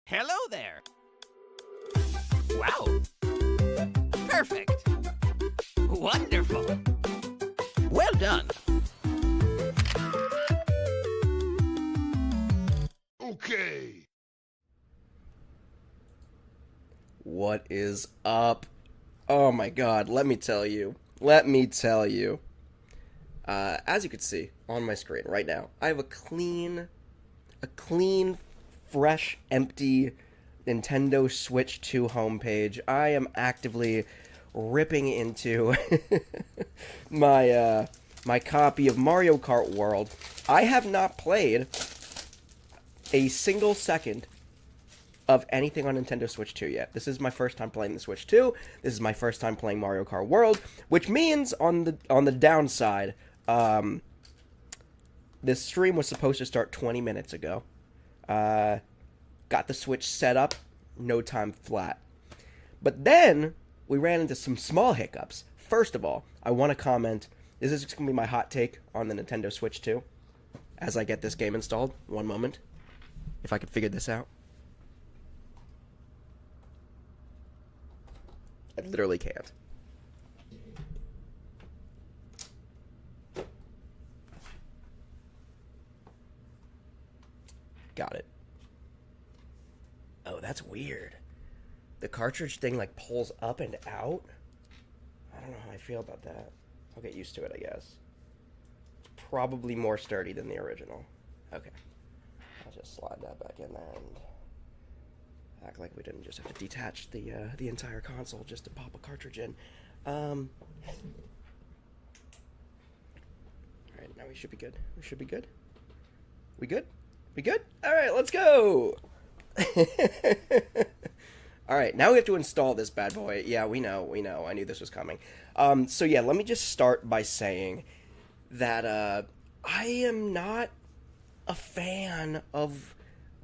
Hello there. Wow. Perfect. Wonderful. Well done. Okay. What is up? Oh my god, let me tell you. Let me tell you. As you can see on my screen right now, I have a clean, fresh, empty Nintendo Switch 2 homepage. I am actively ripping into my copy of Mario Kart World. I have not played a single second of anything on Nintendo Switch 2 yet. This is my first time playing the Switch 2. This is my first time playing Mario Kart World, which means on the downside, this stream was supposed to start 20 minutes ago. Got the Switch set up, no time flat. But then we ran into some small hiccups. First of all, I want to comment. This is just going to be my hot take on the Nintendo Switch 2 as I get this game installed. One moment. If I could figure this out. I literally can't. Got it. Oh, that's weird. The cartridge thing, like, pulls up and out? I don't know how I feel about that. I'll get used to it, I guess. It's probably more sturdy than the original. Okay. I'll just slide that back in there and act like we didn't just have to detach the entire console just to pop a cartridge in. Alright, now we should be good. We should be good. We good? We good? Alright, let's go! Alright, now we have to install this bad boy. Yeah, we know. I knew this was coming. So yeah, let me just start by saying that, I am not a fan of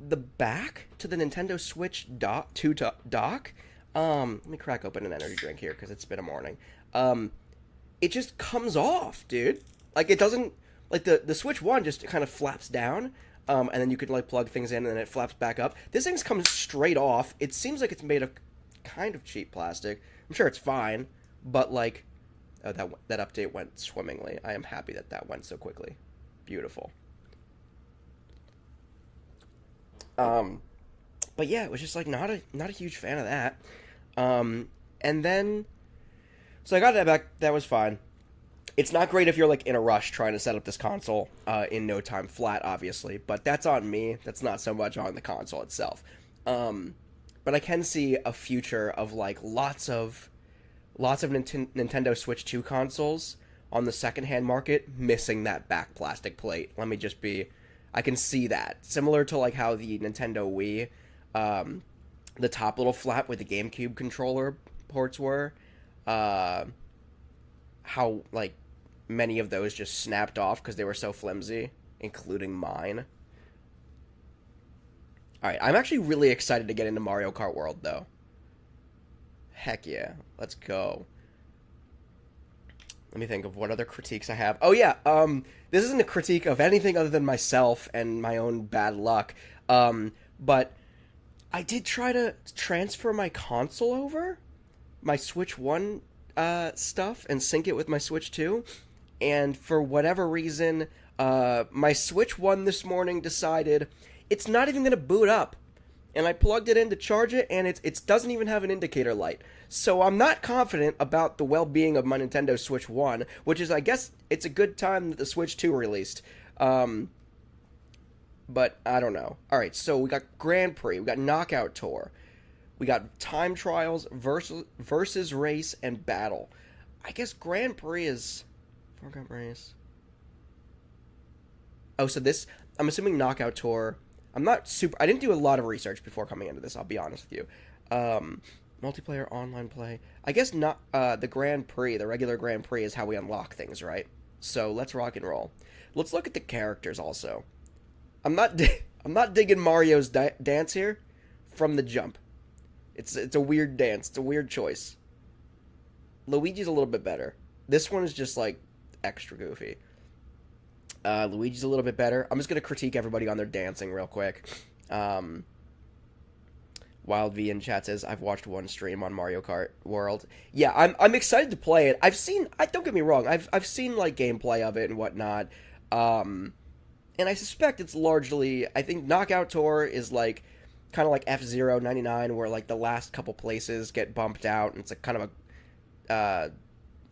the back to the Nintendo Switch dock. Let me crack open an energy drink here, because it's been a morning. It just comes off, dude. Like, it doesn't, like, the Switch 1 just kind of flaps down, and then you can, like, plug things in, and then it flaps back up. This thing's comes straight off. It seems like it's made of kind of cheap plastic. I'm sure it's fine, but, like, oh, that update went swimmingly. I am happy that went so quickly. Beautiful. But yeah, it was just, like, not a huge fan of that. And then, so I got that back. That was fine. It's not great if you're, like, in a rush trying to set up this console in no time flat, obviously. But that's on me. That's not so much on the console itself. But I can see a future of, like, lots of Nintendo Switch 2 consoles on the secondhand market missing that back plastic plate. Let me just be... I can see that. Similar to, like, how the Nintendo Wii, the top little flap with the GameCube controller ports were, how, like, many of those just snapped off because they were so flimsy, including mine. Alright, I'm actually really excited to get into Mario Kart World, though. Heck yeah. Let's go. Let me think of what other critiques I have. Oh, yeah, this isn't a critique of anything other than myself and my own bad luck, but I did try to transfer my console over, my Switch 1 stuff, and sync it with my Switch 2, and for whatever reason, my Switch 1 this morning decided it's not even going to boot up. And I plugged it in to charge it, and it doesn't even have an indicator light. So I'm not confident about the well-being of my Nintendo Switch 1, which is, I guess, it's a good time that the Switch 2 released. But I don't know. Alright, so we got Grand Prix, we got Knockout Tour, we got Time Trials, versus Race, and Battle. I guess Grand Prix is... Grand Race. Oh, so this... I'm assuming Knockout Tour... I'm not super... I didn't do a lot of research before coming into this, I'll be honest with you. Multiplayer, online play... I guess not the Grand Prix, the regular Grand Prix is how we unlock things, right? So, let's rock and roll. Let's look at the characters, also. I'm not digging Mario's dance here from the jump. It's a weird dance. It's a weird choice. Luigi's a little bit better. This one is just, like, extra goofy. Luigi's a little bit better. I'm just going to critique everybody on their dancing real quick. Wild V in chat says, I've watched one stream on Mario Kart World. Yeah, I'm excited to play it. Don't get me wrong, I've seen, like, gameplay of it and whatnot. And I suspect it's largely, I think Knockout Tour is, like, kind of like F-Zero 99, where, like, the last couple places get bumped out, and it's a kind of a,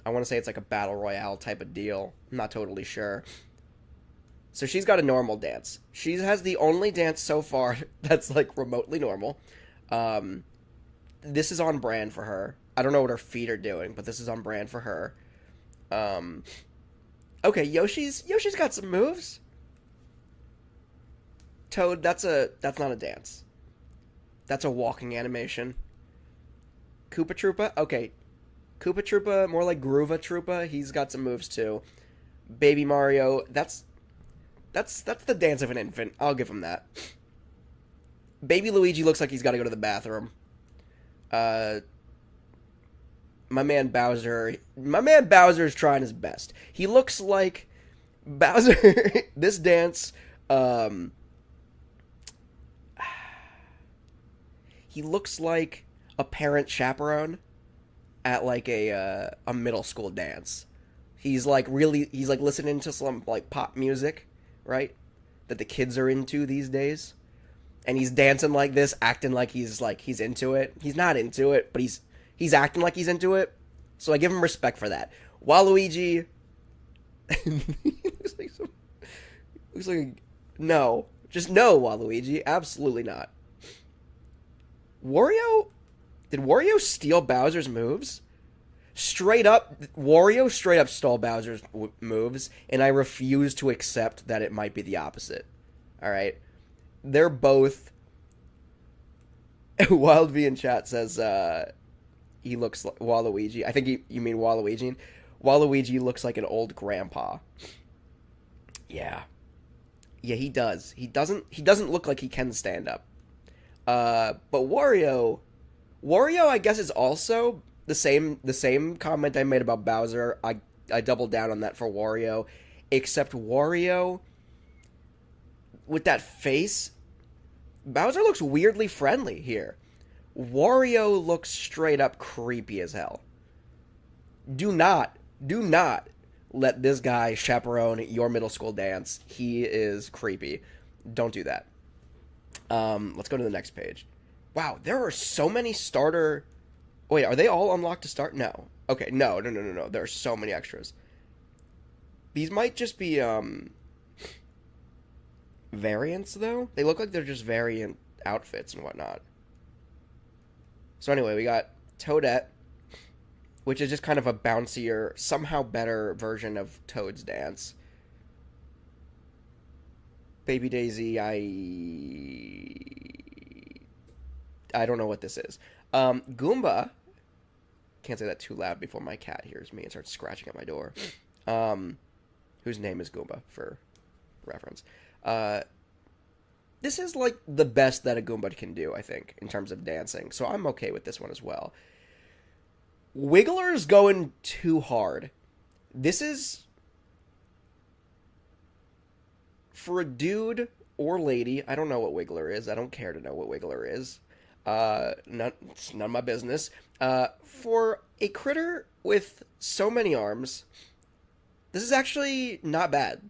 I want to say it's like a Battle Royale type of deal. I'm not totally sure. So she's got a normal dance. She has the only dance so far that's, like, remotely normal. This is on brand for her. I don't know what her feet are doing, but this is on brand for her. Okay, Yoshi's got some moves. Toad, that's not a dance. That's a walking animation. Koopa Troopa, okay. Koopa Troopa, more like Groova Troopa. He's got some moves too. Baby Mario, that's the dance of an infant. I'll give him that. Baby Luigi looks like he's got to go to the bathroom. My man Bowser's trying his best. He looks like Bowser. This dance, he looks like a parent chaperone at, like, a middle school dance. He's like listening to some, like, pop music, right? That the kids are into these days. And he's dancing like this, acting like he's into it. He's not into it, but he's acting like he's into it. So I give him respect for that. Waluigi looks like no. Just no, Waluigi. Absolutely not. Wario? Did Wario steal Bowser's moves? Wario straight up stole Bowser's moves, and I refuse to accept that it might be the opposite. Alright? They're both... Wild V in chat says, he looks like Waluigi. I think you mean Waluigi. Waluigi looks like an old grandpa. Yeah. Yeah, he does. He doesn't look like he can stand up. But Wario, I guess, is also the same comment I made about Bowser. I doubled down on that for Wario, except Wario, with that face, Bowser looks weirdly friendly here. Wario looks straight up creepy as hell. Do not let this guy chaperone your middle school dance. He is creepy. Don't do that. Let's go to the next page. Wow, there are so many starter... Wait, are they all unlocked to start? No. Okay, no. There are so many extras. These might just be, variants, though? They look like they're just variant outfits and whatnot. So anyway, we got Toadette, which is just kind of a bouncier, somehow better version of Toad's dance. Baby Daisy, I don't know what this is. Goomba, can't say that too loud before my cat hears me and starts scratching at my door. Whose name is Goomba, for reference. This is, like, the best that a Goomba can do, I think, in terms of dancing. So I'm okay with this one as well. Wiggler's going too hard. This is... For a dude or lady, I don't know what Wiggler is. I don't care to know what Wiggler is. It's none of my business. For a critter with so many arms, this is actually not bad.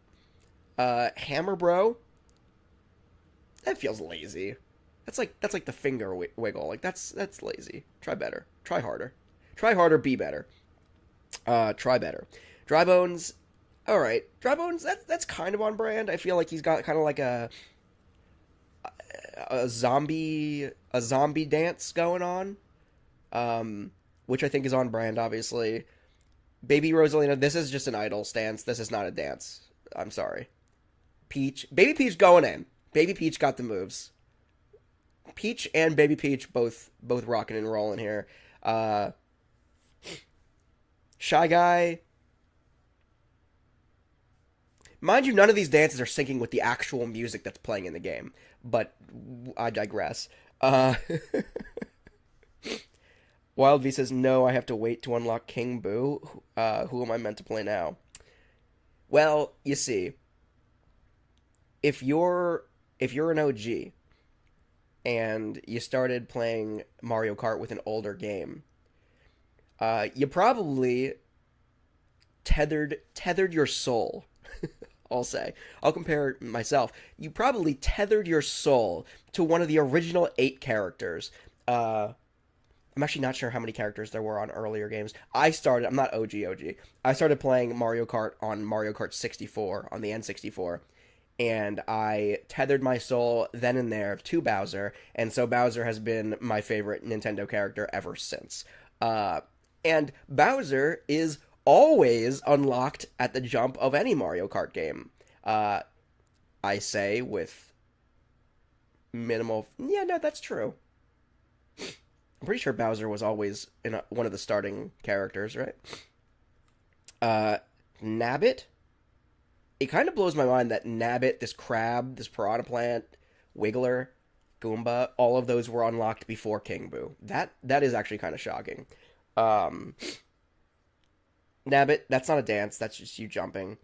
Hammer Bro, that feels lazy. That's like the finger wiggle. Like that's lazy. Try better. Try harder. Try harder. Be better. Try better. Dry Bones. All right, Dry Bones. That's kind of on brand. I feel like he's got kind of like a zombie dance going on, which I think is on brand. Obviously, Baby Rosalina. This is just an idle stance. This is not a dance. I'm sorry. Peach, Baby Peach going in. Baby Peach got the moves. Peach and Baby Peach both rocking and rolling here. Shy Guy. Mind you, none of these dances are syncing with the actual music that's playing in the game. But I digress. Wild V says, no, I have to wait to unlock King Boo. Who am I meant to play now? Well, you see, if you're an OG, and you started playing Mario Kart with an older game, you probably tethered your soul. I'll say. I'll compare myself. You probably tethered your soul to one of the original 8 characters. I'm actually not sure how many characters there were on earlier games. I'm not OG. I started playing Mario Kart on Mario Kart 64 on the N64. And I tethered my soul then and there to Bowser, and so Bowser has been my favorite Nintendo character ever since. And Bowser is always unlocked at the jump of any Mario Kart game. I say with minimal... Yeah, no, that's true. I'm pretty sure Bowser was always one of the starting characters, right? Nabbit? It kind of blows my mind that Nabbit, this crab, this piranha plant, Wiggler, Goomba, all of those were unlocked before King Boo. That is actually kind of shocking. Nabbit, that's not a dance, that's just you jumping.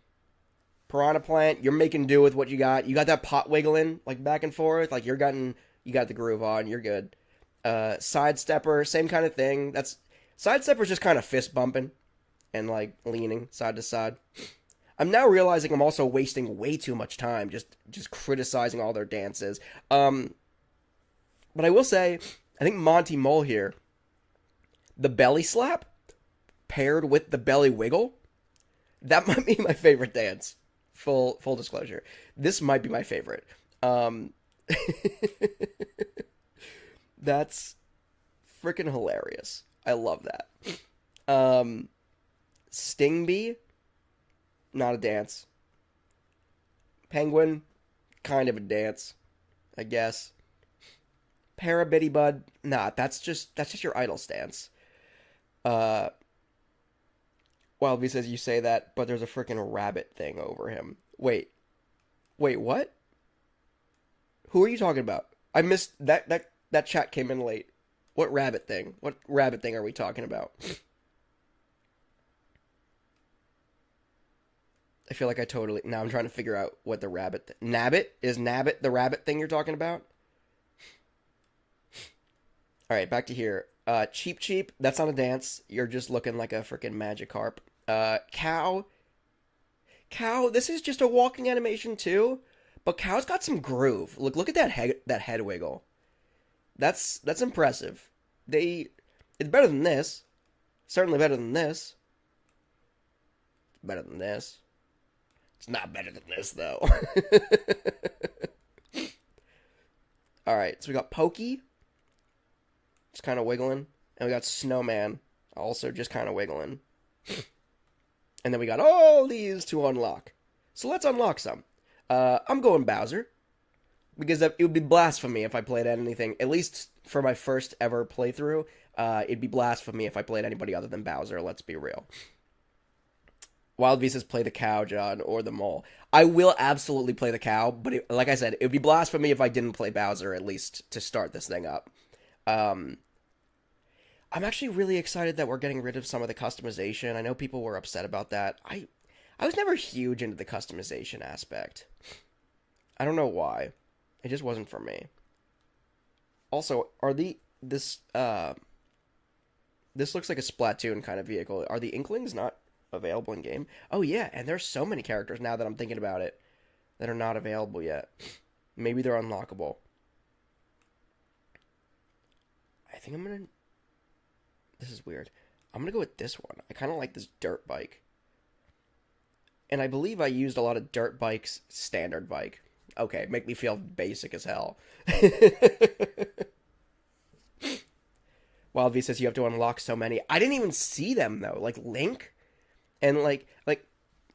Piranha plant, you're making do with what you got. You got that pot wiggling, like back and forth, like you got the groove on, you're good. Sidestepper, same kind of thing. Sidestepper's just kind of fist bumping and like leaning side to side. I'm now realizing I'm also wasting way too much time just criticizing all their dances. But I will say, I think Monty Mole here, the belly slap paired with the belly wiggle, that might be my favorite dance. Full disclosure. This might be my favorite. That's freaking hilarious. I love that. Stingby, not a dance. Penguin, kind of a dance, I guess. Parabitty Bud, nah, that's just your idle stance. Wildby says you say that, but there's a freaking rabbit thing over him. Wait, what? Who are you talking about? I missed that chat came in late. What rabbit thing? What rabbit thing are we talking about? I feel like now I'm trying to figure out what the rabbit... Nabbit? Is Nabbit the rabbit thing you're talking about? Alright, back to here. Cheep, that's not a dance. You're just looking like a freaking Magikarp. Cow, this is just a walking animation too, but Cow's got some groove. Look at that head wiggle. That's impressive. It's better than this. Certainly better than this. Better than this. It's not better than this, though. Alright, so we got Pokey. Just kind of wiggling. And we got Snowman. Also just kind of wiggling. And then we got all these to unlock. So let's unlock some. I'm going Bowser. Because it would be blasphemy if I played anything, at least for my first ever playthrough, it'd be blasphemy if I played anybody other than Bowser, let's be real. Wild V says play the cow, John, or the mole. I will absolutely play the cow, but like I said, it would be blasphemy if I didn't play Bowser, at least to start this thing up. I'm actually really excited that we're getting rid of some of the customization. I know people were upset about that. I was never huge into the customization aspect. I don't know why. It just wasn't for me. Also, this looks like a Splatoon kind of vehicle. Are the Inklings not available in game? Oh yeah, and there's so many characters now that I'm thinking about it that are not available yet. Maybe they're unlockable. I think this is weird. I'm gonna go with this one. I kind of like this dirt bike. And I believe I used a lot of dirt bikes standard bike. Okay, make me feel basic as hell. Wild V says you have to unlock so many. I didn't even see them, though. Like, Link? And, like,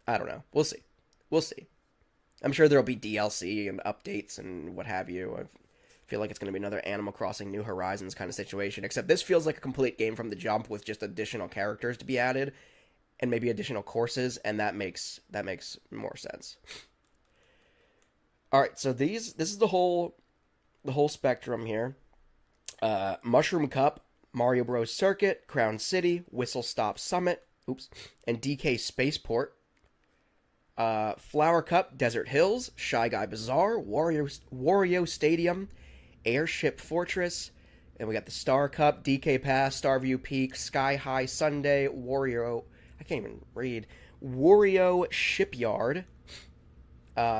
I don't know. We'll see. We'll see. I'm sure there'll be DLC and updates and what have you. I feel like it's going to be another Animal Crossing New Horizons kind of situation. Except this feels like a complete game from the jump with just additional characters to be added. And maybe additional courses. And that makes more sense. Alright, so this is the whole spectrum here. Mushroom Cup, Mario Bros. Circuit, Crown City, Whistle Stop Summit, and DK Spaceport. Flower Cup, Desert Hills, Shy Guy Bazaar, Wario Stadium, Airship Fortress, and we got the Star Cup, DK Pass, Starview Peak, Sky High Sunday, Wario, I can't even read, Wario Shipyard,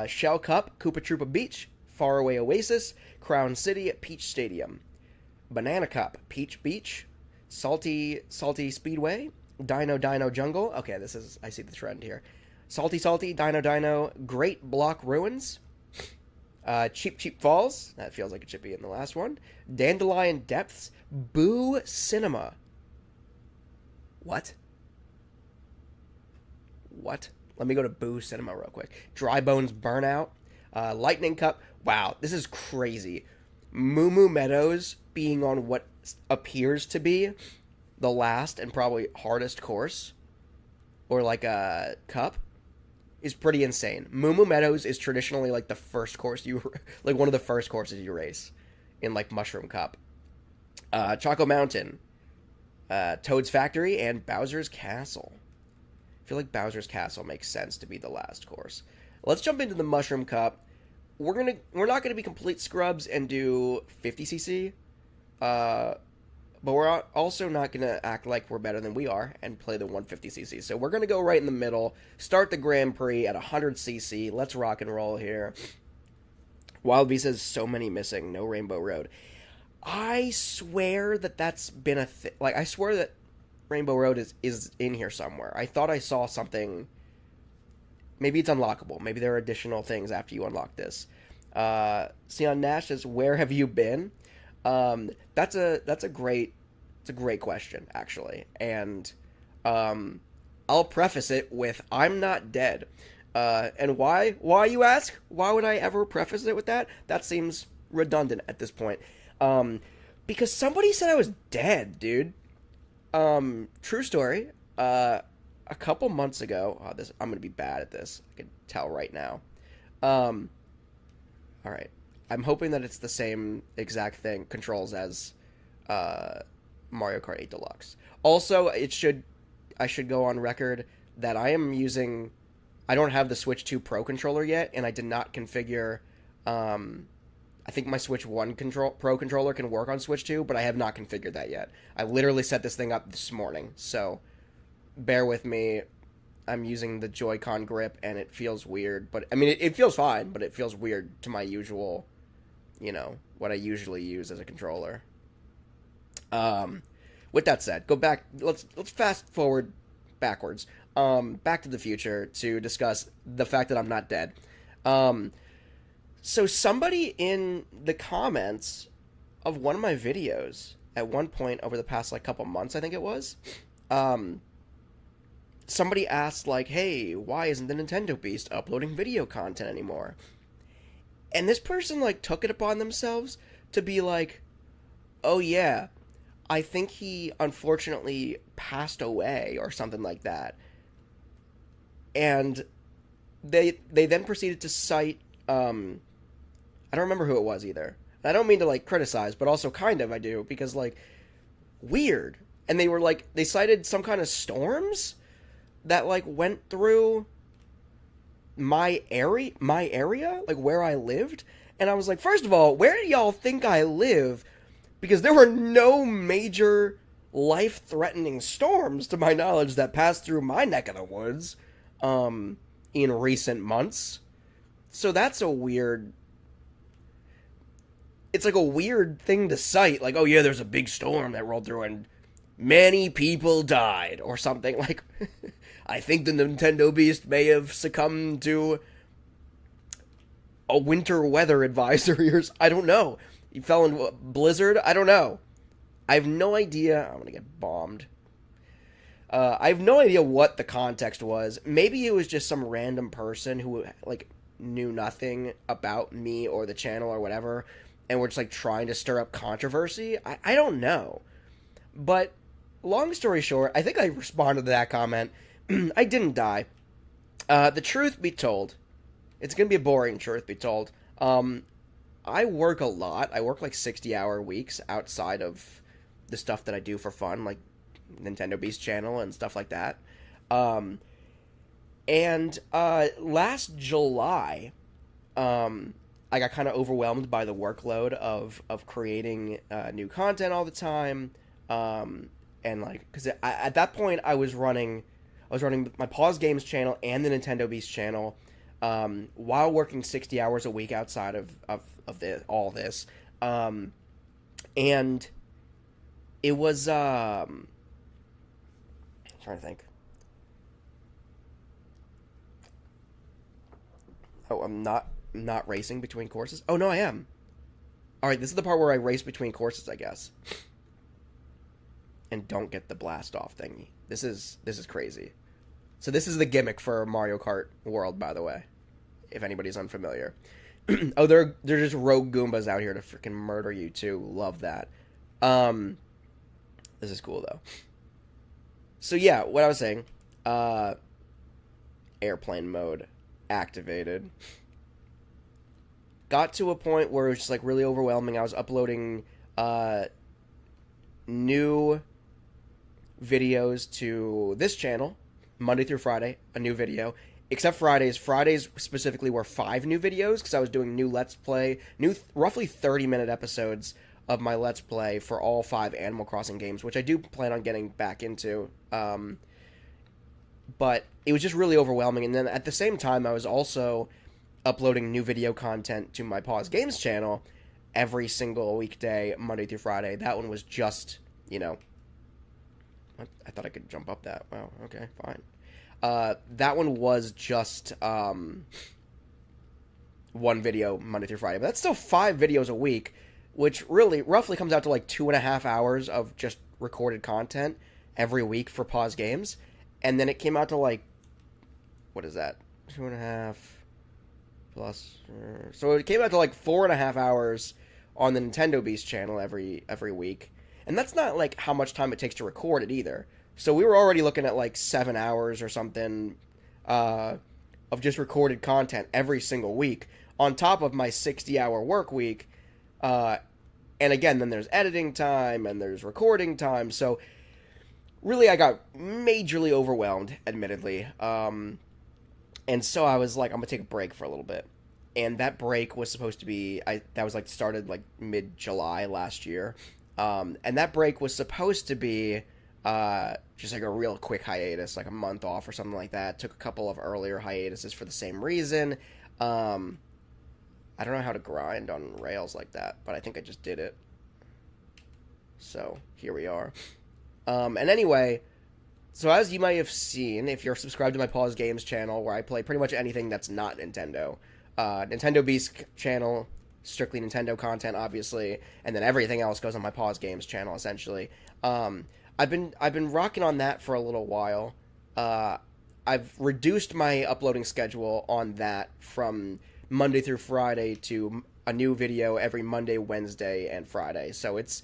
Shell Cup, Koopa Troopa Beach, Faraway Oasis, Crown City, Peach Stadium, Banana Cup, Peach Beach, Salty Speedway, Dino Jungle. Okay, I see the trend here. Salty, Dino, Great Block Ruins, Cheap Falls. That feels like it should be in the last one. Dandelion Depths, Boo Cinema. What? Let me go to Boo Cinema real quick. Dry Bones Burnout, Lightning Cup. Wow, this is crazy. Moo Meadows being on what appears to be the last and probably hardest course, or like a cup, is pretty insane. Moo Meadows is traditionally like the first course like one of the first courses you race in like Mushroom Cup. Choco Mountain, Toad's Factory, and Bowser's Castle. I feel like Bowser's Castle makes sense to be the last course. Let's jump into the Mushroom Cup. We're not gonna be complete scrubs and do 50cc, but we're also not gonna act like we're better than we are and play the 150cc. So we're gonna go right in the middle. Start the Grand Prix at 100cc. Let's rock and roll here. Wild V says so many missing. No Rainbow Road. I swear that's been a thing. Like I swear that Rainbow Road is in here somewhere. I thought I saw something. Maybe it's unlockable. Maybe there are additional things after you unlock this. Sion Nash says, "Where have you been?" That's a great question, actually. And I'll preface it with, I'm not dead. And why you ask? Why would I ever preface it with that? That seems redundant at this point. Because somebody said I was dead, dude. True story. A couple months ago, I'm gonna be bad at this. I can tell right now. All right. I'm hoping that it's the same exact thing controls as Mario Kart 8 Deluxe. Also, I should go on record that I don't have the Switch 2 Pro controller yet, and I did not configure. I think my Switch 1 Pro controller can work on Switch 2, but I have not configured that yet. I literally set this thing up this morning, so bear with me. I'm using the Joy-Con grip, and it feels weird, but I mean, it feels fine, but it feels weird to my usual, what I usually use as a controller. With that said, go back. Let's fast forward backwards. Back to the future to discuss the fact that I'm not dead. So somebody in the comments of one of my videos at one point over the past couple months, I think it was, somebody asked hey, why isn't the Nintendo Beast uploading video content anymore? And this person took it upon themselves to be oh yeah, I think he unfortunately passed away or something like that. And they then proceeded to cite, I don't remember who it was either. I don't mean to criticize, but also kind of I do, because weird. And they were they cited some kind of storms that went through my area, where I lived. And I was first of all, where do y'all think I live? Because there were no major life-threatening storms, to my knowledge, that passed through my neck of the woods in recent months. So that's a weird... It's a weird thing to cite. Oh yeah, there's a big storm that rolled through and many people died, or something. I think the Nintendo Beast may have succumbed to a winter weather advisory, or I don't know. He fell into a blizzard? I don't know. I have no idea. I'm gonna get bombed. I have no idea what the context was. Maybe it was just some random person who, knew nothing about me or the channel or whatever, and were just, trying to stir up controversy. I don't know. But, long story short, I think I responded to that comment. I didn't die. The truth be told, it's gonna be a boring truth be told. I work a lot. I work 60-hour weeks outside of the stuff that I do for fun, like Nintendo Beast channel and stuff like that. And last July, I got kind of overwhelmed by the workload of creating new content all the time, and like because at that point I was running my Pause Games channel and the Nintendo Beast channel, while working 60 hours a week outside of all this, and it was I'm trying to think. Oh, I'm not racing between courses. Oh no, I am. All right, this is the part where I race between courses, I guess, and don't get the blast off thingy. This is crazy. So this is the gimmick for Mario Kart World, by the way, if anybody's unfamiliar. Oh, they're just rogue Goombas out here to freaking murder you too. Love that. This is cool though. So yeah, what I was saying, airplane mode activated. Got to a point where it was just like really overwhelming. I was uploading new videos to this channel Monday through Friday, a new video. Except Fridays. Fridays specifically were 5 new videos because I was doing new Let's Play, roughly 30-minute episodes of my Let's Play for all 5 Animal Crossing games, which I do plan on getting back into. But it was just really overwhelming. And then at the same time, I was also uploading new video content to my Pause Games channel every single weekday, Monday through Friday. That one was just, I thought I could jump up that. Wow, okay, fine. That one was just one video Monday through Friday. But that's still 5 videos a week, which really roughly comes out to like 2.5 hours of just recorded content every week for Pause Games. And then it came out to like, what is that? 2.5 plus. So it came out to like 4.5 hours on the Nintendo Beast channel every week. And that's not like how much time it takes to record it either. So we were already looking at like 7 hours or something of just recorded content every single week on top of my 60-hour work week. And again, then there's editing time and there's recording time. So really, I got majorly overwhelmed, admittedly. And so I was like, I'm going to take a break for a little bit. And that break was supposed to be, that was like started like mid-July last year. And that break was supposed to be just like a real quick hiatus, like a month off or something like that. Took a couple of earlier hiatuses for the same reason. I don't know how to grind on rails like that, but I think I just did it. So here we are. And anyway, so as you might have seen, if you're subscribed to my Pause Games channel, where I play pretty much anything that's not Nintendo, Nintendo Beast channel, strictly Nintendo content, obviously, and then everything else goes on my Pause Games channel, essentially. I've been rocking on that for a little while. I've reduced my uploading schedule on that from Monday through Friday to a new video every Monday, Wednesday, and Friday. So it's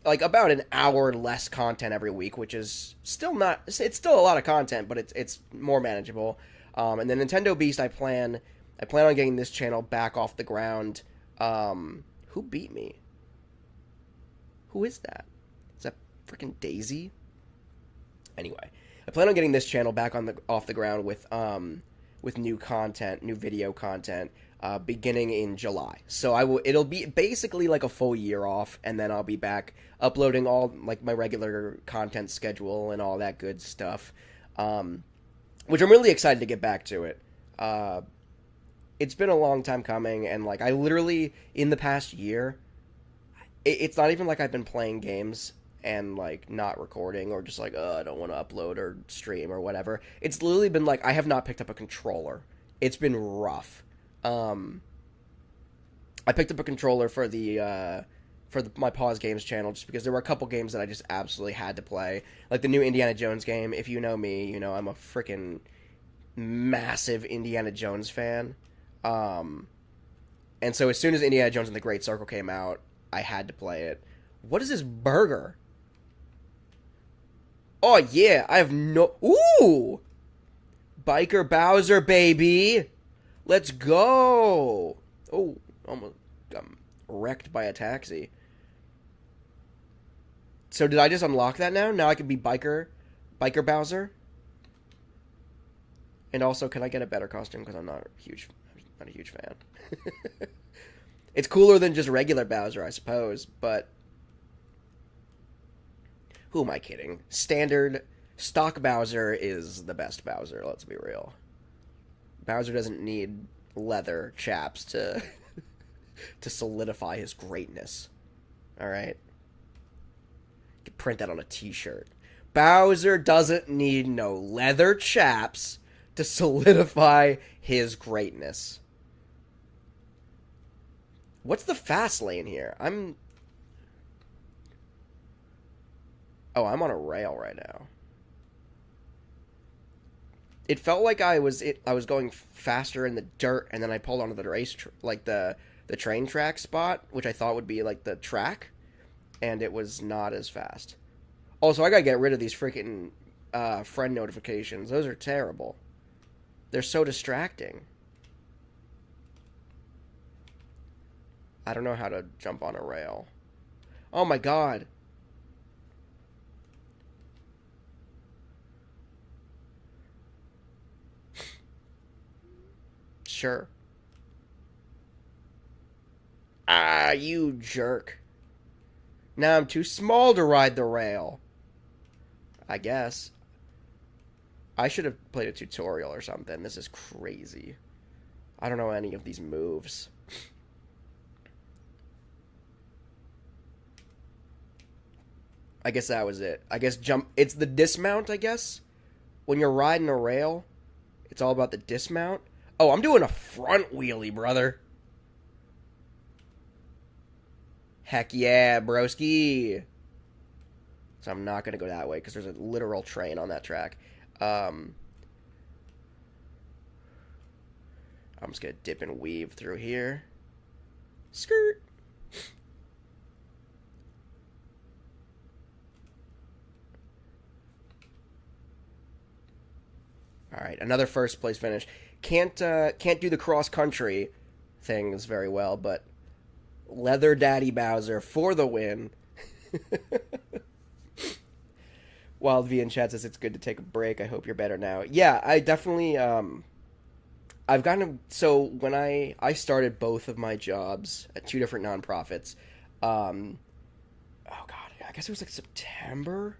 like about an hour less content every week, which is still not, it's still a lot of content, but it's more manageable. And then Nintendo Beast, I plan on getting this channel back off the ground. Who beat me? Who is that? Is that freaking Daisy? Anyway, I plan on getting this channel back off the ground with new content, new video content, beginning in July. So it'll be basically like a full year off, and then I'll be back uploading all like my regular content schedule and all that good stuff. Which I'm really excited to get back to it. It's been a long time coming, and like I literally in the past year, it's not even like I've been playing games and like not recording or just like I don't want to upload or stream or whatever. It's literally been like I have not picked up a controller. It's been rough. I picked up a controller for my Pause Games channel just because there were a couple games that I just absolutely had to play, like the new Indiana Jones game. If you know me, you know I'm a freaking massive Indiana Jones fan. And so as soon as Indiana Jones and the Great Circle came out, I had to play it. What is this burger? Oh yeah, I have no... Ooh! Biker Bowser, baby! Let's go! Oh, almost got wrecked by a taxi. So did I just unlock that now? Now I can be Biker Bowser? And also, can I get a better costume? Because I'm not a huge... Not a huge fan. It's cooler than just regular Bowser, I suppose, but who am I kidding? Standard stock Bowser is the best Bowser, let's be real. Bowser doesn't need leather chaps to to solidify his greatness. Alright? You can print that on a t-shirt. Bowser doesn't need no leather chaps to solidify his greatness. What's the fast lane here? I'm on a rail right now. It felt like I was going faster in the dirt, and then I pulled onto the the train track spot, which I thought would be like the track, and it was not as fast. Also, I gotta get rid of these freaking friend notifications. Those are terrible. They're so distracting. I don't know how to jump on a rail. Oh my god. Sure. Ah, you jerk. Now I'm too small to ride the rail. I guess. I should have played a tutorial or something. This is crazy. I don't know any of these moves. I guess that was it. I guess jump... It's the dismount, I guess? When you're riding a rail, it's all about the dismount. Oh, I'm doing a front wheelie, brother. Heck yeah, broski. So I'm not going to go that way, because there's a literal train on that track. I'm just going to dip and weave through here. Skirt. All right, another first place finish. Can't do the cross country things very well, but Leather Daddy Bowser for the win. Wild V in chat says it's good to take a break. I hope you're better now. Yeah, I definitely I've gotten so when I started both of my jobs at two different nonprofits. Oh god, I guess it was like September,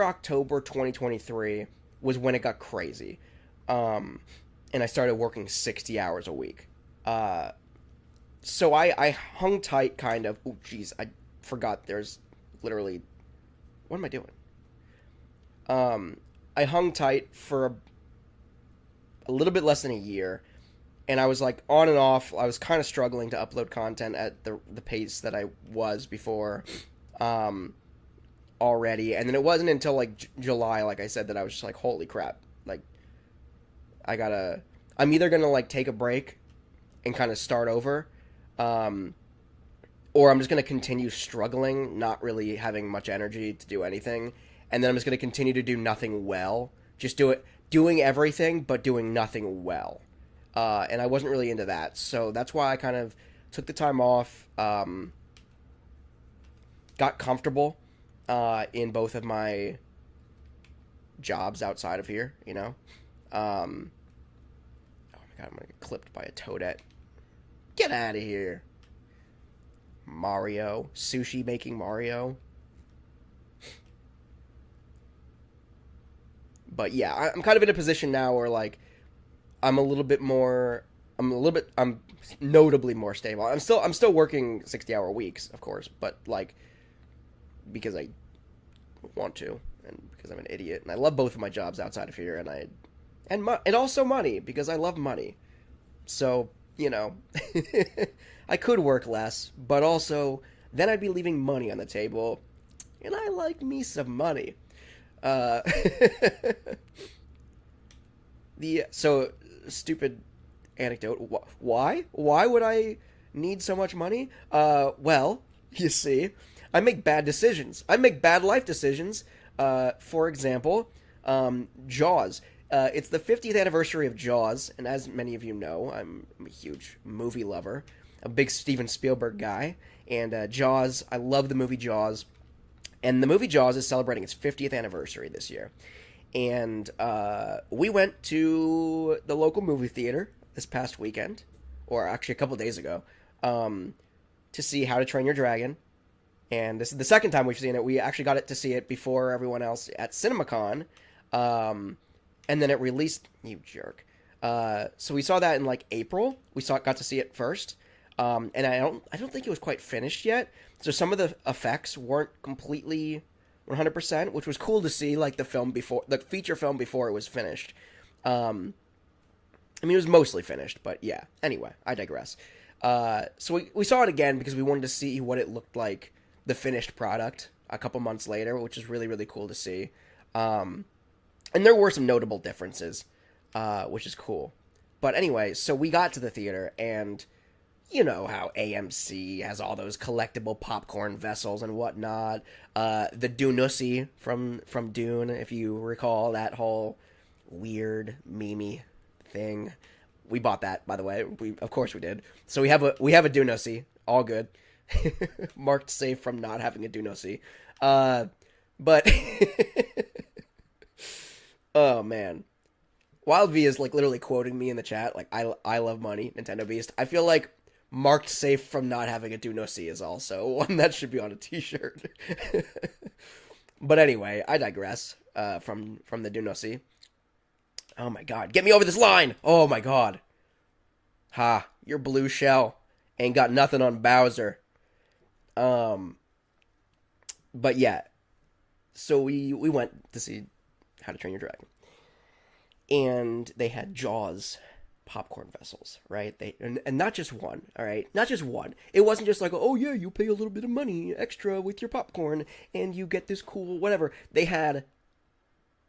October 2023 was when it got crazy. And I started working 60 hours a week. So I hung tight, kind of. Oh, jeez, I forgot there's literally... What am I doing? I hung tight for a little bit less than a year, and I was like on and off. I was kind of struggling to upload content at the pace that I was before already. And then it wasn't until like July, like I said, that I was just like, holy crap. Like, I'm either going to like take a break and kind of start over, or I'm just going to continue struggling, not really having much energy to do anything. And then I'm just going to continue to do nothing well. Just doing everything, but doing nothing well. And I wasn't really into that. So that's why I kind of took the time off, got comfortable in both of my jobs outside of here, you know. Oh my god, I'm going to get clipped by a toadette. Get out of here. Mario. Sushi making Mario. But yeah, I'm kind of in a position now where like I'm notably more stable. I'm still working 60-hour weeks, of course, but like because I want to and because I'm an idiot and I love both of my jobs outside of here, and also money because I love money. So, you know, I could work less, but also then I'd be leaving money on the table, and I like me some money. So stupid anecdote. Why would I need so much money? Well, you see, I make bad decisions. I make bad life decisions. For example, Jaws. It's the 50th anniversary of Jaws, and as many of you know, I'm a huge movie lover, a big Steven Spielberg guy, and Jaws, I love the movie Jaws, and the movie Jaws is celebrating its 50th anniversary this year, and we went to the local movie theater, this past weekend, or actually a couple days ago, to see How to Train Your Dragon. And this is the second time we've seen it. We actually got it to see it before everyone else at CinemaCon. And then it released... You jerk. So we saw that in like April. Got to see it first. And I don't think it was quite finished yet. So some of the effects weren't completely 100%, which was cool to see, like the feature film before it was finished. I mean, it was mostly finished, but yeah. Anyway, I digress. So we saw it again because we wanted to see what it looked like, the finished product, a couple months later, which is really, really cool to see. And there were some notable differences, which is cool. But anyway, so we got to the theater, and you know how AMC has all those collectible popcorn vessels and whatnot. The Dunussi from Dune, if you recall that whole weird meme thing. We bought that, by the way. Of course we did. So we have a Dunussi, all good. Marked safe from not having a Dunussi. But oh man. Wild V is like literally quoting me in the chat, like I love money, Nintendo Beast. I feel like marked safe from not having a Dunussi is also one that should be on a t-shirt. But anyway, I digress from the Dunussi. Oh my god, get me over this line! Oh my god. Ha, your blue shell ain't got nothing on Bowser. But yeah. So we went to see How to Train Your Dragon. And they had Jaws popcorn vessels, right? And not just one, all right? Not just one. It wasn't just like, oh yeah, you pay a little bit of money extra with your popcorn and you get this cool whatever. They had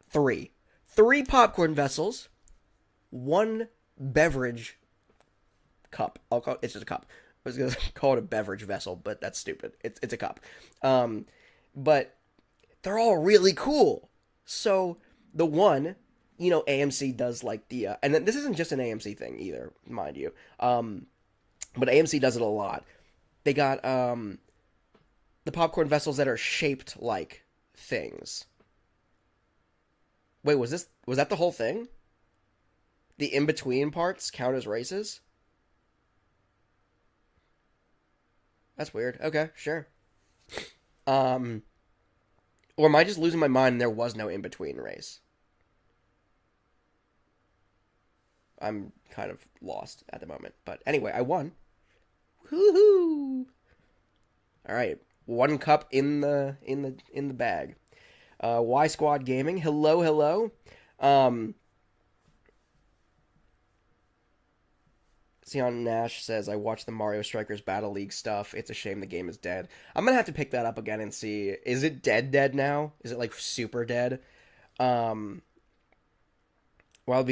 three popcorn vessels, one beverage cup. It's just a cup. I was gonna call it a beverage vessel, but that's stupid. It's a cup. But they're all really cool. So the one, you know, AMC does like the and then this isn't just an AMC thing either, mind you. But AMC does it a lot. They got the popcorn vessels that are shaped like things. Wait, was that the whole thing? The in-between parts count as races? That's weird. Okay, sure. Or am I just losing my mind and there was no in-between race? I'm kind of lost at the moment. But anyway, I won. Woohoo! Alright. One cup in the bag. Y Squad Gaming. Hello. Sion Nash says, I watched the Mario Strikers Battle League stuff. It's a shame the game is dead. I'm gonna have to pick that up again and see. Is it dead now? Is it like super dead? Wildbee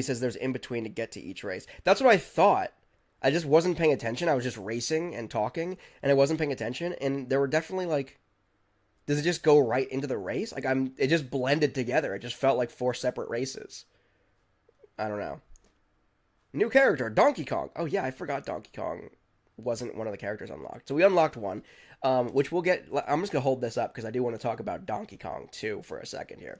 says there's in between to get to each race. That's what I thought. I just wasn't paying attention. I was just racing and talking, and I wasn't paying attention. And there were definitely like, does it just go right into the race? Like it just blended together. It just felt like 4 separate races. I don't know. New character, Donkey Kong. Oh yeah, I forgot Donkey Kong wasn't one of the characters unlocked. So we unlocked one, which we'll get. I'm just gonna hold this up because I do want to talk about Donkey Kong too for a second here.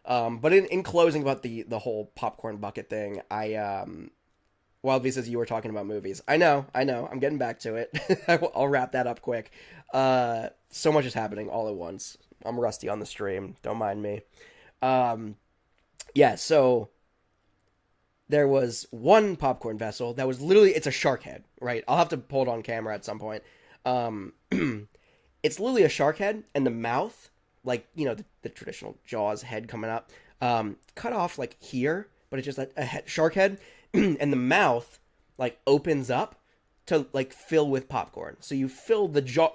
But in closing about the whole popcorn bucket thing, Wildv says you were talking about movies. I know. I'm getting back to it. I'll wrap that up quick. So much is happening all at once. I'm rusty on the stream. Don't mind me. Yeah, so there was one popcorn vessel that was literally, it's a shark head, right? I'll have to pull it on camera at some point. It's literally a shark head, and the mouth, like, you know, the traditional Jaws head coming up, cut off like here, but it's just a shark head, and the mouth like opens up to like fill with popcorn. So you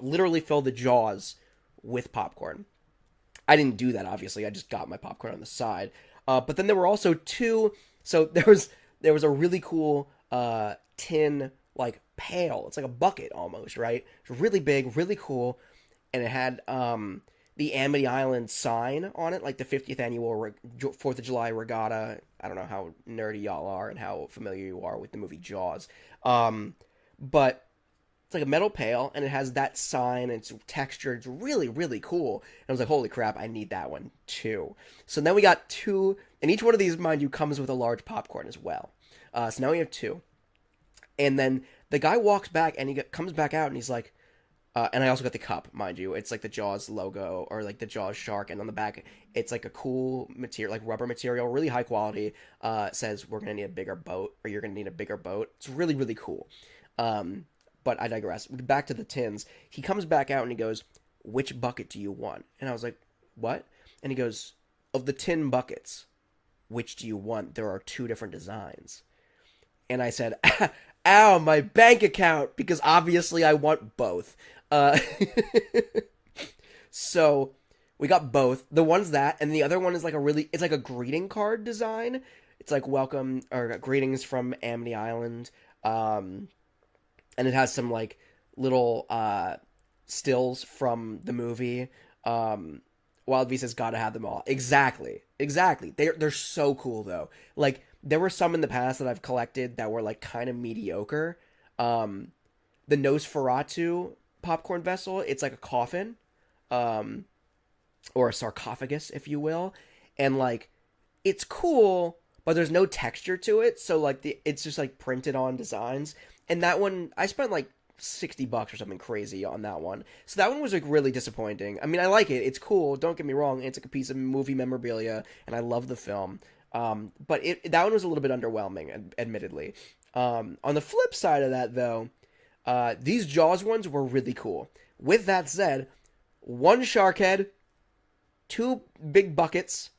literally fill the jaws with popcorn. I didn't do that, obviously. I just got my popcorn on the side. But then there were also two. So there was a really cool tin like pail. It's like a bucket almost, right? It's really big, really cool, and it had the Amity Island sign on it, like the 50th annual 4th of July regatta. I don't know how nerdy y'all are and how familiar you are with the movie Jaws. But it's like a metal pail, and it has that sign, and it's textured. It's really, really cool. And I was like, holy crap, I need that one too. So then we got two, and each one of these, mind you, comes with a large popcorn as well. So now we have two. And then the guy walks back, and comes back out, and he's like, and I also got the cup, mind you. It's like the Jaws logo, or like the Jaws shark, and on the back, it's like a cool material, like rubber material, really high quality. Says we're gonna need a bigger boat, or you're gonna need a bigger boat. It's really, really cool. But I digress. Back to the tins. He comes back out and he goes, "Which bucket do you want?" And I was like, "What?" And he goes, "Of the tin buckets, which do you want? There are 2 different designs." And I said, "Ow, my bank account!" Because obviously I want both. So we got both. The one's that, and the other one is like it's like a greeting card design. It's like welcome, or greetings from Amity Island. And it has some like little stills from the movie. Wild V says, "Gotta have them all." Exactly. They're so cool though. Like, there were some in the past that I've collected that were like kind of mediocre. The Nosferatu popcorn vessel, it's like a coffin, or a sarcophagus, if you will, and like it's cool, but there's no texture to it, so like it's just like printed on designs. And that one, I spent like $60 or something crazy on that one. So that one was like really disappointing. I mean, I like it. It's cool. Don't get me wrong. It's like a piece of movie memorabilia, and I love the film. But that one was a little bit underwhelming, admittedly. On the flip side of that, though, these Jaws ones were really cool. With that said, 1 shark head, 2 big buckets,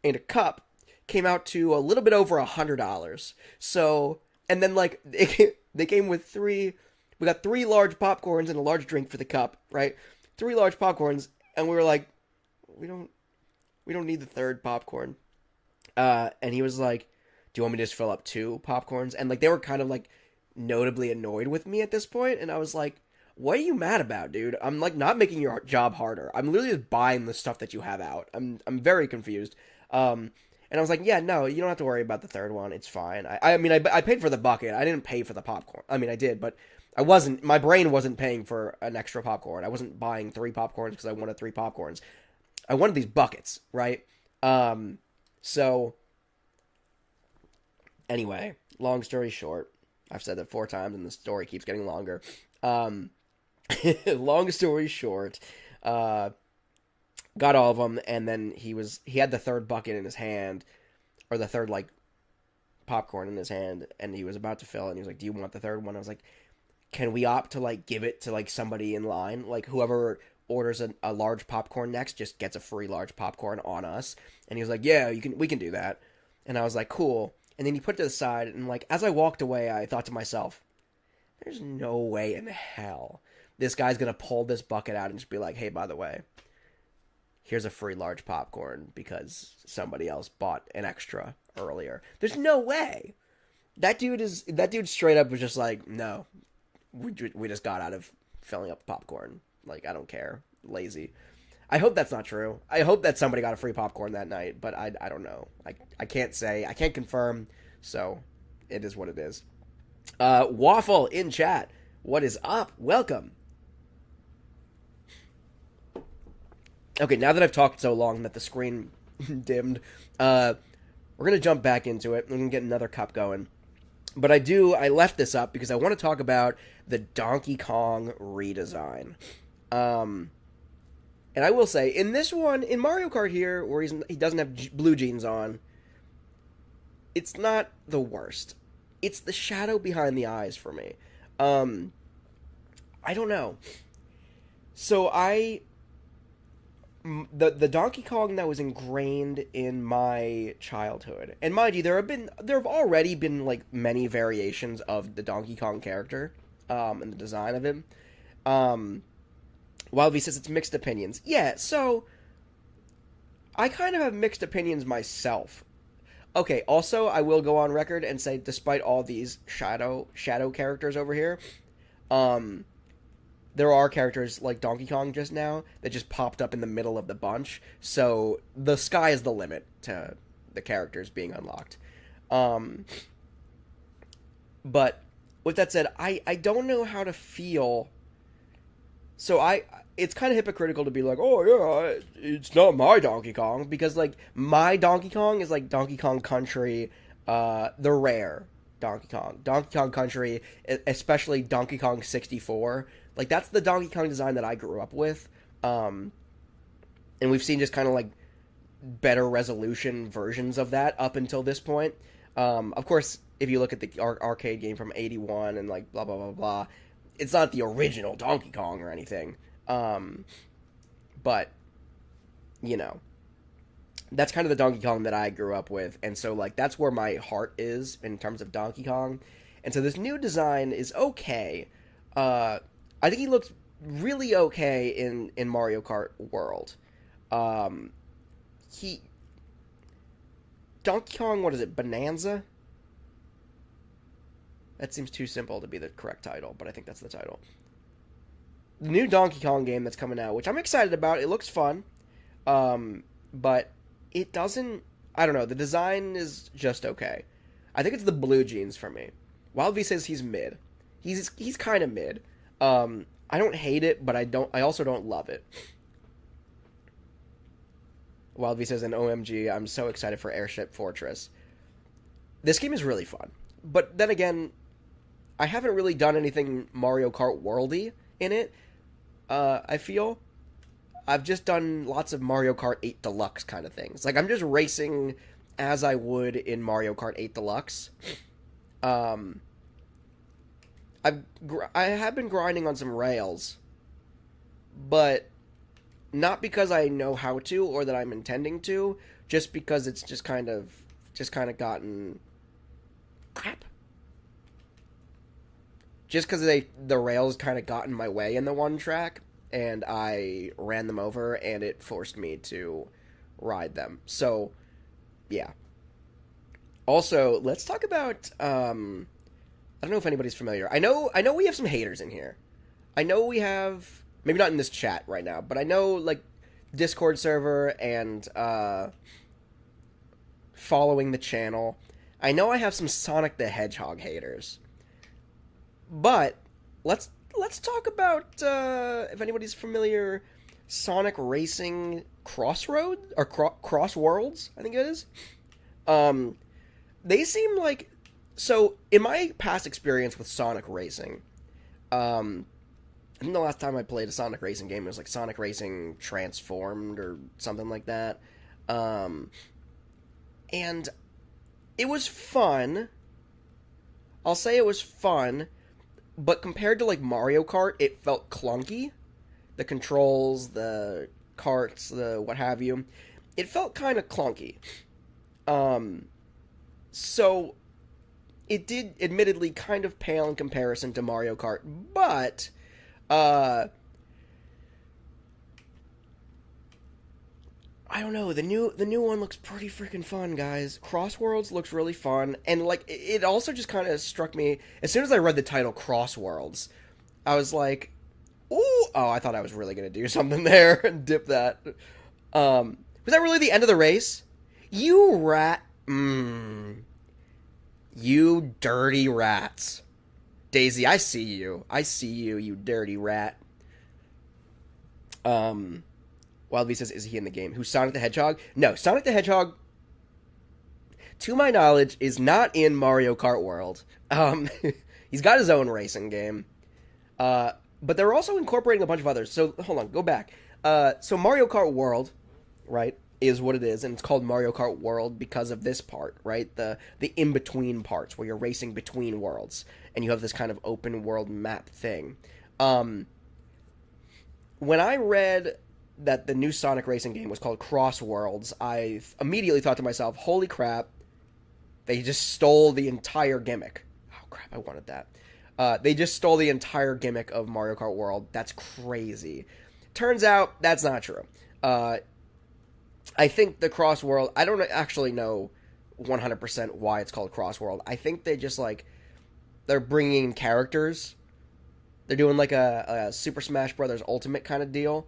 and a cup came out to a little bit over $100. So, and then like they came with 3. We got 3 large popcorns and a large drink for the cup, right? 3 large popcorns, and we were like, we don't need the 3rd popcorn. And he was like, "Do you want me to just fill up 2 popcorns?" And like they were kind of like notably annoyed with me at this point, and I was like, "What are you mad about, dude? I'm like not making your job harder. I'm literally just buying the stuff that you have out." I'm very confused. And I was like, "Yeah, no, you don't have to worry about the 3rd one. It's fine." I mean, I paid for the bucket. I didn't pay for the popcorn. I mean, I did, but my brain wasn't paying for an extra popcorn. I wasn't buying 3 popcorns because I wanted 3 popcorns. I wanted these buckets, right? So anyway, long story short, I've said that 4 times and the story keeps getting longer. Long story short, got all of them, and then he had the 3rd bucket in his hand, or the 3rd like popcorn in his hand, and he was about to fill it, and he was like, "Do you want the 3rd one?" I was like, "Can we opt to like give it to like somebody in line? Like whoever orders a large popcorn next just gets a free large popcorn on us." And he was like, "Yeah, we can do that." And I was like, "Cool." And then he put it to the side, and like as I walked away, I thought to myself, there's no way in hell this guy's gonna pull this bucket out and just be like, "Hey, by the way, here's a free large popcorn because somebody else bought an extra earlier." There's no way. That dude straight up was just like, "No, we just got out of filling up popcorn. Like, I don't care. Lazy." I hope that's not true. I hope that somebody got a free popcorn that night, but I don't know. I can't say. I can't confirm, so it is what it is. Waffle in chat. What is up? Welcome. Okay, now that I've talked so long that the screen dimmed, we're going to jump back into it. We're going to get another cup going. But I left this up because I want to talk about the Donkey Kong redesign. And I will say, in this one, in Mario Kart here, where he doesn't have blue jeans on, it's not the worst. It's the shadow behind the eyes for me. I don't know. So the Donkey Kong that was ingrained in my childhood, and mind you, there have already been like many variations of the Donkey Kong character, and the design of him. Wild V says it's mixed opinions. Yeah, so I kind of have mixed opinions myself. Okay, also I will go on record and say, despite all these shadow characters over here, there are characters like Donkey Kong just now that just popped up in the middle of the bunch. So the sky is the limit to the characters being unlocked. But with that said, I don't know how to feel. So it's kind of hypocritical to be like, "Oh yeah, it's not my Donkey Kong," because like my Donkey Kong is like Donkey Kong Country, the rare Donkey Kong Country, especially Donkey Kong 64. Like, that's the Donkey Kong design that I grew up with. And we've seen just kind of like better resolution versions of that up until this point. Of course, if you look at the arcade game from 81 and like blah, blah, blah, blah, it's not the original Donkey Kong or anything. But, you know, that's kind of the Donkey Kong that I grew up with. And so, like, that's where my heart is in terms of Donkey Kong. And so this new design is okay. I think he looks really okay in Mario Kart World. Donkey Kong, what is it, Bonanza? That seems too simple to be the correct title, but I think that's the title. The new Donkey Kong game that's coming out, which I'm excited about. It looks fun. But it doesn't... I don't know. The design is just okay. I think it's the blue jeans for me. Wild V says he's mid. He's kind of mid. I don't hate it, but I also don't love it. Wild V says, and OMG, I'm so excited for Airship Fortress. This game is really fun. But then again, I haven't really done anything Mario Kart Worldy in it. I feel I've just done lots of Mario Kart 8 Deluxe kind of things. Like, I'm just racing as I would in Mario Kart 8 Deluxe. I have been grinding on some rails, but not because I know how to or that I'm intending to, just because it's just kind of gotten crap. Just because the rails kind of got in my way in the one track, and I ran them over, and it forced me to ride them. So, yeah. Also, let's talk about, I don't know if anybody's familiar. I know we have some haters in here. I know we have, maybe not in this chat right now, but I know, like, Discord server and, following the channel. I know I have some Sonic the Hedgehog haters. But let's talk about if anybody's familiar, Sonic Racing Crossroad or Cross Worlds, I think it is. They seem like, so in my past experience with Sonic Racing, I think the last time I played a Sonic Racing game was like Sonic Racing Transformed or something like that, and it was fun. I'll say it was fun. But compared to, like, Mario Kart, it felt clunky. The controls, the carts, the what have you. It felt kind of clunky. So, it did, admittedly, kind of pale in comparison to Mario Kart. But, I don't know, the new one looks pretty freaking fun, guys. Crossworlds looks really fun, and, like, it also just kind of struck me, as soon as I read the title Crossworlds, I was like, ooh, oh, I thought I was really going to do something there and dip that. Was that really the end of the race? You rat, you dirty rats. Daisy, I see you, you dirty rat. Wild V says, is he in the game? Who's Sonic the Hedgehog? No, Sonic the Hedgehog, to my knowledge, is not in Mario Kart World. He's got his own racing game. But they're also incorporating a bunch of others. So, hold on, go back. So Mario Kart World, right, is what it is, and it's called Mario Kart World because of this part, right? The in-between parts, where you're racing between worlds, and you have this kind of open world map thing. When I read that the new Sonic Racing game was called Cross Worlds, I immediately thought to myself, holy crap, they just stole the entire gimmick. Oh crap, I wanted that. They just stole the entire gimmick of Mario Kart World. That's crazy. Turns out, that's not true. I think the Cross World, I don't actually know 100% why it's called Cross World. I think they just, like, they're bringing characters. They're doing, like, a Super Smash Bros. Ultimate kind of deal.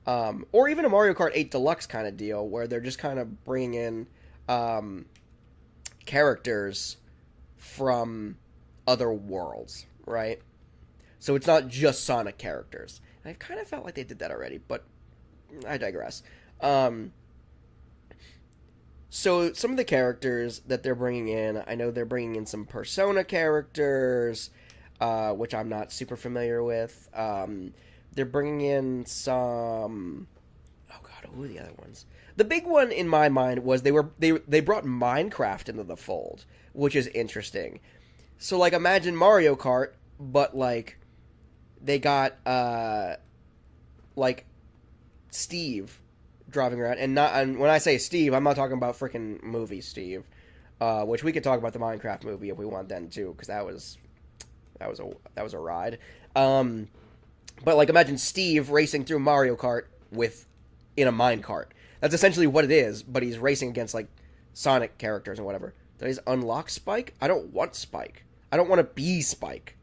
Or even a Mario Kart 8 Deluxe kind of deal, where they're just kind of bringing in characters from other worlds, right? So it's not just Sonic characters. And I kind of felt like they did that already, but I digress. So some of the characters that they're bringing in, I know they're bringing in some Persona characters, which I'm not super familiar with. They're bringing in some. Oh God, who are the other ones? The big one in my mind was they brought Minecraft into the fold, which is interesting. So like imagine Mario Kart, but like they got like Steve driving around, and when I say Steve, I'm not talking about freaking movie Steve, which we could talk about the Minecraft movie if we want then too, because that was a ride. But like imagine Steve racing through Mario Kart in a minecart. That's essentially what it is, but he's racing against like Sonic characters and whatever. Did I just unlock Spike? I don't want Spike. I don't want to be Spike.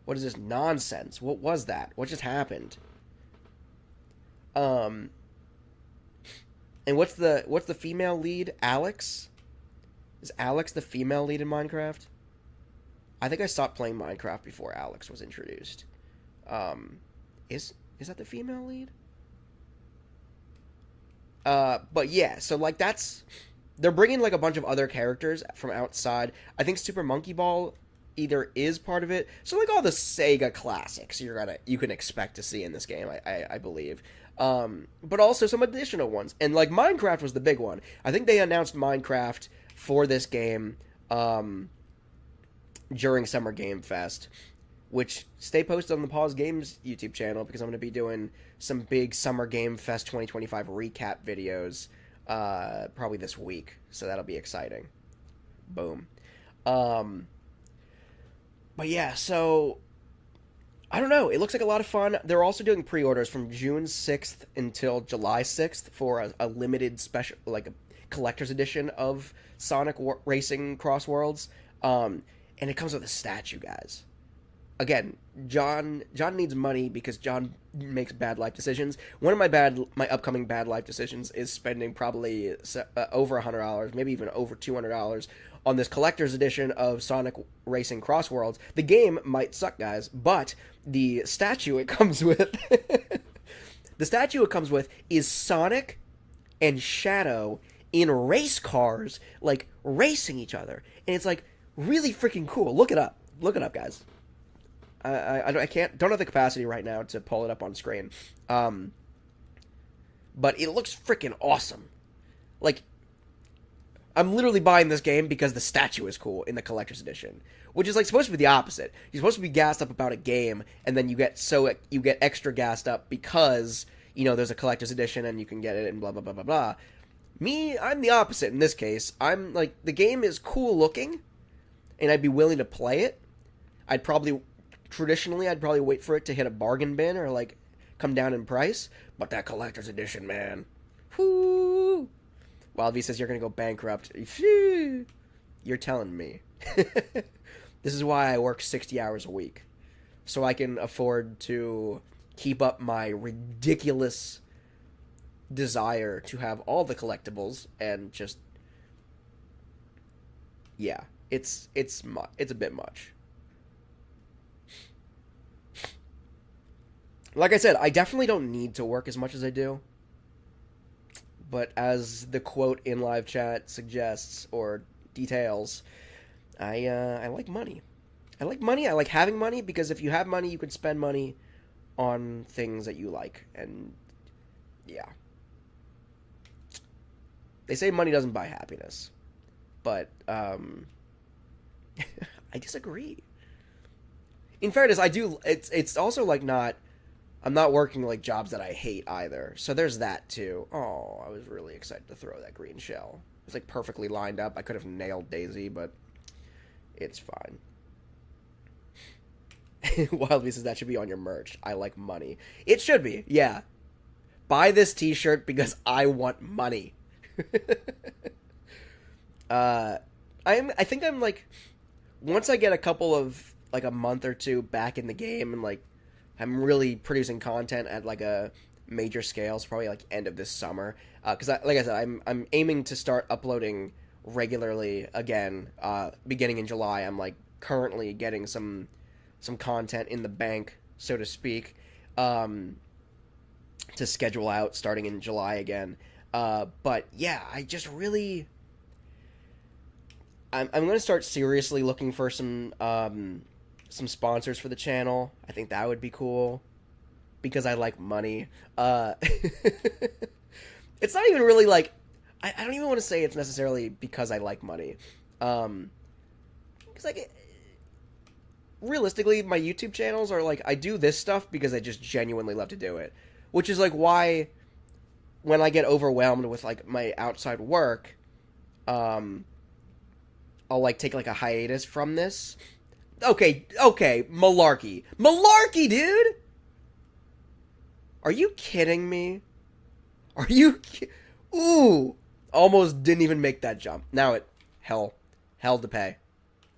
What is this nonsense? What was that? What just happened? And what's the female lead? Alex? Is Alex the female lead in Minecraft? I think I stopped playing Minecraft before Alex was introduced. Is that the female lead? But yeah, so like they're bringing like a bunch of other characters from outside. I think Super Monkey Ball either is part of it. So like all the Sega classics you can expect to see in this game, I believe. But also some additional ones. And like Minecraft was the big one. I think they announced Minecraft for this game during Summer Game Fest, which stay posted on the Pause Games YouTube channel because I'm going to be doing some big Summer Game Fest 2025 recap videos probably this week. So that'll be exciting. Boom. But yeah, so I don't know. It looks like a lot of fun. They're also doing pre-orders from June 6th until July 6th for a limited special, like a collector's edition of Sonic Racing Cross Worlds. And it comes with a statue, guys. Again, John needs money because John makes bad life decisions. One of my upcoming bad life decisions is spending probably over $100, maybe even over $200 on this collector's edition of Sonic Racing Cross Worlds. The game might suck, guys, but the statue it comes with is Sonic and Shadow in race cars, like racing each other. And it's like really freaking cool. Look it up, guys. I don't have the capacity right now to pull it up on screen. But it looks freaking awesome. Like, I'm literally buying this game because the statue is cool in the collector's edition, which is like supposed to be the opposite. You're supposed to be gassed up about a game, and then you get extra gassed up because there's a collector's edition and you can get it and blah blah blah blah blah. Me, I'm the opposite in this case. I'm like, the game is cool looking, and I'd be willing to play it. I'd probably wait for it to hit a bargain bin or like come down in price. But that collector's edition, man, whoo! Wild V says you're gonna go bankrupt. You're telling me. This is why I work 60 hours a week, so I can afford to keep up my ridiculous desire to have all the collectibles and just it's a bit much. Like I said, I definitely don't need to work as much as I do. But as the quote in live chat suggests or details, I like money. I like money. I like having money because if you have money, you can spend money on things that you like. And yeah. They say money doesn't buy happiness. But I disagree. In fairness, I do. It's also like not. I'm not working like jobs that I hate either. So there's that too. Oh, I was really excited to throw that green shell. It was like perfectly lined up. I could have nailed Daisy, but it's fine. Wildly says that should be on your merch. I like money. It should be, yeah. Buy this t-shirt because I want money. I think I'm like, once I get a couple of like a month or two back in the game and like I'm really producing content at like a major scale. It's probably like end of this summer. Because like I said, I'm aiming to start uploading regularly again. Beginning in July, I'm like currently getting some content in the bank, so to speak, to schedule out starting in July again. But yeah, I just really, I'm gonna start seriously looking for some sponsors for the channel. I think that would be cool because I like money. It's not even really like, I don't even want to say it's necessarily because I like money. Because like, realistically, my YouTube channels are like, I do this stuff because I just genuinely love to do it, which is like why when I get overwhelmed with like my outside work, I'll like take like a hiatus from this. Okay, malarkey, dude. Are you kidding me? Are you? Ooh, almost didn't even make that jump. Now hell to pay.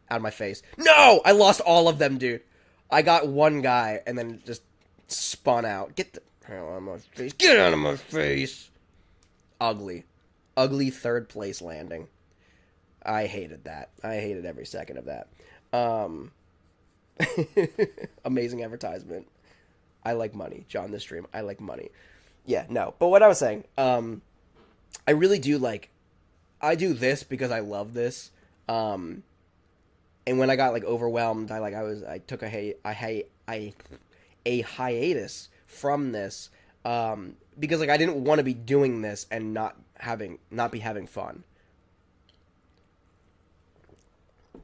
Out of my face. No! I lost all of them, dude. I got one guy and then just spun out. Get the hell out of my face. Get out of my face. Ugly. Ugly third place landing. I hated that. I hated every second of that. Amazing advertisement. I like money. John the stream. I like money. Yeah, no. But what I was saying, I really do like, I do this because I love this. And when I got like overwhelmed, I took a hiatus from this, because like I didn't want to be doing this and not be having fun.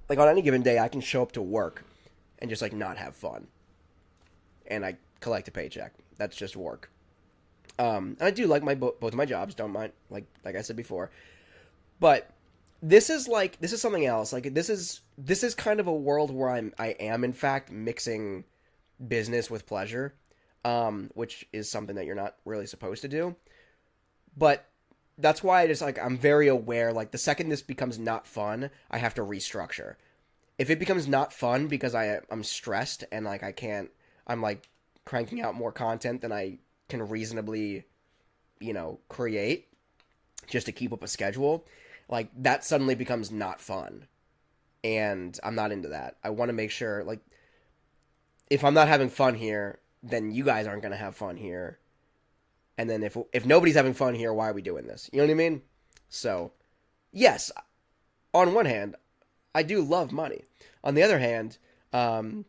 Like on any given day, I can show up to work and just like not have fun, and I collect a paycheck. That's just work. And I do like both my jobs. Don't mind, like I said before, but this is something else. Like this is kind of a world where I am in fact mixing business with pleasure, which is something that you're not really supposed to do. But that's why I just like, I'm very aware, like the second this becomes not fun, I have to restructure. If it becomes not fun because I'm stressed and like I'm like cranking out more content than I can reasonably, create just to keep up a schedule, like that suddenly becomes not fun. And I'm not into that. I want to make sure, like, if I'm not having fun here, then you guys aren't going to have fun here. And then if nobody's having fun here, why are we doing this? You know what I mean? So, yes, on one hand, I do love money. On the other hand, I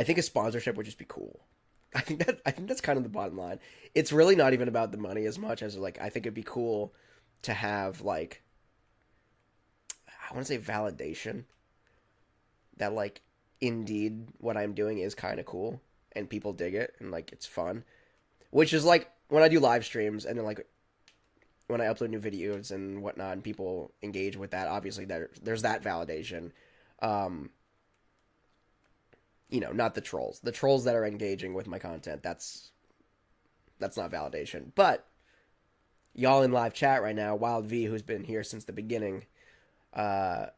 think a sponsorship would just be cool. I think that's kind of the bottom line. It's really not even about the money as much as like I think it'd be cool to have like, I want to say validation that like indeed what I'm doing is kind of cool and people dig it and like it's fun, which is like when I do live streams and then like when I upload new videos and whatnot and people engage with that, obviously there's that validation. Not the trolls. The trolls that are engaging with my content, that's not validation. But y'all in live chat right now, Wild V, who's been here since the beginning of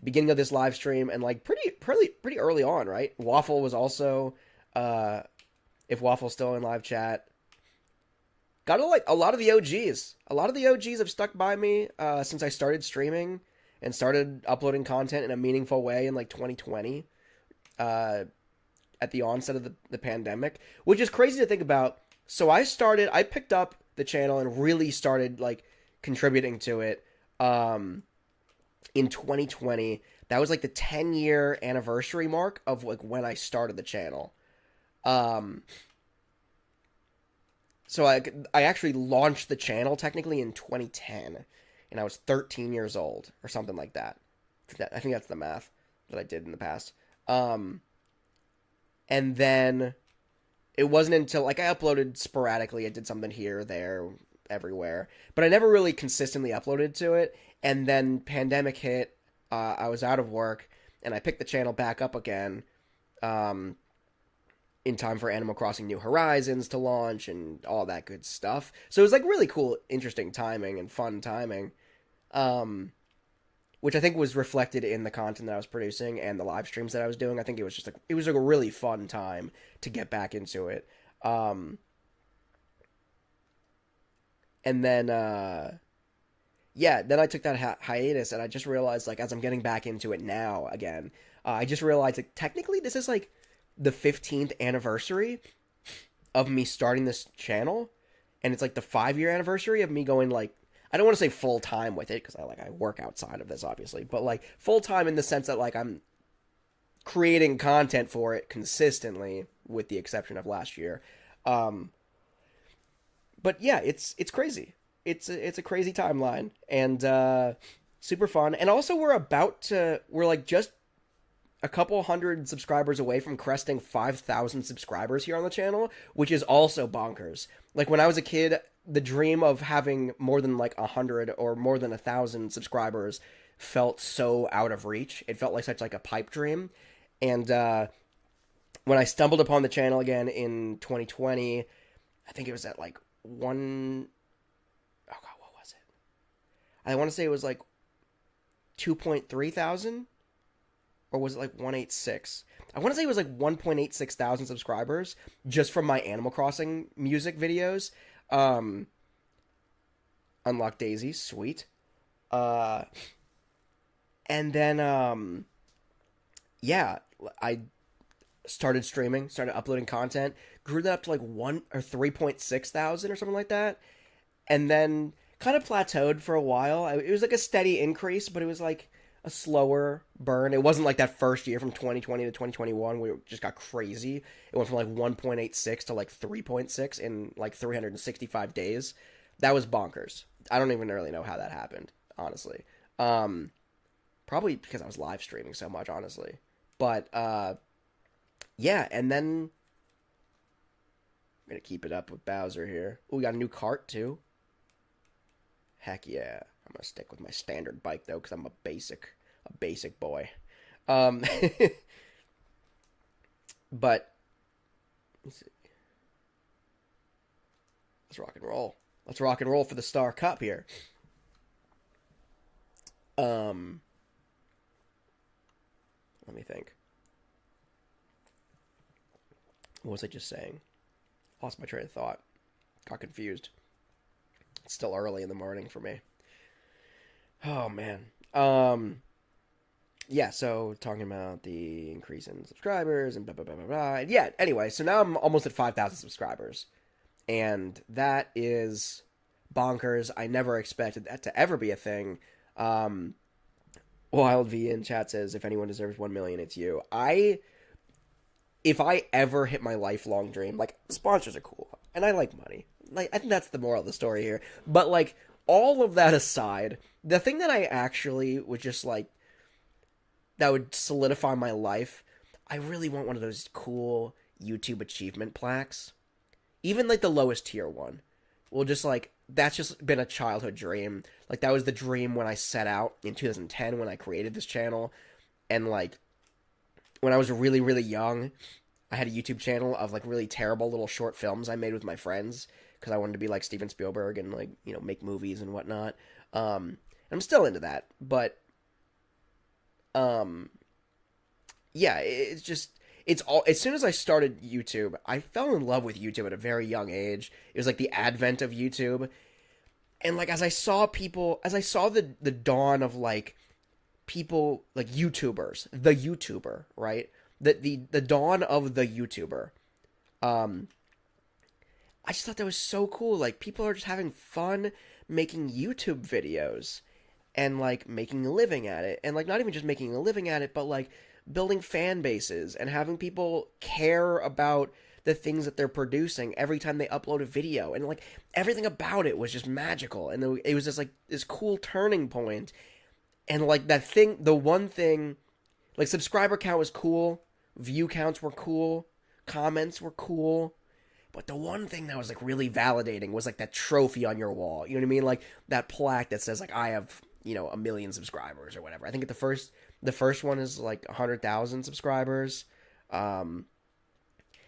this live stream and like pretty early on, right? Waffle was also, if Waffle's still in live chat, got a lot of the OGs. A lot of the OGs have stuck by me since I started streaming and started uploading content in a meaningful way in like 2020, at the onset of the pandemic, which is crazy to think about. So I picked up the channel and really started like contributing to it in 2020. That was like the 10-year anniversary mark of like when I started the channel. So I actually launched the channel technically in 2010, and I was 13 years old or something like that. I think that's the math that I did in the past. And then it wasn't until like I uploaded sporadically. I did something here, there, everywhere, but I never really consistently uploaded to it. And then pandemic hit. I was out of work, and I picked the channel back up again. In time for Animal Crossing New Horizons to launch and all that good stuff. So it was like really cool, interesting timing and fun timing, which I think was reflected in the content that I was producing and the live streams that I was doing. I think it was just like, it was like a really fun time to get back into it. And then, then I took that hiatus, and I just realized, like, as I'm getting back into it now again, I just realized that technically this is like the 15th anniversary of me starting this channel, and it's like the 5-year anniversary of me going like, I don't want to say full time with it because I work outside of this obviously, but like full time in the sense that like I'm creating content for it consistently, with the exception of last year. But yeah, it's crazy. It's a crazy timeline, and super fun. And also we're like just a couple hundred subscribers away from cresting 5,000 subscribers here on the channel, which is also bonkers. Like when I was a kid, the dream of having more than like 100 or more than 1,000 subscribers felt so out of reach. It felt like such like a pipe dream. And when I stumbled upon the channel again in 2020, I think it was at like oh god, what was it? I want to say it was like 2.3 thousand, or was it like 186? I want to say it was like 1.86 thousand subscribers just from my Animal Crossing music videos. Unlock Daisy, sweet. And then yeah, I started streaming, started uploading content, grew that up to like 1 or 3.6 thousand or something like that, and then kind of plateaued for a while. It was like a steady increase, but it was like a slower burn. It wasn't like that first year from 2020 to 2021 where it just got crazy. It went from like 1.86 to like 3.6 in like 365 days. That was bonkers. I don't even really know how that happened, honestly. Probably because I was live streaming so much, honestly. But yeah, and then I'm gonna keep it up with Bowser here. Oh, we got a new cart too. Heck yeah. I'm gonna stick with my standard bike though, because I'm a basic boy. But let's see. Let's rock and roll. Let's rock and roll for the Star Cup here. Let me think. What was I just saying? Lost my train of thought. Got confused. It's still early in the morning for me. Oh, man. Yeah, so talking about the increase in subscribers and blah, blah, blah, blah, blah. And yeah, anyway, so now I'm almost at 5,000 subscribers. And that is bonkers. I never expected that to ever be a thing. Wild V in chat says, if anyone deserves 1 million, it's you. If I ever hit my lifelong dream, like, sponsors are cool, and I like money. Like, I think that's the moral of the story here. But, like, all of that aside, the thing that I actually was just, like, that would solidify my life, I really want one of those cool YouTube achievement plaques. Even, like, the lowest tier one. Well, just, like, that's just been a childhood dream. Like, that was the dream when I set out in 2010 when I created this channel. And, like, when I was really, really young, I had a YouTube channel of, like, really terrible little short films I made with my friends because I wanted to be like Steven Spielberg and, like, you know, make movies and whatnot. And I'm still into that, but yeah, it's just, it's all, as soon as I started YouTube, I fell in love with YouTube at a very young age. It was like the advent of YouTube. And, like, as I saw the dawn of, like, people, like, YouTubers, the YouTuber, right? The dawn of the YouTuber. I just thought that was so cool. Like, people are just having fun making YouTube videos and, like, making a living at it. And, like, not even just making a living at it, but, like, building fan bases and having people care about the things that they're producing every time they upload a video. And, like, everything about it was just magical. And it was just, like, this cool turning point. And, like, the one thing, like, subscriber count was cool, view counts were cool, comments were cool, but the one thing that was, like, really validating was, like, that trophy on your wall. You know what I mean? Like, that plaque that says, like, I have, you know, 1 million subscribers or whatever. I think the first one is, like, 100,000 subscribers. And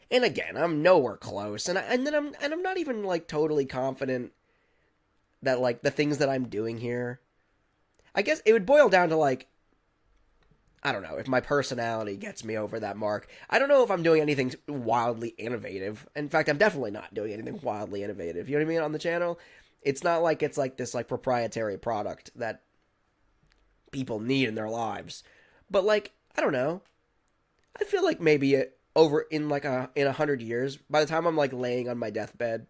again, I'm nowhere close, and I'm not even, like, totally confident that, like, the things that I'm doing here, I guess it would boil down to, like, I don't know, if my personality gets me over that mark. I don't know if I'm doing anything wildly innovative. In fact, I'm definitely not doing anything wildly innovative. You know what I mean? On the channel, it's not like it's like this, like, proprietary product that people need in their lives. But, like, I don't know. I feel like maybe over in 100 years, by the time I'm, like, laying on my deathbed,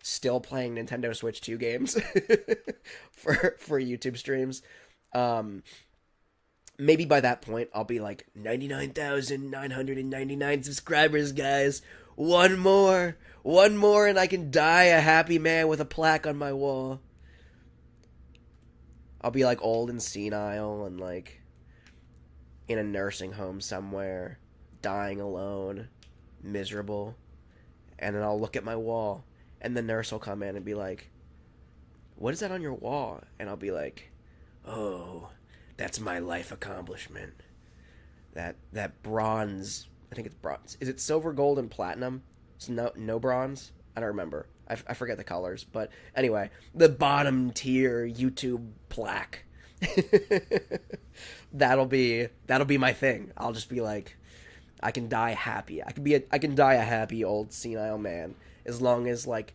still playing Nintendo Switch 2 games for YouTube streams. Maybe by that point I'll be like 99,999 subscribers, guys. One more, and I can die a happy man with a plaque on my wall. I'll be like old and senile and like in a nursing home somewhere, dying alone, miserable. And then I'll look at my wall, and the nurse will come in and be like, "What is that on your wall?" And I'll be like, "Oh, that's my life accomplishment. That bronze, I think it's bronze. Is it silver, gold, and platinum? It's no bronze? I don't remember. I forget the colors. But anyway, the bottom tier YouTube plaque. That'll be my thing. I'll just be like, I can die happy. I can die a happy old senile man as long as like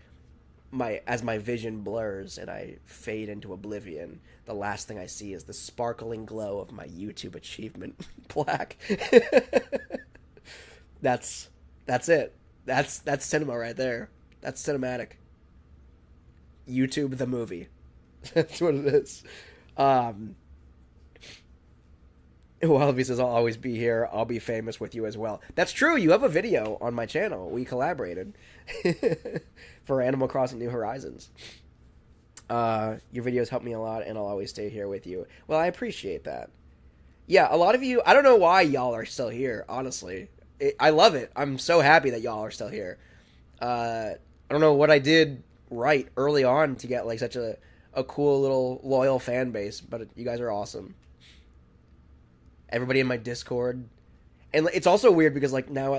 as my vision blurs and I fade into oblivion. The last thing I see is the sparkling glow of my YouTube achievement plaque. That's it. That's cinema right there. That's cinematic. YouTube the movie. That's what it is. Wallaby says, "I'll always be here. I'll be famous with you as well." That's true. You have a video on my channel. We collaborated for Animal Crossing New Horizons. Your videos help me a lot, and I'll always stay here with you. Well, I appreciate that. Yeah, a lot of you, I don't know why y'all are still here, honestly. I love it. I'm so happy that y'all are still here. I don't know what I did right early on to get like such a cool little loyal fan base, but you guys are awesome. Everybody in my Discord, and it's also weird because like now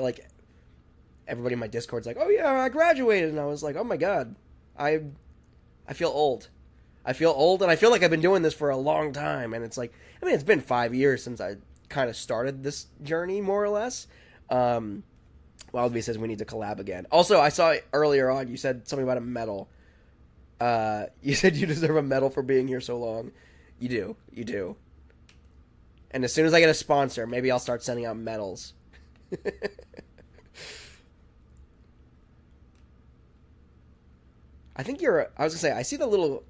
everybody in my Discord's like, "Oh yeah, I graduated," and I was like, "Oh my god, I feel old. I feel old, and I feel like I've been doing this for a long time." And it's like, I mean, it's been 5 years since I kind of started this journey, more or less. Wildby says we need to collab again. Also, I saw earlier on you said something about a medal. You said you deserve a medal for being here so long. You do. And as soon as I get a sponsor, maybe I'll start sending out medals. I think I was gonna say, I see the little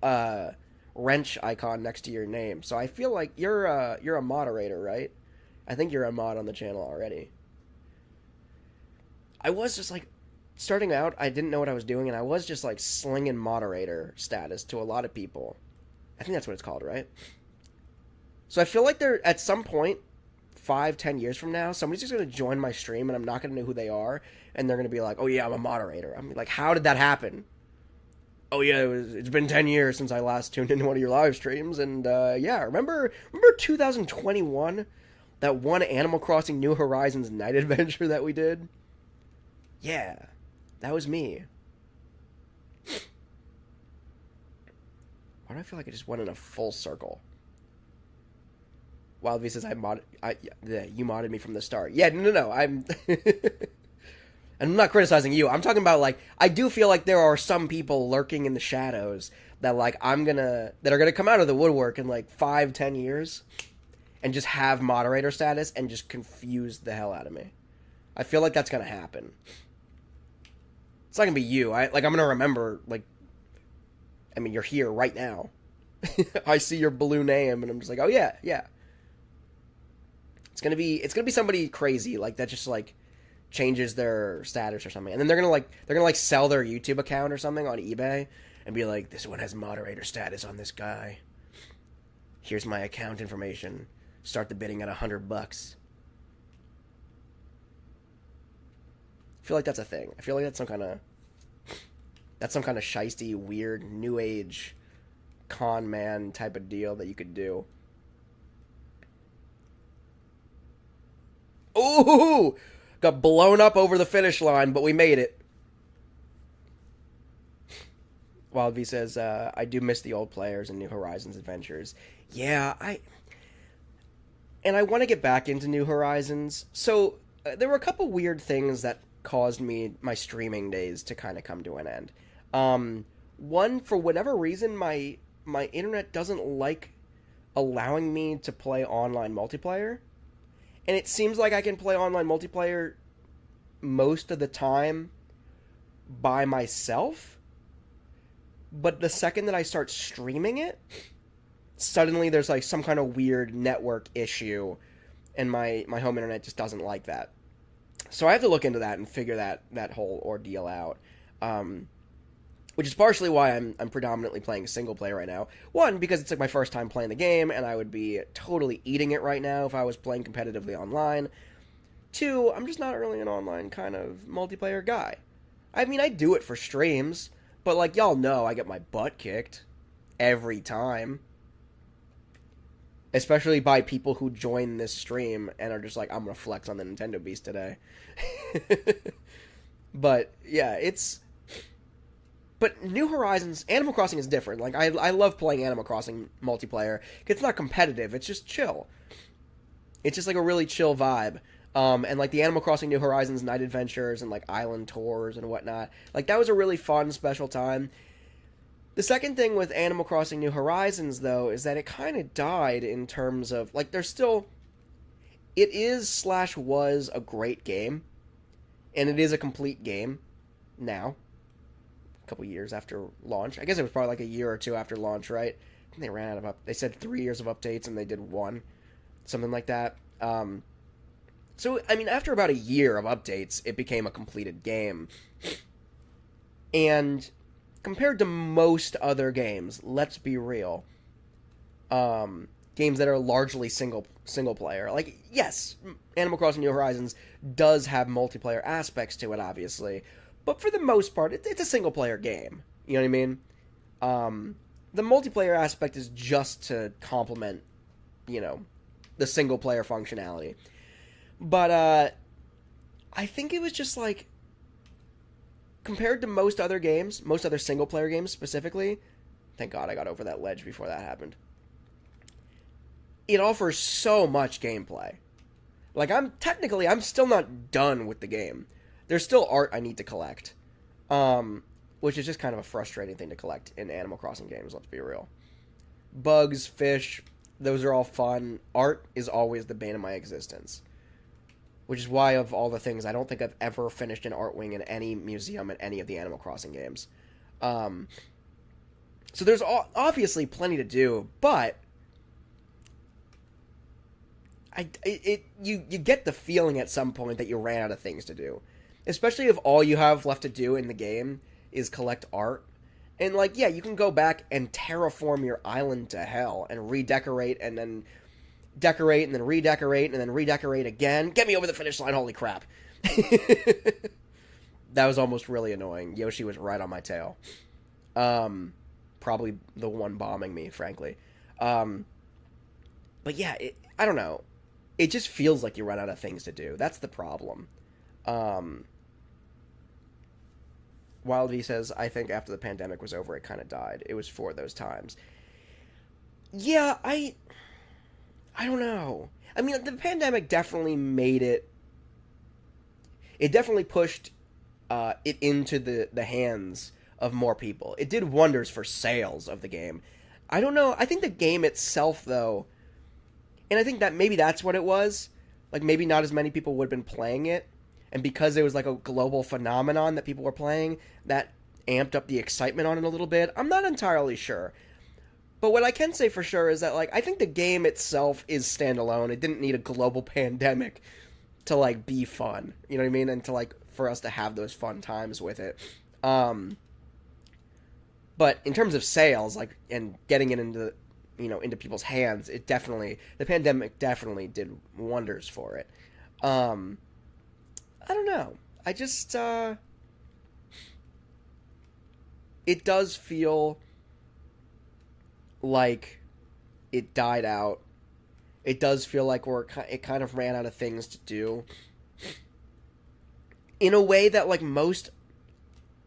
wrench icon next to your name, so I feel like you're a moderator, right? I think you're a mod on the channel already. I was just like, starting out, I didn't know what I was doing, and I was just like slinging moderator status to a lot of people. I think that's what it's called, right? So I feel like at some point, 5-10 years from now, somebody's just going to join my stream, and I'm not going to know who they are, and they're going to be like, "Oh yeah, I'm a moderator." I'm like, how did that happen? "Oh yeah, it's been 10 years since I last tuned into one of your live streams, and yeah, remember 2021? That one Animal Crossing New Horizons night adventure that we did? Yeah, that was me." Why do I feel like I just went in a full circle? Wildv says, you modded me from the start. Yeah, no, I'm not criticizing you. I'm talking about, like, I do feel like there are some people lurking in the shadows that, like, that are gonna come out of the woodwork in, like, 5-10 years and just have moderator status and just confuse the hell out of me. I feel like that's gonna happen. It's not gonna be you. I'm gonna remember, like, I mean, you're here right now. I see your blue name, and I'm just like, oh yeah. It's gonna be somebody crazy, like, that just, like, changes their status or something, and then they're gonna sell their YouTube account or something on eBay and be like, "This one has moderator status on this guy. Here's my account information. Start the bidding at $100." I feel like that's a thing. I feel like that's some kind of shisty, weird, new age con man type of deal that you could do. Ooh! Got blown up over the finish line, but we made it. Wild V says, I do miss the old players and New Horizons adventures. Yeah, I want to get back into New Horizons. So, there were a couple weird things that caused my streaming days to kind of come to an end. One, for whatever reason, my internet doesn't like allowing me to play online multiplayer. And it seems like I can play online multiplayer most of the time by myself. but the second that I start streaming it, suddenly there's like some kind of weird network issue, and my home internet just doesn't like that. So I have to look into that and figure that whole ordeal out. Which is partially why I'm predominantly playing single player right now. One, because it's like my first time playing the game, and I would be totally eating it right now if I was playing competitively online. Two, I'm just not really an online kind of multiplayer guy. I mean, I do it for streams, but like y'all know, I get my butt kicked every time. Especially by people who join this stream and are just like, I'm gonna flex on the Nintendo Beast today. But, yeah, But New Horizons, Animal Crossing is different. Like, I love playing Animal Crossing multiplayer. It's not competitive, it's just chill. It's just like a really chill vibe. And like the Animal Crossing New Horizons Night Adventures and like Island Tours and whatnot. Like, that was a really fun, special time. The second thing with Animal Crossing New Horizons, though, is that it kind of died in terms of, like, there's still... It is/was a great game, and it is a complete game now, a couple years after launch. I guess it was probably like a year or two after launch, right? And they ran out of they said 3 years of updates, and they did one, something like that. So, I mean, after about a year of updates, it became a completed game. And... compared to most other games, let's be real, games that are largely single player, like, yes, Animal Crossing New Horizons does have multiplayer aspects to it, obviously, but for the most part, it's a single player game, you know what I mean? The multiplayer aspect is just to complement, you know, the single player functionality, but, I think it was just, like, compared to most other games, most other single-player games specifically, thank God I got over that ledge before that happened, it offers so much gameplay. Like, I'm still not done with the game. There's still art I need to collect, which is just kind of a frustrating thing to collect in Animal Crossing games, let's be real. Bugs, fish, those are all fun. Art is always the bane of my existence. Which is why, of all the things, I don't think I've ever finished an art wing in any museum in any of the Animal Crossing games. So there's obviously plenty to do, but you get the feeling at some point that you ran out of things to do. Especially if all you have left to do in the game is collect art. And, like, yeah, you can go back and terraform your island to hell and redecorate and then... decorate and then redecorate and then redecorate again. Get me over the finish line, holy crap. That was almost really annoying. Yoshi was right on my tail. Probably the one bombing me, frankly. But yeah, I don't know. It just feels like you run out of things to do. That's the problem. Wild V says, I think after the pandemic was over, it kind of died. It was for those times. Yeah, I don't know. I mean, the pandemic definitely made it... It definitely pushed it into the hands of more people. It did wonders for sales of the game. I don't know. I think the game itself, though... And I think that maybe that's what it was. Like, maybe not as many people would have been playing it. And because it was like a global phenomenon that people were playing, that amped up the excitement on it a little bit. I'm not entirely sure. But what I can say for sure is that, like, I think the game itself is standalone. It didn't need a global pandemic to, like, be fun. You know what I mean? And to, like, for us to have those fun times with it. But in terms of sales, like, and getting it into, you know, into people's hands, it definitely, the pandemic definitely did wonders for it. I don't know. I just, it does feel like it died out. It does feel like it kind of ran out of things to do. In a way that, like, most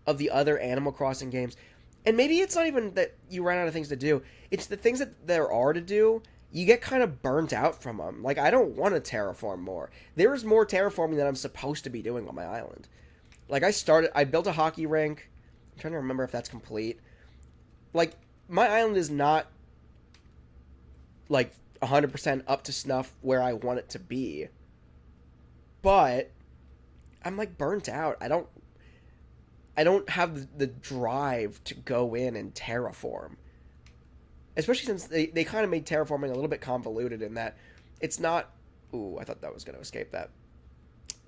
of the other Animal Crossing games, and maybe it's not even that you ran out of things to do, it's the things that there are to do, you get kind of burnt out from them. Like, I don't want to terraform more. There is more terraforming than I'm supposed to be doing on my island. Like, I built a hockey rink. I'm trying to remember if that's complete. Like, my island is not, like, 100% up to snuff where I want it to be. But I'm, like, burnt out. I don't have the drive to go in and terraform. Especially since they kind of made terraforming a little bit convoluted in that it's not... Ooh, I thought that was going to escape that.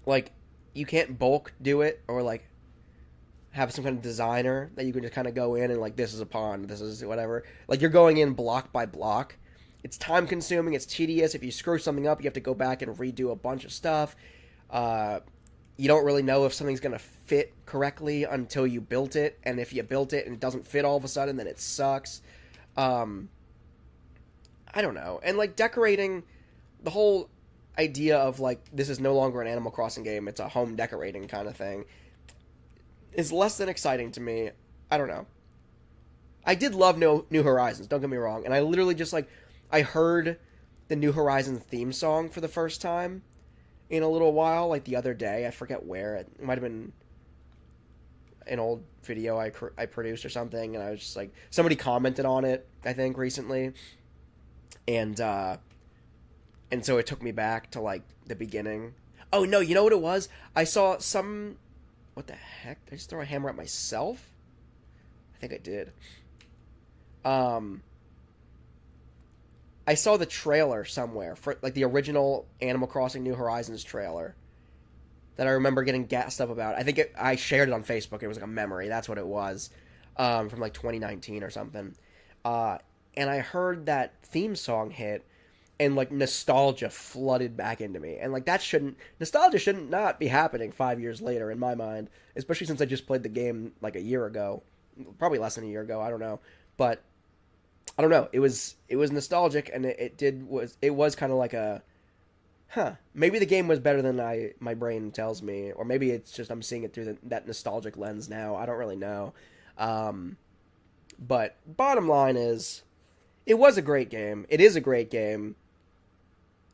Like, you can't bulk do it, or, like, have some kind of designer that you can just kind of go in and, like, this is a pond, this is whatever. Like, you're going in block by block. It's time-consuming, it's tedious. If you screw something up, you have to go back and redo a bunch of stuff. You don't really know if something's going to fit correctly until you built it, and if you built it and it doesn't fit all of a sudden, then it sucks. I don't know. And, like, decorating, the whole idea of, like, this is no longer an Animal Crossing game, it's a home decorating kind of thing, is less than exciting to me. I don't know. I did love New Horizons, don't get me wrong, and I literally just, like, I heard the New Horizons theme song for the first time in a little while, like, the other day. I forget where. It might have been an old video I produced or something, and I was just like, somebody commented on it, I think, recently, and so it took me back to, like, the beginning. Oh, no, you know what it was? I saw some... What the heck? Did I just throw a hammer at myself? I think I did. I saw the trailer somewhere, for, like, the original Animal Crossing New Horizons trailer, that I remember getting gassed up about. I think I shared it on Facebook. It was like a memory. That's what it was. From like 2019 or something. And I heard that theme song hit, and like nostalgia flooded back into me. And like nostalgia shouldn't not be happening 5 years later in my mind, especially since I just played the game like a year ago, probably less than a year ago. I don't know, but I don't know. It was nostalgic, and it was kind of like a, maybe the game was better than my brain tells me, or maybe it's just I'm seeing it through that nostalgic lens now. I don't really know. But bottom line is, it was a great game. It is a great game.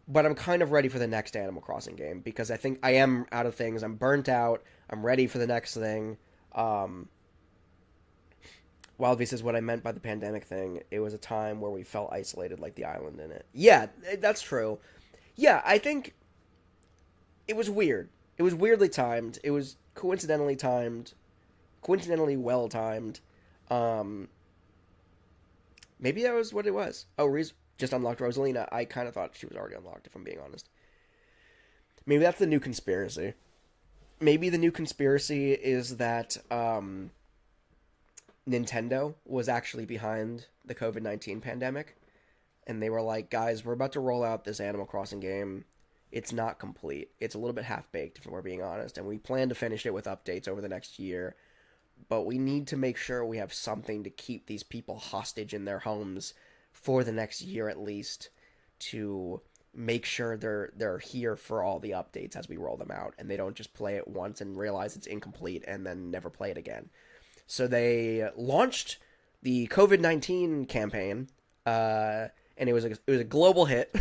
But I'm kind of ready for the next Animal Crossing game, because I think I am out of things. I'm burnt out. I'm ready for the next thing. Wild Beast is what I meant by the pandemic thing. It was a time where we felt isolated, like the island in it. Yeah, that's true. Yeah, I think it was weird. It was weirdly timed. It was coincidentally timed. Coincidentally well timed. Maybe that was what it was. Oh, Reese just unlocked Rosalina. I kind of thought she was already unlocked, if I'm being honest. Maybe that's the new conspiracy. Maybe the new conspiracy is that Nintendo was actually behind the COVID-19 pandemic. And they were like, guys, we're about to roll out this Animal Crossing game. It's not complete. It's a little bit half-baked, if we're being honest. And we plan to finish it with updates over the next year. But we need to make sure we have something to keep these people hostage in their homes for the next year at least, to make sure they're here for all the updates as we roll them out, and they don't just play it once and realize it's incomplete and then never play it again. So they launched the COVID-19 campaign, and it was a global hit.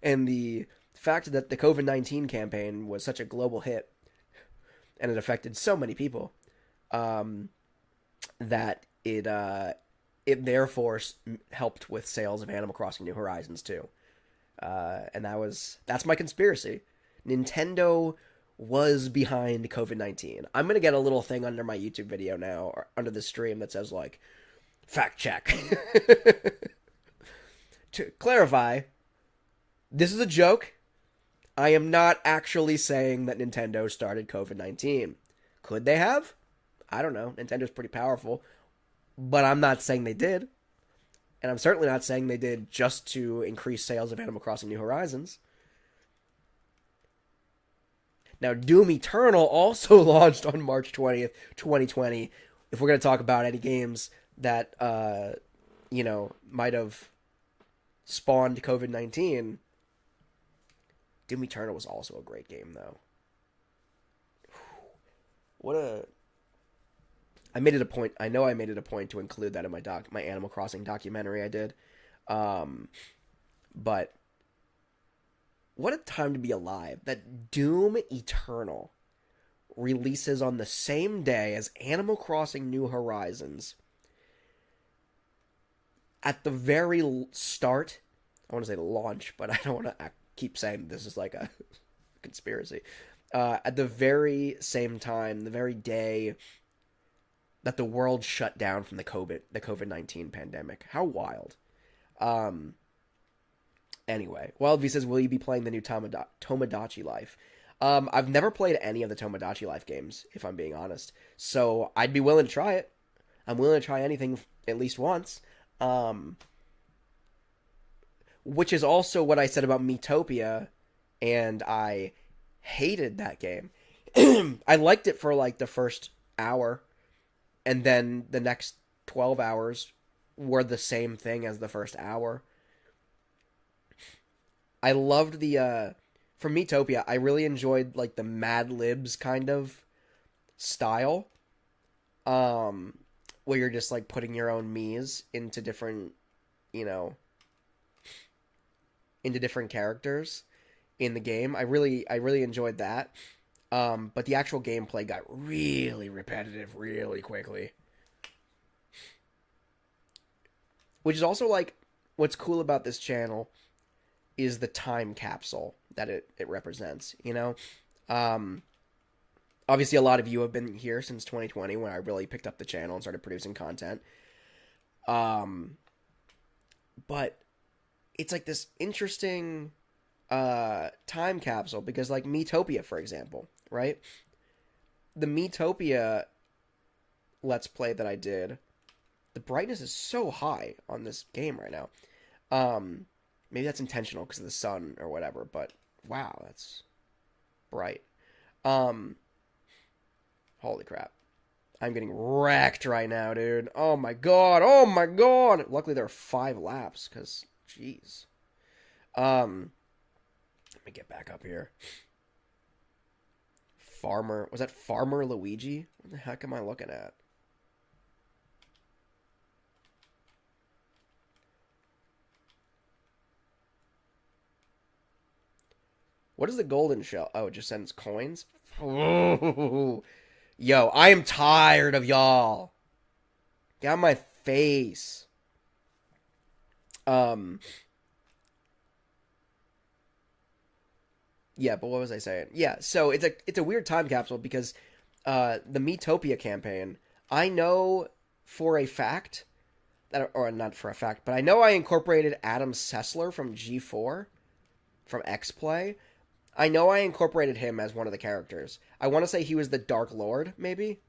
And the fact that the COVID-19 campaign was such a global hit, and it affected so many people, that it therefore helped with sales of Animal Crossing New Horizons too. And that's my conspiracy. Nintendo was behind COVID-19. I'm going to get a little thing under my YouTube video now, or under the stream, that says, like, fact check. To clarify, this is a joke. I am not actually saying that Nintendo started COVID-19. Could they have? I don't know. Nintendo's pretty powerful. But I'm not saying they did. And I'm certainly not saying they did just to increase sales of Animal Crossing New Horizons. Now, Doom Eternal also launched on March 20th, 2020. If we're going to talk about any games that, might have spawned COVID-19, Doom Eternal was also a great game, though. I made it a point. I know I made it a point to include that in my Animal Crossing documentary I did. But what a time to be alive that Doom Eternal releases on the same day as Animal Crossing New Horizons. At the very start, I want to say launch, but I don't want to keep saying this is like a conspiracy. at the very same time, the very day that the world shut down from the COVID-19 pandemic. How wild. Anyway, Wildv says, will you be playing the new Tomodachi Life? I've never played any of the Tomodachi Life games, if I'm being honest. So I'd be willing to try it. I'm willing to try anything at least once. Which is also what I said about Miitopia, and I hated that game. I liked it for like the first hour, and then the next 12 hours were the same thing as the first hour. I loved for Miitopia, I really enjoyed like the Mad Libs kind of style, where you're just like putting your own Miis into different, into different characters in the game. I really enjoyed that. But the actual gameplay got really repetitive really quickly. Which is also like what's cool about this channel is the time capsule that it represents, Obviously, a lot of you have been here since 2020 when I really picked up the channel and started producing content. But it's like this interesting time capsule because, like, Miitopia, for example, right? The Miitopia Let's Play that I did, the brightness is so high on this game right now. Maybe that's intentional because of the sun or whatever, but wow, that's bright. Holy crap. I'm getting wrecked right now, dude. Oh my god. Oh my god. Luckily there are 5 laps, because, jeez. Let me get back up here. Was that Farmer Luigi? What the heck am I looking at? What is the golden shell? Oh, it just sends coins? Ooh. Yo, I am tired of y'all. Get out of my face. Yeah, but what was I saying? Yeah, so it's a weird time capsule because the Miitopia campaign, I know for a fact that, or not for a fact, but I know I incorporated Adam Sessler from G4 from X-Play. I know I incorporated him as one of the characters. I want to say he was the Dark Lord, maybe?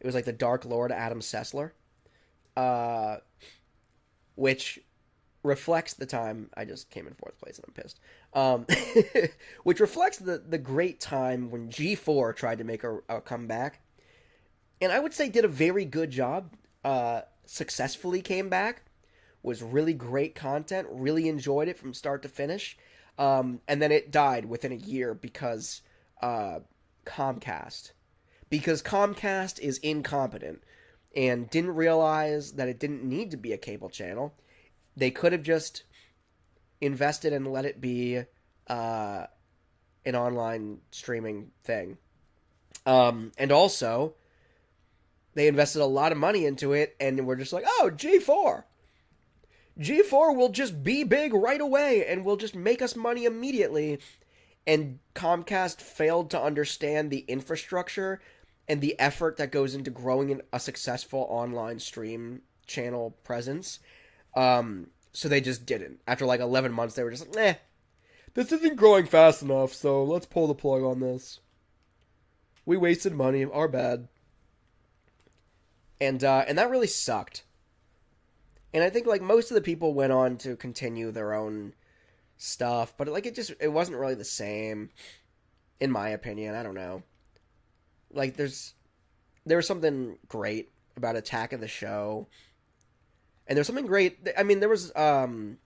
It was like the Dark Lord Adam Sessler. Which reflects the time... I just came in 4th place and I'm pissed. Which reflects the great time when G4 tried to make a comeback. And I would say did a very good job. Successfully came back. Was really great content. Really enjoyed it from start to finish. And then it died within a year because Comcast. Because Comcast is incompetent and didn't realize that it didn't need to be a cable channel. They could have just invested and let it be an online streaming thing. And also, they invested a lot of money into it, and we're just like, oh, G4. G4 will just be big right away and will just make us money immediately. And Comcast failed to understand the infrastructure and the effort that goes into growing a successful online stream channel presence. So they just didn't. After like 11 months, they were just like, this isn't growing fast enough, so let's pull the plug on this. We wasted money, our bad. And that really sucked. And I think, like, most of the people went on to continue their own stuff, but, like, it wasn't really the same, in my opinion. I don't know. Like, there was something great about Attack of the Show, and there's something great, I mean, there was, they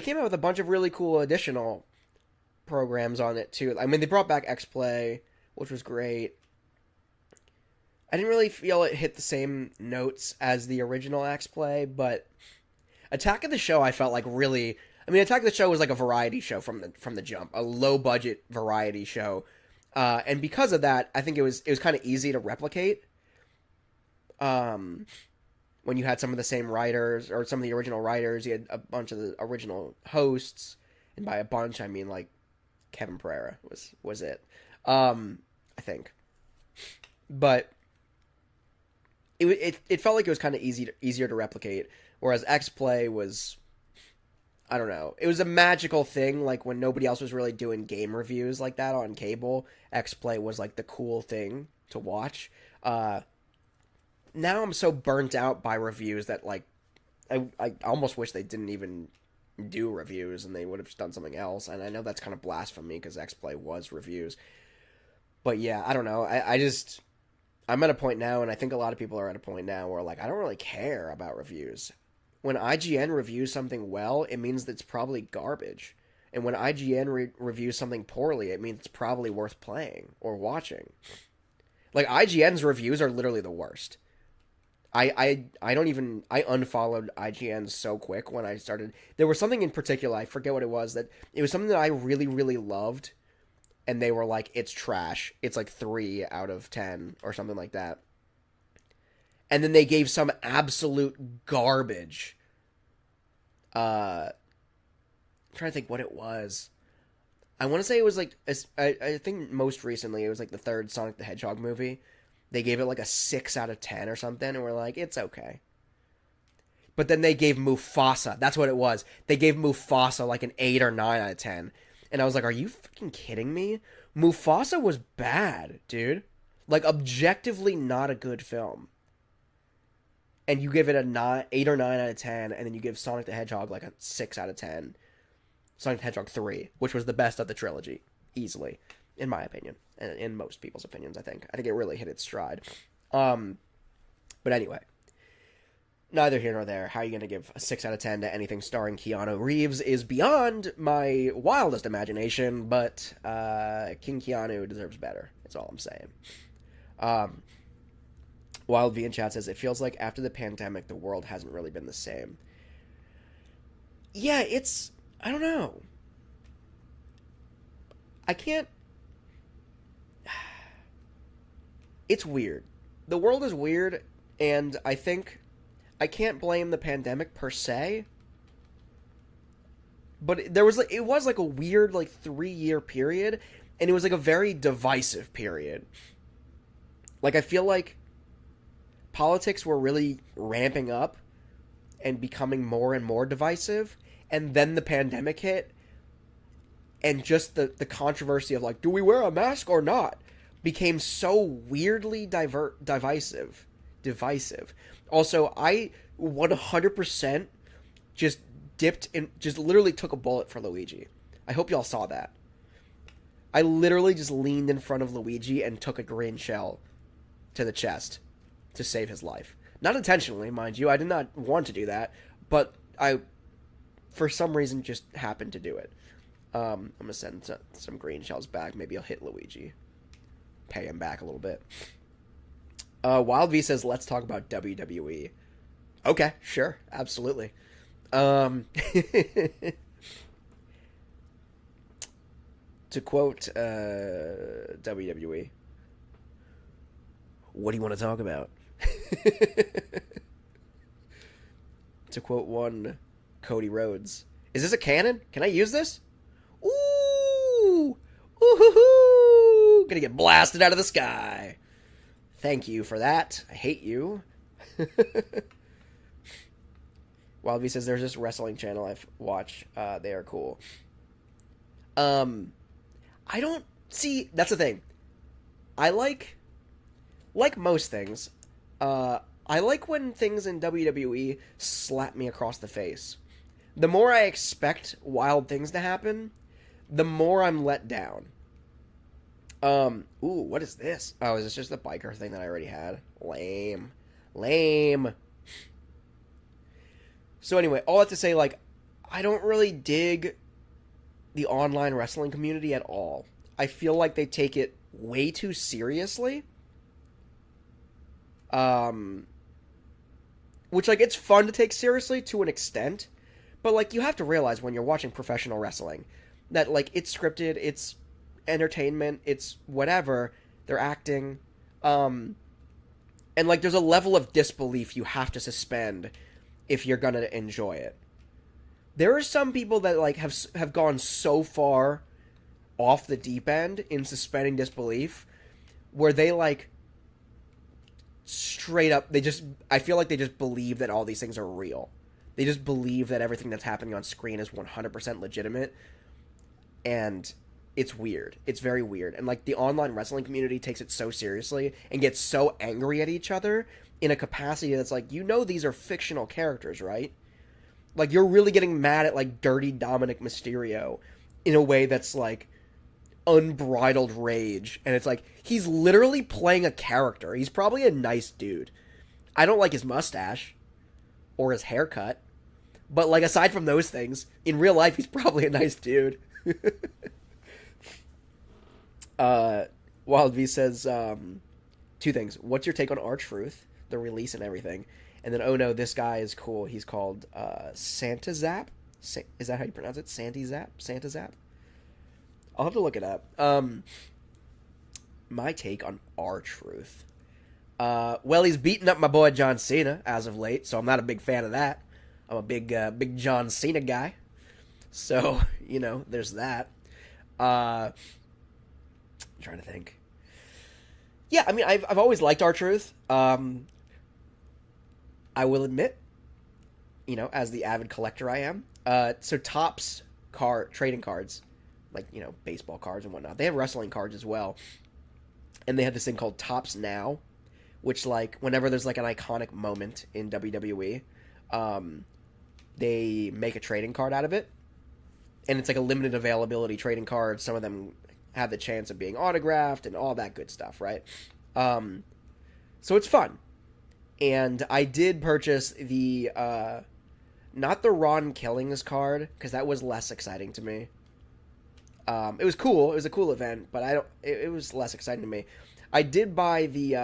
came out with a bunch of really cool additional programs on it, too. I mean, they brought back X-Play, which was great. I didn't really feel it hit the same notes as the original X-Play, but Attack of the Show I felt like really... I mean, Attack of the Show was like a variety show from the jump, a low-budget variety show. And because of that, I think it was kind of easy to replicate. When you had some of the same writers, or some of the original writers, you had a bunch of the original hosts, and by a bunch, I mean, like, Kevin Pereira was it. I think. But it felt like it was kind of easier to replicate, whereas X Play was, I don't know, it was a magical thing. Like when nobody else was really doing game reviews like that on cable, X Play was like the cool thing to watch. Now I'm so burnt out by reviews that like I almost wish they didn't even do reviews and they would have just done something else. And I know that's kind of blasphemy because X Play was reviews. But yeah, I don't know. I'm at a point now, and I think a lot of people are at a point now where like I don't really care about reviews. When IGN reviews something well, it means that it's probably garbage. And when IGN reviews something poorly, it means it's probably worth playing or watching. Like IGN's reviews are literally the worst. I unfollowed IGN so quick when I started. There was something in particular, I forget what it was, that it was something that I really, really loved, and they were like, it's trash. It's like 3 out of 10 or something like that. And then they gave some absolute garbage. I'm trying to think what it was. I want to say it was like, I think most recently it was like the third Sonic the Hedgehog movie. They gave it like a 6 out of 10 or something, and we're like, it's okay. But then they gave Mufasa, that's what it was. They gave Mufasa like an 8 or 9 out of 10. And I was like, are you fucking kidding me? Mufasa was bad, dude. Like, objectively not a good film. And you give it a 8 or 9 out of 10, and then you give Sonic the Hedgehog like a 6 out of 10. Sonic the Hedgehog 3, which was the best of the trilogy, easily, in my opinion. And in most people's opinions, I think. I think it really hit its stride. But anyway, neither here nor there. How are you going to give a 6 out of 10 to anything starring Keanu Reeves is beyond my wildest imagination, but King Keanu deserves better. That's all I'm saying. Wild V in chat says, it feels like after the pandemic, the world hasn't really been the same. Yeah, I don't know. I can't... It's weird. The world is weird, and I think I can't blame the pandemic per se. But it was like a weird like 3-year period, and it was like a very divisive period. Like I feel like politics were really ramping up and becoming more and more divisive, and then the pandemic hit, and just the controversy of like, do we wear a mask or not, became so weirdly divisive. Also, I 100% just literally took a bullet for Luigi. I hope y'all saw that. I literally just leaned in front of Luigi and took a green shell to the chest to save his life. Not intentionally, mind you. I did not want to do that, but I, for some reason, just happened to do it. I'm going to send some green shells back. Maybe I'll hit Luigi. Pay him back a little bit. Wild V says, let's talk about WWE. Okay, sure. Absolutely. To quote WWE, what do you want to talk about? To quote one Cody Rhodes, is this a cannon? Can I use this? Ooh! Ooh-hoo-hoo! Gonna get blasted out of the sky. Thank you for that. I hate you. Wild V says there's this wrestling channel I watch. They are cool. I don't see. That's the thing. I like most things. I like when things in WWE slap me across the face. The more I expect wild things to happen, the more I'm let down. Ooh, what is this? Oh, is this just the biker thing that I already had? Lame. So anyway, all that to say, like, I don't really dig the online wrestling community at all. I feel like they take it way too seriously. Which, like, it's fun to take seriously to an extent, but, like, you have to realize when you're watching professional wrestling that, like, it's scripted, it's entertainment, it's whatever, they're acting, and, like, there's a level of disbelief you have to suspend if you're gonna enjoy it. There are some people that, like, have gone so far off the deep end in suspending disbelief, where they like straight up I feel like they just believe that all these things are real. They just believe that everything that's happening on screen is 100% legitimate, and it's weird. It's very weird. And like the online wrestling community takes it so seriously and gets so angry at each other in a capacity that's like, these are fictional characters, right? Like, you're really getting mad at like dirty Dominic Mysterio in a way that's like unbridled rage, and it's like he's literally playing a character. He's probably a nice dude. I don't like his mustache or his haircut, but like aside from those things, in real life he's probably a nice dude. Wild V says 2 things. What's your take on R-Truth, the release and everything? And then, oh no, this guy is cool. He's called Santa Zap. Is that how you pronounce it? Santy Zap? Santa Zap? I'll have to look it up. My take on R-Truth. Well, he's beating up my boy John Cena as of late, so I'm not a big fan of that. I'm a big John Cena guy. So, there's that. I'm trying to think. Yeah, I mean, I've always liked R-Truth. I will admit, as the avid collector I am. So Topps trading cards, like, baseball cards and whatnot. They have wrestling cards as well. And they have this thing called Topps Now, which, like, whenever there's, like, an iconic moment in WWE, they make a trading card out of it. And it's, like, a limited availability trading card. Some of them have the chance of being autographed and all that good stuff, right? So it's fun. And I did purchase the, not the Ron Killings card, because that was less exciting to me. It was cool. It was a cool event, but it was less exciting to me. I did buy the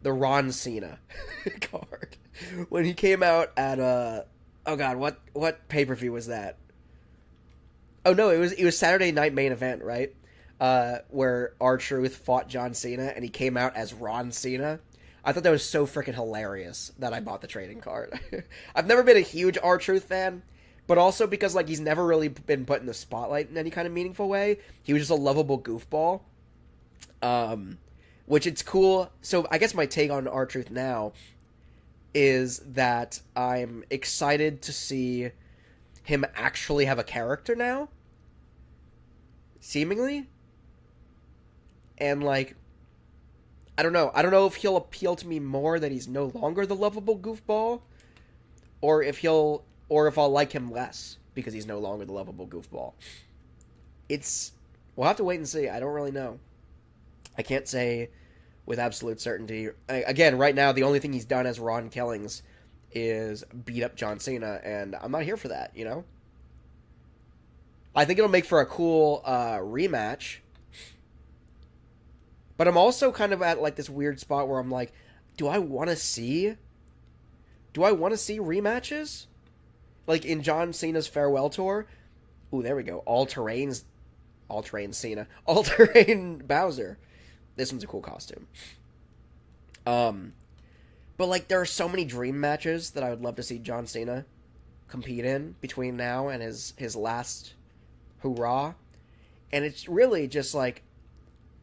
Ron Cena card when he came out at oh god, what pay-per-view was that? Oh no, it was Saturday Night Main Event, right? Where R-Truth fought John Cena and he came out as Ron Cena. I thought that was so freaking hilarious that I bought the trading card. I've never been a huge R-Truth fan, but also because, like, he's never really been put in the spotlight in any kind of meaningful way. He was just a lovable goofball. Which it's cool. So I guess my take on R-Truth now is that I'm excited to see him actually have a character now. Seemingly. And, like, I don't know. I don't know if he'll appeal to me more that he's no longer the lovable goofball, or if I'll like him less because he's no longer the lovable goofball. We'll have to wait and see. I don't really know. I can't say with absolute certainty. Again, right now, the only thing he's done as Ron Killings is beat up John Cena, and I'm not here for that, I think it'll make for a cool rematch. But I'm also kind of at, like, this weird spot where I'm like, do I want to see rematches? Like, in John Cena's farewell tour? Ooh, there we go. All-terrain Cena. All-terrain Bowser. This one's a cool costume. But, like, there are so many dream matches that I would love to see John Cena compete in between now and his last hurrah. And it's really just, like,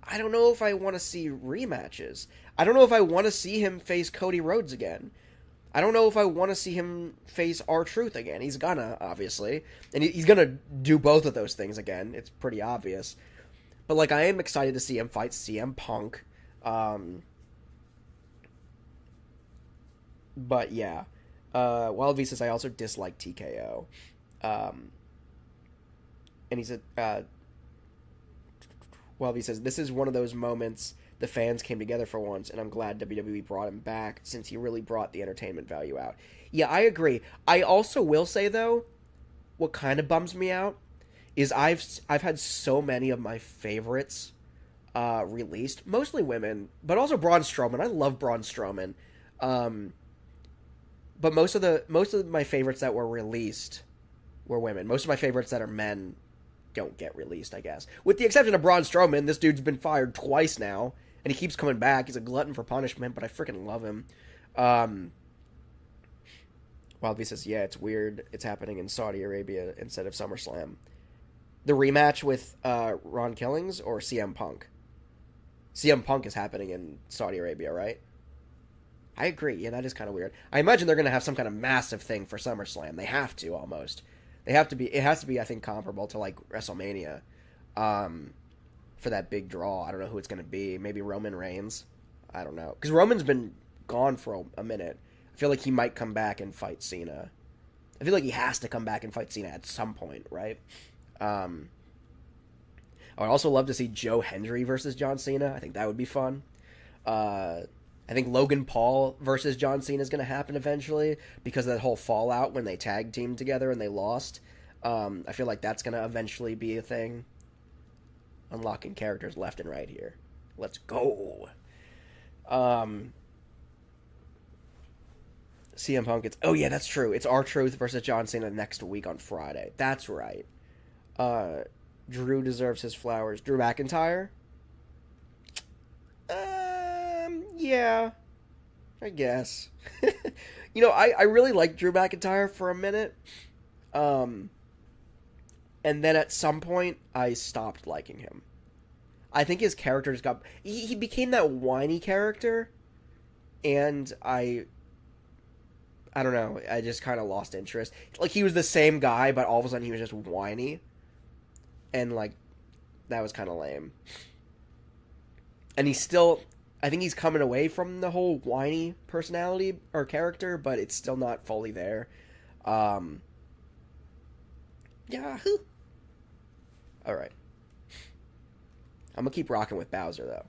I don't know if I want to see rematches. I don't know if I want to see him face Cody Rhodes again. I don't know if I want to see him face R-Truth again. He's gonna, obviously. And he's gonna do both of those things again. It's pretty obvious. But, like, I am excited to see him fight CM Punk. But, yeah. Wild V says, I also dislike TKO. And he said, Wild V says, this is one of those moments the fans came together for once, and I'm glad WWE brought him back, since he really brought the entertainment value out. Yeah, I agree. I also will say, though, what kind of bums me out is I've had so many of my favorites released, mostly women, but also Braun Strowman. I love Braun Strowman. But most of my favorites that were released were women. Most of my favorites that are men don't get released, I guess. With the exception of Braun Strowman, this dude's been fired twice now, and he keeps coming back. He's a glutton for punishment, but I freaking love him. Wild V says, yeah, it's weird it's happening in Saudi Arabia instead of SummerSlam. The rematch with Ron Killings or CM Punk? CM Punk is happening in Saudi Arabia, right? I agree. Yeah, that is kind of weird. I imagine they're going to have some kind of massive thing for SummerSlam. They have to, almost. They have to be. It has to be, I think, comparable to like WrestleMania, for that big draw. I don't know who it's going to be. Maybe Roman Reigns. I don't know, because Roman's been gone for a minute. I feel like he might come back and fight Cena. I feel like he has to come back and fight Cena at some point, right? I would also love to see Joe Hendry versus John Cena. I think that would be fun. I think Logan Paul versus John Cena is going to happen eventually because of that whole fallout when they tag teamed together and they lost. I feel like that's going to eventually be a thing. Unlocking characters left and right here. Let's go. CM Punk, oh yeah, that's true. It's R-Truth versus John Cena next week on Friday. That's right. Drew deserves his flowers. Drew McIntyre? Yeah. I guess. I really liked Drew McIntyre for a minute. And then at some point, I stopped liking him. I think his character just got... He became that whiny character, and I don't know, I just kind of lost interest. Like, he was the same guy, but all of a sudden he was just whiny. And, like, that was kind of lame. And he's still... I think he's coming away from the whole whiny personality or character, but it's still not fully there. Yahoo! Alright. I'm gonna keep rocking with Bowser, though.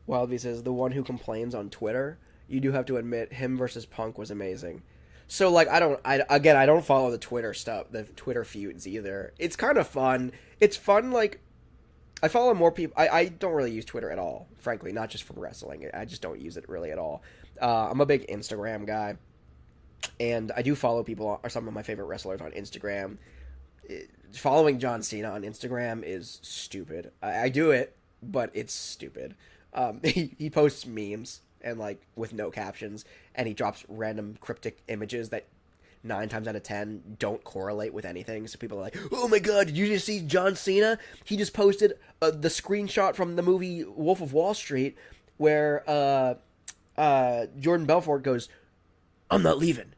Wildby says, the one who complains on Twitter, you do have to admit, him versus Punk was amazing. So, like, I don't follow the Twitter stuff, the Twitter feuds either. It's kind of fun. It's fun, like, I follow more people. I don't really use Twitter at all, frankly, not just for wrestling. I just don't use it really at all. I'm a big Instagram guy, and I do follow people, or some of my favorite wrestlers on Instagram. Following John Cena on Instagram is stupid. I do it, but it's stupid. He posts memes and like with no captions, and he drops random cryptic images that 9 times out of 10 don't correlate with anything. So people are like, "Oh my god, did you just see John Cena? He just posted the screenshot from the movie Wolf of Wall Street where Jordan Belfort goes, 'I'm not leaving,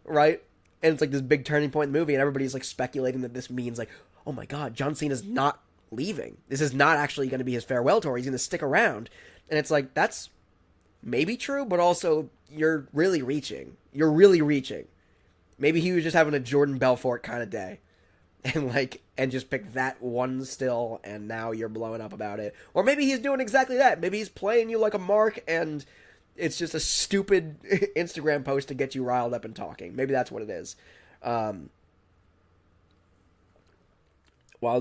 right?" And it's like this big turning point in the movie, and everybody's like speculating that this means like, "Oh my god, John Cena's not leaving. This is not actually going to be his farewell tour. He's going to stick around." And it's like, that's maybe true, but also you're really reaching. Maybe he was just having a Jordan Belfort kind of day, and just picked that one still, and now you're blowing up about it. Or maybe he's doing exactly that. Maybe he's playing you like a mark, and it's just a stupid Instagram post to get you riled up and talking. Maybe that's what it is. Wild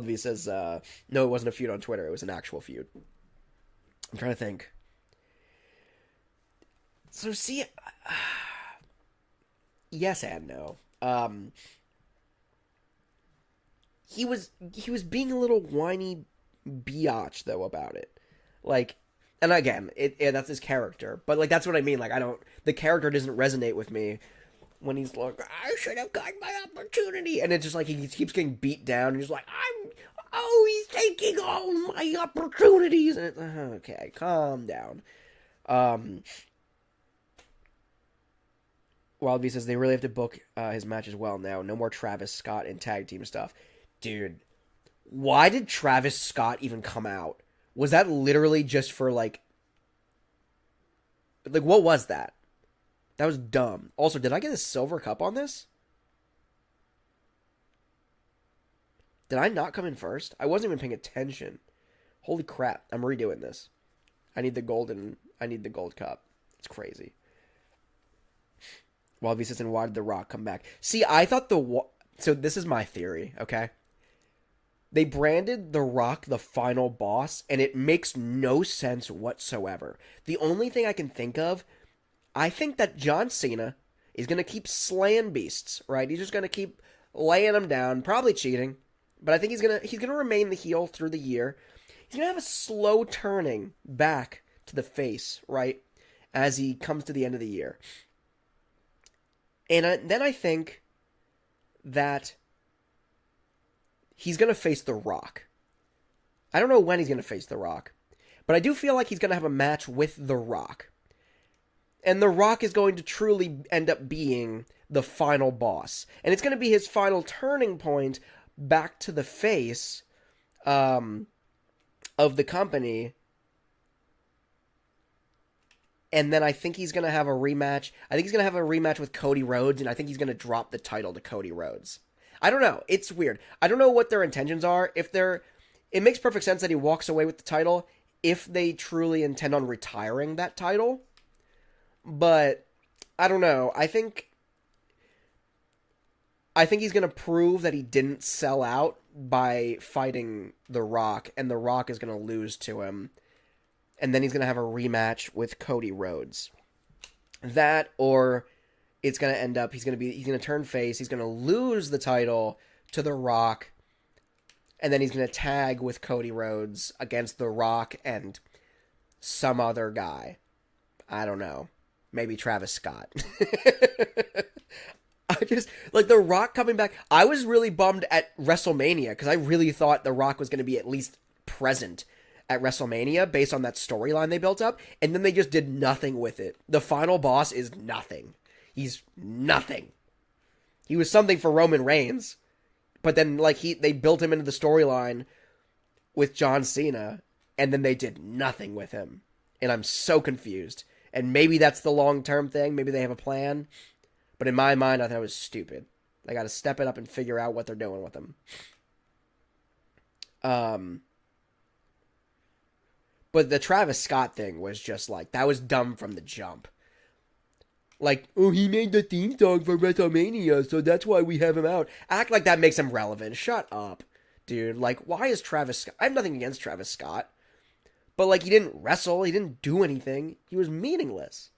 V says, no, it wasn't a feud on Twitter. It was an actual feud. I'm trying to think. So, see, yes and no. He was being a little whiny biatch, though, about it. Like, and again, that's his character. But, like, that's what I mean. Like, the character doesn't resonate with me when he's like, "I should have got my opportunity." And it's just like, he keeps getting beat down. And he's like, he's taking all my opportunities. And it's, okay, calm down. Wildby says, they really have to book his matches well now. No more Travis Scott and tag team stuff. Dude, why did Travis Scott even come out? Was that literally just for, like, what was that? That was dumb. Also, did I get a silver cup on this? Did I not come in first? I wasn't even paying attention. Holy crap. I'm redoing this. I need the gold cup. It's crazy. Wildby says, and why did The Rock come back? See, I thought so this is my theory, okay? They branded The Rock the final boss, and it makes no sense whatsoever. The only thing I can think of, I think that John Cena is going to keep slaying beasts, right? He's just going to keep laying them down, probably cheating, but I think he's going to remain the heel through the year. He's going to have a slow turning back to the face, right, as he comes to the end of the year. And then I think that he's going to face The Rock. I don't know when he's going to face The Rock, but I do feel like he's going to have a match with The Rock. And The Rock is going to truly end up being the final boss. And it's going to be his final turning point back to the face of the company. And then I think he's going to have a rematch. I think he's going to have a rematch with Cody Rhodes, and I think he's going to drop the title to Cody Rhodes. I don't know. It's weird. I don't know what their intentions are. It makes perfect sense that he walks away with the title if they truly intend on retiring that title. But I don't know. I think he's going to prove that he didn't sell out by fighting The Rock, and The Rock is going to lose to him. And then he's going to have a rematch with Cody Rhodes. That, or it's going to end up, he's going to turn face, he's going to lose the title to The Rock, and then he's going to tag with Cody Rhodes against The Rock and some other guy. I don't know. Maybe Travis Scott. I just, like, The Rock coming back, I was really bummed at WrestleMania, because I really thought The Rock was going to be at least present at WrestleMania based on that storyline they built up, and then they just did nothing with it. The final boss is nothing. He's nothing. He was something for Roman Reigns, but then like they built him into the storyline with John Cena, and then they did nothing with him. And I'm so confused. And maybe that's the long-term thing. Maybe they have a plan. But in my mind, I thought it was stupid. They got to step it up and figure out what they're doing with him. But the Travis Scott thing was just like, that was dumb from the jump. Like, oh, he made the theme song for WrestleMania, so that's why we have him out. Act like that makes him relevant. Shut up, dude. Like, why is Travis Scott... I have nothing against Travis Scott. But, like, he didn't wrestle. He didn't do anything. He was meaningless.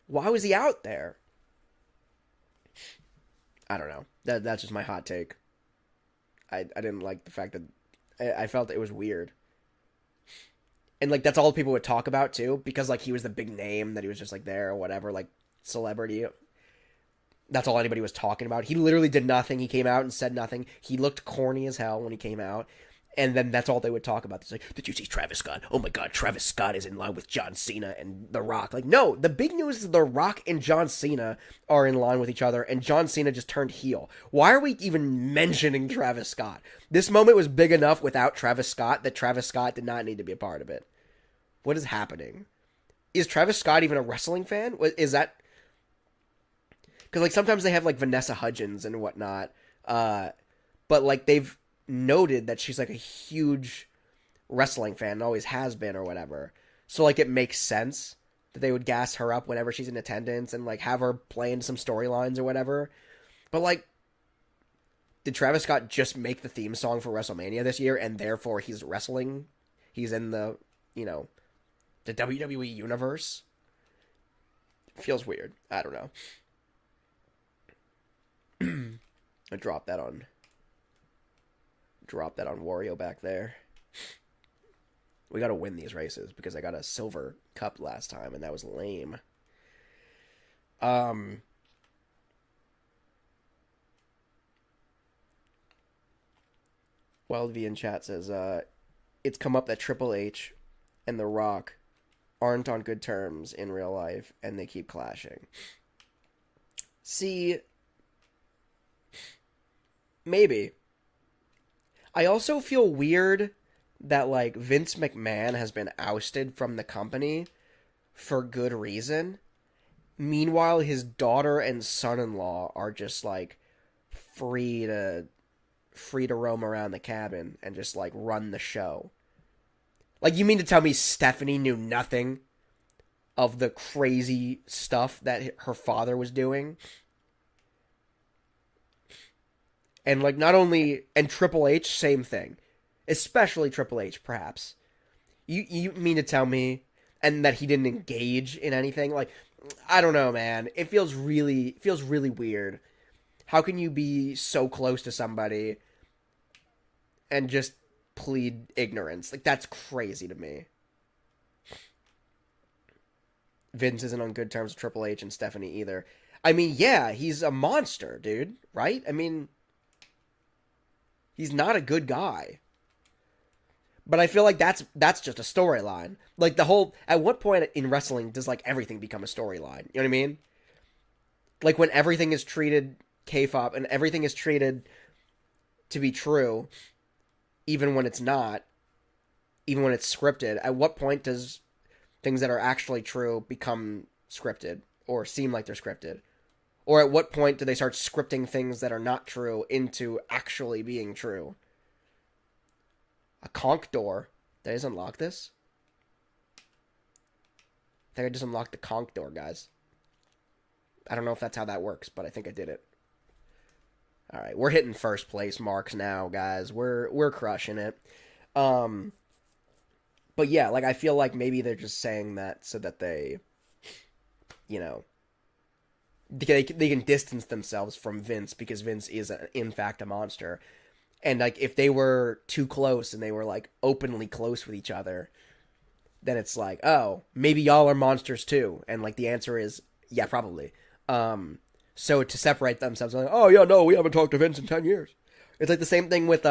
Why was he out there? I don't know. That's just my hot take. I didn't like the fact that... I felt it was weird. And, like, that's all people would talk about, too. Because, like, he was the big name that he was just, like, there or whatever. Like, celebrity. That's all anybody was talking about. He literally did nothing. He came out and said nothing. He looked corny as hell when he came out. And then that's all they would talk about. It's like, did you see Travis Scott? Oh, my God, Travis Scott is in line with John Cena and The Rock. Like, no, the big news is The Rock and John Cena are in line with each other. And John Cena just turned heel. Why are we even mentioning Travis Scott? This moment was big enough without Travis Scott that Travis Scott did not need to be a part of it. What is happening? Is Travis Scott even a wrestling fan? Is that... Because, like, sometimes they have, like, Vanessa Hudgens and whatnot. But, like, they've noted that she's, like, a huge wrestling fan. Always has been or whatever. So, like, it makes sense that they would gas her up whenever she's in attendance and, like, have her play in some storylines or whatever. But, like, did Travis Scott just make the theme song for WrestleMania this year and therefore he's wrestling? He's in the, you know... the WWE universe? Feels weird. I don't know. I dropped that on Wario back there. We gotta win these races because I got a silver cup last time and that was lame. Wild V in chat says, it's come up that Triple H and The Rock aren't on good terms in real life, and they keep clashing. See, maybe. I also feel weird that, like, Vince McMahon has been ousted from the company for good reason. Meanwhile, his daughter and son-in-law are just, like, free to roam around the cabin and just, like, run the show. Like, you mean to tell me Stephanie knew nothing of the crazy stuff that her father was doing? And, like, not only... And Triple H, same thing. Especially Triple H, perhaps. You mean to tell me... And that he didn't engage in anything? Like, I don't know, man. It feels really weird. How can you be so close to somebody and just... plead ignorance? Like, that's crazy to me. Vince isn't on good terms with Triple H and Stephanie either. I mean, yeah, he's a monster, dude, right? I mean, he's not a good guy. But I feel like that's just a storyline. Like the whole at what point in wrestling does like everything become a storyline? You know what I mean? Like when everything is treated kayfabe and everything is treated to be true, even when it's not, even when it's scripted. At what point does things that are actually true become scripted or seem like they're scripted? Or at what point do they start scripting things that are not true into actually being true? A conch door. Did I just unlock this? I think I just unlocked the conch door, guys. I don't know if that's how that works, but I think I did it. All right, we're hitting first place marks now, guys. We're crushing it. But yeah, like I feel like maybe they're just saying that so that they, you know, they can distance themselves from Vince because Vince is in fact a monster. And like if they were too close and they were like openly close with each other, then it's like, oh, maybe y'all are monsters too. And like the answer is yeah, probably. So to separate themselves, like, oh yeah, no, we haven't talked to Vince in 10 years. It's like the same thing with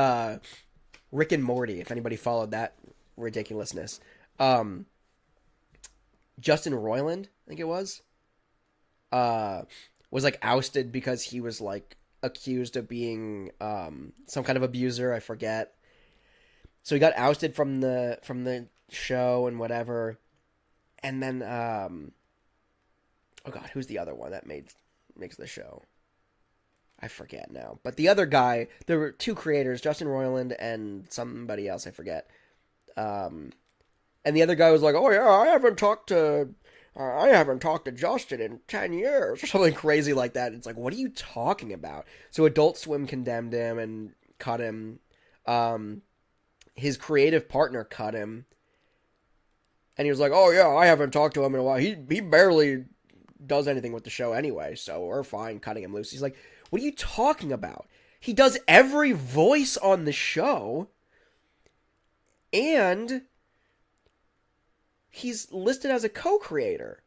Rick and Morty, if anybody followed that ridiculousness. Justin Roiland, I think it was like ousted because he was like accused of being some kind of abuser, I forget. So he got ousted from the show and whatever. And then oh god, who's the other one that makes the show? I forget now. But the other guy, there were two creators, Justin Roiland and somebody else, I forget. And the other guy was like, "Oh yeah, I haven't talked to Justin in 10 years," or something crazy like that. It's like, what are you talking about? So Adult Swim condemned him and cut him. His creative partner cut him. And he was like, "Oh yeah, I haven't talked to him in a while. He barely does anything with the show anyway, so we're fine cutting him loose." He's like, what are you talking about? He does every voice on the show, and he's listed as a co-creator.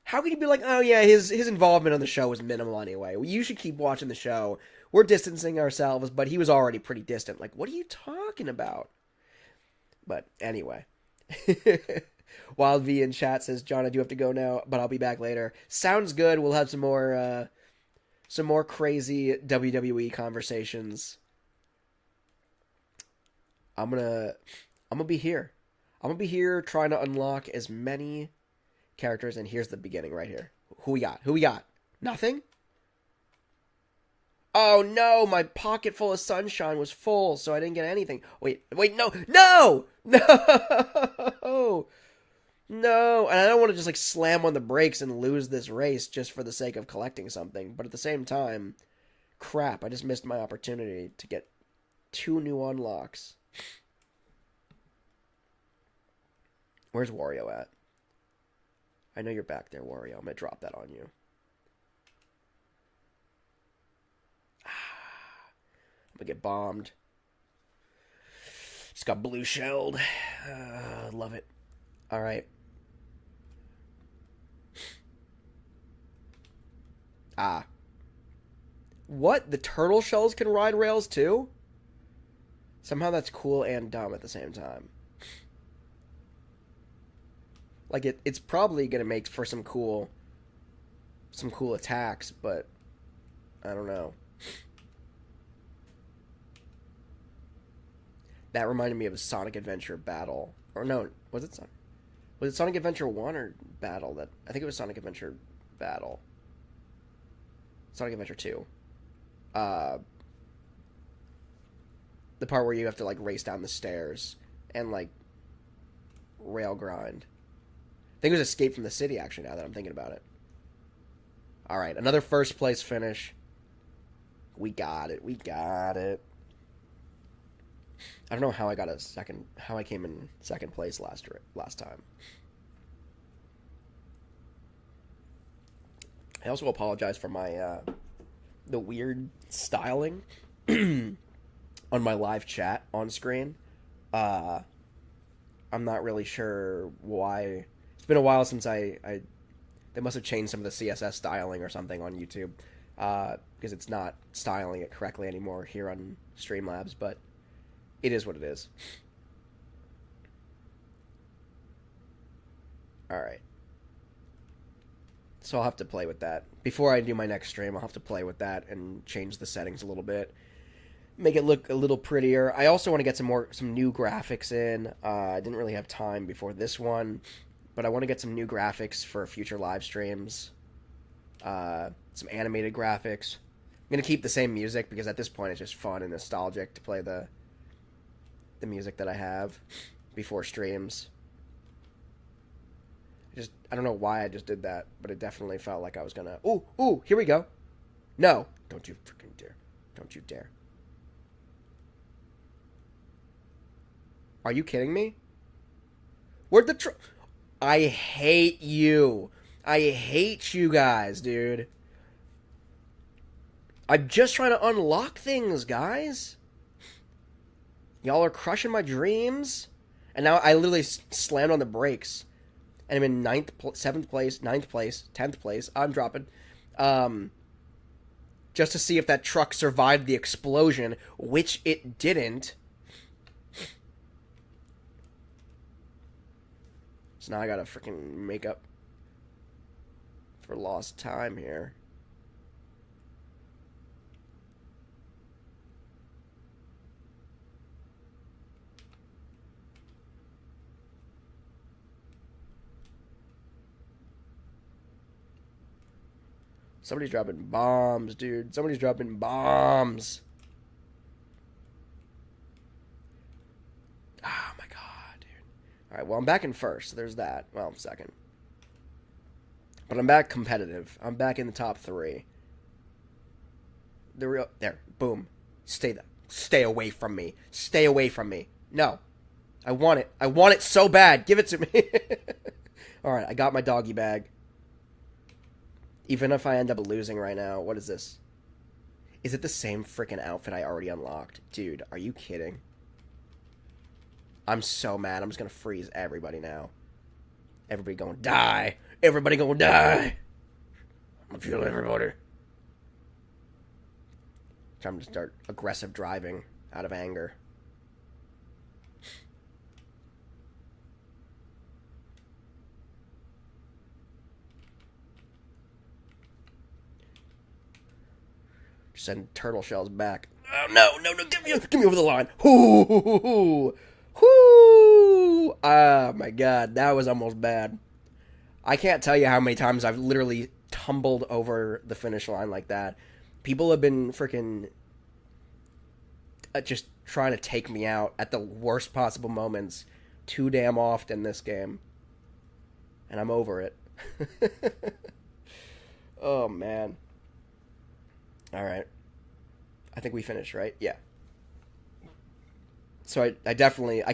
How can you be like, oh yeah, his involvement on the show was minimal anyway. You should keep watching the show. We're distancing ourselves, but he was already pretty distant. Like, what are you talking about? But anyway. Wild V in chat says, John, I do have to go now, but I'll be back later. Sounds good. We'll have some more crazy WWE conversations. I'm gonna be here. I'm gonna be here trying to unlock as many characters, and here's the beginning right here. Who we got? Nothing? Oh no, my pocket full of sunshine was full, so I didn't get anything. Wait, no! No! And I don't want to just like slam on the brakes and lose this race just for the sake of collecting something. But at the same time, crap, I just missed my opportunity to get 2 new unlocks. Where's Wario at? I know you're back there, Wario. I'm going to drop that on you. I'm going to get bombed. Just got blue shelled. Love it. All right. What? The turtle shells can ride rails too? Somehow that's cool and dumb at the same time. Like it's probably gonna make for some cool attacks, but I don't know. That reminded me of a Sonic Adventure battle. Or no, was it Sonic Adventure 1 or Battle? That I think it was Sonic Adventure Battle. Sonic Adventure 2. The part where you have to like race down the stairs and like rail grind. I think it was Escape from the City, actually, now that I'm thinking about it. Alright, another first place finish. We got it. I don't know how I came in second place last time. I also apologize for my the weird styling on my live chat on screen. I'm not really sure why. It's been a while since I think They must have changed some of the CSS styling or something on YouTube, because it's not styling it correctly anymore here on Streamlabs, but it is what it is. Alright. So I'll have to play with that. Before I do my next stream, I'll have to play with that and change the settings a little bit. Make it look a little prettier. I also want to get some new graphics in. I didn't really have time before this one, but I want to get some new graphics for future live streams. Some animated graphics. I'm going to keep the same music because at this point it's just fun and nostalgic to play the music that I have before streams. I don't know why I just did that, but it definitely felt like I was gonna... Ooh, here we go. No. Don't you freaking dare. Don't you dare. Are you kidding me? Where'd the I hate you. I hate you guys, dude. I'm just trying to unlock things, guys. Y'all are crushing my dreams. And now I literally slammed on the brakes. And I'm in 7th place, 9th place, 10th place. I'm dropping. Just to see if that truck survived the explosion, which it didn't. So now I gotta freaking make up for lost time here. Somebody's dropping bombs, dude. Somebody's dropping bombs. Oh, my God, dude. All right, well, I'm back in first. So there's that. Well, I'm second. But I'm back competitive. I'm back in the top 3. There, boom. Stay away from me. Stay away from me. No. I want it. I want it so bad. Give it to me. All right, I got my doggy bag. Even if I end up losing right now, what is this? Is it the same freaking outfit I already unlocked? Dude, are you kidding? I'm so mad. I'm just gonna freeze everybody now. Everybody gonna die. Everybody gonna die. I'm gonna kill everybody. So I'm gonna start aggressive driving out of anger. Send turtle shells back. Oh, no, get me over the line. Hoo. Oh, my God, that was almost bad. I can't tell you how many times I've literally tumbled over the finish line like that. People have been freaking just trying to take me out at the worst possible moments too damn often this game. And I'm over it. Oh, man. All right. I think we finished, right? Yeah. So I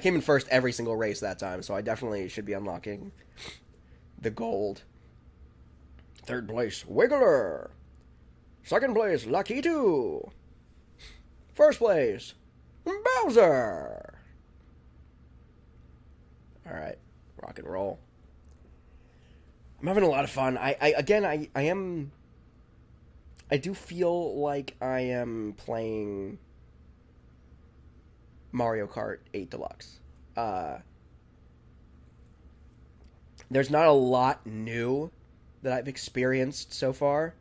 came in first every single race that time, so I definitely should be unlocking the gold. 3rd place, Wiggler. 2nd place, Lucky 2. 1st place, Bowser. All right, rock and roll. I'm having a lot of fun. I do feel like I am playing Mario Kart 8 Deluxe. There's not a lot new that I've experienced so far.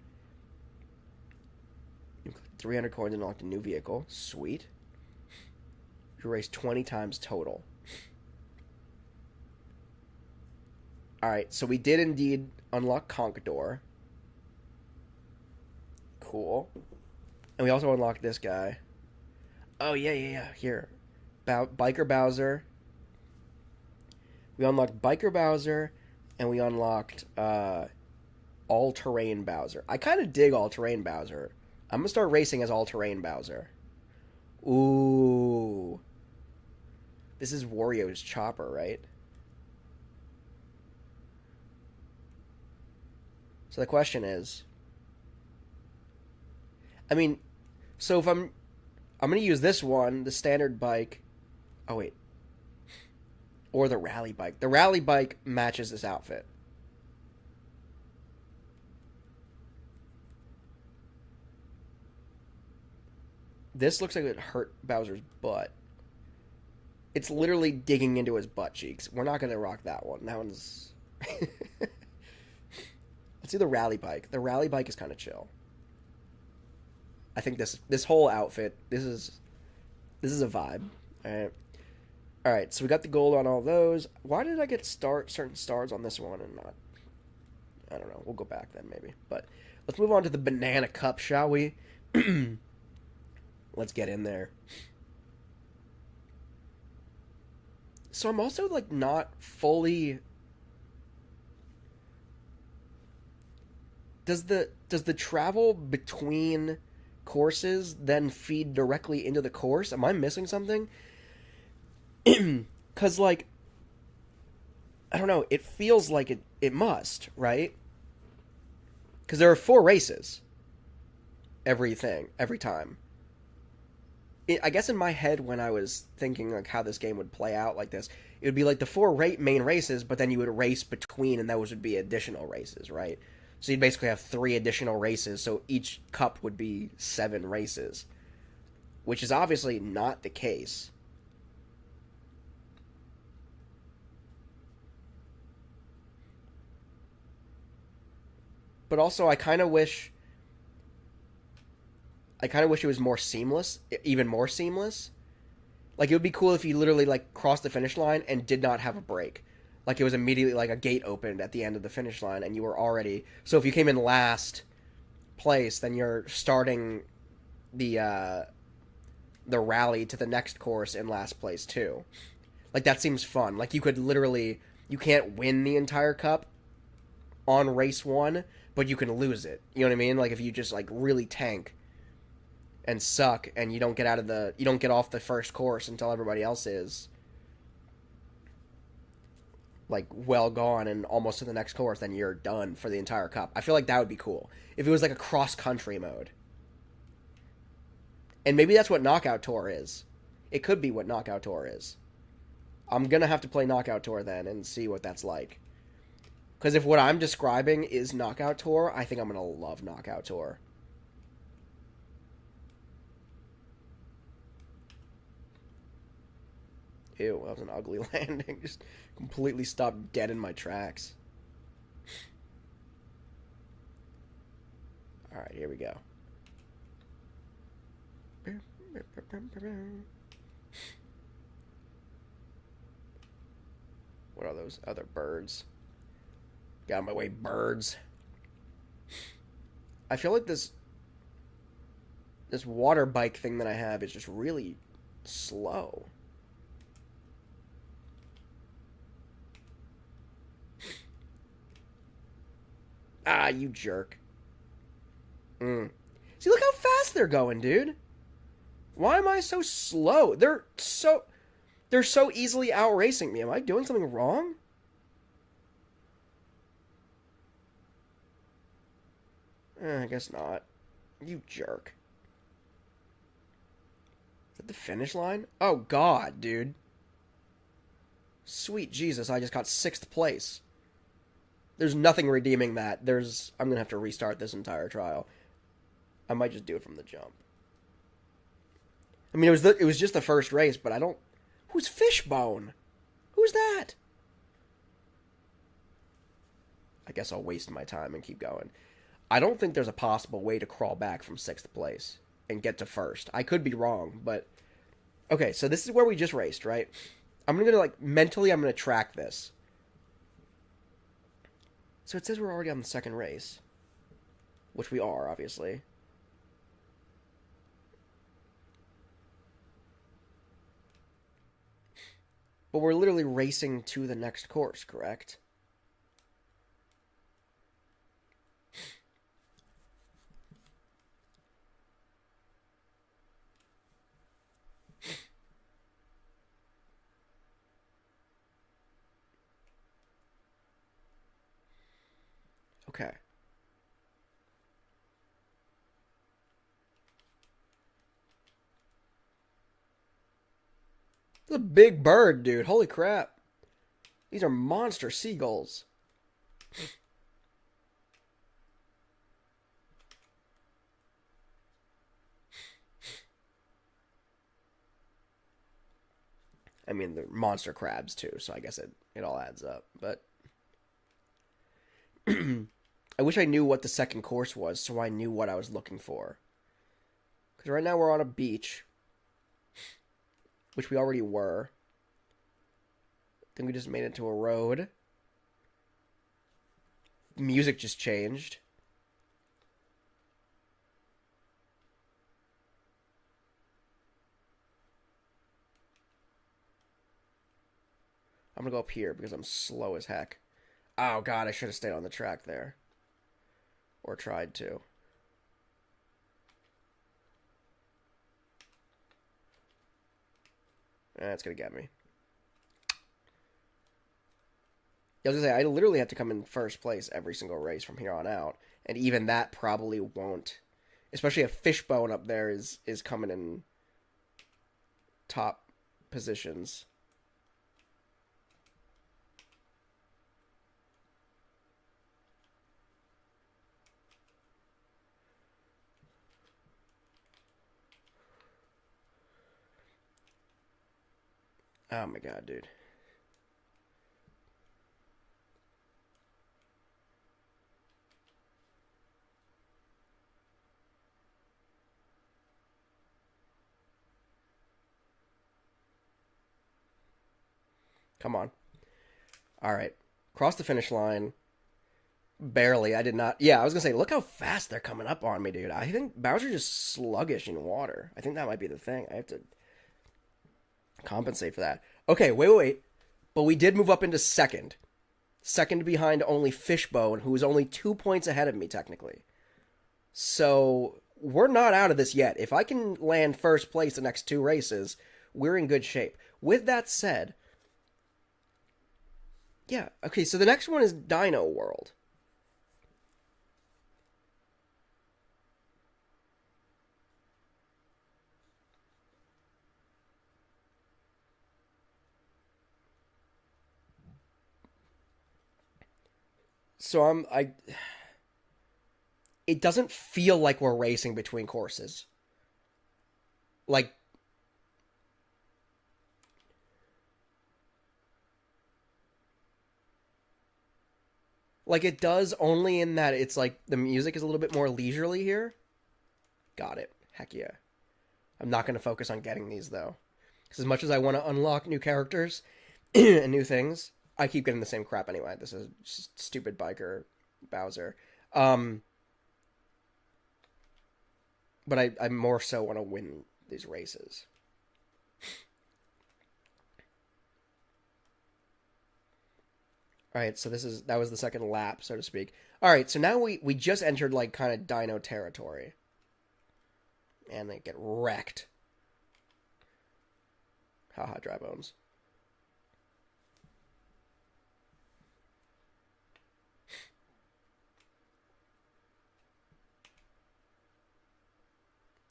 300 coins and unlocked a new vehicle. Sweet. You raced 20 times total. Alright, so we did indeed unlock Conquador. Cool. And we also unlocked this guy. Oh, yeah. Here. Biker Bowser. We unlocked Biker Bowser, and we unlocked All-Terrain Bowser. I kind of dig All-Terrain Bowser. I'm going to start racing as All-Terrain Bowser. Ooh. This is Wario's chopper, right? So the question is... I mean, so if I'm going to use this one, the standard bike. Oh, wait. Or the rally bike. The rally bike matches this outfit. This looks like it hurt Bowser's butt. It's literally digging into his butt cheeks. We're not gonna rock that one. That one's. Let's do the rally bike. The rally bike is kind of chill. I think this whole outfit. This is a vibe. All right. So we got the gold on all those. Why did I get certain stars on this one and not? I don't know. We'll go back then maybe. But let's move on to the banana cup, shall we? Let's get in there. So I'm also like not fully. Does the travel between courses then feed directly into the course? Am I missing something? Cause like I don't know, it feels like it must, right? Because there are 4 races. Every time. I guess in my head when I was thinking like how this game would play out like this, it would be like the 4 main races, but then you would race between, and those would be additional races, right? So you'd basically have 3 additional races, so each cup would be 7 races, which is obviously not the case. But also, I kind of wish it was more seamless, even more seamless. Like, it would be cool if you literally, like, crossed the finish line and did not have a break. Like, it was immediately, like, a gate opened at the end of the finish line, and you were already... So if you came in last place, then you're starting the rally to the next course in last place, too. Like, that seems fun. Like, you could literally... You can't win the entire cup on race 1, but you can lose it. You know what I mean? Like, if you just, like, really tank and suck, and you don't get off the first course until everybody else is, like, well gone and almost to the next course, then you're done for the entire cup. I feel like that would be cool. If it was, like, a cross-country mode. And maybe that's what Knockout Tour is. It could be what Knockout Tour is. I'm gonna have to play Knockout Tour then and see what that's like. Because if what I'm describing is Knockout Tour, I think I'm going to love Knockout Tour. Ew, that was an ugly landing. Just completely stopped dead in my tracks. Alright, here we go. What are those other birds? Get out of my way, birds. I feel like this water bike thing that I have is just really slow. Ah, you jerk. See, look how fast they're going, dude. Why am I so slow? They're so easily outracing me. Am I doing something wrong? I guess not. You jerk. Is that the finish line? Oh, God, dude. Sweet Jesus, I just got 6th place. There's nothing redeeming that. I'm going to have to restart this entire trial. I might just do it from the jump. I mean, it was just the first race, but I don't... Who's Fishbone? Who's that? I guess I'll waste my time and keep going. I don't think there's a possible way to crawl back from 6th place and get to 1st. I could be wrong, but... Okay, so this is where we just raced, right? I'm going to, like, mentally, I'm going to track this. So it says we're already on the 2nd race. Which we are, obviously. But we're literally racing to the next course, correct? Okay. It's a big bird, dude. Holy crap. These are monster seagulls. I mean, they're monster crabs too, so I guess it all adds up. But I wish I knew what the second course was, so I knew what I was looking for. Because right now we're on a beach, which we already were. Then we just made it to a road. Music just changed. I'm gonna go up here because I'm slow as heck. Oh god, I should have stayed on the track there. Or tried to. That's gonna get me. I was gonna say, I literally have to come in first place every single race from here on out. And even that probably won't. Especially a fishbone up there is coming in top positions. Oh my god, dude. Come on. All right. Cross the finish line. Barely. I did not. Yeah, I was going to say, look how fast they're coming up on me, dude. I think Bowser's just sluggish in water. I think that might be the thing. I have to compensate for that. Okay, wait. But we did move up into second. Second behind only Fishbone, who is only 2 points ahead of me, technically. So, we're not out of this yet. If I can land first place the next 2 races, we're in good shape. With that said, yeah, okay, so the next one is Dino World. So it doesn't feel like we're racing between courses. Like it does, only in that it's like the music is a little bit more leisurely here. Got it. Heck yeah. I'm not going to focus on getting these though. Because as much as I want to unlock new characters and new things, I keep getting the same crap anyway. This is stupid biker Bowser. But I more so want to win these races. Alright, so that was the second lap, so to speak. Alright, so now we just entered like kind of dino territory. And they get wrecked. Haha, dry bones.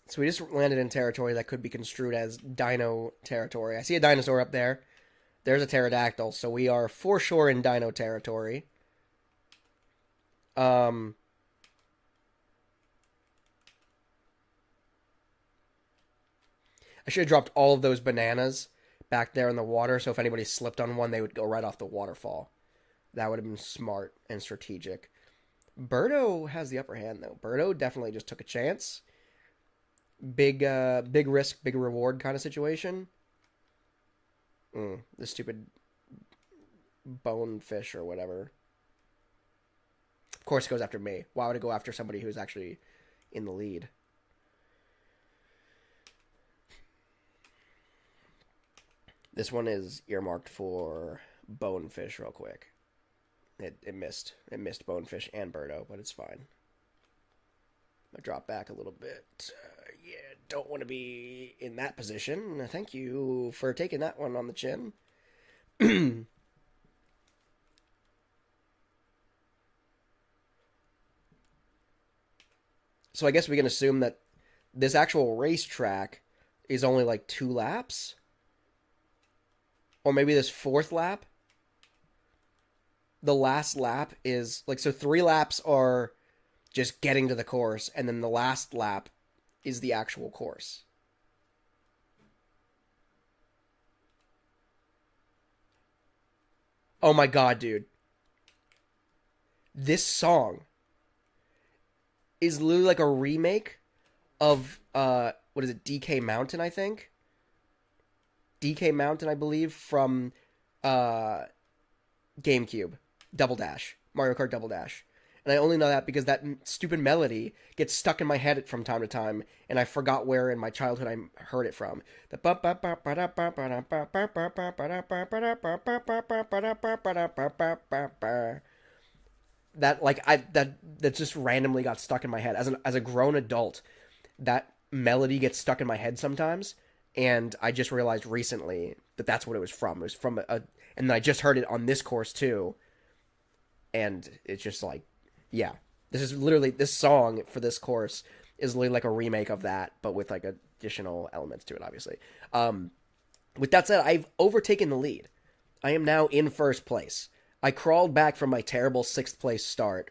So we just landed in territory that could be construed as dino territory. I see a dinosaur up there. There's a pterodactyl, so we are for sure in dino territory. I should have dropped all of those bananas back there in the water, so if anybody slipped on one, they would go right off the waterfall. That would have been smart and strategic. Birdo has the upper hand, though. Birdo definitely just took a chance. Big risk, big reward kind of situation. The stupid bonefish or whatever. Of course it goes after me. Why would it go after somebody who's actually in the lead? This one is earmarked for bonefish real quick. It missed. It missed bonefish and Birdo, but it's fine. I'm gonna drop back a little bit. Yeah, don't want to be in that position. Thank you for taking that one on the chin. So I guess we can assume that this actual racetrack is only like 2 laps? Or maybe this 4th lap? The last lap is like, so 3 laps are just getting to the course, and then the last lap is the actual course. Oh my god, dude. This song is literally like a remake of, what is it, DK Mountain, I think? DK Mountain, I believe, from, GameCube. Double Dash. Mario Kart Double Dash. And I only know that because that stupid melody gets stuck in my head from time to time, and I forgot where in my childhood I heard it from. The that just randomly got stuck in my head as a grown adult. That melody gets stuck in my head sometimes, and I just realized recently that that's what it was from. It was from and then I just heard it on this course too, and it's just like, yeah, this song for this course is literally like a remake of that, but with like additional elements to it, obviously. With that said, I've overtaken the lead. I am now in first place. I crawled back from my terrible 6th place start,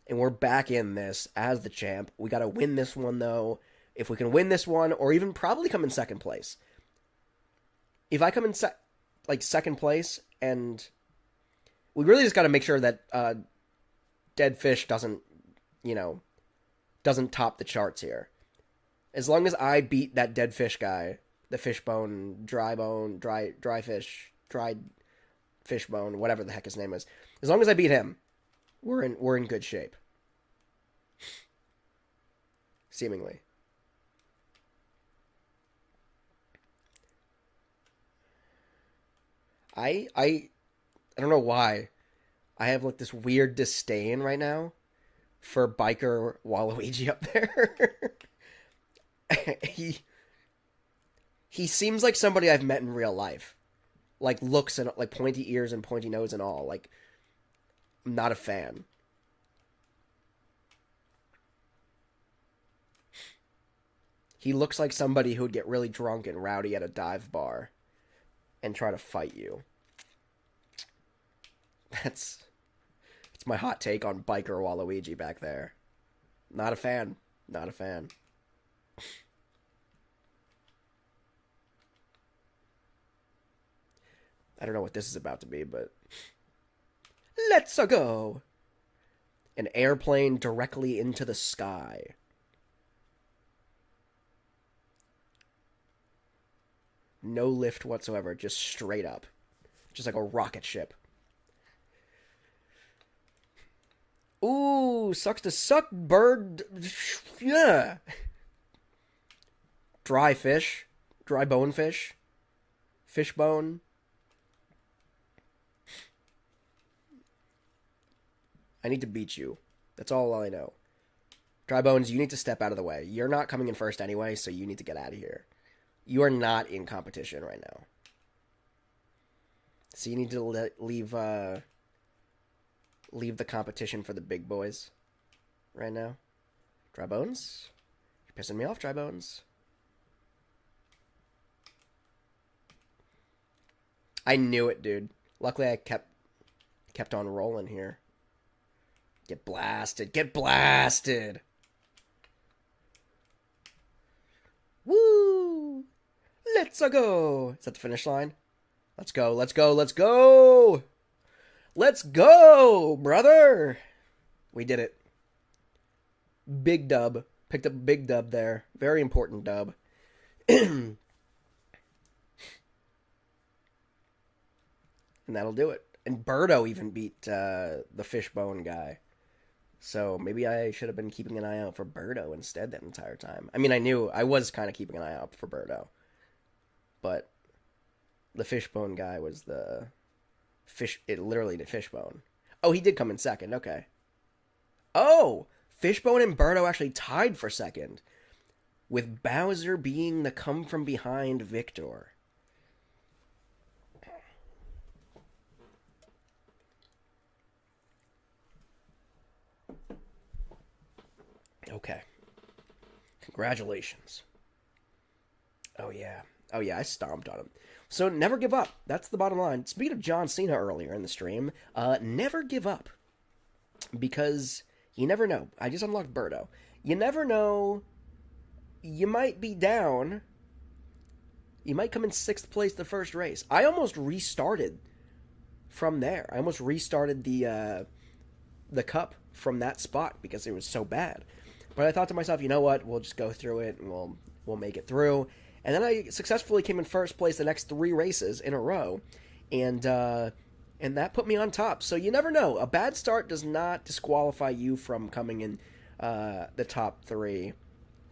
and we're back in this as the champ. We got to win this one, though. If we can win this one, or even probably come in 2nd place. If I come in second place, and we really just got to make sure that Dead Fish doesn't top the charts here. As long as I beat that Dead Fish guy, the fishbone, dry fish, dried fishbone, whatever the heck his name is. As long as I beat him, we're in good shape. Seemingly. I don't know why. I have like this weird disdain right now for biker Waluigi up there. He seems like somebody I've met in real life. Like looks and like pointy ears and pointy nose and all. Like, I'm not a fan. He looks like somebody who would get really drunk and rowdy at a dive bar and try to fight you. That's my hot take on biker Waluigi back there. Not a fan. Not a fan. I don't know what this is about to be, but let's go. An airplane directly into the sky. No lift whatsoever, just straight up. Just like a rocket ship. Ooh, sucks to suck, bird. Yeah. Dry fish. Dry bone fish. Fishbone. I need to beat you. That's all I know. Dry Bones, you need to step out of the way. You're not coming in first anyway, so you need to get out of here. You are not in competition right now. So you need to leave the competition for the big boys right now. Dry Bones? You're pissing me off, Dry Bones. I knew it, dude. Luckily, I kept on rolling here. Get blasted. Get blasted. Woo! Let's go. Is that the finish line? Let's go. Let's go. Let's go. Let's go, brother. We did it. Big dub. Picked up a big dub there. Very important dub. And that'll do it. And Birdo even beat the Fishbone guy. So maybe I should have been keeping an eye out for Birdo instead that entire time. I mean, I was kind of keeping an eye out for Birdo. But the Fishbone guy was the literally the Fishbone. Oh, he did come in second. Okay. Oh, Fishbone and Birdo actually tied for second, with Bowser being the come from behind victor. Okay. Congratulations. Oh, yeah. Oh, yeah, I stomped on him. So, never give up. That's the bottom line. Speaking of John Cena earlier in the stream, never give up. Because you never know. I just unlocked Birdo. You never know. You might be down. You might come in 6th place the first race. I almost restarted from there. I almost restarted the cup from that spot because it was so bad. But I thought to myself, you know what? We'll just go through it and we'll make it through. And then I successfully came in first place the next 3 races in a row, and that put me on top. So you never know. A bad start does not disqualify you from coming in the top 3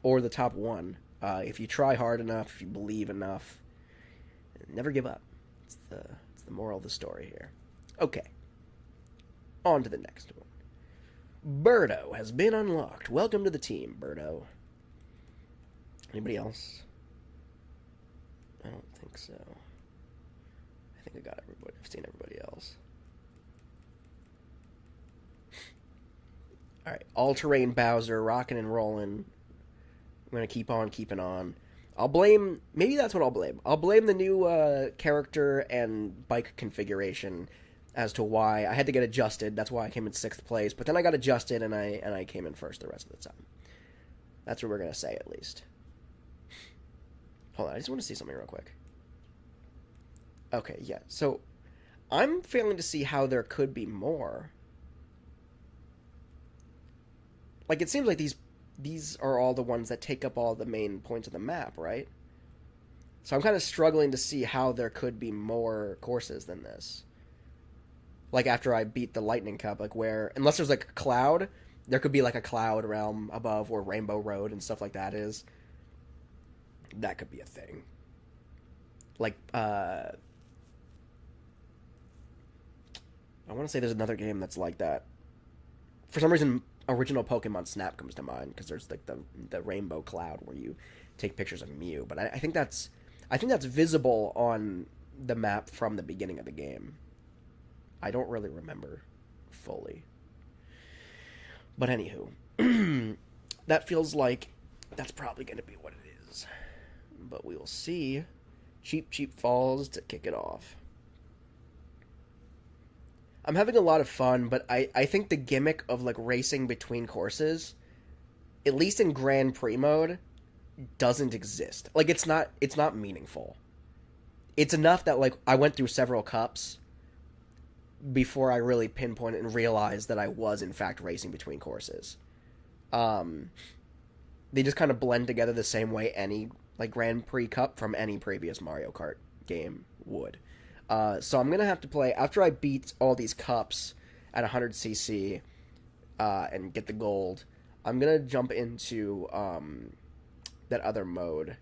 or the top 1 if you try hard enough, if you believe enough. Never give up. It's the moral of the story here. Okay. On to the next one. Birdo has been unlocked. Welcome to the team, Birdo. Anybody else? I don't think so. I think I got everybody. I've seen everybody else. Alright, all-terrain Bowser, rocking and rolling. I'm going to keep on keeping on. I'll blame... Maybe that's what I'll blame. I'll blame the new character and bike configuration as to why I had to get adjusted. That's why I came in 6th place. But then I got adjusted and I came in first the rest of the time. That's what we're going to say, at least. Hold on, I just want to see something real quick. Okay, yeah. So, I'm failing to see how there could be more. Like, it seems like these are all the ones that take up all the main points of the map, right? So I'm kind of struggling to see how there could be more courses than this. Like, after I beat the Lightning Cup, like, where... Unless there's, like, a cloud, there could be, like, a cloud realm above where Rainbow Road and stuff like that is. That could be a thing. Like, I want to say there's another game that's like that. For some reason, original Pokemon Snap comes to mind, because there's, like, the Rainbow Cloud where you take pictures of Mew. But I think that's visible on the map from the beginning of the game. I don't really remember fully. But anywho, that feels like that's probably going to be what it is. But we will see. Cheap Falls to kick it off. I'm having a lot of fun, but I think the gimmick of, like, racing between courses, at least in Grand Prix mode, doesn't exist. Like, it's not meaningful. It's enough that, like, I went through several cups before I really pinpointed and realized that I was, in fact, racing between courses. They just kind of blend together the same way any, like, Grand Prix Cup from any previous Mario Kart game would. So I'm going to have to play, after I beat all these cups at 100cc and get the gold, I'm going to jump into that other mode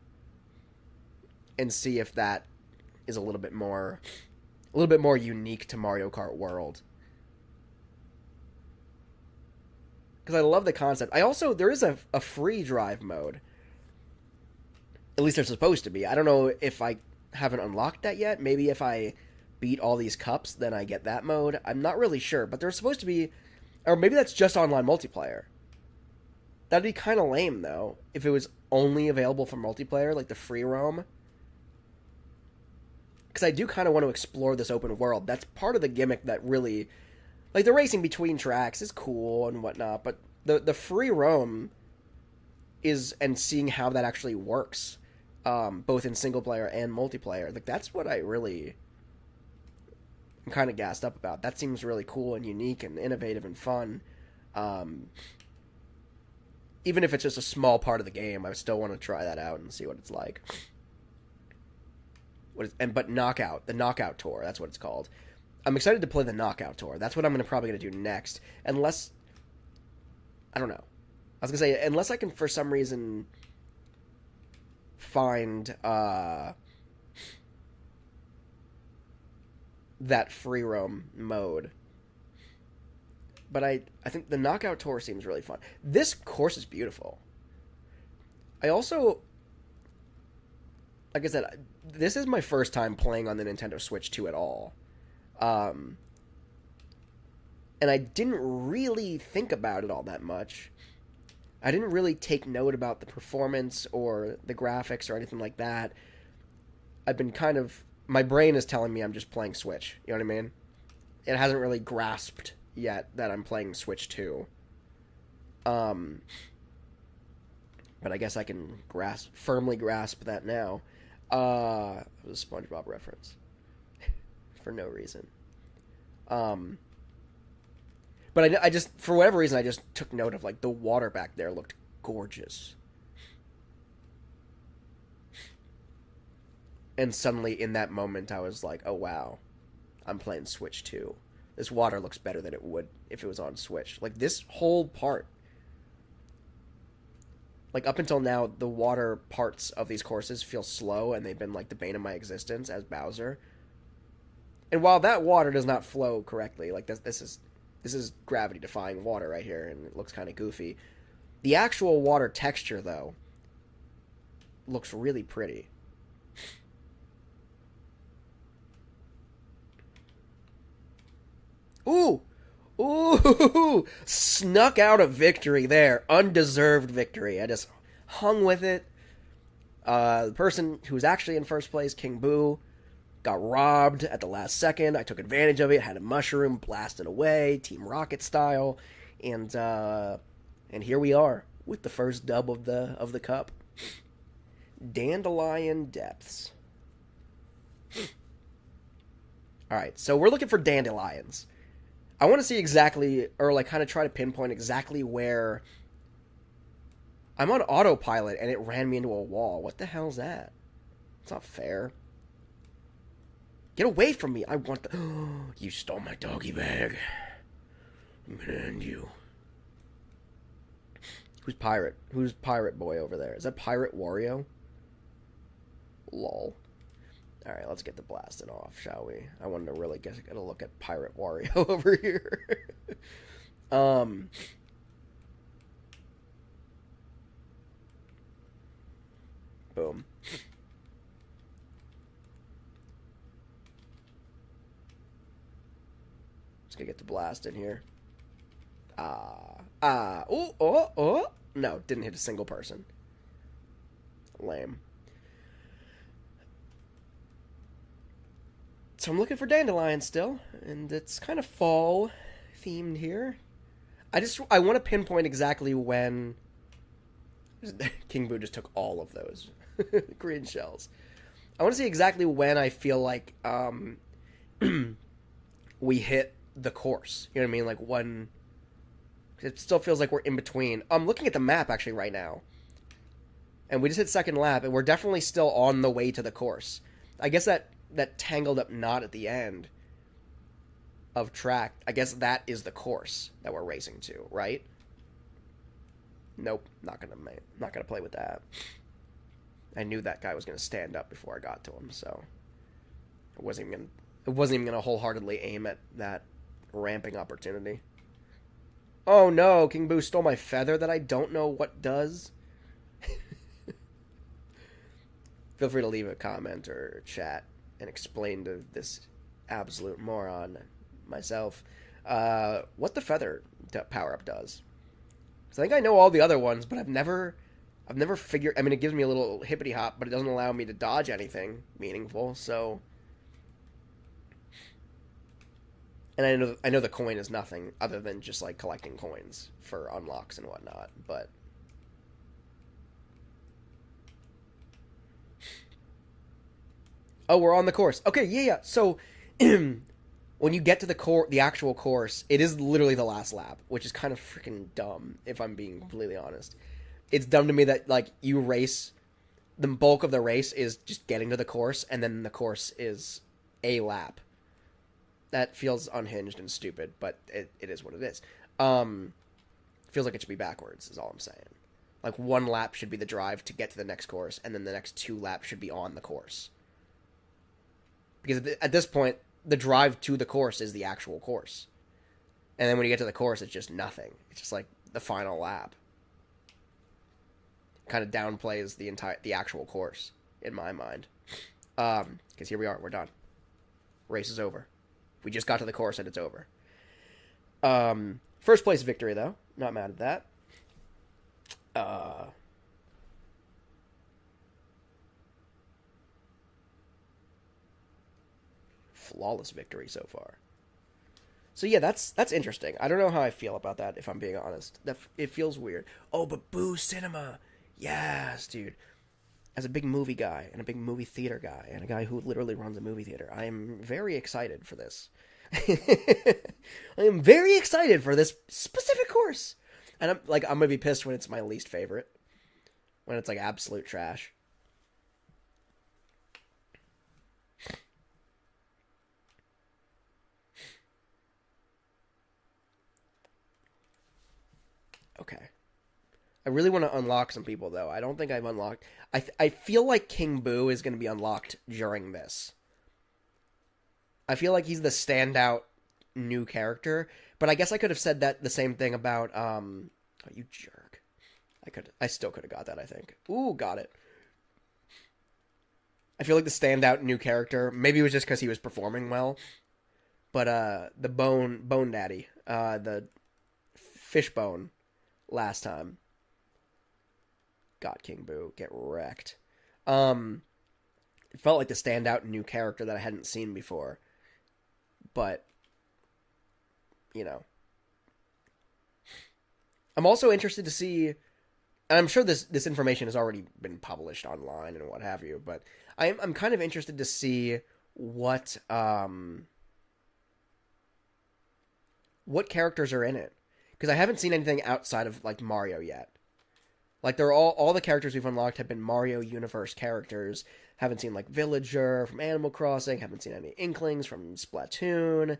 and see if that is a little bit more unique to Mario Kart World. Because I love the concept. There is a free drive mode. At least there's supposed to be. I don't know if I haven't unlocked that yet. Maybe if I beat all these cups, then I get that mode. I'm not really sure, but there's supposed to be... Or maybe that's just online multiplayer. That'd be kind of lame, though, if it was only available for multiplayer, like the free roam. Because I do kind of want to explore this open world. That's part of the gimmick that really... Like, the racing between tracks is cool and whatnot, but the free roam is... And seeing how that actually works, both in single player and multiplayer, like, that's what I really... I'm kind of gassed up about. That seems really cool and unique and innovative and fun. Even if it's just a small part of the game, I still want to try that out and see what it's like. But Knockout, the Knockout Tour, that's what it's called. I'm excited to play the Knockout Tour. That's what I'm probably going to do next. Unless, I don't know. I was going to say, unless I can, for some reason, find that free roam mode. But I think the Knockout Tour seems really fun. This course is beautiful. I also, like I said, this is my first time playing on the Nintendo Switch 2 at all. And I didn't really think about it all that much. I didn't really take note about the performance or the graphics or anything like that. I've been kind of... My brain is telling me I'm just playing Switch. You know what I mean? It hasn't really grasped yet that I'm playing Switch 2. But I guess I can firmly grasp that now. It was a SpongeBob reference. For no reason. But I just, for whatever reason, I just took note of, like, the water back there looked gorgeous. And suddenly, in that moment, I was like, oh, wow, I'm playing Switch 2. This water looks better than it would if it was on Switch. Like, this whole part, like, up until now, the water parts of these courses feel slow, and they've been, like, the bane of my existence as Bowser. And while that water does not flow correctly, like, this is gravity-defying water right here, and it looks kind of goofy. The actual water texture, though, looks really pretty. Ooh! Ooh! Snuck out a victory there. Undeserved victory. I just hung with it. The person who was actually in first place, King Boo, got robbed at the last second. I took advantage of it, had a mushroom, blasted away, Team Rocket style, and here we are with the first dub of the cup. Dandelion Depths. Alright, so we're looking for dandelions. I want to see exactly, or like kind of try to pinpoint exactly where I'm on autopilot and it ran me into a wall. What the hell's that? It's not fair. Get away from me. I want the... You stole my doggy bag. I'm gonna end you. Who's Pirate? Who's Pirate Boy over there? Is that Pirate Wario? Lol. Alright, let's get the blasting off, shall we? I wanted to really get a look at Pirate Wario over here. Boom. Just gonna get the blast in here. No, didn't hit a single person. Lame. So I'm looking for dandelions still, and it's kind of fall themed here. I want to pinpoint exactly when King Boo just took all of those green shells. I want to see exactly when I feel like we hit the course. You know what I mean? Like when it still feels like we're in between. I'm looking at the map actually right now, and we just hit second lap, and we're definitely still on the way to the course. I guess that tangled up knot at the end of track, I guess that is the course that we're racing to, right? Nope, not gonna play with that. I knew that guy was gonna stand up before I got to him, so it wasn't even gonna wholeheartedly aim at that ramping opportunity. Oh no, King Boo stole my feather that I don't know what does. Feel free to leave a comment or chat and explain to this absolute moron myself what the feather power-up does. Because I think I know all the other ones, but I've never figured... I mean, it gives me a little hippity-hop, but it doesn't allow me to dodge anything meaningful, so... And I know the coin is nothing other than just, like, collecting coins for unlocks and whatnot, but... Oh, we're on the course. Okay, yeah. So, when you get to the actual course, it is literally the last lap, which is kind of freaking dumb, if I'm being completely honest. It's dumb to me that, like, you race... The bulk of the race is just getting to the course, and then the course is a lap. That feels unhinged and stupid, but it is what it is. Feels like it should be backwards, is all I'm saying. Like, one lap should be the drive to get to the next course, and then the next 2 laps should be on the course. Because at this point, the drive to the course is the actual course. And then when you get to the course, it's just nothing. It's just like the final lap. Kind of downplays the actual course, in my mind. Because here we are, we're done. Race is over. We just got to the course and it's over. First place victory, though. Not mad at that. Flawless victory so far. So yeah, that's interesting. I don't know how I feel about that, if I'm being honest. It feels weird. Oh, but Boo Cinema. Yes, dude. As a big movie guy, and a big movie theater guy, and a guy who literally runs a movie theater, I am very excited for this. I am very excited for this specific course. And I'm gonna be pissed when it's my least favorite. When it's like absolute trash. Okay. I really want to unlock some people, though. I don't think I've unlocked... I feel like King Boo is going to be unlocked during this. I feel like he's the standout new character, but I guess I could have said that the same thing about... Oh, you jerk. I still could have got that, I think. Ooh, got it. I feel like the standout new character, maybe it was just because he was performing well, but the Bone Daddy, the Fishbone last time. God, King Boo, get wrecked. It felt like the standout new character that I hadn't seen before. But, you know. I'm also interested to see, and I'm sure this information has already been published online and what have you, but I'm kind of interested to see what characters are in it. Because I haven't seen anything outside of, like, Mario yet. Like, they're all the characters we've unlocked have been Mario Universe characters. Haven't seen, like, Villager from Animal Crossing. Haven't seen any Inklings from Splatoon.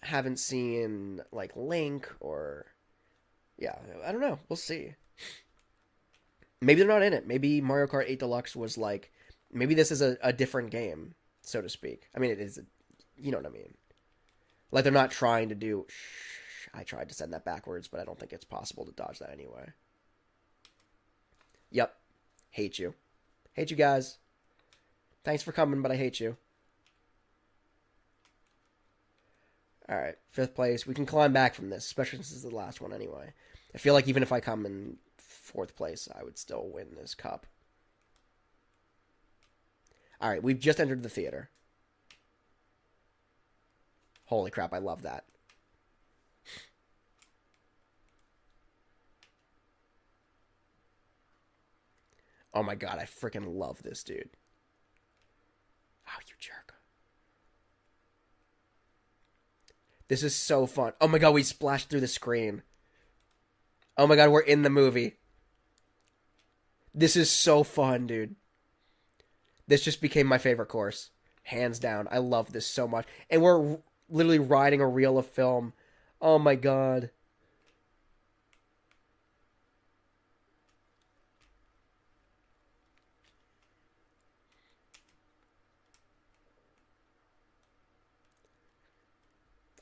Haven't seen, like, Link or... Yeah, I don't know. We'll see. Maybe they're not in it. Maybe Mario Kart 8 Deluxe was, like... Maybe this is a different game, so to speak. I mean, it is... You know what I mean. Like, they're not trying to do... I tried to send that backwards, but I don't think it's possible to dodge that anyway. Yep. Hate you. Hate you guys. Thanks for coming, but I hate you. Alright, 5th place. We can climb back from this, especially since this is the last one anyway. I feel like even if I come in 4th place, I would still win this cup. Alright, we've just entered the theater. Holy crap, I love that. Oh my god, I freaking love this dude. Oh, you jerk. This is so fun. Oh my god, we splashed through the screen. Oh my god, we're in the movie. This is so fun, dude. This just became my favorite course. Hands down. I love this so much. And we're literally riding a reel of film. Oh my god.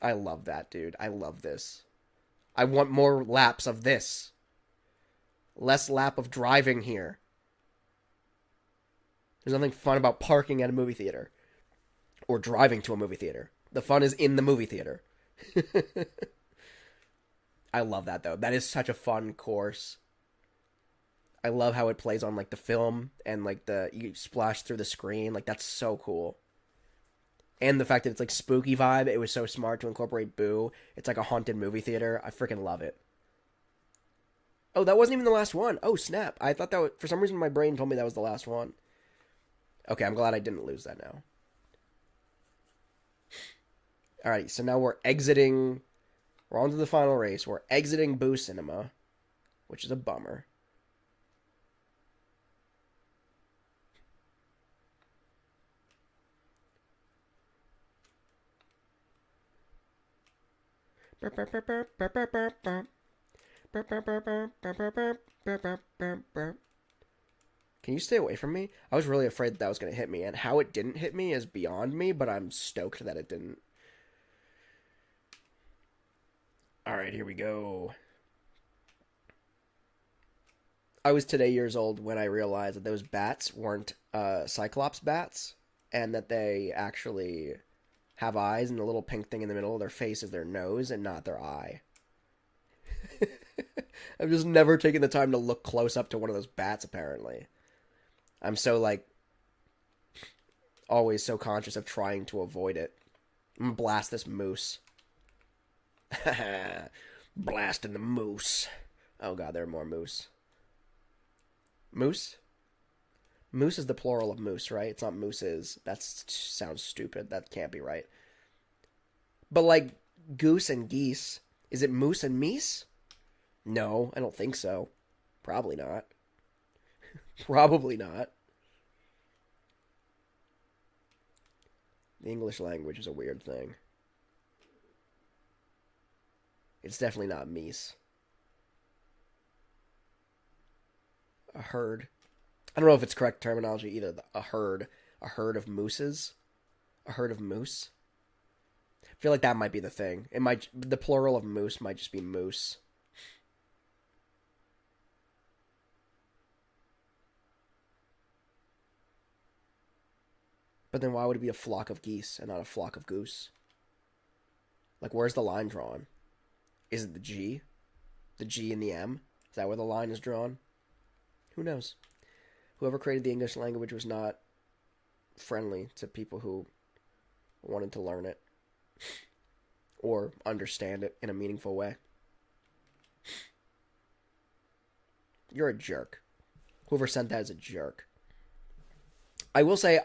I love that, dude. I love this. I want more laps of this. Less lap of driving here. There's nothing fun about parking at a movie theater. Or driving to a movie theater. The fun is in the movie theater. I love that, though. That is such a fun course. I love how it plays on, like, the film and, like, you splash through the screen. Like, that's so cool. And the fact that it's, like, spooky vibe. It was so smart to incorporate Boo. It's like a haunted movie theater. I freaking love it. Oh, that wasn't even the last one. Oh, snap. I thought that was... For some reason, my brain told me that was the last one. Okay, I'm glad I didn't lose that now. Alright, so now we're exiting... We're on to the final race. We're exiting Boo Cinema, which is a bummer. Can you stay away from me? I was really afraid that was going to hit me, and how it didn't hit me is beyond me, but I'm stoked that it didn't. Alright, here we go. I was today years old when I realized that those bats weren't Cyclops bats, and that they actually have eyes, and the little pink thing in the middle of their face is their nose and not their eye. I've just never taken the time to look close up to one of those bats, apparently. I'm so, like, always so conscious of trying to avoid it. I'm gonna blast this moose. Blasting the moose. Oh god, there are more moose. Moose? Moose is the plural of moose, right? It's not mooses. That sounds stupid. That can't be right. But like goose and geese, is it moose and meese? No, I don't think so. Probably not. Probably not. The English language is a weird thing. It's definitely not meese. A herd. I don't know if it's correct terminology either. A herd of mooses, a herd of moose. I feel like that might be the thing. The plural of moose might just be moose. But then why would it be a flock of geese and not a flock of goose? Like, where's the line drawn? Is it the G? The G and the M? Is that where the line is drawn? Who knows? Whoever created the English language was not friendly to people who wanted to learn it or understand it in a meaningful way. You're a jerk. Whoever sent that is a jerk. I will say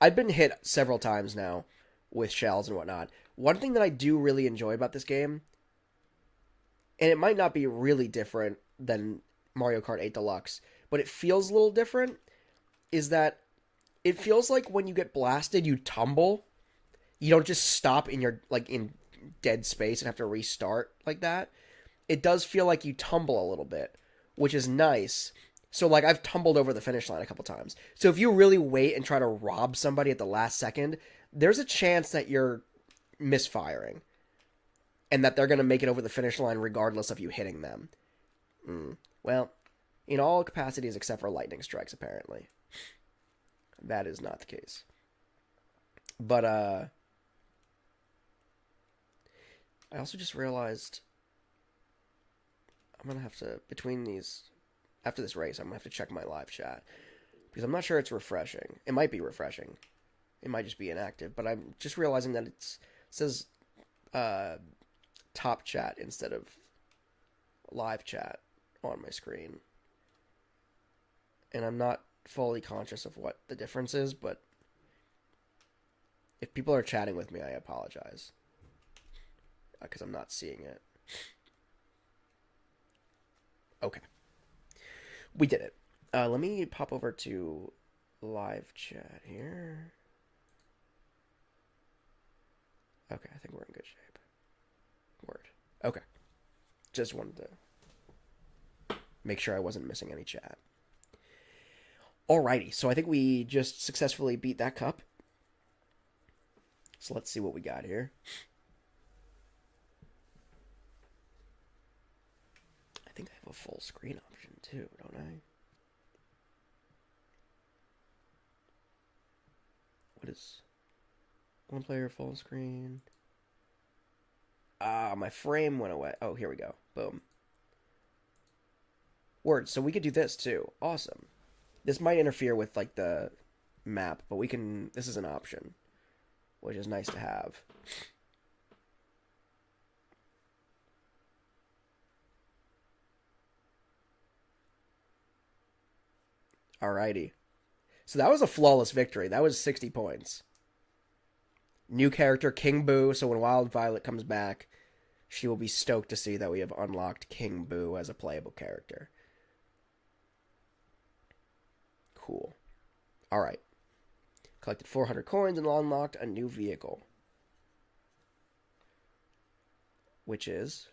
I've been hit several times now with shells and whatnot. One thing that I do really enjoy about this game, and it might not be really different than Mario Kart 8 Deluxe, but it feels a little different, is that it feels like when you get blasted, you tumble. You don't just stop in your, like, in dead space and have to restart like that. It does feel like you tumble a little bit, which is nice. So, like, I've tumbled over the finish line a couple times. So if you really wait and try to rob somebody at the last second, there's a chance that you're misfiring. And that they're going to make it over the finish line regardless of you hitting them. Well, in all capacities except for lightning strikes, apparently. That is not the case. But, I also just realized I'm going to have to, between these, after this race, I'm going to have to check my live chat. Because I'm not sure it's refreshing. It might be refreshing. It might just be inactive. But I'm just realizing that it says top chat instead of live chat on my screen. And I'm not fully conscious of what the difference is, but if people are chatting with me, I apologize. Because I'm not seeing it. Okay. We did it. Let me pop over to live chat here. Okay, I think we're in good shape. Word. Okay. Just wanted to make sure I wasn't missing any chat. Alrighty, so I think we just successfully beat that cup. So let's see what we got here. I think I have a full screen option too, don't I? What is one player full screen? Ah, my frame went away. Oh, here we go. Boom. Word, so we could do this too. Awesome. This might interfere with like the map, but we can, this is an option, which is nice to have. Alrighty. So that was a flawless victory. That was 60 points. New character, King Boo. So when Wild Violet comes back, she will be stoked to see that we have unlocked King Boo as a playable character. Cool. Alright. Collected 400 coins and unlocked a new vehicle. Which is...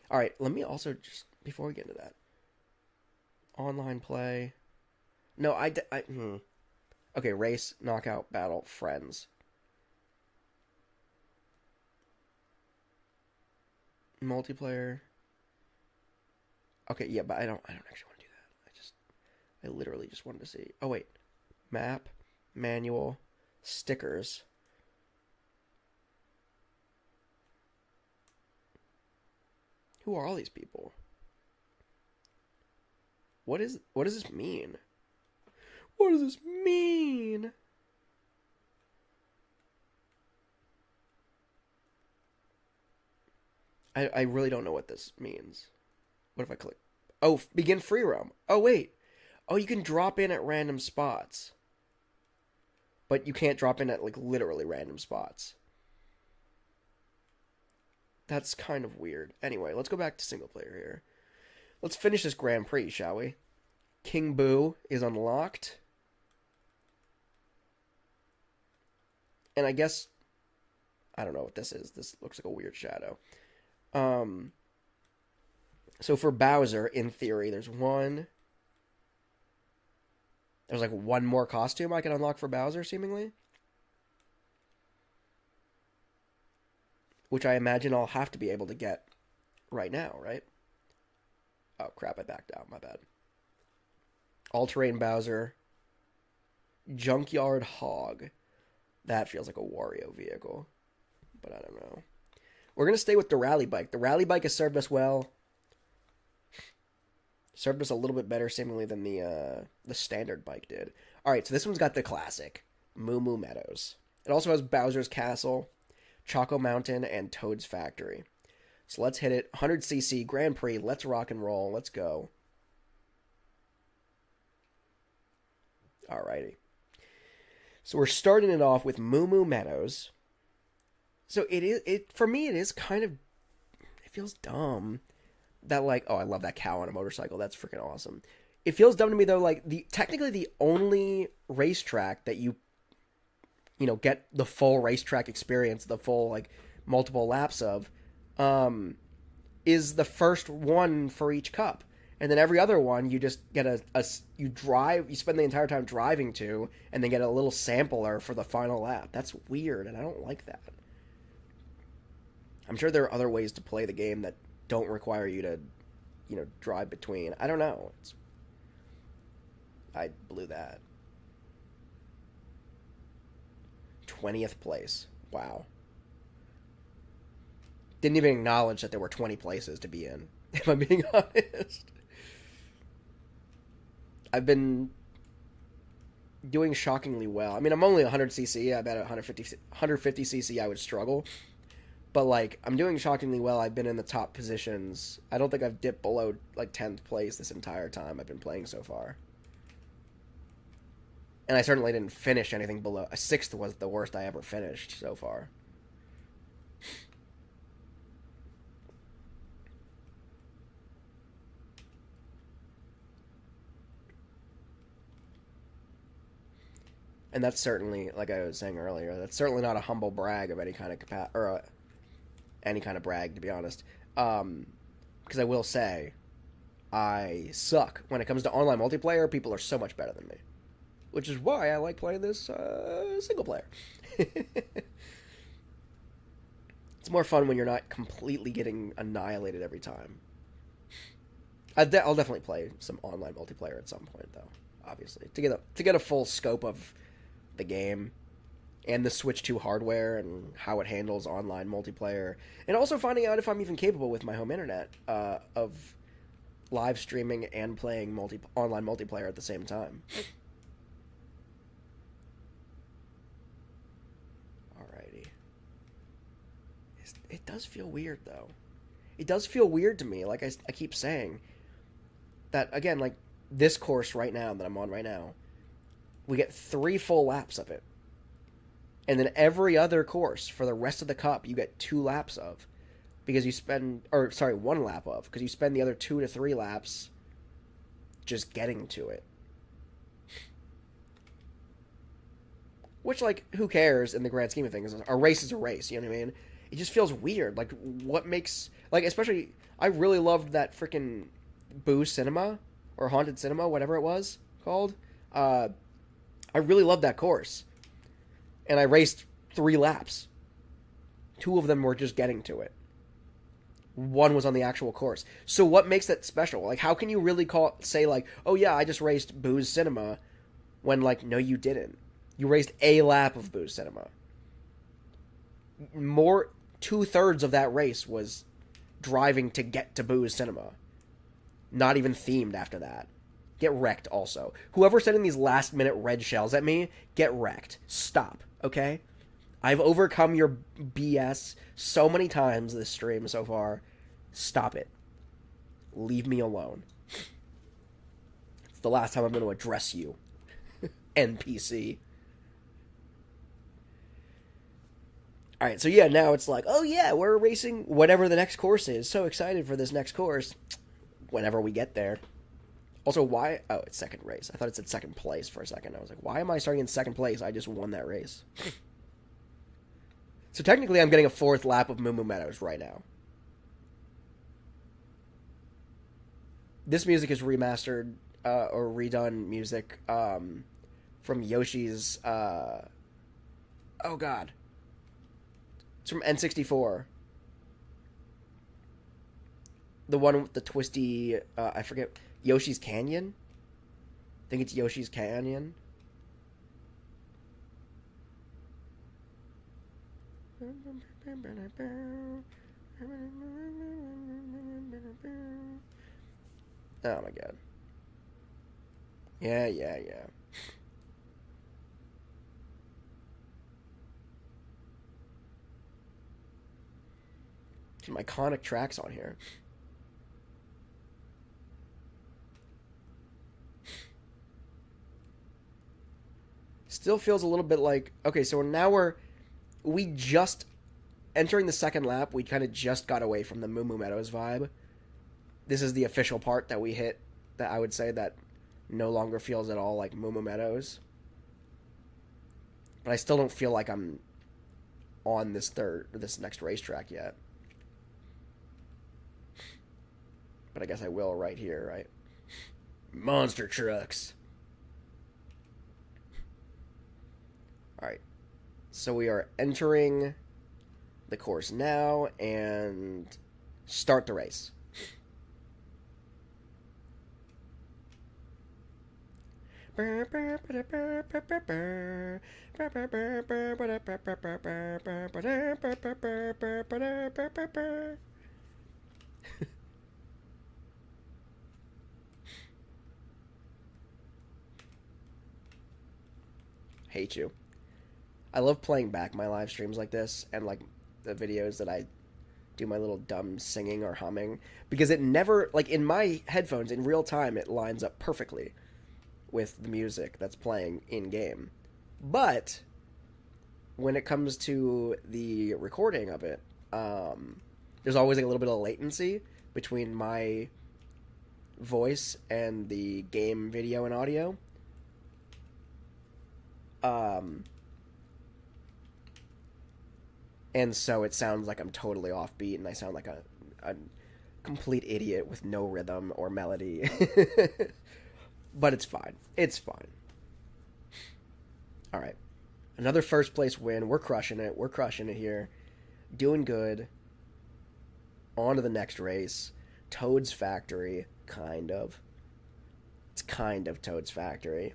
Alright, let me also just... Before we get into that. Online play. No, Okay, race, knockout, battle, friends. Multiplayer. Okay, yeah, but I don't actually want to do that. I literally just wanted to see. Oh wait. Map, manual, stickers. Who are all these people? What does this mean? What does this mean? I really don't know what this means. What if I click? Oh, begin free roam. Oh, wait. Oh, you can drop in at random spots. But you can't drop in at, like, literally random spots. That's kind of weird. Anyway, let's go back to single player here. Let's finish this Grand Prix, shall we? King Boo is unlocked. And I guess... I don't know what this is. This looks like a weird shadow. So for Bowser, in theory, there's one... There's like one more costume I can unlock for Bowser, seemingly. Which I imagine I'll have to be able to get right now, right? Oh, crap, I backed out. My bad. All-terrain Bowser. Junkyard Hog. That feels like a Wario vehicle. But I don't know. We're going to stay with the rally bike. The rally bike has served us well. Served us a little bit better, seemingly, than the standard bike did. Alright, so this one's got the classic. Moo Moo Meadows. It also has Bowser's Castle, Choco Mountain, and Toad's Factory. So let's hit it. 100cc Grand Prix. Let's rock and roll. Let's go. Alrighty. So we're starting it off with Moo Moo Meadows. So for me, it is kind of... It feels dumb. That, like, oh, I love that cow on a motorcycle. That's freaking awesome. It feels dumb to me, though, like, technically the only racetrack that you get the full racetrack experience, the full, like, multiple laps of, is the first one for each cup. And then every other one, you just get you spend the entire time driving to, and then get a little sampler for the final lap. That's weird, and I don't like that. I'm sure there are other ways to play the game that don't require you to, drive between. I don't know. I blew that. 20th place. Wow. Didn't even acknowledge that there were 20 places to be in, if I'm being honest. I've been doing shockingly well. I mean, I'm only 100cc. I bet at 150cc I would struggle. But, like, I'm doing shockingly well. I've been in the top positions. I don't think I've dipped below, like, 10th place this entire time I've been playing so far. And I certainly didn't finish anything below... A 6th was the worst I ever finished so far. And that's certainly, like I was saying earlier, that's certainly not a humble brag of any kind of any kind of brag, to be honest. Because I will say, I suck. When it comes to online multiplayer, people are so much better than me. Which is why I like playing this single player. It's more fun when you're not completely getting annihilated every time. I'll definitely play some online multiplayer at some point, though. Obviously, to get a full scope of the game and the Switch 2 hardware and how it handles online multiplayer, and also finding out if I'm even capable with my home internet of live streaming and playing online multiplayer at the same time. Alrighty. It does feel weird, though. It does feel weird to me, like I keep saying. That, again, like, this course right now, that I'm on right now, we get 3 full laps of it. And then every other course for the rest of the cup, you get 2 laps of. Because you spend... Or, sorry, 1 lap of. Because you spend the other 2 to 3 laps just getting to it. Which, like, who cares in the grand scheme of things? A race is a race, you know what I mean? It just feels weird. Like, what makes... Like, especially... I really loved that freaking Boo Cinema, or Haunted Cinema, whatever it was called. I really loved that course. And I raced 3 laps. 2 of them were just getting to it. 1 was on the actual course. So what makes that special? Like, how can you really say, like, oh yeah, I just raced Boo's Cinema, when, like, no, you didn't. You raced a lap of Boo's Cinema. 2/3 of that race was driving to get to Boo's Cinema. Not even themed after that. Get wrecked also. Whoever's sending these last minute red shells at me, get wrecked. Stop, okay? I've overcome your BS so many times this stream so far. Stop it. Leave me alone. It's the last time I'm going to address you, NPC. Alright, so yeah, now it's like, oh yeah, we're racing whatever the next course is. So excited for this next course. Whenever we get there. Also, why... Oh, it's second race. I thought it said second place for a second. I was like, why am I starting in second place? I just won that race. So technically, I'm getting a fourth lap of Moo Moo Meadows right now. This music is remastered or redone music from Yoshi's... oh, God. It's from N64. The one with the twisty... I forget... Yoshi's Canyon? I think it's Yoshi's Canyon. Oh my god. Yeah. Some iconic tracks on here. Still feels a little bit like... Okay, so now we just... Entering the second lap, we kind of just got away from the Moo Moo Meadows vibe. This is the official part that we hit, that I would say that no longer feels at all like Moo Moo Meadows. But I still don't feel like I'm on this next racetrack yet. But I guess I will right here, right? Monster trucks. Alright, so we are entering the course now and start the race. Hate you. I love playing back my live streams like this and like the videos that I do my little dumb singing or humming, because it never, like in my headphones in real time, it lines up perfectly with the music that's playing in game. But when it comes to the recording of it, there's always like a little bit of latency between my voice and the game video and audio. And so it sounds like I'm totally offbeat, and I sound like a complete idiot with no rhythm or melody. But it's fine. It's fine. All right. Another first place win. We're crushing it. We're crushing it here. Doing good. On to the next race. Toad's Factory. Kind of. It's kind of Toad's Factory.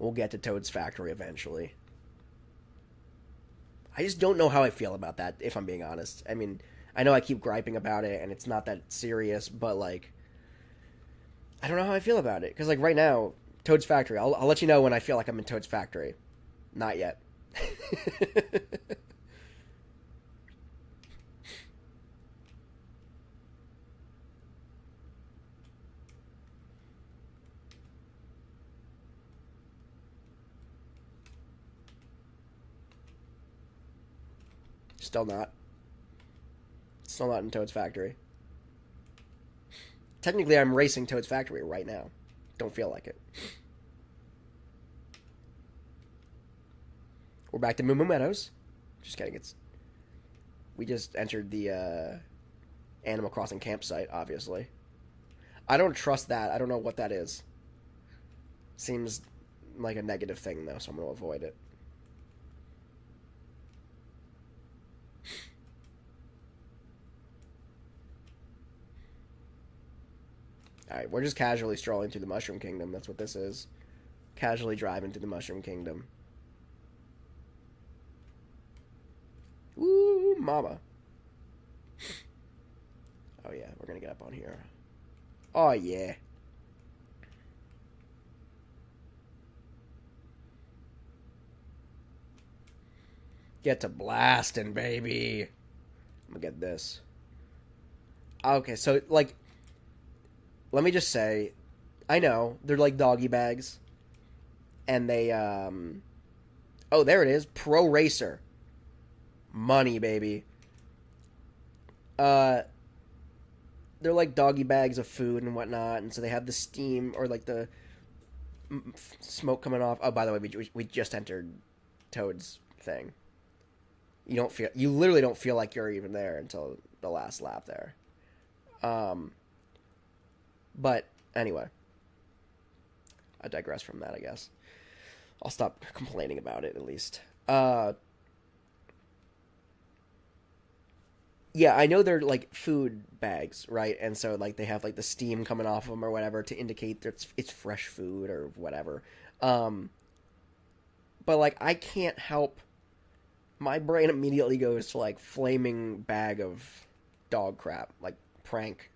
We'll get to Toad's Factory eventually. I just don't know how I feel about that, if I'm being honest. I mean, I know I keep griping about it, and it's not that serious, but, like, I don't know how I feel about it. Because, like, right now, Toad's Factory, I'll let you know when I feel like I'm in Toad's Factory. Not yet. Still not. Still not in Toad's Factory. Technically, I'm racing Toad's Factory right now. Don't feel like it. We're back to Moo Moo Meadows. Just kidding. We just entered the Animal Crossing campsite, obviously. I don't trust that. I don't know what that is. Seems like a negative thing, though, so I'm going to avoid it. Alright, we're just casually strolling through the Mushroom Kingdom. That's what this is. Casually driving through the Mushroom Kingdom. Ooh, mama. Oh yeah, we're gonna get up on here. Oh yeah. Get to blasting, baby. I'm gonna get this. Okay, so, like, let me just say, I know. They're like doggy bags. And they, oh, there it is. Pro Racer. Money, baby. Uh, they're like doggy bags of food and whatnot, and so they have the steam or like the smoke coming off. Oh, by the way, we just entered Toad's thing. You literally don't feel like you're even there until the last lap there. But anyway, I digress from that, I guess. I'll stop complaining about it at least. Yeah, I know they're like food bags, right? And so like they have like the steam coming off of them or whatever to indicate that it's fresh food or whatever. Um, but like I can't help my brain immediately goes to like flaming bag of dog crap, like prank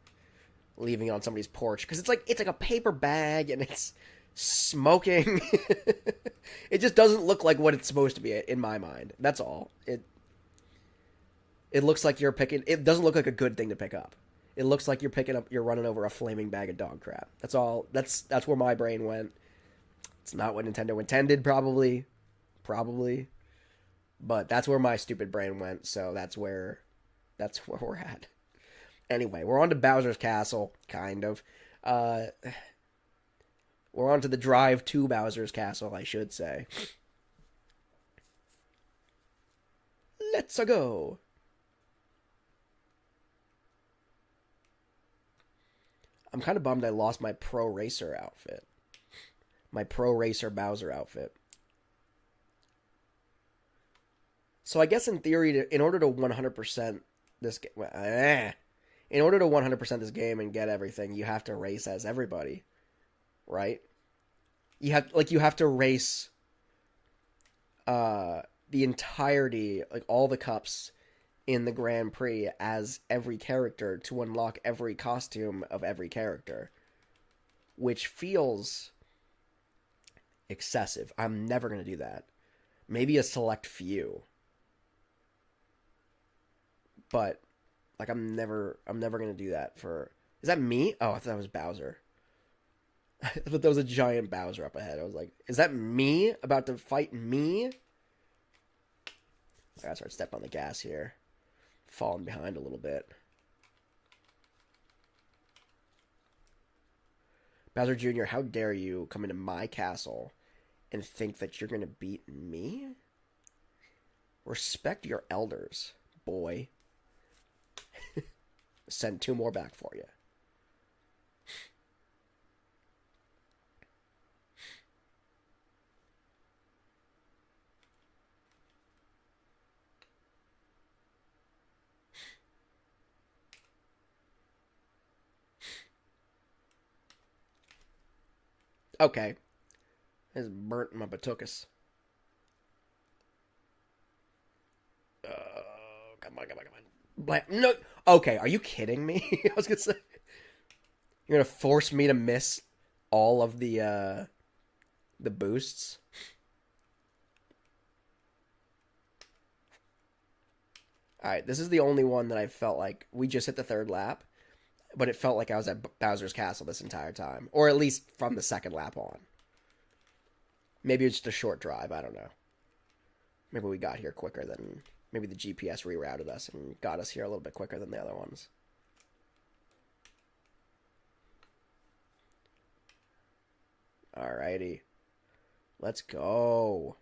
leaving it on somebody's porch because it's like a paper bag and it's smoking. It just doesn't look like what it's supposed to be in my mind. That's all. It looks like you're picking. It doesn't look like a good thing to pick up. It looks like you're running over a flaming bag of dog crap. That's all. That's where my brain went. It's not what Nintendo intended, probably, but that's where my stupid brain went. So that's where we're at. Anyway, we're on to Bowser's Castle, kind of. We're on to the drive to Bowser's Castle, I should say. Let's-a go. I'm kind of bummed I lost my Pro Racer outfit. My Pro Racer Bowser outfit. So I guess in theory, in order to 100% this game, in order to 100% this game and get everything, you have to race as everybody, right? You have to race the entirety, like all the cups in the Grand Prix as every character to unlock every costume of every character, which feels excessive. I'm never going to do that. Maybe a select few. But like I'm never going to do that for. Is that me? Oh, I thought that was Bowser. I thought there was a giant Bowser up ahead. I was like, is that me about to fight me? I gotta start stepping on the gas here. Falling behind a little bit. Bowser Jr., how dare you come into my castle and think that you're going to beat me? Respect your elders, boy. Send 2 more back for you. Okay. It's burnt my batuckus. Come on. No. Okay, are you kidding me? I was gonna say. You're gonna force me to miss all of the boosts? Alright, this is the only one that I felt like we just hit the 3rd lap, but it felt like I was at Bowser's Castle this entire time. Or at least from the 2nd lap on. Maybe it's just a short drive, I don't know. Maybe we got here quicker than... Maybe the GPS rerouted us and got us here a little bit quicker than the other ones. Alrighty. Let's go.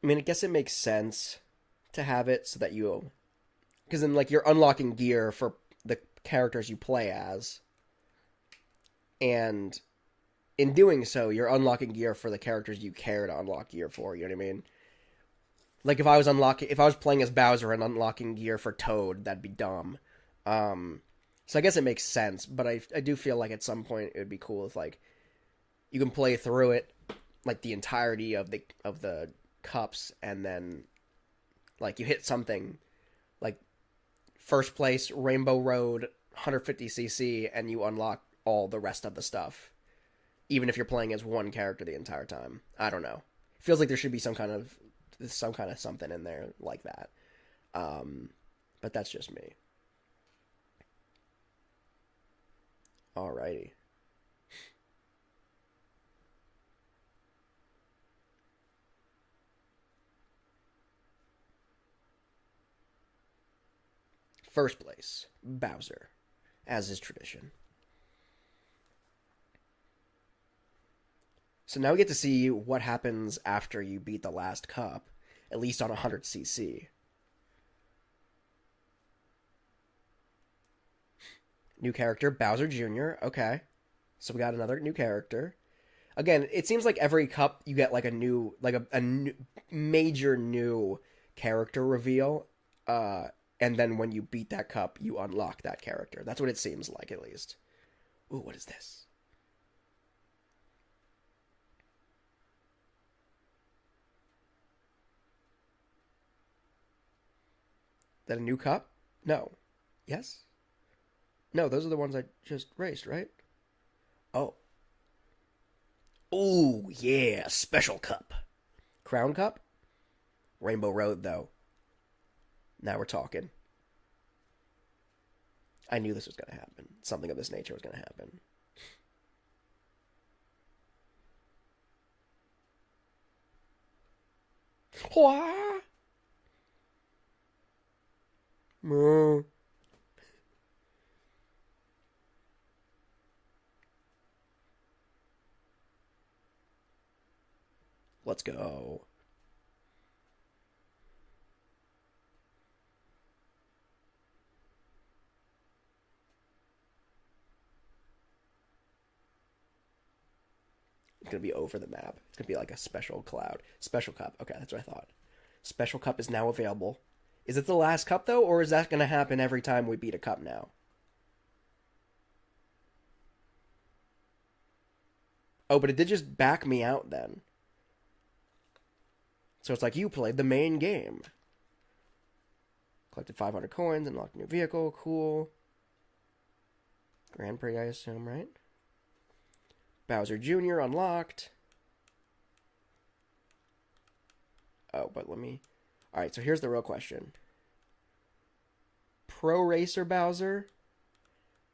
I mean, I guess it makes sense to have it so that you... Because then, like, you're unlocking gear for the characters you play as. And in doing so, you're unlocking gear for the characters you care to unlock gear for, you know what I mean? Like, if I was playing as Bowser and unlocking gear for Toad, that'd be dumb. So I guess it makes sense, but I do feel like at some point it would be cool if, like, you can play through it, like, the entirety of the cups, and then like you hit something like first place Rainbow Road 150cc and you unlock all the rest of the stuff, even if you're playing as one character the entire time. I don't know. It feels like there should be some kind of something in there like that. But that's just me. Alrighty. First place, Bowser, as is tradition. So now we get to see what happens after you beat the last cup, at least on 100cc. New character, Bowser Jr. Okay. So we got another new character. Again, it seems like every cup you get like a new, major new character reveal. And then when you beat that cup, you unlock that character. That's what it seems like, at least. Ooh, what is this? Is that a new cup? No. Yes? No, those are the ones I just raced, right? Oh. Ooh, yeah, special cup. Crown cup? Rainbow Road, though. Now we're talking. I knew this was going to happen. Something of this nature was going to happen. What? Let's go. It's going to be over the map. It's going to be like a special cloud. Special cup. Okay, that's what I thought. Special cup is now available. Is it the last cup, though, or is that going to happen every time we beat a cup now? Oh, but it did just back me out then. So it's like you played the main game. Collected 500 coins, unlocked a new vehicle. Cool. Grand Prix, I assume, right? Bowser Jr. unlocked. Oh, but let me... Alright, so here's the real question. Pro Racer Bowser?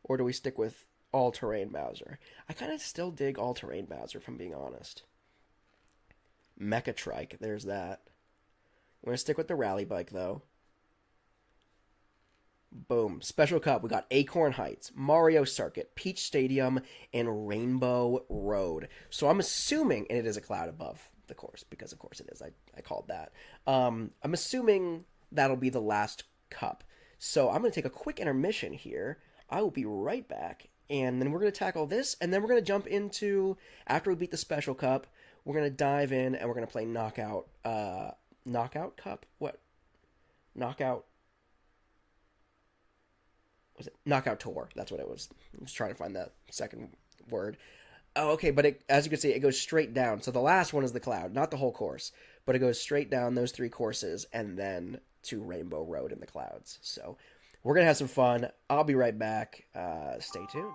Or do we stick with All-Terrain Bowser? I kind of still dig All-Terrain Bowser, if I'm being honest. Mecha Trike, there's that. We're going to stick with the Rally Bike, though. Boom. Special Cup. We got Acorn Heights, Mario Circuit, Peach Stadium, and Rainbow Road. So I'm assuming, and it is a cloud above the course, because of course it is. I called that. I'm assuming that'll be the last cup. So I'm going to take a quick intermission here. I will be right back, and then we're going to tackle this, and then we're going to jump into, after we beat the Special Cup, we're going to dive in, and we're going to play Knockout, Knockout Cup? What? Knockout... Was it Knockout Tour? That's what it was. I was trying to find that second word. Oh, okay, but as you can see, it goes straight down. So the last one is the cloud, not the whole course, but it goes straight down those 3 courses and then to Rainbow Road in the clouds. So we're going to have some fun. I'll be right back. Stay tuned.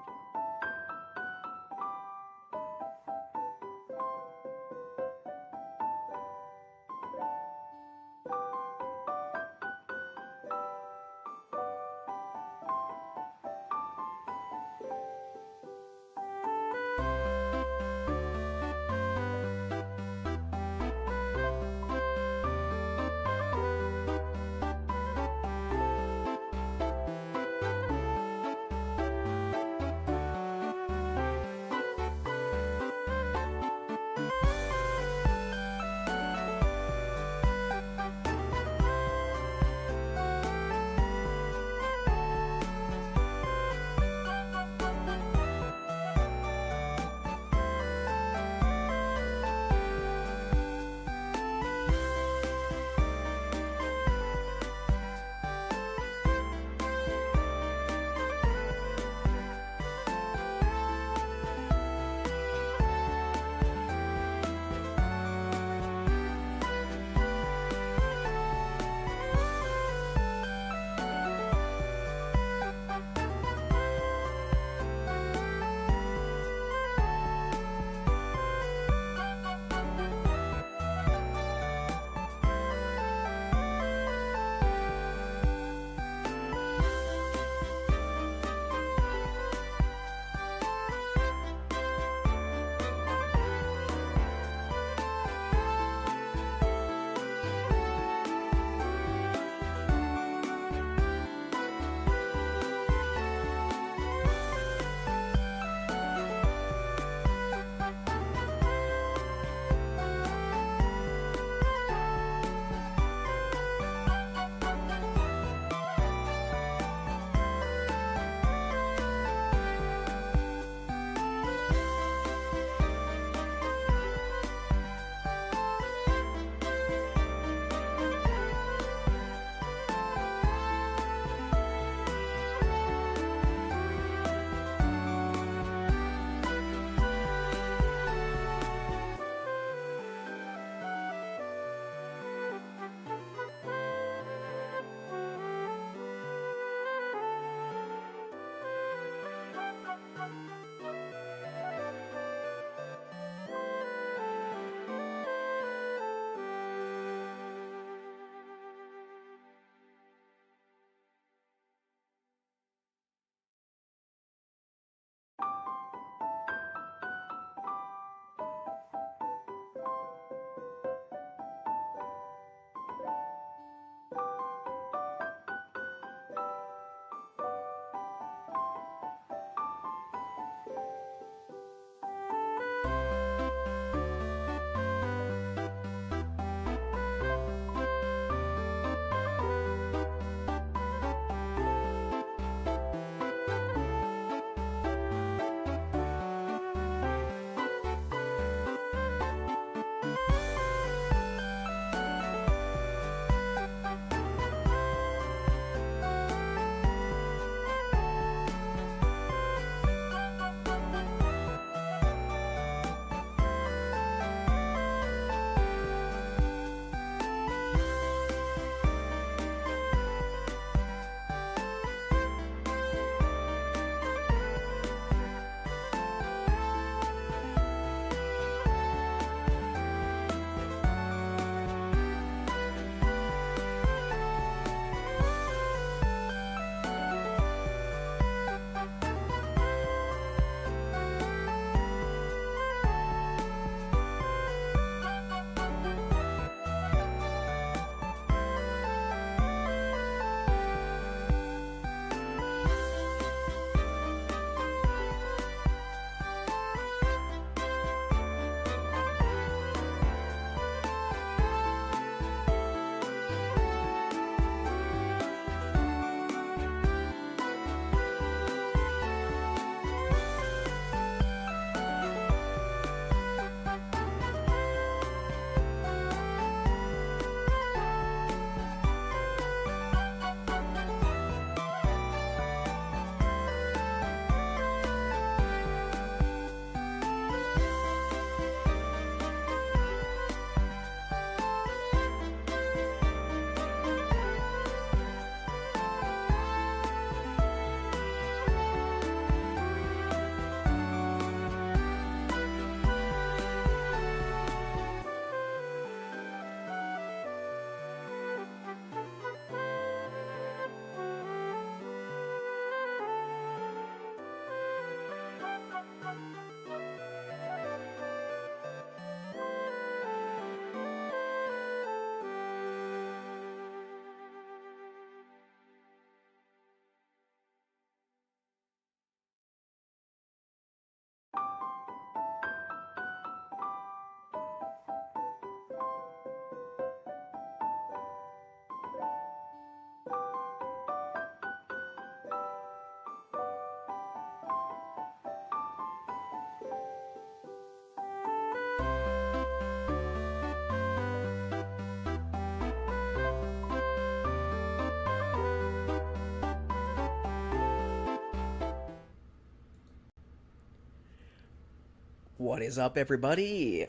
What is up, everybody?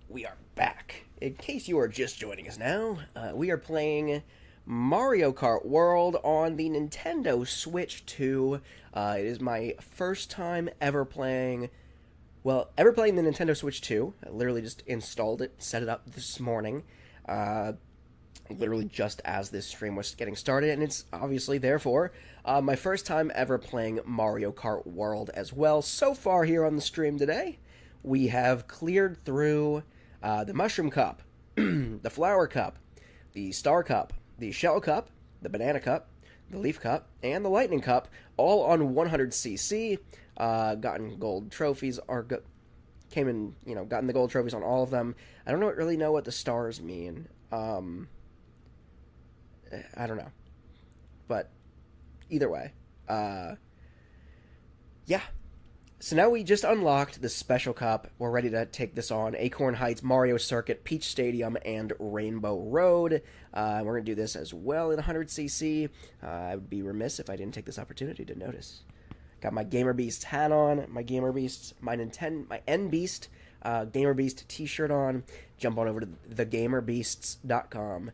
We are back. In case you are just joining us now, we are playing Mario Kart World on the Nintendo Switch 2. It is my first time ever playing the Nintendo Switch 2. I literally just installed it, set it up this morning, literally just as this stream was getting started, and it's obviously, therefore, my first time ever playing Mario Kart World as well. So far here on the stream today, we have cleared through the Mushroom Cup, the Flower Cup, the Star Cup, the Shell Cup, the Banana Cup, the Leaf Cup, and the Lightning Cup, all on 100cc. Gotten gold trophies, gotten the gold trophies on all of them. I don't really know what the stars mean. I don't know. But either way, yeah. So now we just unlocked the Special Cup. We're ready to take this on. Acorn Heights, Mario Circuit, Peach Stadium, and Rainbow Road. We're going to do this as well in 100cc. I would be remiss if I didn't take this opportunity to notice. Got my Gamer Beast hat on, my N Beast Gamer Beast t-shirt on. Jump on over to thegamerbeasts.com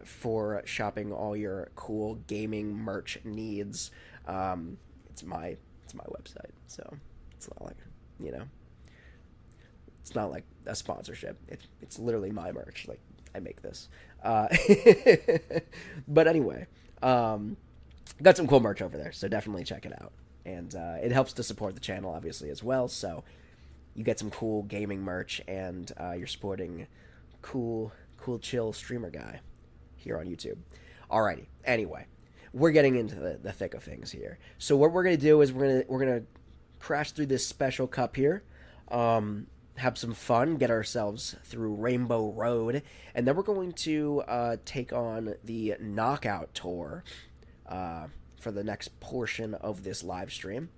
for shopping all your cool gaming merch needs. It's my website, so it's not like, it's not like a sponsorship. It's literally my merch. Like, I make this. But anyway, got some cool merch over there, so definitely check it out. And it helps to support the channel, obviously, as well. So you get some cool gaming merch, and you're supporting cool, chill streamer guy here on YouTube. Alrighty. Anyway, we're getting into the thick of things here. So what we're gonna do is we're gonna crash through this Special Cup here, have some fun, get ourselves through Rainbow Road, and then we're going to take on the Knockout Tour for the next portion of this live stream.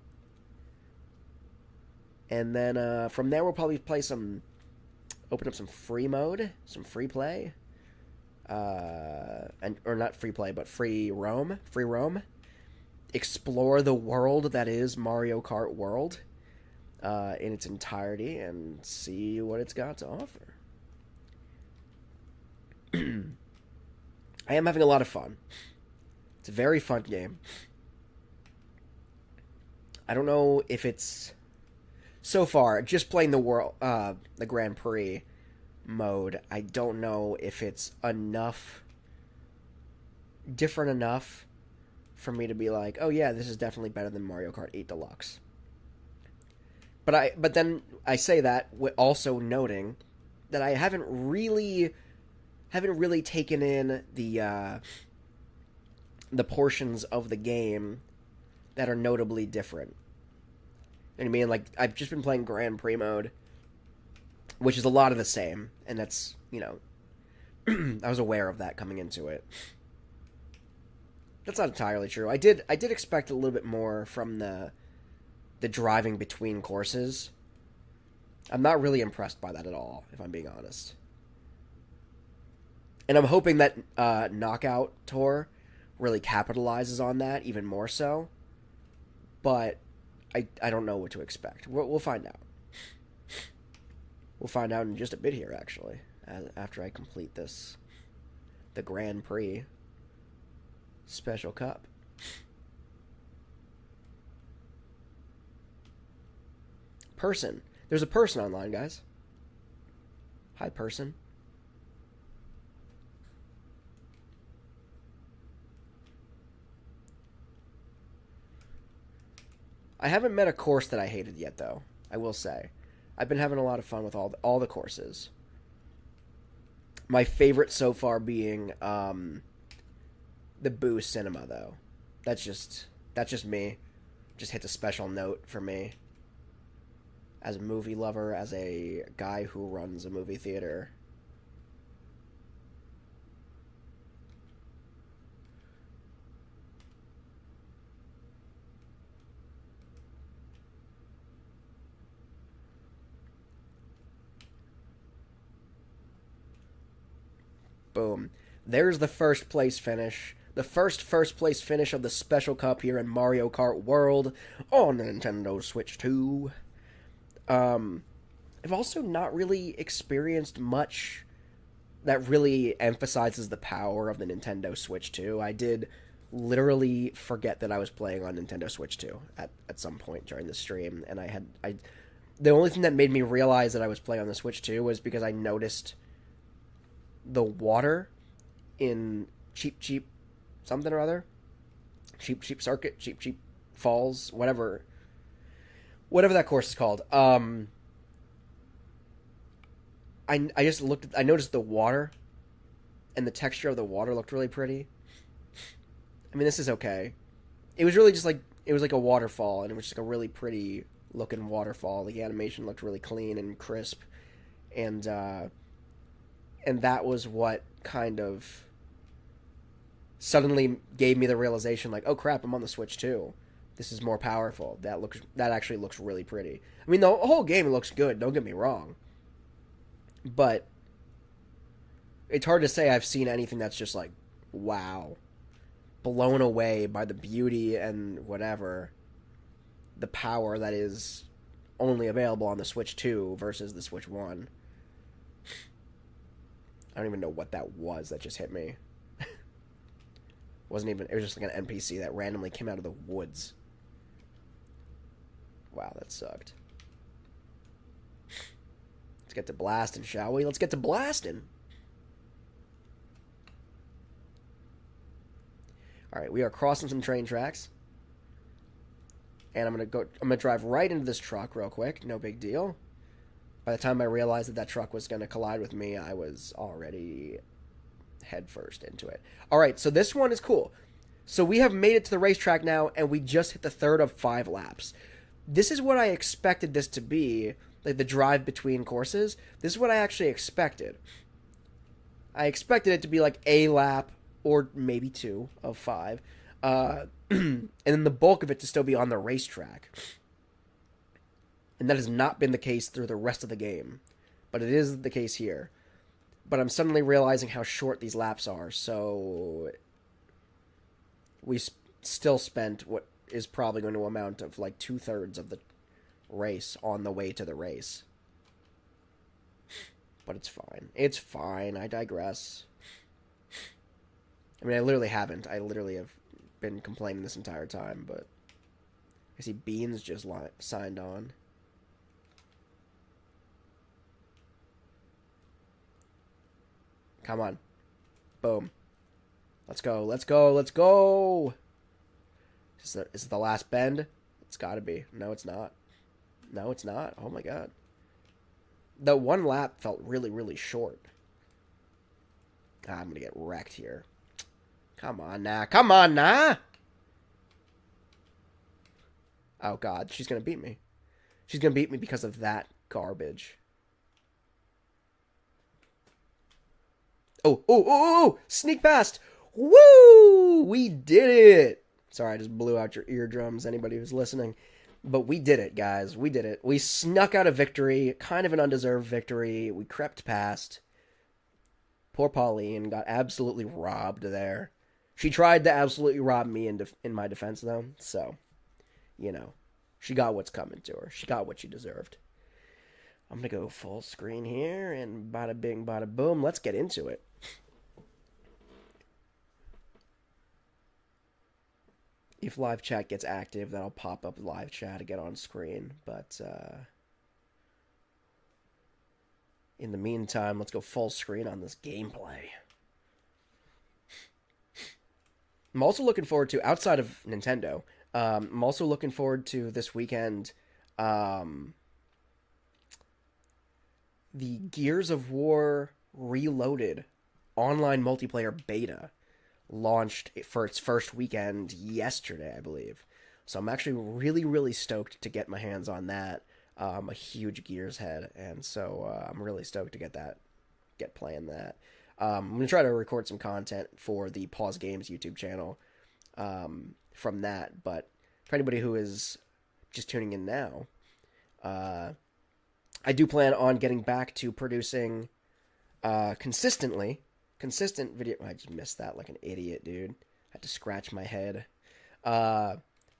And then from there we'll probably open up some free mode, some free play. Or not free play, but free roam. Explore the world that is Mario Kart World in its entirety and see what it's got to offer. I am having a lot of fun. It's a very fun game. I don't know if it's, so far, just playing the Grand Prix mode, I don't know if it's different enough for me to be like, oh yeah, this is definitely better than Mario Kart 8 Deluxe. But then I say that also noting that I haven't really taken in the portions of the game that are notably different. You know what I mean? Like, I've just been playing Grand Prix mode, which is a lot of the same, and that's, I was aware of that coming into it. That's not entirely true. I did expect a little bit more from the driving between courses. I'm not really impressed by that at all, if I'm being honest. And I'm hoping that Knockout Tour really capitalizes on that even more so. But I don't know what to expect. We'll find out. We'll find out in just a bit here, actually, after I complete the Grand Prix Special Cup. Person. There's a person online, guys. Hi, person. I haven't met a course that I hated yet, though, I will say. I've been having a lot of fun with all the courses. My favorite so far being the Boo Cinema, though. That's just me. Just hits a special note for me. As a movie lover, as a guy who runs a movie theater. Boom. There's the first place finish. The first place finish of the Special Cup here in Mario Kart World on the Nintendo Switch 2. I've also not really experienced much that really emphasizes the power of the Nintendo Switch 2. I did literally forget that I was playing on Nintendo Switch 2 at some point during the stream, and the only thing that made me realize that I was playing on the Switch 2 was because I noticed the water in Cheap Cheap something or other. Cheap Cheap Circuit, Cheap Cheap Falls, whatever that course is called. I just I noticed the water, and the texture of the water looked really pretty. I mean, this is okay. It was really just like, it was like a waterfall, and it was just like a really pretty looking waterfall. The animation looked really clean and crisp, and that was what kind of suddenly gave me the realization, like, oh crap, I'm on the Switch too. This is more powerful. That actually looks really pretty. I mean, the whole game looks good, don't get me wrong. But it's hard to say I've seen anything that's just like, wow, blown away by the beauty and whatever, the power that is only available on the Switch 2 versus the Switch 1. I don't even know what that was that just hit me. It was just like an NPC that randomly came out of the woods. Wow, that sucked. Let's get to blasting, shall we? Let's get to blasting. Alright, we are crossing some train tracks. And I'm gonna drive right into this truck real quick. No big deal. By the time I realized that truck was gonna collide with me, I was already headfirst into it. Alright, so this one is cool. So we have made it to the racetrack now, and we just hit the third of 5 laps. This is what I expected this to be, like the drive between courses. This is what I actually expected. I expected it to be like a lap, or maybe 2 of 5, and then the bulk of it to still be on the racetrack. And that has not been the case through the rest of the game, but it is the case here. But I'm suddenly realizing how short these laps are, so we still spent what is probably going to amount of like 2/3 of the race on the way to the race. But it's fine. It's fine. I digress. I mean, I literally haven't. I literally have been complaining this entire time, but I see Beans just signed on. Come on. Boom. Let's go. Let's go. Let's go. Is it the last bend? It's got to be. No, it's not. No, it's not. Oh, my God. The one lap felt really, really short. I'm going to get wrecked here. Come on now. Come on now. Oh, God. She's going to beat me. She's going to beat me because of that garbage. Oh. Sneak past. Woo! We did it. Sorry, I just blew out your eardrums, anybody who's listening. But we did it, guys. We did it. We snuck out a victory. Kind of an undeserved victory. We crept past. Poor Pauline got absolutely robbed there. She tried to absolutely rob me in my defense, though. So, you know, she got what's coming to her. She got what she deserved. I'm going to go full screen here, and bada bing, bada boom. Let's get into it. If live chat gets active, then I'll pop up live chat to get on screen. But in the meantime, let's go full screen on this gameplay. I'm also looking forward to, outside of Nintendo, I'm also looking forward to this weekend, the Gears of War Reloaded online multiplayer beta. Launched for its first weekend yesterday, I believe. So I'm actually really, really stoked to get my hands on that. I'm a huge Gears head, and so I'm really stoked to get playing that. I'm going to try to record some content for the Pause Games YouTube channel from that, but for anybody who is just tuning in now, I do plan on getting back to producing consistent video. I just missed that like an idiot, dude. I had to scratch my head.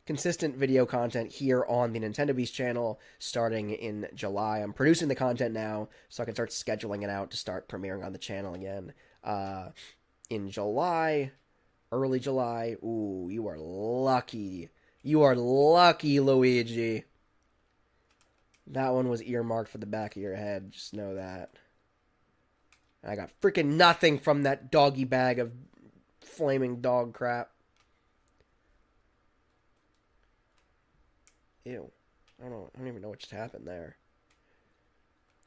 consistent video content here on the Nintendo Beast channel starting in July. I'm producing the content now, so I can start scheduling it out to start premiering on the channel again. In July, early July. Ooh, you are lucky. You are lucky, Luigi. That one was earmarked for the back of your head. Just know that. I got freaking nothing from that doggy bag of flaming dog crap. Ew. I don't even know what just happened there.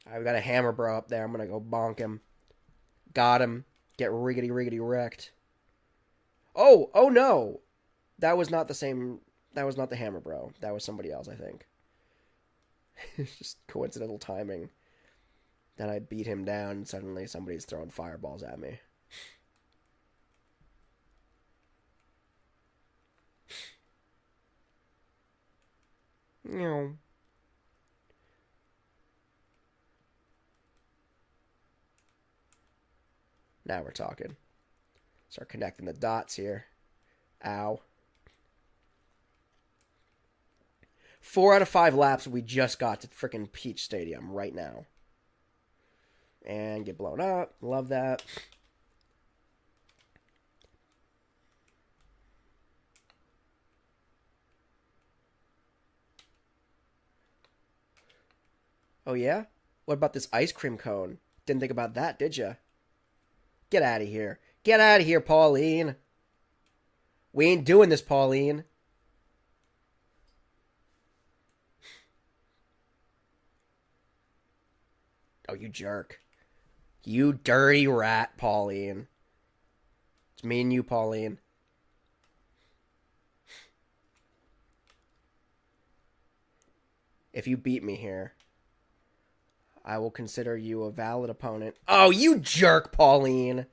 I've got a hammer bro up there. I'm gonna go bonk him. Got him. Get riggedy wrecked. Oh no. That was not the same. That was not the hammer bro. That was somebody else, I think. It's just coincidental timing that I beat him down and suddenly somebody's throwing fireballs at me. No. Now we're talking. Start connecting the dots here. Ow. 4 out of 5 laps, we just got to frickin' Peach Stadium right now. And get blown up. Love that. Oh, yeah? What about this ice cream cone? Didn't think about that, did ya? Get out of here. Get out of here, Pauline. We ain't doing this, Pauline. Oh, you jerk. You dirty rat, Pauline. It's me and you, Pauline. If you beat me here, I will consider you a valid opponent. Oh, you jerk, Pauline.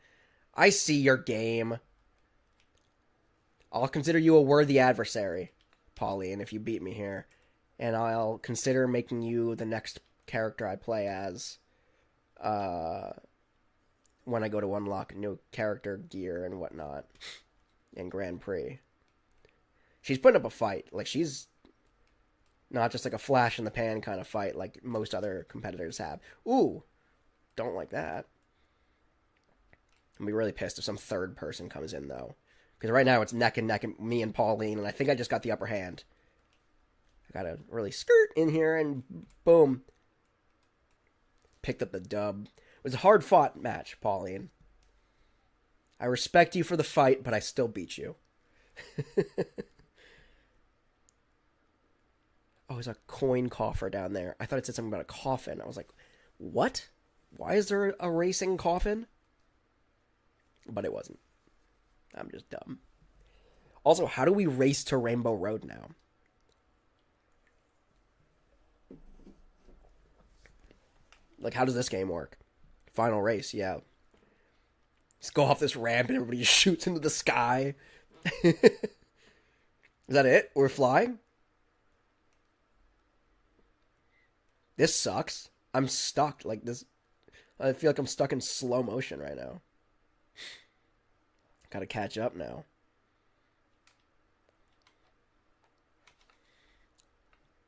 I see your game. I'll consider you a worthy adversary, Pauline, if you beat me here. And I'll consider making you the next character I play as when I go to unlock new character gear and whatnot in Grand Prix. She's putting up a fight. Like, she's not just like a flash in the pan kind of fight like most other competitors have. Ooh, don't like that. I'm gonna be really pissed if some third person comes in, though. Because right now it's neck and neck, me and Pauline, and I think I just got the upper hand. I gotta really skirt in here, and boom. Picked up the dub. It was a hard-fought match, Pauline. I respect you for the fight, but I still beat you. Oh, there's a coin coffer down there. I thought it said something about a coffin. I was like, what? Why is there a racing coffin? But it wasn't. I'm just dumb. Also, how do we race to Rainbow Road now? Like, how does this game work? Final race, yeah. Just go off this ramp and everybody shoots into the sky. Is that it? We're flying? This sucks. I'm stuck. Like, this... I feel like I'm stuck in slow motion right now. Gotta catch up now.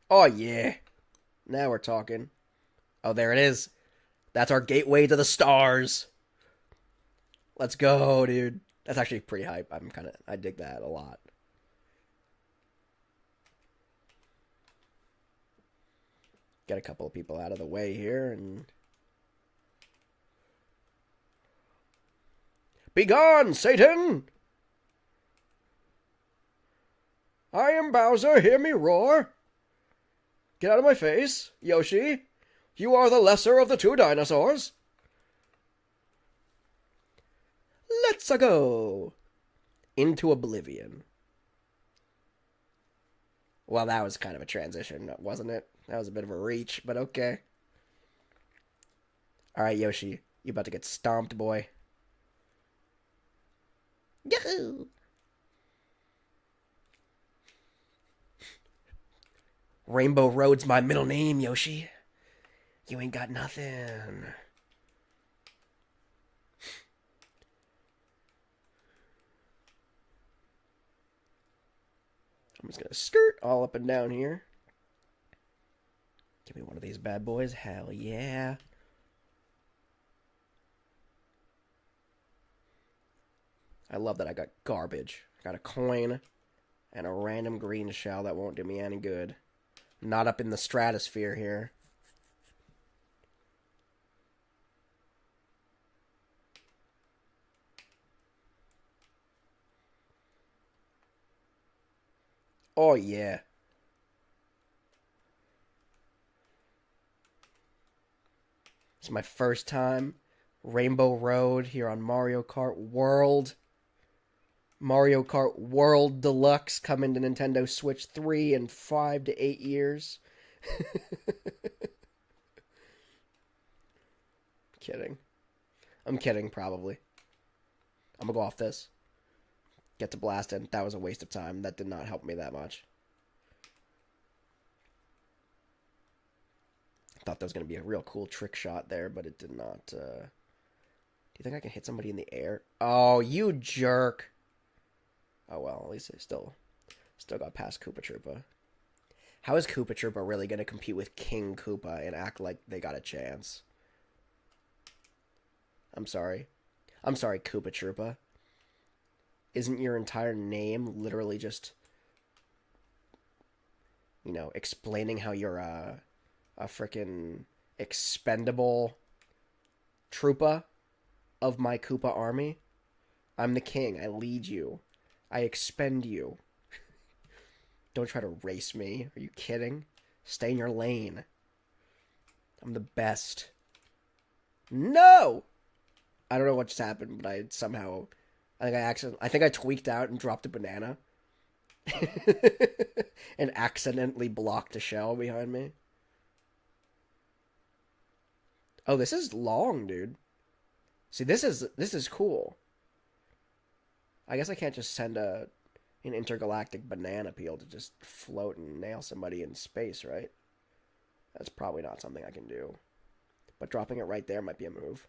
Oh, yeah. Now we're talking. Oh, there it is. That's our gateway to the stars. Let's go, dude. That's actually pretty hype. I dig that a lot. Get a couple of people out of the way here and... Begone, Satan! I am Bowser, hear me roar! Get out of my face, Yoshi! You are the lesser of the two dinosaurs! Let's-a go! Into oblivion. Well, that was kind of a transition, wasn't it? That was a bit of a reach, but okay. Alright, Yoshi. You about to get stomped, boy. Yahoo! Rainbow Road's my middle name, Yoshi. You ain't got nothing. I'm just gonna skirt all up and down here. Give me one of these bad boys. Hell yeah. I love that I got garbage. I got a coin and a random green shell that won't do me any good. Not up in the stratosphere here. Oh, yeah. It's my first time. Rainbow Road here on Mario Kart World. Mario Kart World Deluxe coming to Nintendo Switch 3 in 5 to 8 years. Kidding. I'm kidding, probably. I'm gonna go off this. Get to blasting. That was a waste of time. That did not help me that much. I thought there was going to be a real cool trick shot there, but it did not. Do you think I can hit somebody in the air? Oh, you jerk. Oh, well, at least I still got past Koopa Troopa. How is Koopa Troopa really going to compete with King Koopa and act like they got a chance? I'm sorry. I'm sorry, Koopa Troopa. Isn't your entire name literally just, you know, explaining how you're a frickin' expendable troopa of my Koopa army? I'm the king. I lead you. I expend you. Don't try to race me. Are you kidding? Stay in your lane. I'm the best. No! I don't know what just happened, but I somehow... I think I tweaked out and dropped a banana. And accidentally blocked a shell behind me. Oh, this is long, dude. See, this is cool. I guess I can't just send an intergalactic banana peel to just float and nail somebody in space, right? That's probably not something I can do. But dropping it right there might be a move.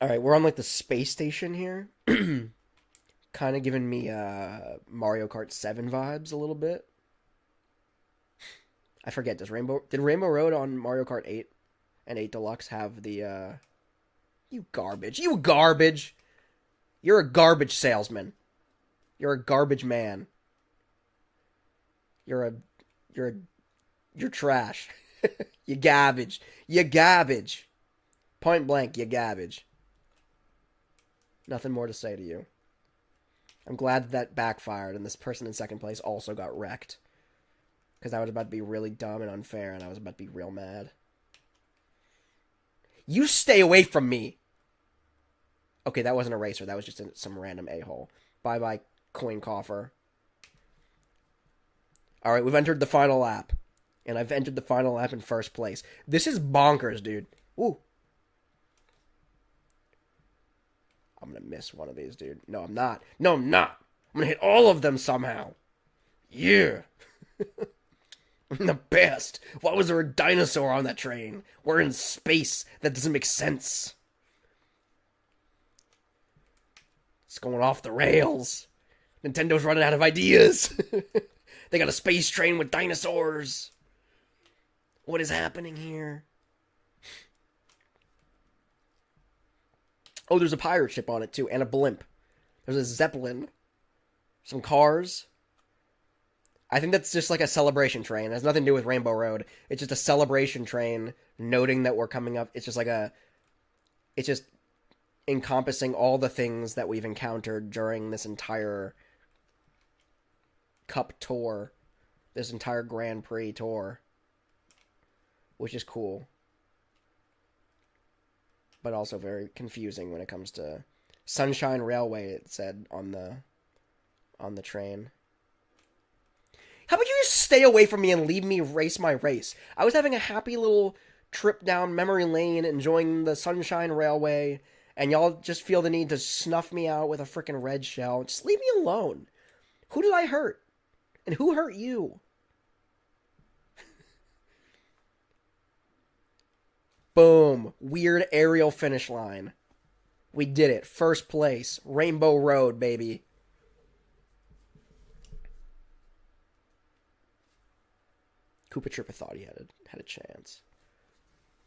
Alright, we're on, like, the space station here. Kind of giving me Mario Kart 7 vibes a little bit. I forget, did Rainbow Road on Mario Kart 8 and 8 Deluxe have the, You garbage. You garbage! You're a garbage salesman. You're a garbage man. You're trash. You garbage. You garbage. Point blank, you garbage. Nothing more to say to you. I'm glad that backfired and this person in second place also got wrecked. Because that was about to be really dumb and unfair and I was about to be real mad. You stay away from me! Okay, that wasn't a racer. That was just some random a-hole. Bye-bye, coin coffer. Alright, we've entered the final lap. And I've entered the final lap in first place. This is bonkers, dude. Ooh. I'm gonna miss one of these, dude. No, I'm not. No, I'm not. I'm gonna hit all of them somehow. Yeah. I'm the best. Why was there a dinosaur on that train? We're in space. That doesn't make sense. It's going off the rails. Nintendo's running out of ideas. They got a space train with dinosaurs. What is happening here? Oh, there's a pirate ship on it, too, and a blimp. There's a zeppelin. Some cars. I think that's just like a celebration train. It has nothing to do with Rainbow Road. It's just a celebration train, noting that we're coming up. It's just like a... It's just encompassing all the things that we've encountered during this entire Cup tour. This entire Grand Prix tour. Which is cool. But also very confusing when it comes to Sunshine Railway, it said on the train. How about you just stay away from me and leave me race my race? I was having a happy little trip down memory lane, enjoying the Sunshine Railway, and y'all just feel the need to snuff me out with a freaking red shell. Just leave me alone. Who did I hurt? And who hurt you? Boom. Weird aerial finish line. We did it. First place. Rainbow Road, baby. Koopa Troopa thought he had a chance.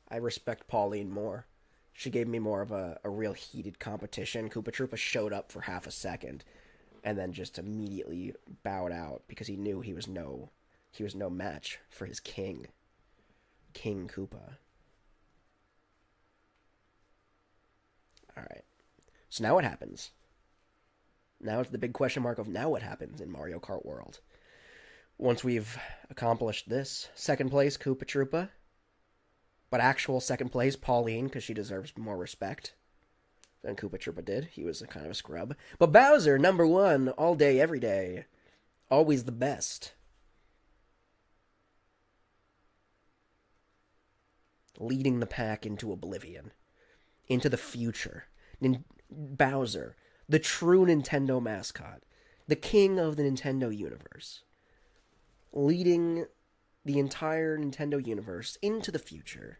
I respect Pauline more. She gave me more of a real heated competition. Koopa Troopa showed up for half a second, and then just immediately bowed out because he knew he was no match for his king, King Koopa. All right. So now what happens? Now it's the big question mark of now what happens in Mario Kart World. Once we've accomplished this, second place, Koopa Troopa. But actual second place, Pauline, because she deserves more respect than Koopa Troopa did. He was a kind of a scrub. But Bowser, number one, all day, every day. Always the best. Leading the pack into oblivion. Into the future. Bowser, the true Nintendo mascot. The king of the Nintendo universe. Leading the entire Nintendo universe into the future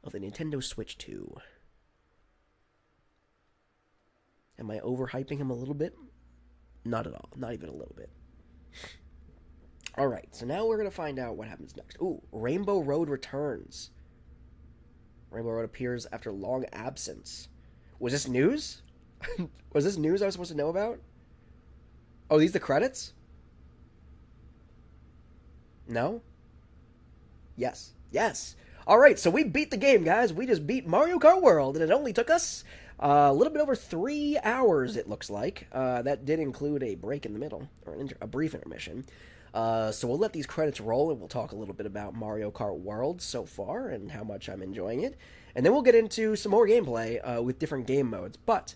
of the Nintendo Switch 2. Am I overhyping him a little bit? Not at all. Not even a little bit. Alright, so now we're going to find out what happens next. Ooh, Rainbow Road returns. Rainbow Road appears after long absence. Was this news? Was this news I was supposed to know about? Oh, these the credits? No? Yes. Yes. All right, so we beat the game, guys. We just beat Mario Kart World, and it only took us a little bit over 3 hours, it looks like. That did include a break in the middle, or a brief intermission. So we'll let these credits roll, and we'll talk a little bit about Mario Kart World so far and how much I'm enjoying it. And then we'll get into some more gameplay with different game modes. But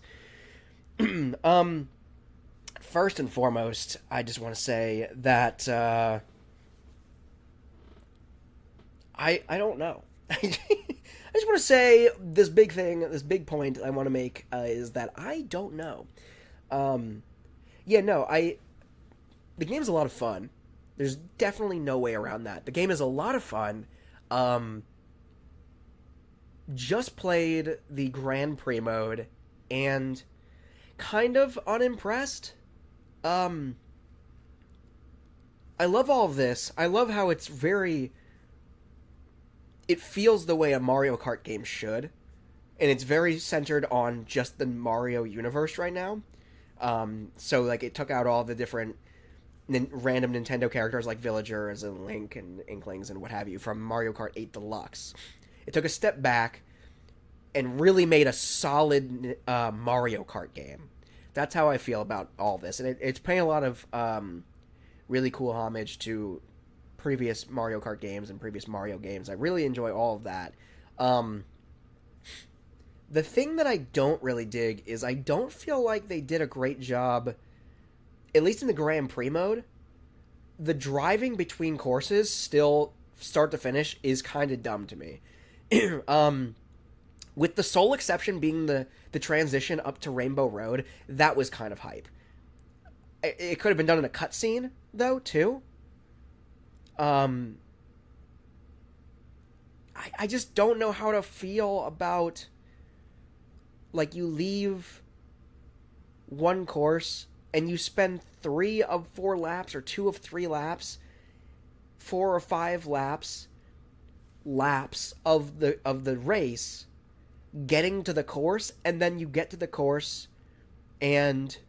first and foremost, I just want to say that I don't know. I just want to say this big thing, this big point I want to make is that I don't know. The game's a lot of fun. There's definitely no way around that. The game is a lot of fun. Just played the Grand Prix mode and kind of unimpressed. I love all of this. I love how it's very... It feels the way a Mario Kart game should. And it's very centered on just the Mario universe right now. So, like, it took out all the different random Nintendo characters like Villagers and Link and Inklings and what have you from Mario Kart 8 Deluxe. It took a step back and really made a solid Mario Kart game. That's how I feel about all this. And it's paying a lot of really cool homage to previous Mario Kart games and previous Mario games. I really enjoy all of that. The thing that I don't really dig is I don't feel like they did a great job, at least in the Grand Prix mode. The driving between courses, still start to finish, is kind of dumb to me. With the sole exception being the transition up to Rainbow Road, that was kind of hype. It could have been done in a cutscene, though, too. I just don't know how to feel about, like, you leave one course and you spend 3 of 4 laps or 2 of 3 laps, 4 or 5 laps of the race getting to the course, and then you get to the course and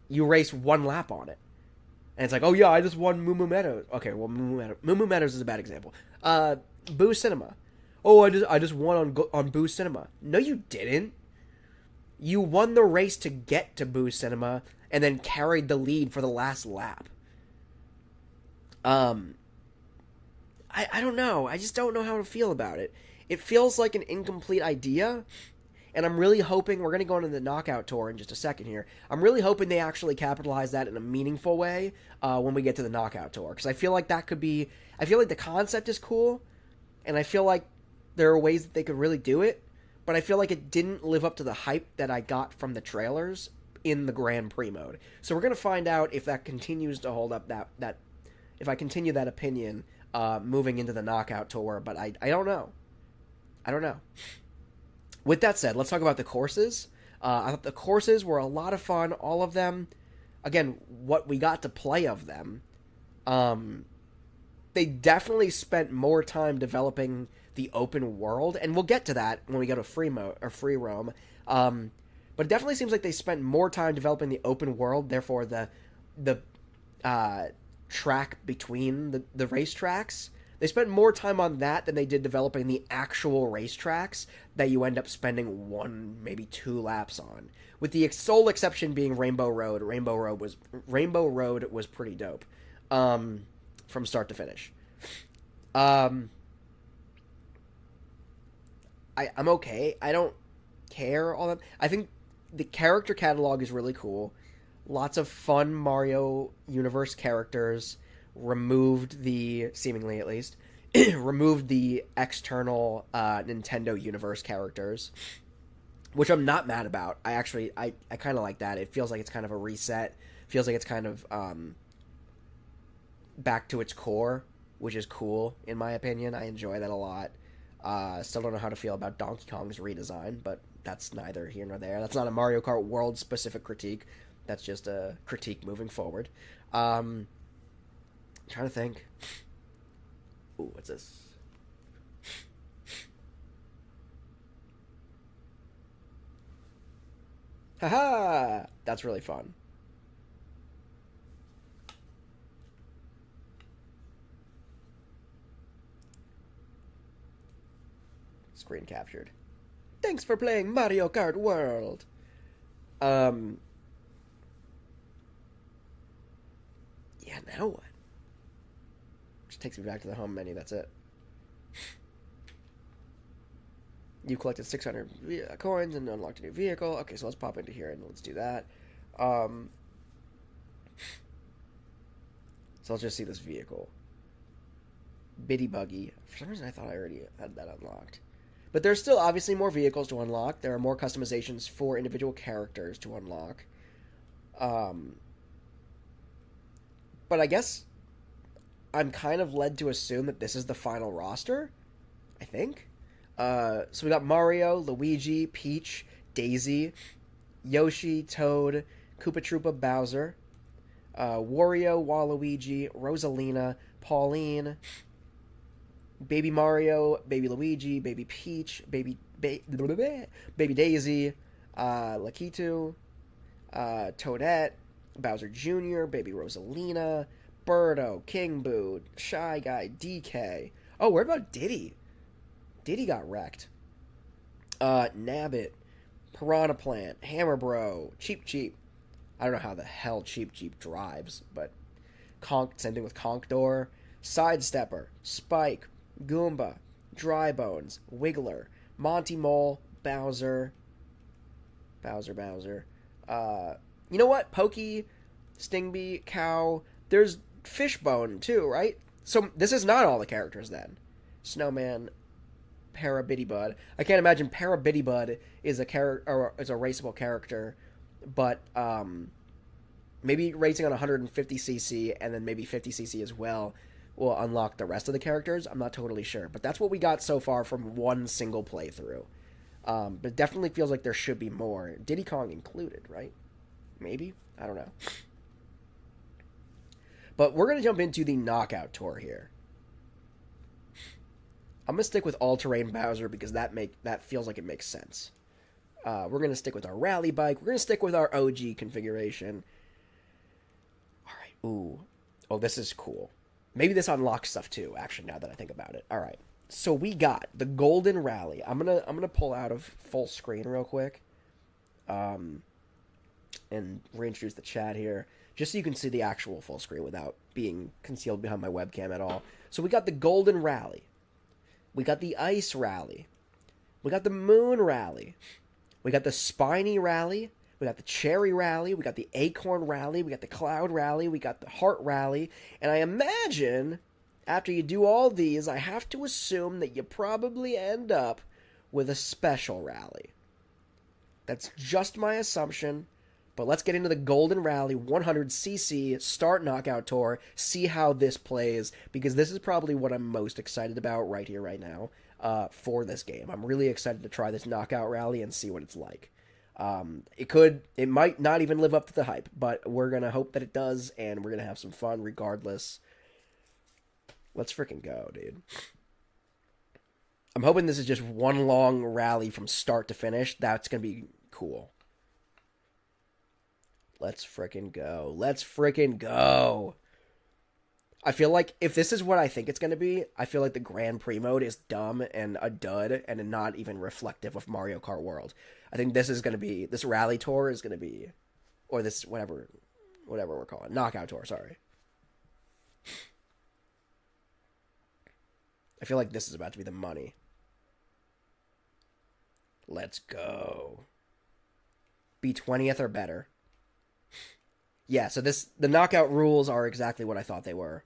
you race 1 lap on it. And it's like, oh yeah, I just won Moo Moo Meadows. Okay, well, Moo Moo Meadows is a bad example. Boo Cinema. Oh, I just won on Boo Cinema. No, you didn't. You won the race to get to Boo Cinema and then carried the lead for the last lap. I don't know. I just don't know how to feel about it. It feels like an incomplete idea. And I'm really hoping, we're going to go into the knockout tour in just a second here. I'm really hoping they actually capitalize that in a meaningful way when we get to the knockout tour. Because I feel like that could be, I feel like the concept is cool. And I feel like there are ways that they could really do it. But I feel like it didn't live up to the hype that I got from the trailers in the Grand Prix mode. So we're going to find out if that continues to hold up, that if I continue that opinion moving into the knockout tour. But I don't know. I don't know. With that said, let's talk about the courses. I thought the courses were a lot of fun, all of them. Again, what we got to play of them They definitely spent more time developing the open world, and we'll get to that when we go to free roam. But it definitely seems like they spent more time developing the open world. Therefore, the track between the racetracks, they spent more time on that than they did developing the actual racetracks that you end up spending 1, maybe 2 laps on. With the sole exception being Rainbow Road. Rainbow Road was pretty dope, from start to finish. I'm okay. I don't care all that. I think the character catalog is really cool. Lots of fun Mario universe characters. Seemingly at least, removed the external Nintendo universe characters, which I'm not mad about. I kind of like that. It feels like it's kind of a reset. Feels like it's kind of back to its core, which is cool in my opinion. I enjoy that a lot. Still don't know how to feel about Donkey Kong's redesign, but that's neither here nor there. That's not a Mario Kart World specific critique. That's just a critique moving forward. I'm trying to think. Ooh, what's this? Haha! That's really fun. Screen captured. Thanks for playing Mario Kart World. Yeah, now what? Just takes me back to the home menu, that's it. You collected 600 coins and unlocked a new vehicle. Okay, so let's pop into here and let's do that. So let's just see this vehicle. Biddy Buggy. For some reason I thought I already had that unlocked. But there's still obviously more vehicles to unlock. There are more customizations for individual characters to unlock. But I guess I'm kind of led to assume that this is the final roster. I think. So we got Mario, Luigi, Peach, Daisy, Yoshi, Toad, Koopa Troopa, Bowser, Wario, Waluigi, Rosalina, Pauline, Baby Mario, Baby Luigi, Baby Peach, Baby Daisy, Lakitu, Toadette, Bowser Jr., Baby Rosalina, Birdo, King Boo, Shy Guy, DK. Oh, what about Diddy? Diddy got wrecked. Nabbit, Piranha Plant, Hammer Bro, Cheep Cheep. I don't know how the hell Cheep Cheep drives, but same thing with Conkdor, Sidestepper, Spike, Goomba, Dry Bones, Wiggler, Monty Mole, Bowser. You know what? Pokey, Stingbee, Cow. There's Fishbone too, right? So this is not all the characters then. Snowman, Parabiddybud. I can't imagine Parabiddybud is a raceable character, but maybe racing on 150cc and then maybe 50cc as well will unlock the rest of the characters. I'm not totally sure, but that's what we got so far from one single playthrough. But it definitely feels like there should be more. Diddy Kong included, right? Maybe? I don't know. But we're going to jump into the Knockout Tour here. I'm going to stick with all-terrain Bowser because that feels like it makes sense. We're going to stick with our rally bike. We're going to stick with our OG configuration. All right. Ooh. Oh, this is cool. Maybe this unlocks stuff too, actually, now that I think about it. All right. So we got the Golden Rally. I'm gonna pull out of full screen real quick. And reintroduce the chat here, just so you can see the actual full screen without being concealed behind my webcam at all. So we got the Golden Rally. We got the Ice Rally. We got the Moon Rally. We got the Spiny Rally. We got the Cherry Rally. We got the Acorn Rally. We got the Cloud Rally. We got the Heart Rally. And I imagine after you do all these, I have to assume that you probably end up with a Special Rally. That's just my assumption. But let's get into the Golden Rally 100cc Start Knockout Tour, see how this plays, because this is probably what I'm most excited about right here, right now, for this game. I'm really excited to try this Knockout Rally and see what it's like. It might not even live up to the hype, but we're going to hope that it does, and we're going to have some fun regardless. Let's freaking go, dude. I'm hoping this is just one long rally from start to finish. That's going to be cool. Let's freaking go. Let's freaking go. I feel like if this is what I think it's going to be, I feel like the Grand Prix mode is dumb and a dud and not even reflective of Mario Kart World. I think this is going to be, this rally tour is going to be, or this, whatever we're calling it, knockout tour, sorry. I feel like this is about to be the money. Let's go. Be 20th or better. Yeah, so the knockout rules are exactly what I thought they were.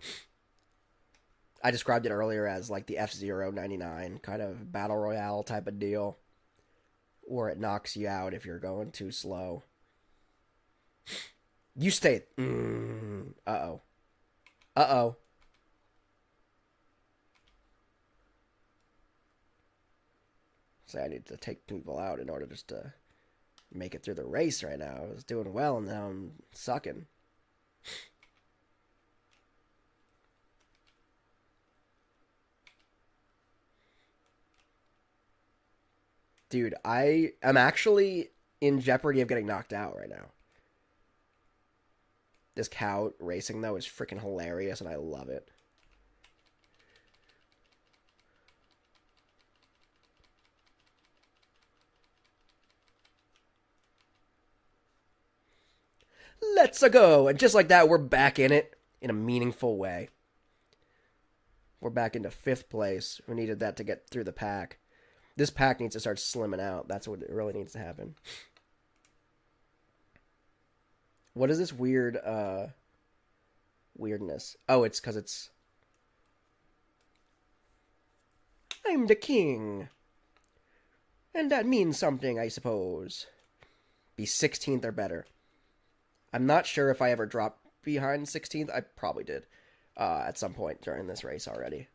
I described it earlier as like the F-Zero 99 kind of battle royale type of deal, where it knocks you out if you're going too slow. You stay. Uh-oh. Uh-oh. So I need to take people out in order just to make it through the race right now. I was doing well, and now I'm sucking. Dude, I am actually in jeopardy of getting knocked out right now. This cow racing, though, is freaking hilarious, and I love it. Let's go! And just like that, we're back in it in a meaningful way. We're back into 5th place. We needed that to get through the pack. This pack needs to start slimming out. That's what it really needs to happen. What is this weird, weirdness? Oh, it's because it's... I'm the king. And that means something, I suppose. Be 16th or better. I'm not sure if I ever dropped behind 16th. I probably did at some point during this race already.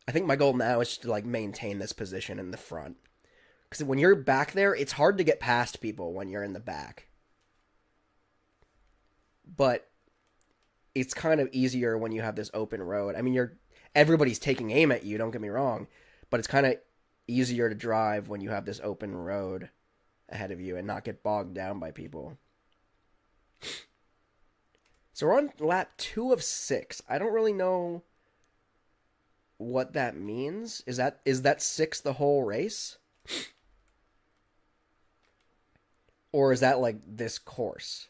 I think my goal now is to like maintain this position in the front. Because when you're back there, it's hard to get past people when you're in the back. But it's kind of easier when you have this open road. I mean, everybody's taking aim at you, don't get me wrong. But it's kind of easier to drive when you have this open road ahead of you and not get bogged down by people. So we're on lap 2 of 6. I don't really know what that means. Is that 6 the whole race? Or is that like this course?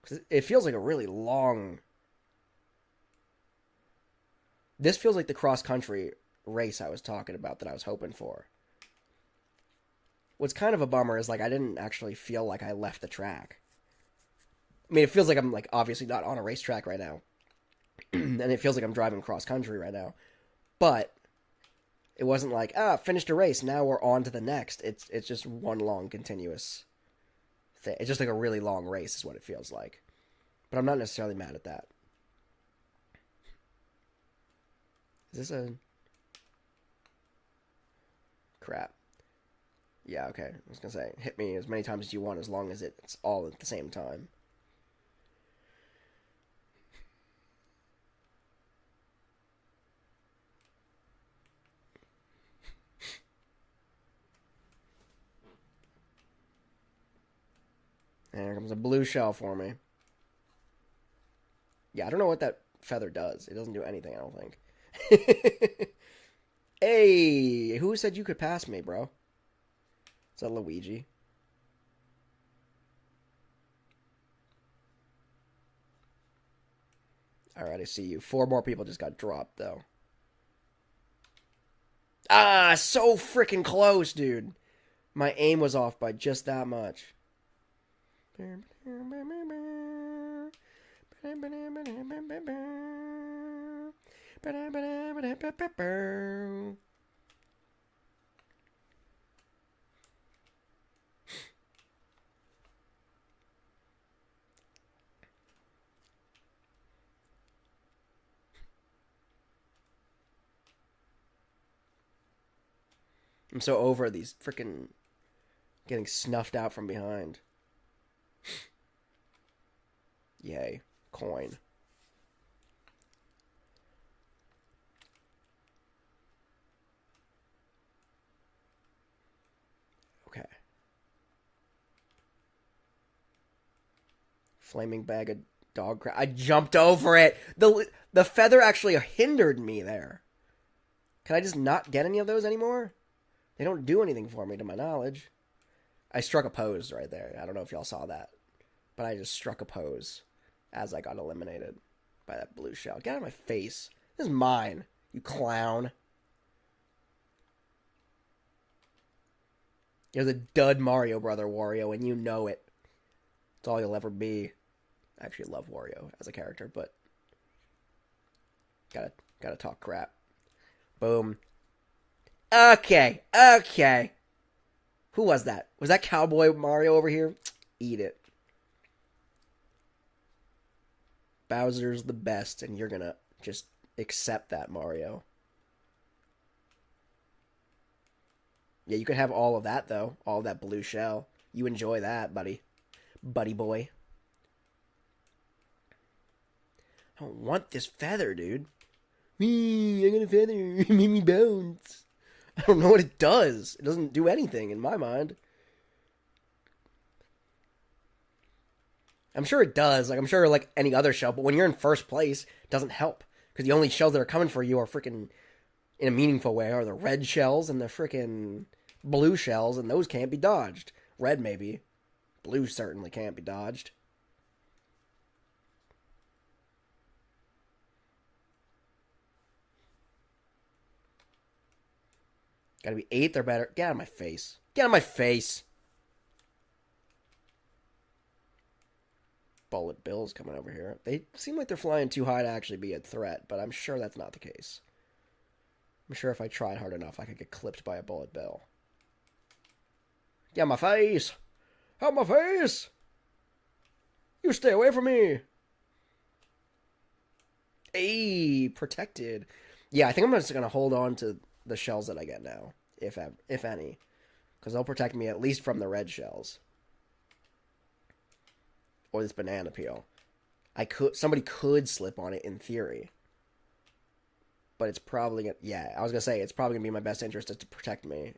Because it feels like a really long... This feels like the cross-country race I was talking about that I was hoping for. What's kind of a bummer is, like, I didn't actually feel like I left the track. I mean, it feels like I'm, like, obviously not on a racetrack right now. And it feels like I'm driving cross-country right now. But it wasn't like, finished a race, now we're on to the next. It's just one long continuous thing. It's just like a really long race is what it feels like. But I'm not necessarily mad at that. Is this a... Crap. Yeah, okay. I was going to say, hit me as many times as you want as long as it's all at the same time. And here comes a blue shell for me. Yeah, I don't know what that feather does. It doesn't do anything, I don't think. Hey, who said you could pass me, bro? Is that Luigi? Alright, I see you. 4 more people just got dropped, though. Ah, so freaking close, dude. My aim was off by just that much. I'm so over these freaking getting snuffed out from behind. Yay. Coin. Flaming bag of dog crap. I jumped over it. The feather actually hindered me there. Can I just not get any of those anymore? They don't do anything for me, to my knowledge. I struck a pose right there. I don't know if y'all saw that. But I just struck a pose as I got eliminated by that blue shell. Get out of my face. This is mine, you clown. You're the dud Mario brother, Wario, and you know it. It's all you'll ever be. I actually love Wario as a character, but gotta talk crap. Boom. Okay. Who was that? Was that Cowboy Mario over here? Eat it. Bowser's the best, and you're gonna just accept that, Mario. Yeah, you can have all of that, though. All of that blue shell. You enjoy that, buddy. Buddy boy. I don't want this feather, dude. I got a feather. It made me bounce. I don't know what it does. It doesn't do anything in my mind. I'm sure it does. Like, I'm sure like any other shell, but when you're in first place, it doesn't help. Because the only shells that are coming for you are freaking, in a meaningful way, are the red shells and the freaking blue shells, and those can't be dodged. Red, maybe. Blue certainly can't be dodged. Gotta be 8th or better. Get out of my face. Get out of my face. Bullet Bill's coming over here. They seem like they're flying too high to actually be a threat, but I'm sure that's not the case. I'm sure if I tried hard enough, I could get clipped by a Bullet Bill. Get out of my face. Out of my face. You stay away from me. Hey, protected. Yeah, I think I'm just going to hold on to the shells that I get now, if any, because they'll protect me at least from the red shells or this banana peel. Somebody could slip on it in theory, but it's probably gonna, yeah, I was gonna say it's probably gonna be in my best interest to protect me,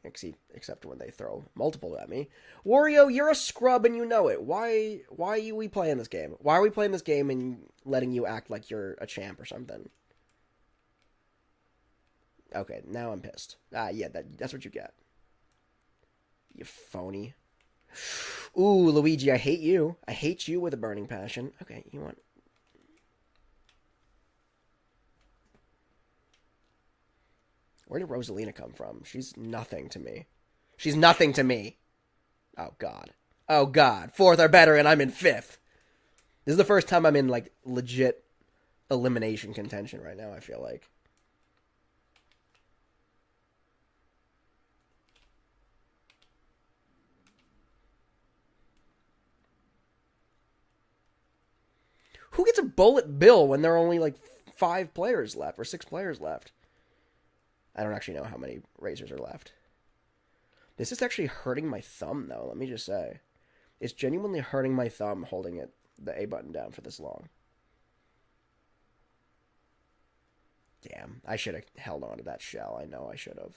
except when they throw multiple at me. Wario, you're a scrub and you know it. Why are we playing this game? Why are we playing this game and letting you act like you're a champ or something? Okay, now I'm pissed. Yeah, that's what you get. You phony. Ooh, Luigi, I hate you. I hate you with a burning passion. Okay, you want... Where did Rosalina come from? She's nothing to me. She's nothing to me. Oh, God. Oh, God. 4th or better, and I'm in 5th. This is the first time I'm in, like, legit elimination contention right now, I feel like. Who gets a Bullet Bill when there are only, like, 5 players left, or 6 players left? I don't actually know how many razors are left. This is actually hurting my thumb, though, let me just say. It's genuinely hurting my thumb holding the A button down for this long. Damn, I should have held on to that shell. I know I should have.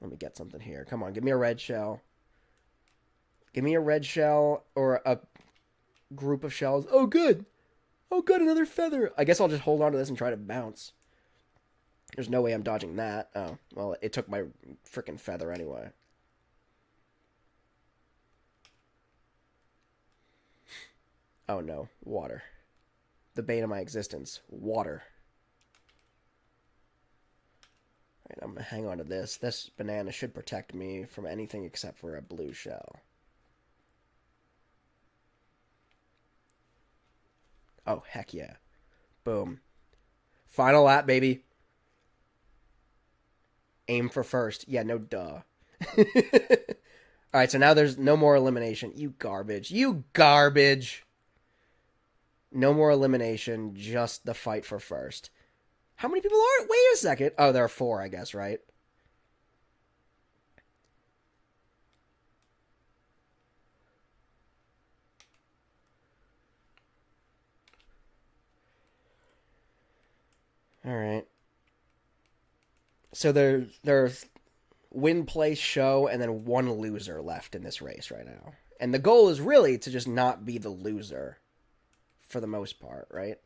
Let me get something here. Come on, give me a red shell. Give me a red shell or a group of shells. Oh, good. Oh, good, another feather. I guess I'll just hold on to this and try to bounce. There's no way I'm dodging that. Oh, well, it took my frickin' feather anyway. Oh, no. Water. The bane of my existence. Water. Alright, I'm gonna hang on to this. This banana should protect me from anything except for a blue shell. Oh, heck yeah. Boom. Final lap, baby. Aim for first. Yeah, no duh. Alright, so now there's no more elimination. You garbage. You garbage. No more elimination, just the fight for first. How many people are? Wait a second. Oh, there are 4, I guess, right? Alright. So there's win, place, show, and then 1 loser left in this race right now. And the goal is really to just not be the loser for the most part, right?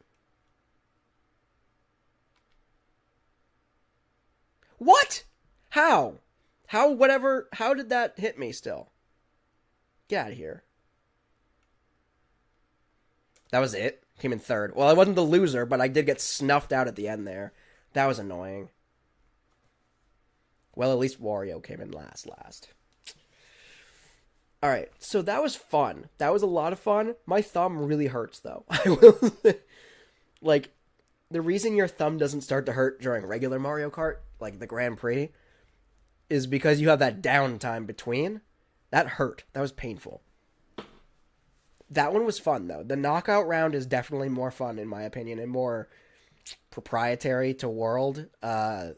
What? How? How did that hit me still? Get out of here. That was it? Came in third. Well, I wasn't the loser, but I did get snuffed out at the end there. That was annoying. Well, at least Wario came in last. Alright, so that was fun. That was a lot of fun. My thumb really hurts, though. I will... like, the reason your thumb doesn't start to hurt during regular Mario Kart, like the Grand Prix, is because you have that downtime between. That hurt. That was painful. That one was fun, though. The knockout round is definitely more fun, in my opinion, and more proprietary to World than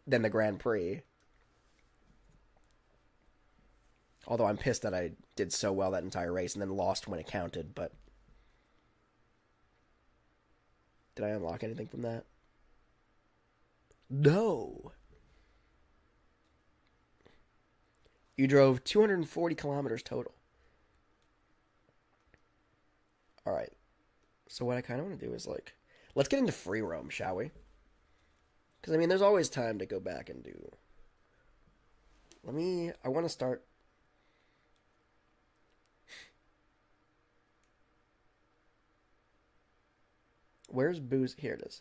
the Grand Prix. Although I'm pissed that I did so well that entire race and then lost when it counted, but... Did I unlock anything from that? No! You drove 240 kilometers total. Alright. So what I kind of want to do is, like... Let's get into free roam, shall we? Because, I mean, there's always time to go back and do... I want to start... Where's Boo's? Here it is.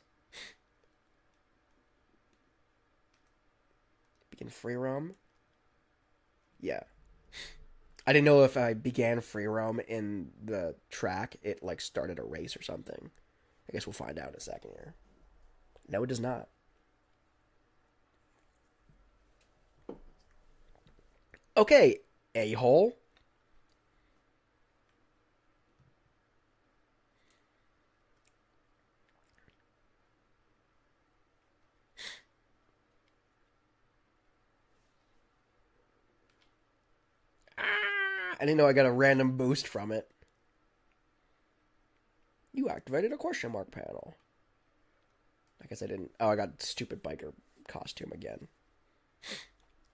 Begin free roam. Yeah. I didn't know if I began free roam in the track, it like started a race or something. I guess we'll find out in a second here. No, it does not. Okay, a-hole. I didn't know I got a random boost from it. You activated a question mark panel. I guess I didn't. Oh, I got stupid biker costume again.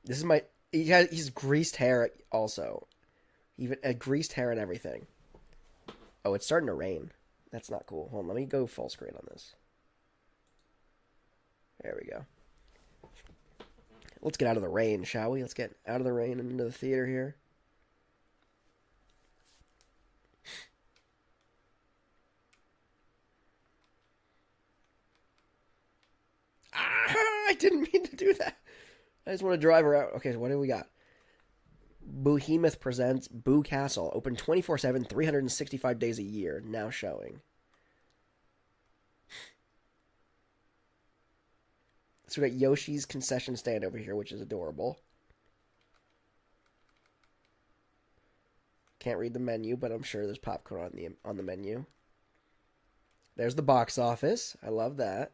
This is my... He's greased hair also. Even greased hair and everything. Oh, it's starting to rain. That's not cool. Hold on, let me go full screen on this. There we go. Let's get out of the rain, shall we? Let's get out of the rain and into the theater here. I didn't mean to do that. I just want to drive her out. Okay, so what do we got? Behemoth presents Boo Castle. Open 24/7, 365 days a year. Now showing. So we got Yoshi's concession stand over here, which is adorable. Can't read the menu, but I'm sure there's popcorn on the menu. There's the box office. I love that.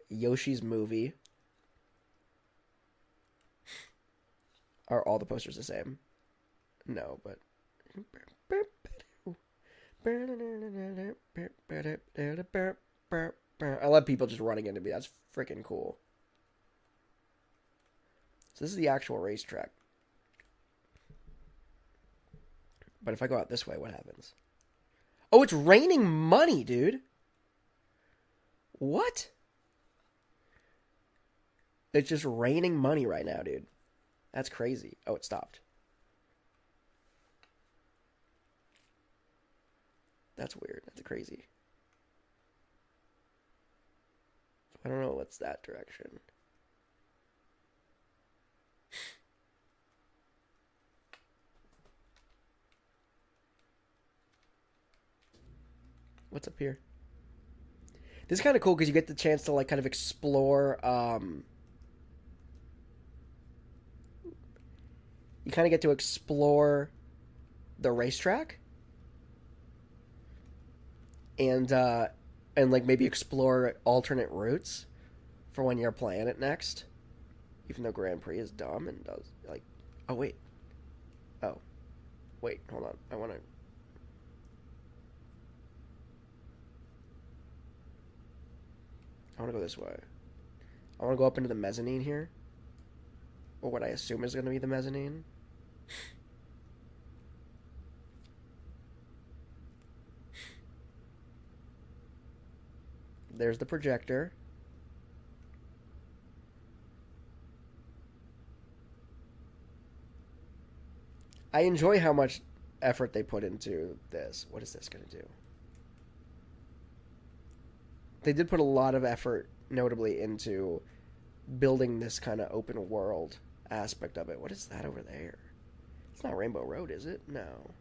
Yoshi's movie. Are all the posters the same? No, but... I love people just running into me. That's freaking cool. So this is the actual racetrack. But if I go out this way, what happens? Oh, it's raining money, dude. What? It's just raining money right now, dude. That's crazy. Oh, it stopped. That's weird. That's crazy. I don't know what's that direction. What's up here? This is kind of cool because you get the chance to like kind of explore. You kind of get to explore the racetrack, and like maybe explore alternate routes for when you're playing it next. Even though Grand Prix is dumb and does like, oh wait, hold on, I want to go this way. I want to go up into the mezzanine here, or what I assume is going to be the mezzanine. There's the projector. I enjoy how much effort they put into this. What is this going to do? They did put a lot of effort, notably, into building this kind of open world aspect of it. What is that over there? It's not Rainbow Road, is it? No.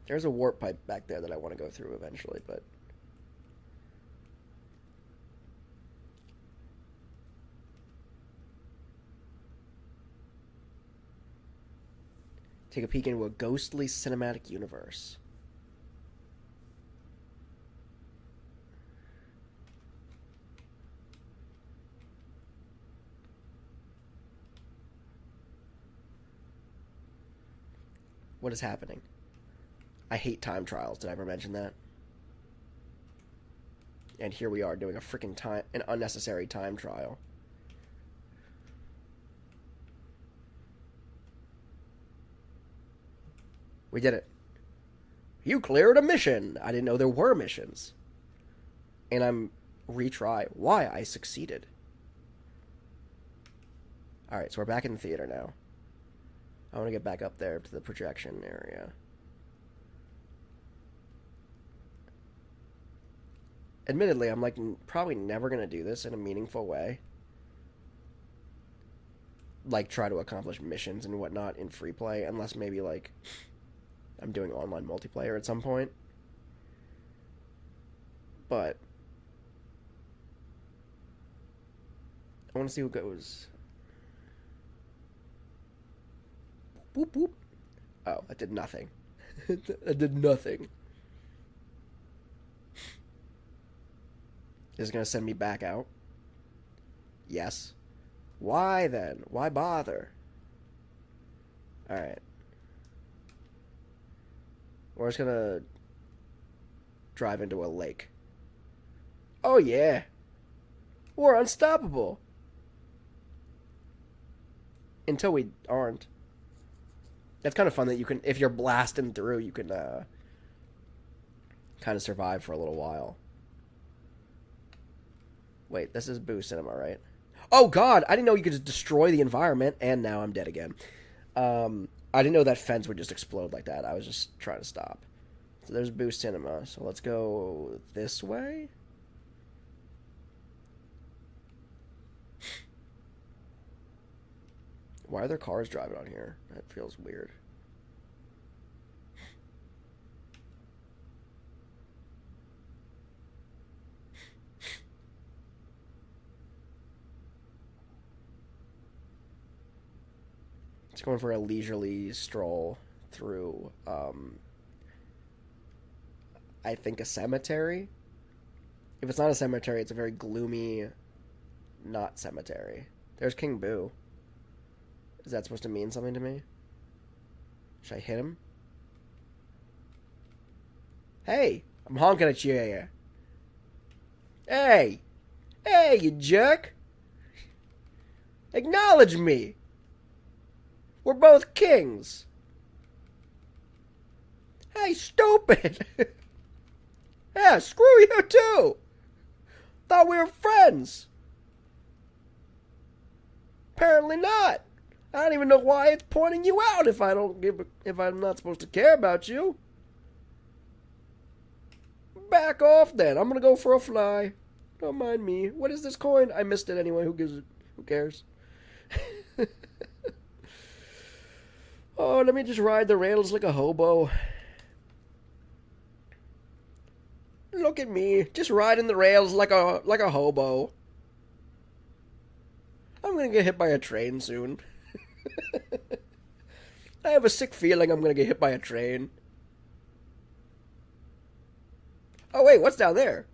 There's a warp pipe back there that I want to go through eventually, but... Take a peek into a ghostly cinematic universe. What is happening? I hate time trials. Did I ever mention that? And here we are doing a freaking an unnecessary time trial. We did it. You cleared a mission. I didn't know there were missions. And I'm retry. Why? I succeeded. Alright, so we're back in the theater now. I want to get back up there to the projection area. Admittedly, I'm like probably never going to do this in a meaningful way. Like try to accomplish missions and whatnot in free play, unless maybe like I'm doing online multiplayer at some point. But I want to see who goes. Whoop whoop. Oh, that did nothing. That did nothing. Is it going to send me back out? Yes. Why then? Why bother? Alright. We're just going to drive into a lake. Oh yeah. We're unstoppable. Until we aren't. That's kind of fun that you can, if you're blasting through, you can kind of survive for a little while. Wait, this is Boo Cinema, right? Oh god, I didn't know you could just destroy the environment, and now I'm dead again. I didn't know that fence would just explode like that. I was just trying to stop. So there's Boo Cinema. So let's go this way. Why are there cars driving on here? That feels weird. It's going for a leisurely stroll through, I think a cemetery. If it's not a cemetery, it's a very gloomy, not cemetery. There's King Boo. Is that supposed to mean something to me? Should I hit him? Hey! I'm honking at you. Hey! Hey, you jerk! Acknowledge me! We're both kings! Hey, stupid! Yeah, screw you too! Thought we were friends! Apparently not! I don't even know why it's pointing you out if I'm not supposed to care about you. Back off then. I'm gonna go for a fly. Don't mind me. What is this coin? I missed it anyway. Who gives it? Who cares? Oh, let me just ride the rails like a hobo. Look at me, just riding the rails like a hobo. I'm gonna get hit by a train soon. I have a sick feeling I'm gonna get hit by a train. Oh wait, what's down there?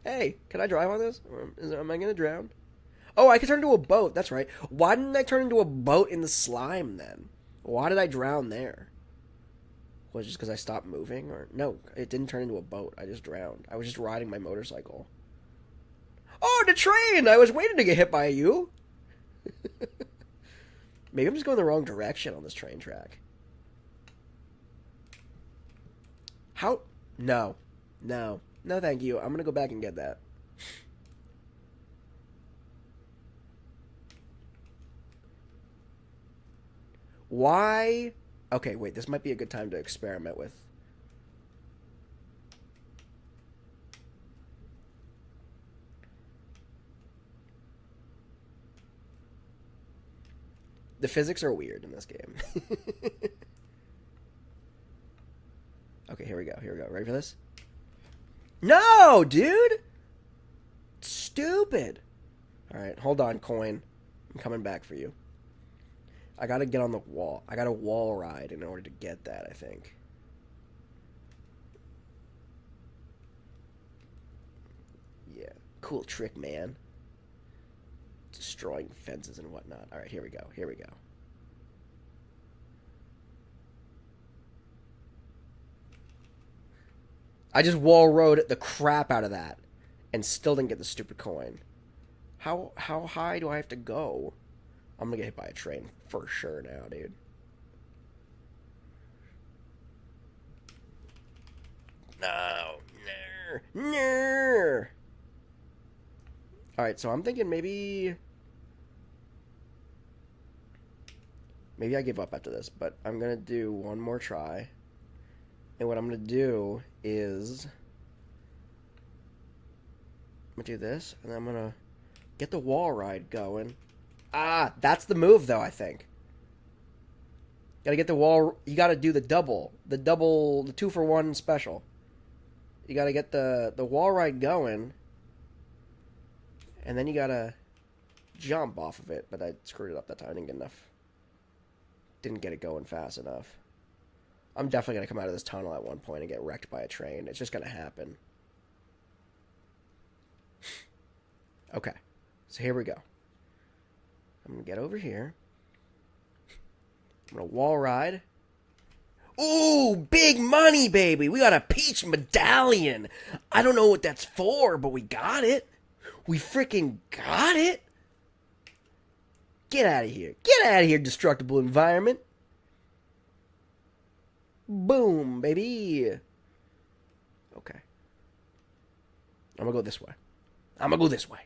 Hey, can I drive on this? Or am I gonna drown? Oh, I can turn into a boat, that's right. Why didn't I turn into a boat in the slime then? Why did I drown there? Was it just because I stopped moving? Or no, it didn't turn into a boat. I just drowned. I was just riding my motorcycle. Oh, the train! I was waiting to get hit by you! Maybe I'm just going the wrong direction on this train track. How? No. No. No, thank you. I'm gonna go back and get that. Why? Okay, wait. This might be a good time to experiment with. The physics are weird in this game. Okay, here we go. Here we go. Ready for this? No, dude! Stupid. Alright, hold on, coin. I'm coming back for you. I gotta get on the wall. I gotta wall ride in order to get that, I think. Yeah. Cool trick, man. Destroying fences and whatnot. Alright, here we go. Here we go. I just wall rode the crap out of that and still didn't get the stupid coin. How high do I have to go? I'm gonna get hit by a train for sure now, dude. No. No. Alright, so I'm thinking maybe I give up after this, but I'm gonna do one more try. And what I'm gonna do is I'm gonna do this, and then I'm gonna get the wall ride going. Ah, that's the move, though, I think. Gotta get the wall... You gotta do the 2-for-1 special. You gotta get the wall ride going, and then you gotta jump off of it, but I screwed it up that time. I didn't get enough. Didn't get it going fast enough. I'm definitely gonna come out of this tunnel at one point and get wrecked by a train. It's just gonna happen. Okay. So here we go. I'm going to get over here. I'm going to wall ride. Ooh, big money, baby. We got a peach medallion. I don't know what that's for, but we got it. We freaking got it. Get out of here. Get out of here, destructible environment. Boom, baby. Okay. I'm going to go this way. I'm going to go this way.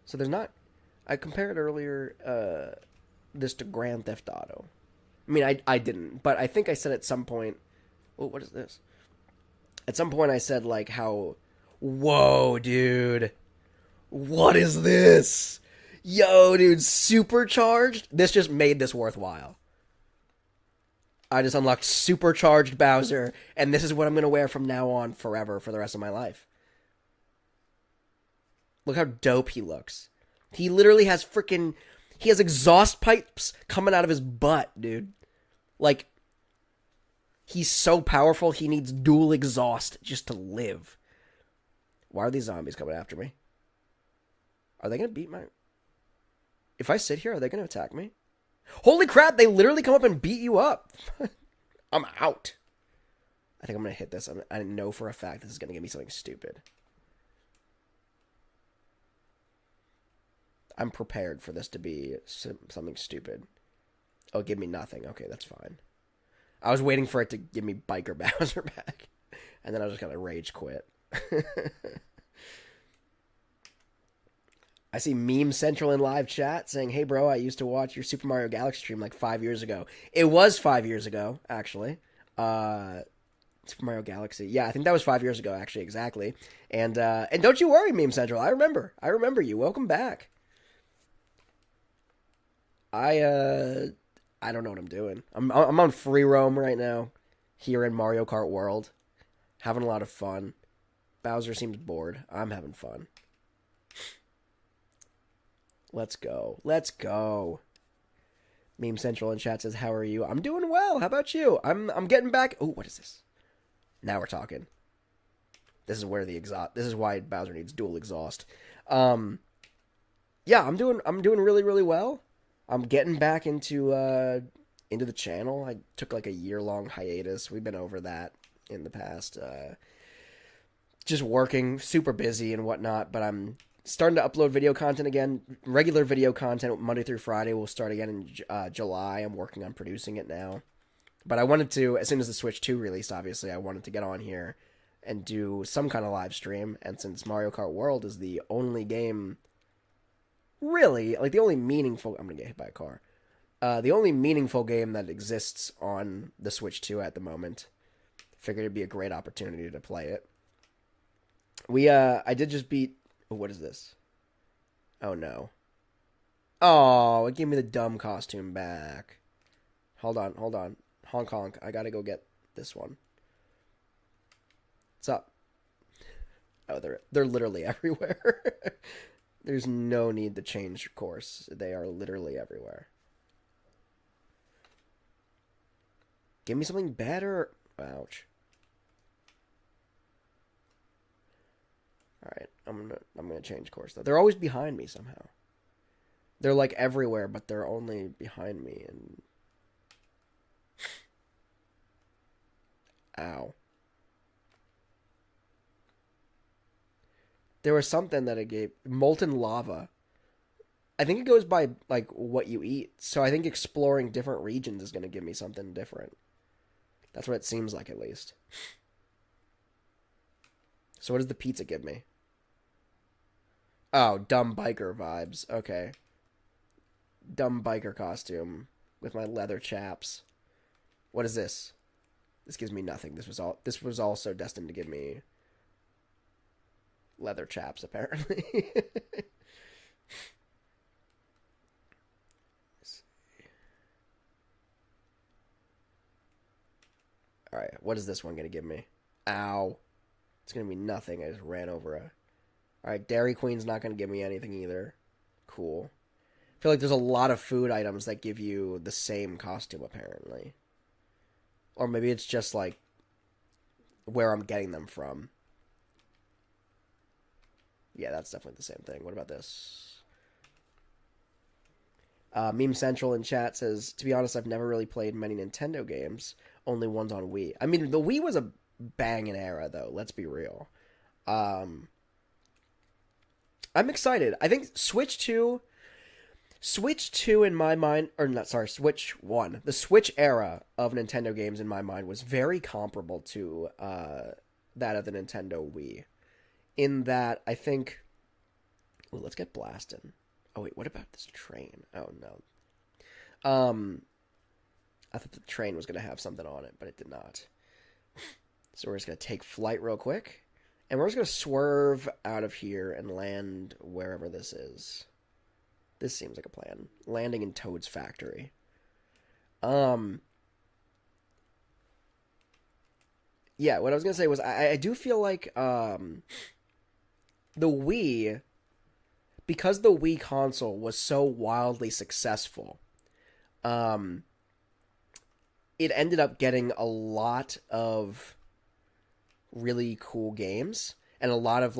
So there's not... I compared earlier this to Grand Theft Auto. I mean, I didn't, but I think I said at some point... Oh, what is this? At some point I said, like, how... Whoa, dude. What is this? Yo, dude, supercharged? This just made this worthwhile. I just unlocked supercharged Bowser, and this is what I'm going to wear from now on forever for the rest of my life. Look how dope he looks. He literally has freaking... He has exhaust pipes coming out of his butt, dude. Like, he's so powerful, he needs dual exhaust just to live. Why are these zombies coming after me? Are they going to beat my... If I sit here, are they going to attack me? Holy crap, they literally come up and beat you up. I'm out. I think I'm going to hit this. I know for a fact this is going to give me something stupid. I'm prepared for this to be something stupid. Oh, give me nothing. Okay, that's fine. I was waiting for it to give me Biker Bowser back. And then I was just going to rage quit. I see Meme Central in live chat saying, hey, bro, I used to watch your Super Mario Galaxy stream like 5 years ago. It was 5 years ago, actually. Super Mario Galaxy. Yeah, I think that was 5 years ago, actually, exactly. And don't you worry, Meme Central. I remember you. Welcome back. I don't know what I'm doing. I'm on free roam right now, here in Mario Kart World, having a lot of fun. Bowser seems bored. I'm having fun. Let's go. Let's go. Meme Central in chat says, "How are you?" I'm doing well. How about you? I'm getting back. Oh, what is this? Now we're talking. This is where the exhaust. This is why Bowser needs dual exhaust. Yeah, I'm doing really, really well. I'm getting back into the channel. I took like a year-long hiatus. We've been over that in the past. Just working, super busy and whatnot, but I'm starting to upload video content again. Regular video content Monday through Friday will start again in July. I'm working on producing it now. But I wanted to, as soon as the Switch 2 released, obviously, I wanted to get on here and do some kind of live stream. And since Mario Kart World is the only game, really, like the only meaningful, I'm going to get hit by a car. The only meaningful game that exists on the Switch 2 at the moment, figured it'd be a great opportunity to play it. I did just beat, what is this? Oh no. Oh, it gave me the dumb costume back. Hold on. Honk honk. I gotta go get this one. What's up? Oh, they're literally everywhere. There's no need to change course. They are literally everywhere. Give me something better. Ouch. Alright, I'm gonna change course though. They're always behind me somehow. They're like everywhere, but they're only behind me and ow. There was something that it gave molten lava. I think it goes by like what you eat. So I think exploring different regions is gonna give me something different. That's what it seems like, at least. So what does the pizza give me? Oh, dumb biker vibes. Okay. Dumb biker costume with my leather chaps. What is this? This gives me nothing. This was also destined to give me leather chaps, apparently. Alright, what is this one going to give me? Ow. It's going to be nothing. I just ran over a... Alright, Dairy Queen's not going to give me anything either. Cool. I feel like there's a lot of food items that give you the same costume, apparently. Or maybe it's just, like, where I'm getting them from. Yeah, that's definitely the same thing. What about this? Meme Central in chat says, to be honest, I've never really played many Nintendo games. Only ones on Wii. I mean, the Wii was a banging era, though. Let's be real. I'm excited. I think Switch 2 in my mind, or not, sorry, Switch 1. The Switch era of Nintendo games in my mind was very comparable to that of the Nintendo Wii. In that, I think... Ooh, let's get blasted. Oh, wait, what about this train? Oh, no. I thought the train was going to have something on it, but it did not. So we're just going to take flight real quick. And we're just going to swerve out of here and land wherever this is. This seems like a plan. Landing in Toad's factory. Yeah, what I was going to say was I do feel like the Wii, because the Wii console was so wildly successful, it ended up getting a lot of really cool games, and a lot of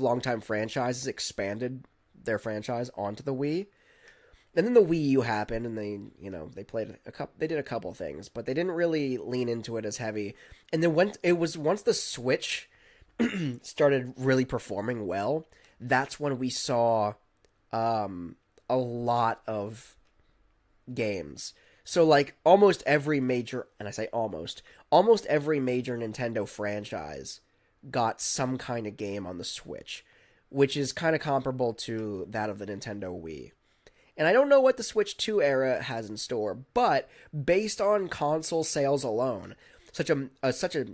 longtime franchises expanded their franchise onto the Wii. And then the Wii U happened, and they did a couple things, but they didn't really lean into it as heavy. And then once the Switch started really performing well, that's when we saw a lot of games. So, like, almost every major, and I say almost every major Nintendo franchise got some kind of game on the Switch, which is kind of comparable to that of the Nintendo Wii. And I don't know what the Switch 2 era has in store, but based on console sales alone, such a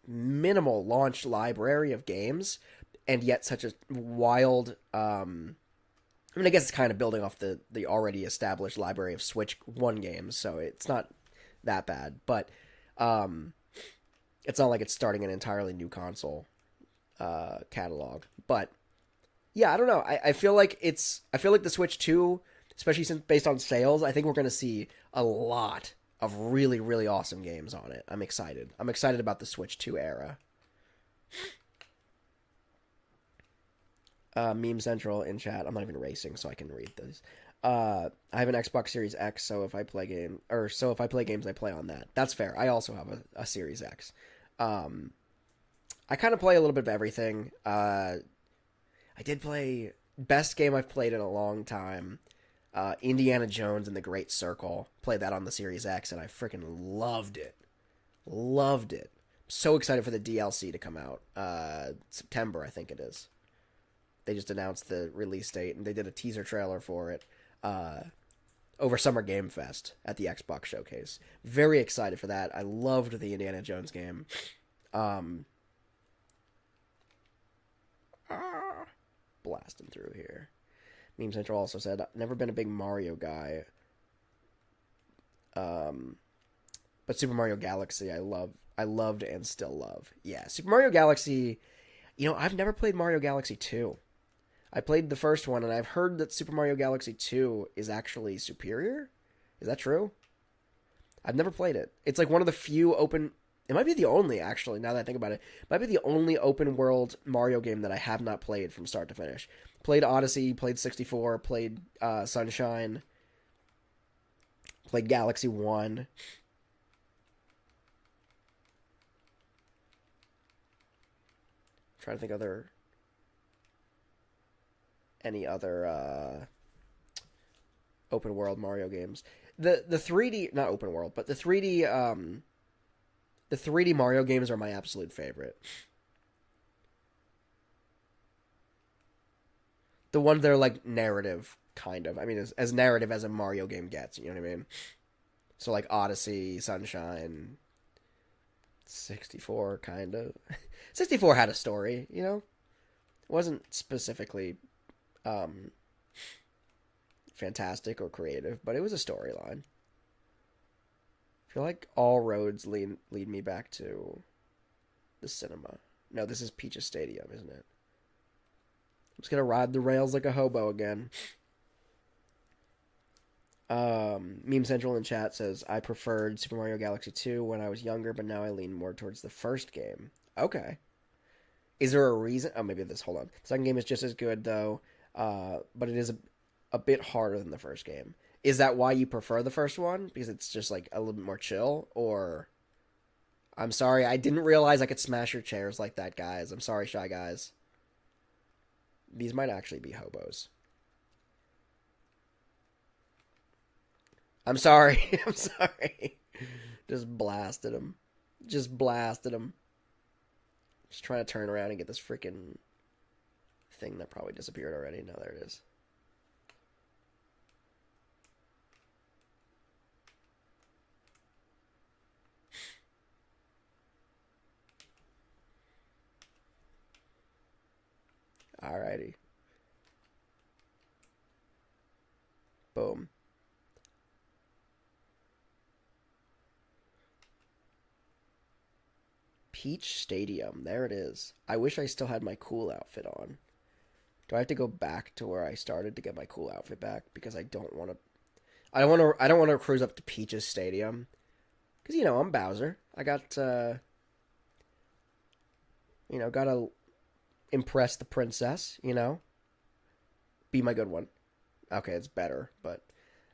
minimal launch library of games, and yet such a wild... I mean, I guess it's kind of building off the already established library of Switch 1 games, so it's not that bad. But it's not like it's starting an entirely new console catalog. But yeah, I don't know. I feel like the Switch 2, especially since based on sales, I think we're going to see a lot of really, really awesome games on it. I'm excited. I'm excited about the Switch 2 era. Meme Central in chat. I'm not even racing, so I can read this. I have an Xbox Series X, so if I play games, I play on that. That's fair. I also have a Series X. I kind of play a little bit of everything. I did play best game I've played in a long time. Indiana Jones and the Great Circle. Played that on the Series X, and I freaking loved it. Loved it. So excited for the DLC to come out. September, I think it is. They just announced the release date, and they did a teaser trailer for it over Summer Game Fest at the Xbox Showcase. Very excited for that. I loved the Indiana Jones game. Blasting through here. Meme Central also said, never been a big Mario guy. But Super Mario Galaxy I loved and still love. Yeah, Super Mario Galaxy, I've never played Mario Galaxy 2. I played the first one, and I've heard that Super Mario Galaxy 2 is actually superior. Is that true? I've never played it. It's like one of the few open... It might be the only, actually, now that I think about it. It might be the only open-world Mario game that I have not played from start to finish. Played Odyssey, played 64, played Sunshine, played Galaxy 1. Trying to think any other open world Mario games. The 3D, not open world, but the 3D Mario games are my absolute favorite. The ones that are like narrative, kind of. I mean, as narrative as a Mario game gets, you know what I mean? So like Odyssey, Sunshine, 64, kind of. 64 had a story, It wasn't specifically fantastic or creative, but it was a storyline. I feel like all roads lead me back to the cinema. No, this is Peach's Stadium, isn't it? I'm just gonna ride the rails like a hobo again. Meme Central in chat says, I preferred Super Mario Galaxy 2 when I was younger, but now I lean more towards the first game. Okay. Is there a reason? Oh, maybe this. Hold on. The second game is just as good, though, but it is a bit harder than the first game. Is that why you prefer the first one? Because it's just, like, a little bit more chill? Or... I'm sorry, I didn't realize I could smash your chairs like that, guys. I'm sorry, Shy Guys. These might actually be hobos. I'm sorry. I'm sorry. Just blasted him. Just blasted him. Just trying to turn around and get this freaking thing that probably disappeared already. No, there it is. Alrighty. Boom. Peach Stadium. There it is. I wish I still had my cool outfit on. Do I have to go back to where I started to get my cool outfit back? Because I don't want to... I don't want to cruise up to Peach's Stadium. Because, I'm Bowser. I got, gotta impress the princess, Be my good one. Okay, it's better, but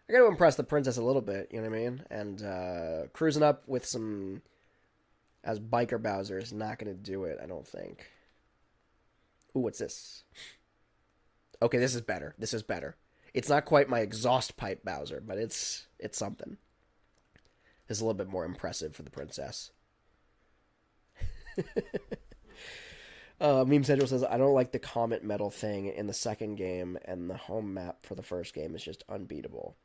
I gotta impress the princess a little bit, you know what I mean? And cruising up with some as biker Bowser is not gonna do it, I don't think. Ooh, what's this? Okay, this is better. This is better. It's not quite my exhaust pipe Bowser, but it's something. It's a little bit more impressive for the princess. Meme Central says, I don't like the comet medal thing in the second game, and the home map for the first game is just unbeatable.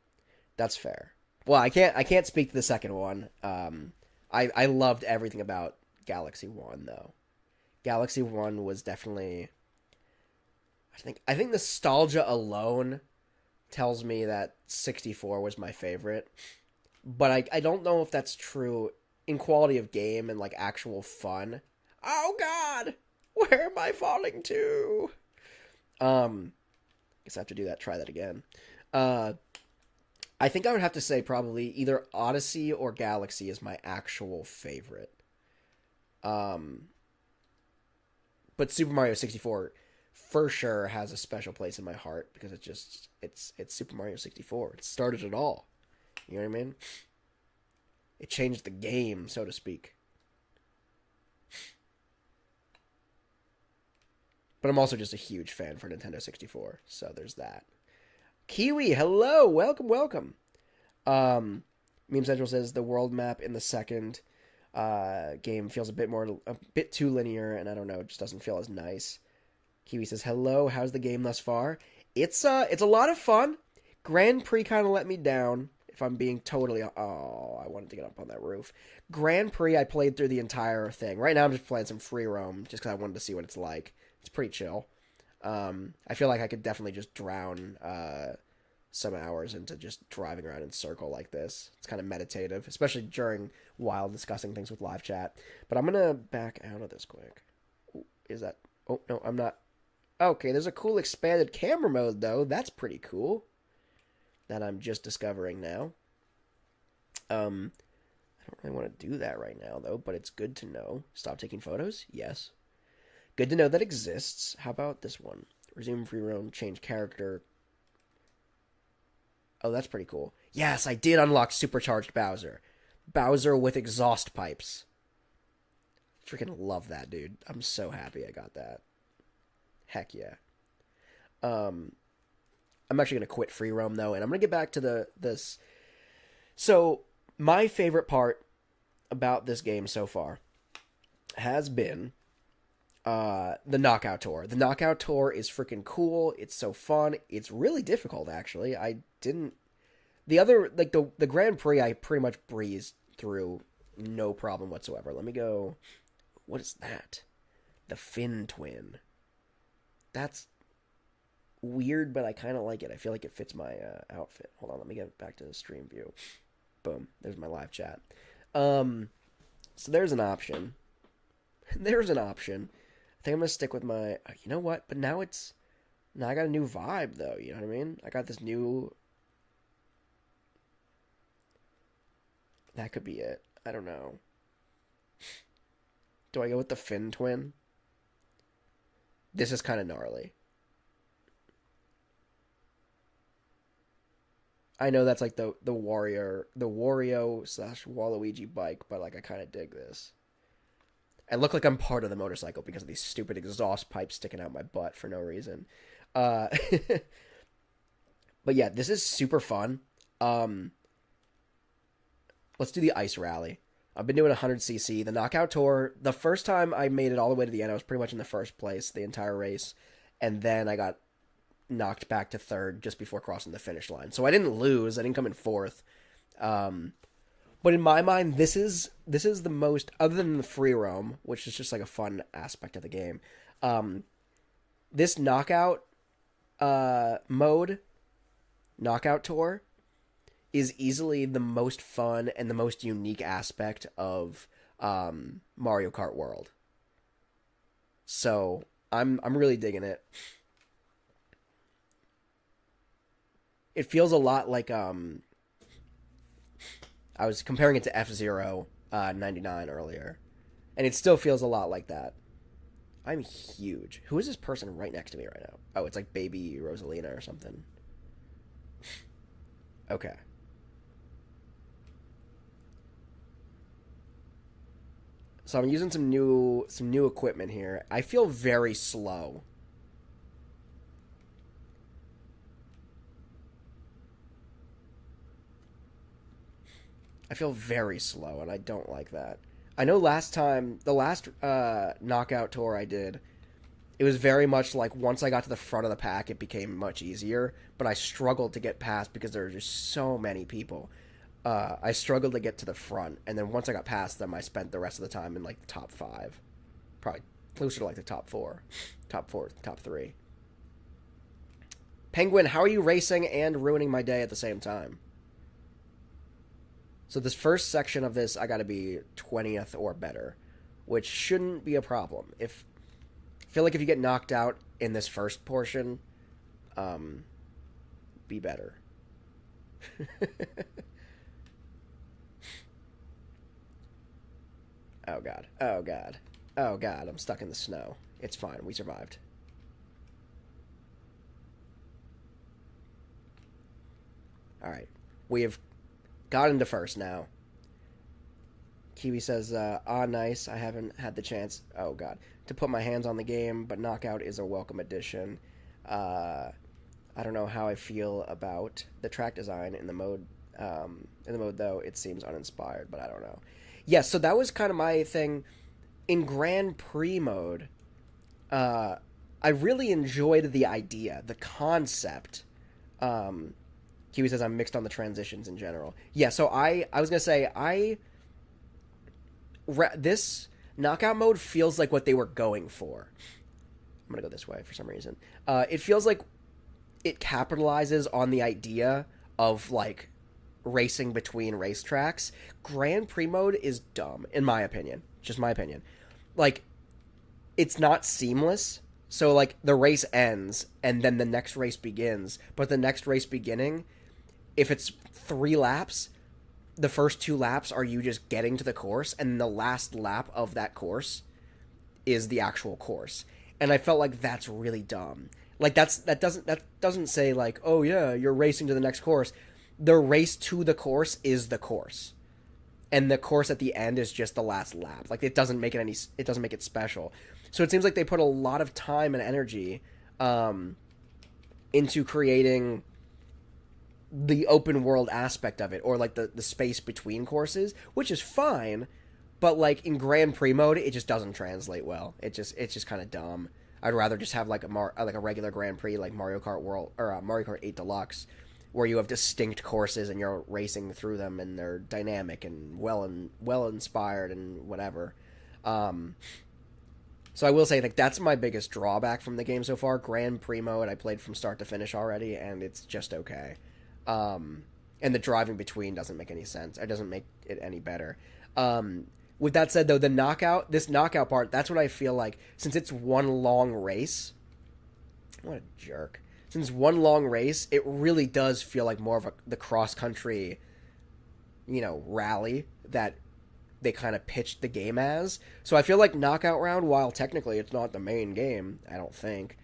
That's fair. Well, I can't speak to the second one. I loved everything about Galaxy 1, though. Galaxy 1 was definitely... I think nostalgia alone tells me that 64 was my favorite. But I don't know if that's true in quality of game and, like, actual fun. Oh, God! Where am I falling to? Guess I have to do that. Try that again. I think I would have to say probably either Odyssey or Galaxy is my actual favorite. But Super Mario 64 for sure has a special place in my heart because it's Super Mario 64. It started it all. You know what I mean? It changed the game, so to speak. But I'm also just a huge fan for Nintendo 64, so there's that. Kiwi, hello, welcome, welcome. Meme Central says the world map in the second game feels a bit too linear, and I don't know, it just doesn't feel as nice. Kiwi says, hello, how's the game thus far? It's a lot of fun. Grand Prix kind of let me down, if I'm being totally... Oh, I wanted to get up on that roof. Grand Prix, I played through the entire thing. Right now, I'm just playing some free roam, just because I wanted to see what it's like. It's pretty chill. I feel like I could definitely just drown some hours into just driving around in circle like this. It's kind of meditative, especially while discussing things with live chat. But I'm going to back out of this quick. Ooh, is that... Oh, no, I'm not... Okay, there's a cool expanded camera mode, though. That's pretty cool. That I'm just discovering now. I don't really want to do that right now, though, but it's good to know. Stop taking photos? Yes. Good to know that exists. How about this one? Resume free roam, change character. Oh, that's pretty cool. Yes, I did unlock Supercharged Bowser. Bowser with exhaust pipes. Freaking love that, dude. I'm so happy I got that. Heck yeah. I'm actually going to quit free roam, though, and I'm going to get back to this. So, my favorite part about this game so far has been the Knockout Tour. The Knockout Tour is freaking cool. It's so fun. It's really difficult, actually. The Grand Prix, I pretty much breezed through no problem whatsoever. Let me go... What is that? The Fin Twin. That's weird, but I kind of like it. I feel like it fits my outfit. Hold on, let me get back to the stream view. Boom. There's my live chat. So there's an option. There's an option. I think I'm going to stick with my... You know what? But now I got a new vibe, though. You know what I mean? I got this new... That could be it. I don't know. Do I go with the Fin Twin? This is kind of gnarly. I know that's like the Wario / Waluigi bike, but like I kind of dig this. I look like I'm part of the motorcycle because of these stupid exhaust pipes sticking out my butt for no reason. But yeah, this is super fun. Let's do the ice rally. I've been doing 100cc. The Knockout Tour, the first time I made it all the way to the end, I was pretty much in the first place the entire race. And then I got knocked back to third just before crossing the finish line. So I didn't lose. I didn't come in fourth. But in my mind, this is the most, other than the free roam, which is just like a fun aspect of the game. This knockout mode, Knockout Tour, is easily the most fun and the most unique aspect of Mario Kart World. So I'm really digging it. It feels a lot like I was comparing it to F-Zero 99 earlier, and it still feels a lot like that. I'm huge. Who is this person right next to me right now? Oh, it's like baby Rosalina or something. Okay. So I'm using some new equipment here. I feel very slow. I feel very slow, and I don't like that. I know the last Knockout Tour I did, it was very much like once I got to the front of the pack, it became much easier, but I struggled to get past because there were just so many people. I struggled to get to the front, and then once I got past them, I spent the rest of the time in like the top 5. Probably closer to like the top 4. Top 3. Penguin, how are you racing and ruining my day at the same time? So this first section of this, I gotta be 20th or better, which shouldn't be a problem. I feel like if you get knocked out in this first portion, be better. Oh god. Oh god. Oh god, I'm stuck in the snow. It's fine, we survived. Alright. We have got into first now. Kiwi says, nice. I haven't had the chance, oh god, to put my hands on the game, but Knockout is a welcome addition. I don't know how I feel about the track design in the mode. Though, it seems uninspired, but I don't know. Yeah, so that was kind of my thing in Grand Prix mode. I really enjoyed the idea, the concept. Kiwi says I'm mixed on the transitions in general. Yeah, so I was gonna say this knockout mode feels like what they were going for. I'm gonna go this way for some reason. It feels like it capitalizes on the idea of like racing between racetracks. Grand Prix mode is dumb, in my opinion. Just my opinion. Like, it's not seamless. So like the race ends and then the next race begins, but the next race beginning, if it's 3 laps, the first 2 laps are you just getting to the course, and the last lap of that course is the actual course. And I felt like that's really dumb. Like that doesn't say like, oh yeah, you're racing to the next course. The race to the course is the course, and the course at the end is just the last lap. Like it doesn't make it special. So it seems like they put a lot of time and energy into creating the open world aspect of it, or like the space between courses, which is fine, but like in Grand Prix mode, it just doesn't translate well. It's just kind of dumb. I'd rather just have like a regular Grand Prix, like Mario Kart World or Mario Kart 8 Deluxe, where you have distinct courses and you're racing through them and they're dynamic and well inspired and whatever. So I will say, like, that's my biggest drawback from the game so far. Grand Prix mode I played from start to finish already, and it's just okay. And the driving between doesn't make any sense. It doesn't make it any better. With that said, though, this knockout part, that's what I feel like. Since it's one long race, what a jerk. Since one long race, it really does feel like more of the cross-country, rally that they kind of pitched the game as. So I feel like Knockout Round, while technically it's not the main game, I don't think,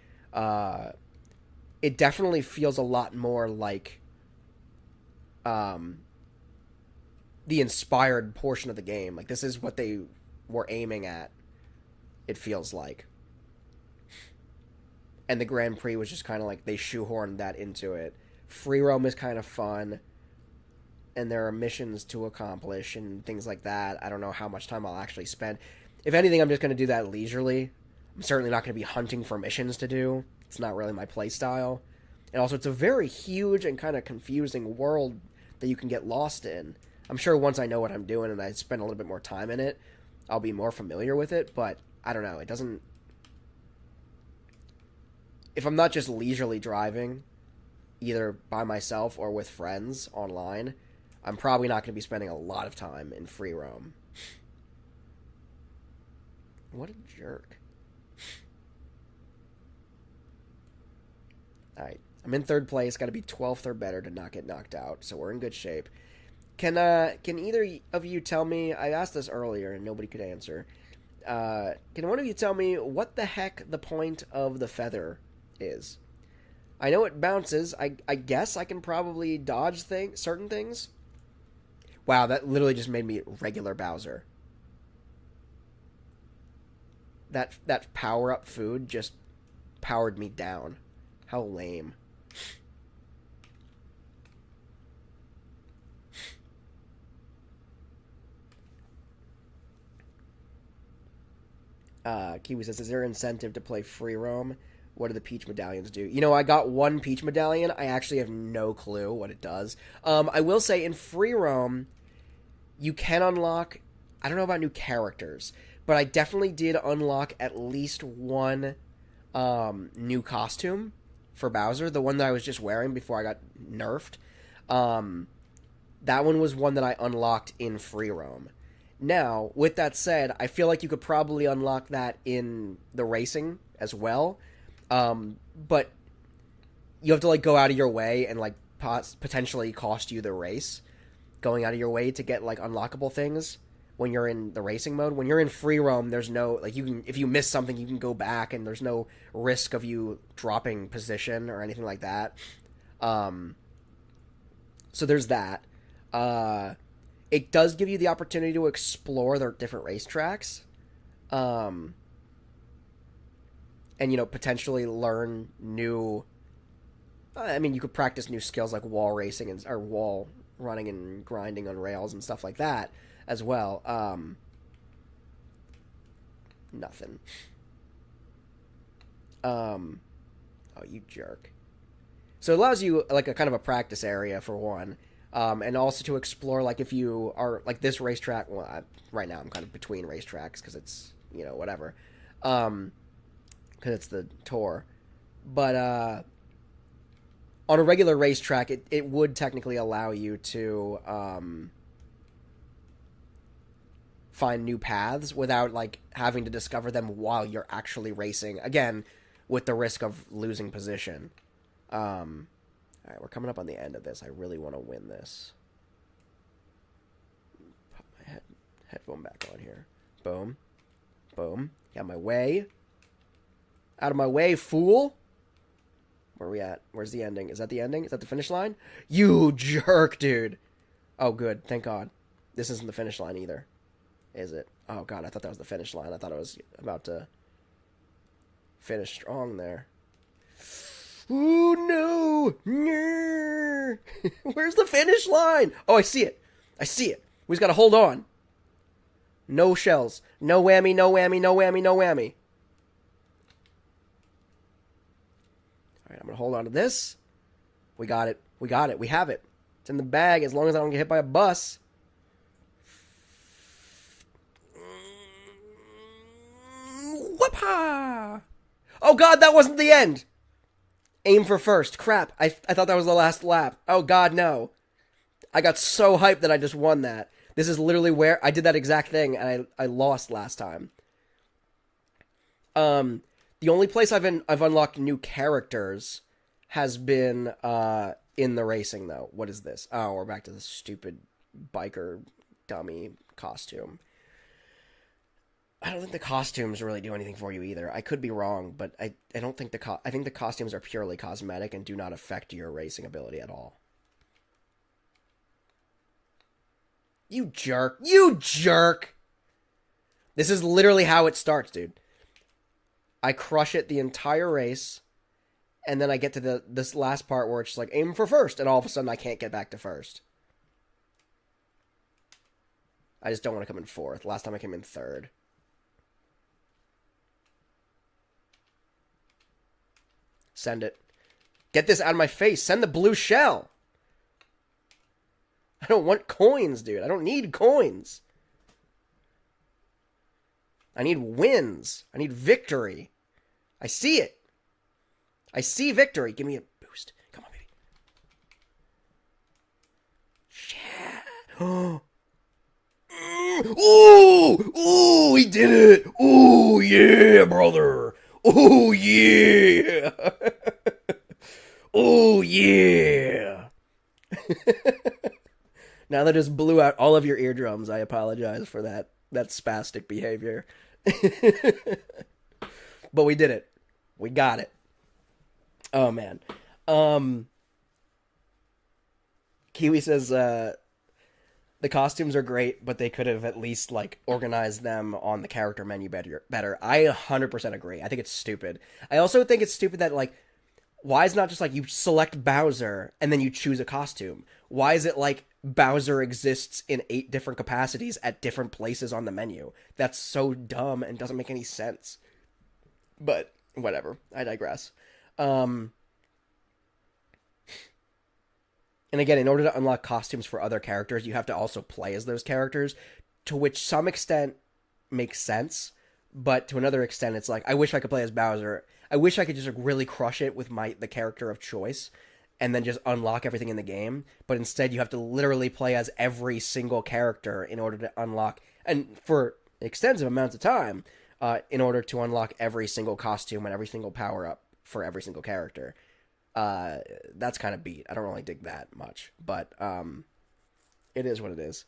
it definitely feels a lot more like the inspired portion of the game. Like, this is what they were aiming at, it feels like. And the Grand Prix was just kind of like they shoehorned that into it. Free roam is kind of fun, and there are missions to accomplish and things like that. I don't know how much time I'll actually spend. If anything, I'm just going to do that leisurely. I'm certainly not going to be hunting for missions to do. It's not really my play style. And also, it's a very huge and kind of confusing world that you can get lost in. I'm sure once I know what I'm doing and I spend a little bit more time in it, I'll be more familiar with it, but I don't know. It doesn't... If I'm not just leisurely driving, either by myself or with friends online, I'm probably not going to be spending a lot of time in free roam. What a jerk. Alright, I'm in 3rd place. Got to be 12th or better to not get knocked out, so we're in good shape. Can either of you tell me... I asked this earlier and nobody could answer. Can one of you tell me what the heck the point of the feather is? I know it bounces. I guess I can probably dodge certain things. Wow, that literally just made me regular Bowser. That power-up food just powered me down. How lame. Kiwi says, is there incentive to play free roam? What do the Peach medallions do? I got one Peach medallion. I actually have no clue what it does. I will say, in free roam, you can unlock... I don't know about new characters, but I definitely did unlock at least one new costume for Bowser. The one that I was just wearing before I got nerfed. That one was one that I unlocked in free roam. Now, with that said, I feel like you could probably unlock that in the racing as well. But you have to, go out of your way and, potentially cost you the race. Going out of your way to get, unlockable things when you're in the racing mode. When you're in free roam, there's no, if you miss something, you can go back, and there's no risk of you dropping position or anything like that. So there's that. It does give you the opportunity to explore the different racetracks. And, potentially learn new I mean, you could practice new skills like wall racing and or wall running and grinding on rails and stuff like that as well. Nothing. Oh, you jerk. So it allows you like a kind of a practice area for one, and also to explore like if you are like this racetrack. Well, right now I'm kind of between racetracks because it's whatever, because it's the tour, but on a regular racetrack, it would technically allow you to find new paths without like having to discover them while you're actually racing. Again, with the risk of losing position. All right, we're coming up on the end of this. I really want to win this. Put my headphone back on here. Boom, boom. Got my way. Out of my way, fool. Where are we at? Where's the ending? Is that the ending? Is that the finish line? You jerk, dude. Oh, good. Thank God. This isn't the finish line either. Is it? Oh, God. I thought that was the finish line. I thought I was about to finish strong there. Ooh, no. Where's the finish line? Oh, I see it. I see it. We just got to hold on. No shells. No whammy, no whammy, no whammy, no whammy. I'm going to hold on to this. We got it. We got it. We have it. It's in the bag as long as I don't get hit by a bus. Whoop-ha! Oh, God, that wasn't the end. Aim for first. Crap. I thought that was the last lap. Oh, God, no. I got so hyped that I just won that. This is literally where I did that exact thing, and I lost last time. The only place I've unlocked new characters has been in the racing, though. What is this? Oh, we're back to the stupid biker dummy costume. I don't think the costumes really do anything for you either. I could be wrong, but I don't think I think the costumes are purely cosmetic and do not affect your racing ability at all. You jerk. You jerk! This is literally how it starts, dude. I crush it the entire race, and then I get to this last part where it's just like, aim for first, and all of a sudden I can't get back to first. I just don't want to come in fourth. Last time I came in third. Send it. Get this out of my face. Send the blue shell. I don't want coins, dude. I don't need coins. I need wins. I need victory. I see it. I see victory. Give me a boost. Come on, baby. Yeah. Ooh! Ooh! He did it! Ooh, yeah, brother! Ooh, yeah! Ooh, yeah! Now that just blew out all of your eardrums, I apologize for that spastic behavior. But we did it. We got it. Oh, man. Kiwi says, the costumes are great, but they could have at least, like, organized them on the character menu better. I 100% agree. I think it's stupid. I also think it's stupid that, like, why is it not just, like, you select Bowser and then you choose a costume? Why is it, like, Bowser exists in 8 different capacities at different places on the menu? That's so dumb and doesn't make any sense. But whatever. I digress. And again, in order to unlock costumes for other characters, you have to also play as those characters, to which some extent makes sense, but to another extent, it's like, I wish I could play as Bowser. I wish I could just really crush it with the character of choice, and then just unlock everything in the game, but instead you have to literally play as every single character in order to unlock, and for extensive amounts of time, in order to unlock every single costume and every single power-up for every single character. That's kind of beat. I don't really dig that much, but it is what it is.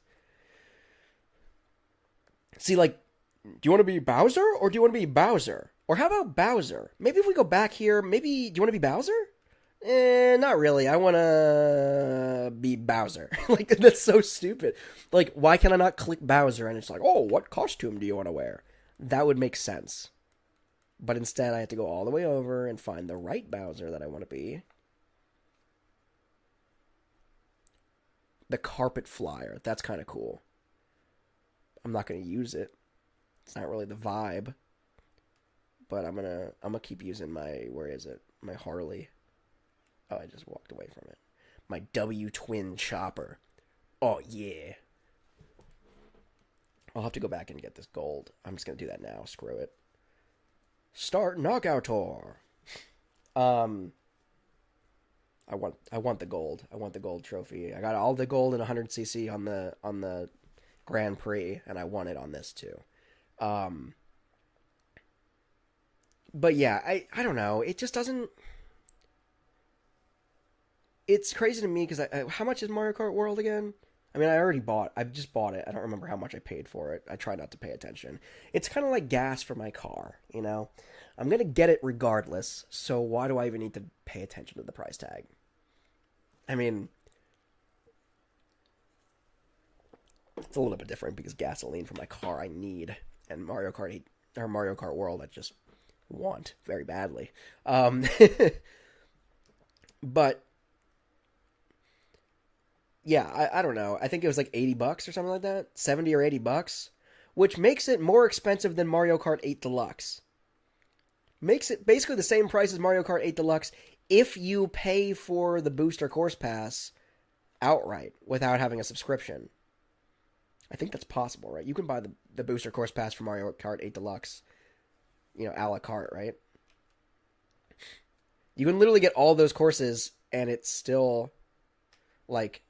See, like, do you want to be Bowser or do you want to be Bowser? Or how about Bowser? Maybe if we go back here, maybe, do you want to be Bowser? Not really. I want to be Bowser. Like, that's so stupid. Like, why can I not click Bowser and it's like, oh, what costume do you want to wear? That would make sense. But instead, I have to go all the way over and find the right Bowser that I want to be. the carpet flyer. That's kind of cool. I'm not going to use it. It's not really the vibe. But I'm gonna keep using my, where is it? My Harley. Oh, I just walked away from it. My W twin chopper. Oh yeah. I'll have to go back and get this gold. I'm just gonna do that now. Screw it. Start knockout tour. I want the gold. I want the gold trophy. I got all the gold in 100cc on the Grand Prix, and I want it on this too. But yeah, I don't know. It just doesn't. It's crazy to me because how much is Mario Kart World again? I mean, I just bought it. I don't remember how much I paid for it. I try not to pay attention. It's kind of like gas for my car, you know? I'm going to get it regardless, so why do I even need to pay attention to the price tag? I mean, it's a little bit different because gasoline for my car I need, and Mario Kart World I just want very badly. But yeah, I don't know. I think it was like $80 or something like that. 70 or $80, which makes it more expensive than Mario Kart 8 Deluxe. Makes it basically the same price as Mario Kart 8 Deluxe if you pay for the booster course pass outright without having a subscription. I think that's possible, right? You can buy the booster course pass for Mario Kart 8 Deluxe, you know, a la carte, right? You can literally get all those courses, and it's still like,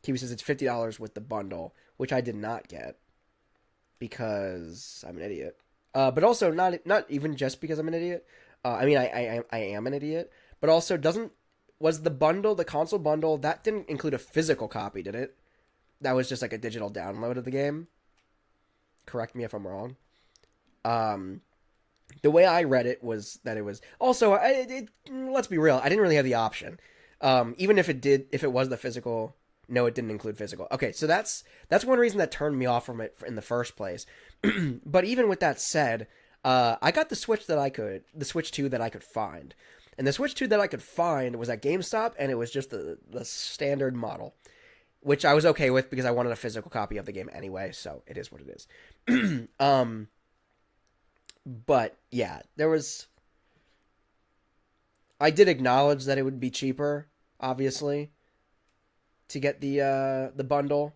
Kiwi says it's $50 with the bundle, which I did not get because I'm an idiot. But also not even just because I'm an idiot. I mean, I am an idiot, but also was the bundle, the console bundle, that didn't include a physical copy, did it? That was just like a digital download of the game. Correct me if I'm wrong. The way I read it was that it was also, let's be real, I didn't really have the option. Even if it was the physical, no, it didn't include physical. Okay, so that's one reason that turned me off from it in the first place. But even with that said, I got the Switch 2 that I could find. And the Switch 2 that I could find was at GameStop, and it was just the standard model, which I was okay with because I wanted a physical copy of the game anyway, so it is what it is. But yeah, I did acknowledge that it would be cheaper, obviously, to get the bundle.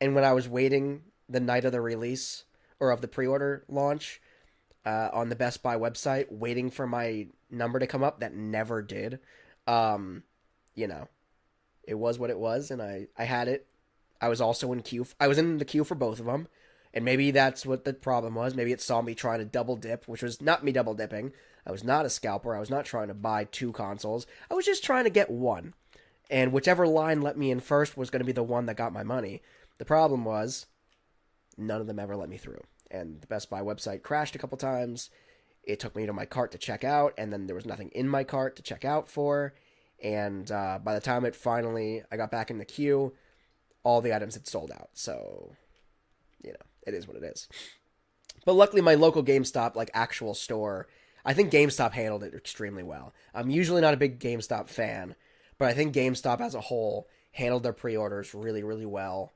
And when I was waiting the night of the release, or of the pre-order launch, on the Best Buy website, waiting for my number to come up, that never did. You know, it was what it was, and I had it. I was also in queue. I was in the queue for both of them, and maybe that's what the problem was. Maybe it saw me trying to double dip, which was not me double dipping. I was not a scalper. I was not trying to buy two consoles. I was just trying to get one, and whichever line let me in first was going to be the one that got my money. The problem was, none of them ever let me through, and the Best Buy website crashed a couple times. It took me to my cart to check out, and then there was nothing in my cart to check out for. And by the time I got back in the queue, all the items had sold out. So, you know, it is what it is. But luckily, my local GameStop, like actual store, I think GameStop handled it extremely well. I'm usually not a big GameStop fan, but I think GameStop as a whole handled their pre-orders really, really well.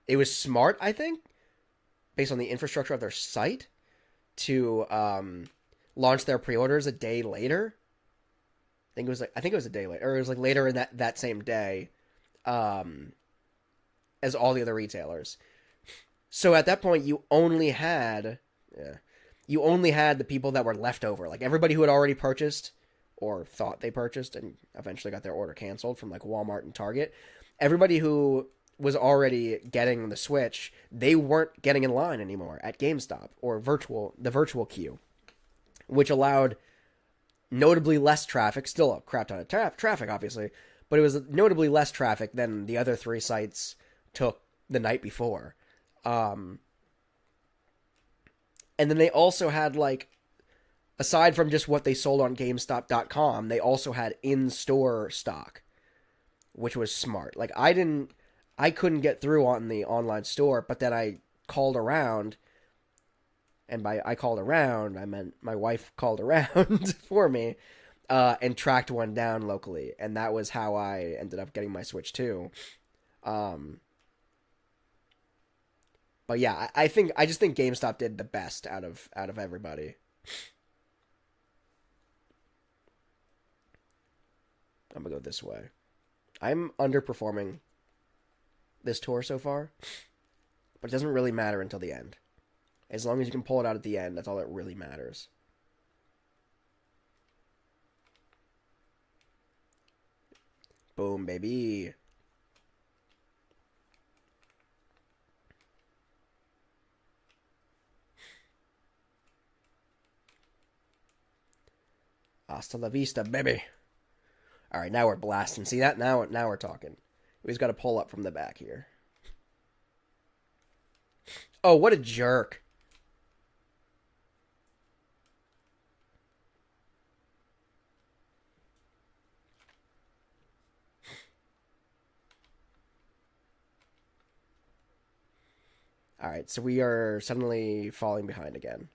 It was smart, I think, based on the infrastructure of their site, to launch their pre-orders a day later. I think it was a day later, or it was like later in that same day, as all the other retailers. So at that point, you only had the people that were left over, like everybody who had already purchased or thought they purchased and eventually got their order canceled from like Walmart and Target. Everybody who was already getting the Switch, they weren't getting in line anymore at GameStop or the virtual queue, which allowed notably less traffic, still a crap ton of traffic, obviously, but it was notably less traffic than the other three sites took the night before. And then they also had, like, aside from just what they sold on GameStop.com, they also had in-store stock, which was smart. Like, I couldn't get through on the online store, but then I called around, and by I called around, I meant my wife called around for me, and tracked one down locally, and that was how I ended up getting my Switch too. But yeah, I just think GameStop did the best out of everybody. I'm gonna go this way. I'm underperforming this tour so far, but it doesn't really matter until the end. As long as you can pull it out at the end, that's all that really matters. Boom, baby. Hasta la vista, baby. All right, now we're blasting. See that? Now we're talking. We just got to pull up from the back here. Oh, what a jerk. All right, so we are suddenly falling behind again.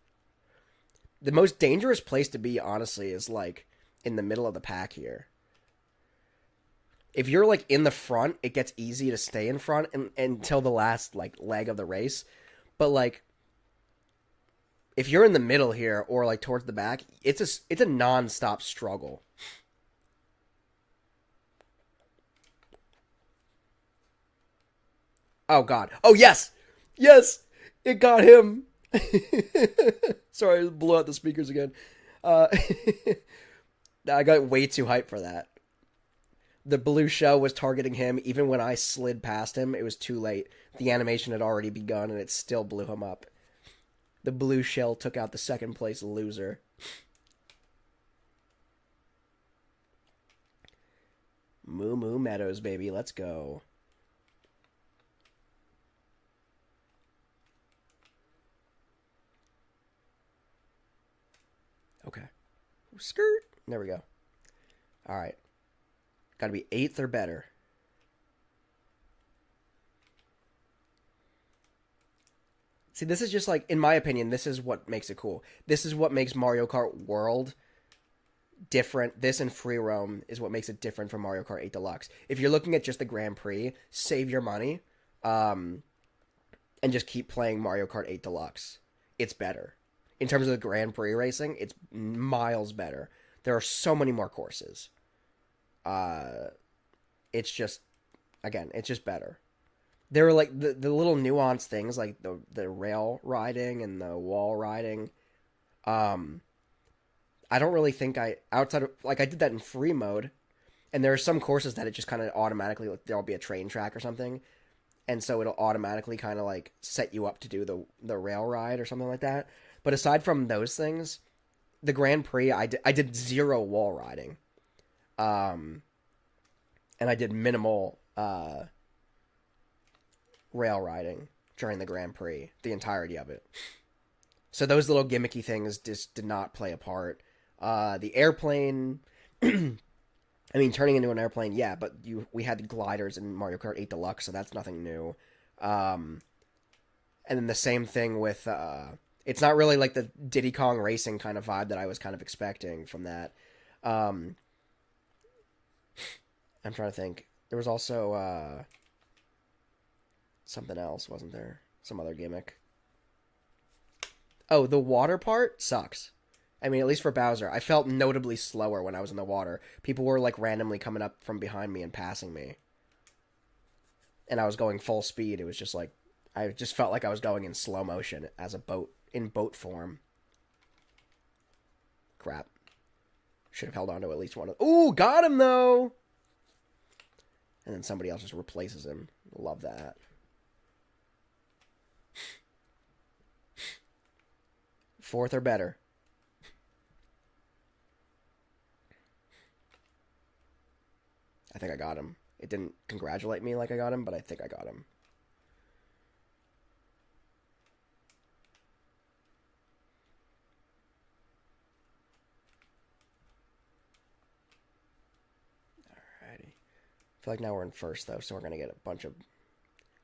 The most dangerous place to be, honestly, is like in the middle of the pack here. If you're like in the front, it gets easy to stay in front until the last like leg of the race. But like if you're in the middle here or like towards the back, it's a non-stop struggle. Oh god. Oh yes. Yes. It got him. Sorry, I blew out the speakers again. I got way too hyped for that. The blue shell was targeting him. Even when I slid past him, it was too late. The animation had already begun, and it still blew him up. The blue shell took out the second place loser. Moo Moo Meadows, baby. Let's go. Okay. Skirt. There we go. All right. Got to be 8th or better. See, this is just like, in my opinion, this is what makes it cool. This is what makes Mario Kart World different. This and Free Roam is what makes it different from Mario Kart 8 Deluxe. If you're looking at just the Grand Prix, save your money and just keep playing Mario Kart 8 Deluxe. It's better. In terms of the Grand Prix racing, it's miles better. There are so many more courses. It's just, again, it's just better. There are like the little nuanced things like the rail riding and the wall riding. I don't really think outside of, like, I did that in free mode, and there are some courses that it just kind of automatically, like, there'll be a train track or something, and so it'll automatically kind of like set you up to do the rail ride or something like that. But aside from those things, the Grand Prix, I did 0 wall riding. And I did minimal rail riding during the Grand Prix, the entirety of it. So those little gimmicky things just did not play a part. The airplane, I mean, turning into an airplane, yeah, but we had the gliders in Mario Kart 8 Deluxe, so that's nothing new. And then the same thing with, it's not really like the Diddy Kong Racing kind of vibe that I was kind of expecting from that. I'm trying to think. There was also something else, wasn't there? Some other gimmick. Oh, the water part sucks. I mean, at least for Bowser. I felt notably slower when I was in the water. People were, like, randomly coming up from behind me and passing me. And I was going full speed. It was just like, I just felt like I was going in slow motion as a boat, in boat form. Crap. Should have held on to at least one of... Ooh, got him, though! And then somebody else just replaces him. Love that. Fourth or better. I think I got him. It didn't congratulate me like I got him, but I think I got him. Alrighty. I feel like now we're in first, though, so we're going to get a bunch of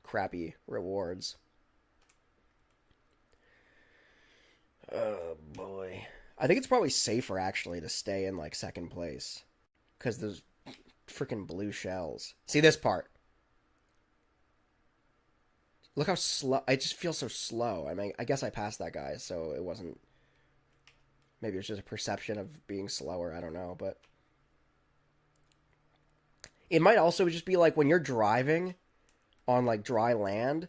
crappy rewards. Oh, boy. I think it's probably safer actually to stay in like second place because those freaking blue shells. See this part? Look how slow. I just feel so slow. I mean, I guess I passed that guy, so it wasn't. Maybe it was just a perception of being slower. I don't know, but it might also just be like when you're driving on like dry land.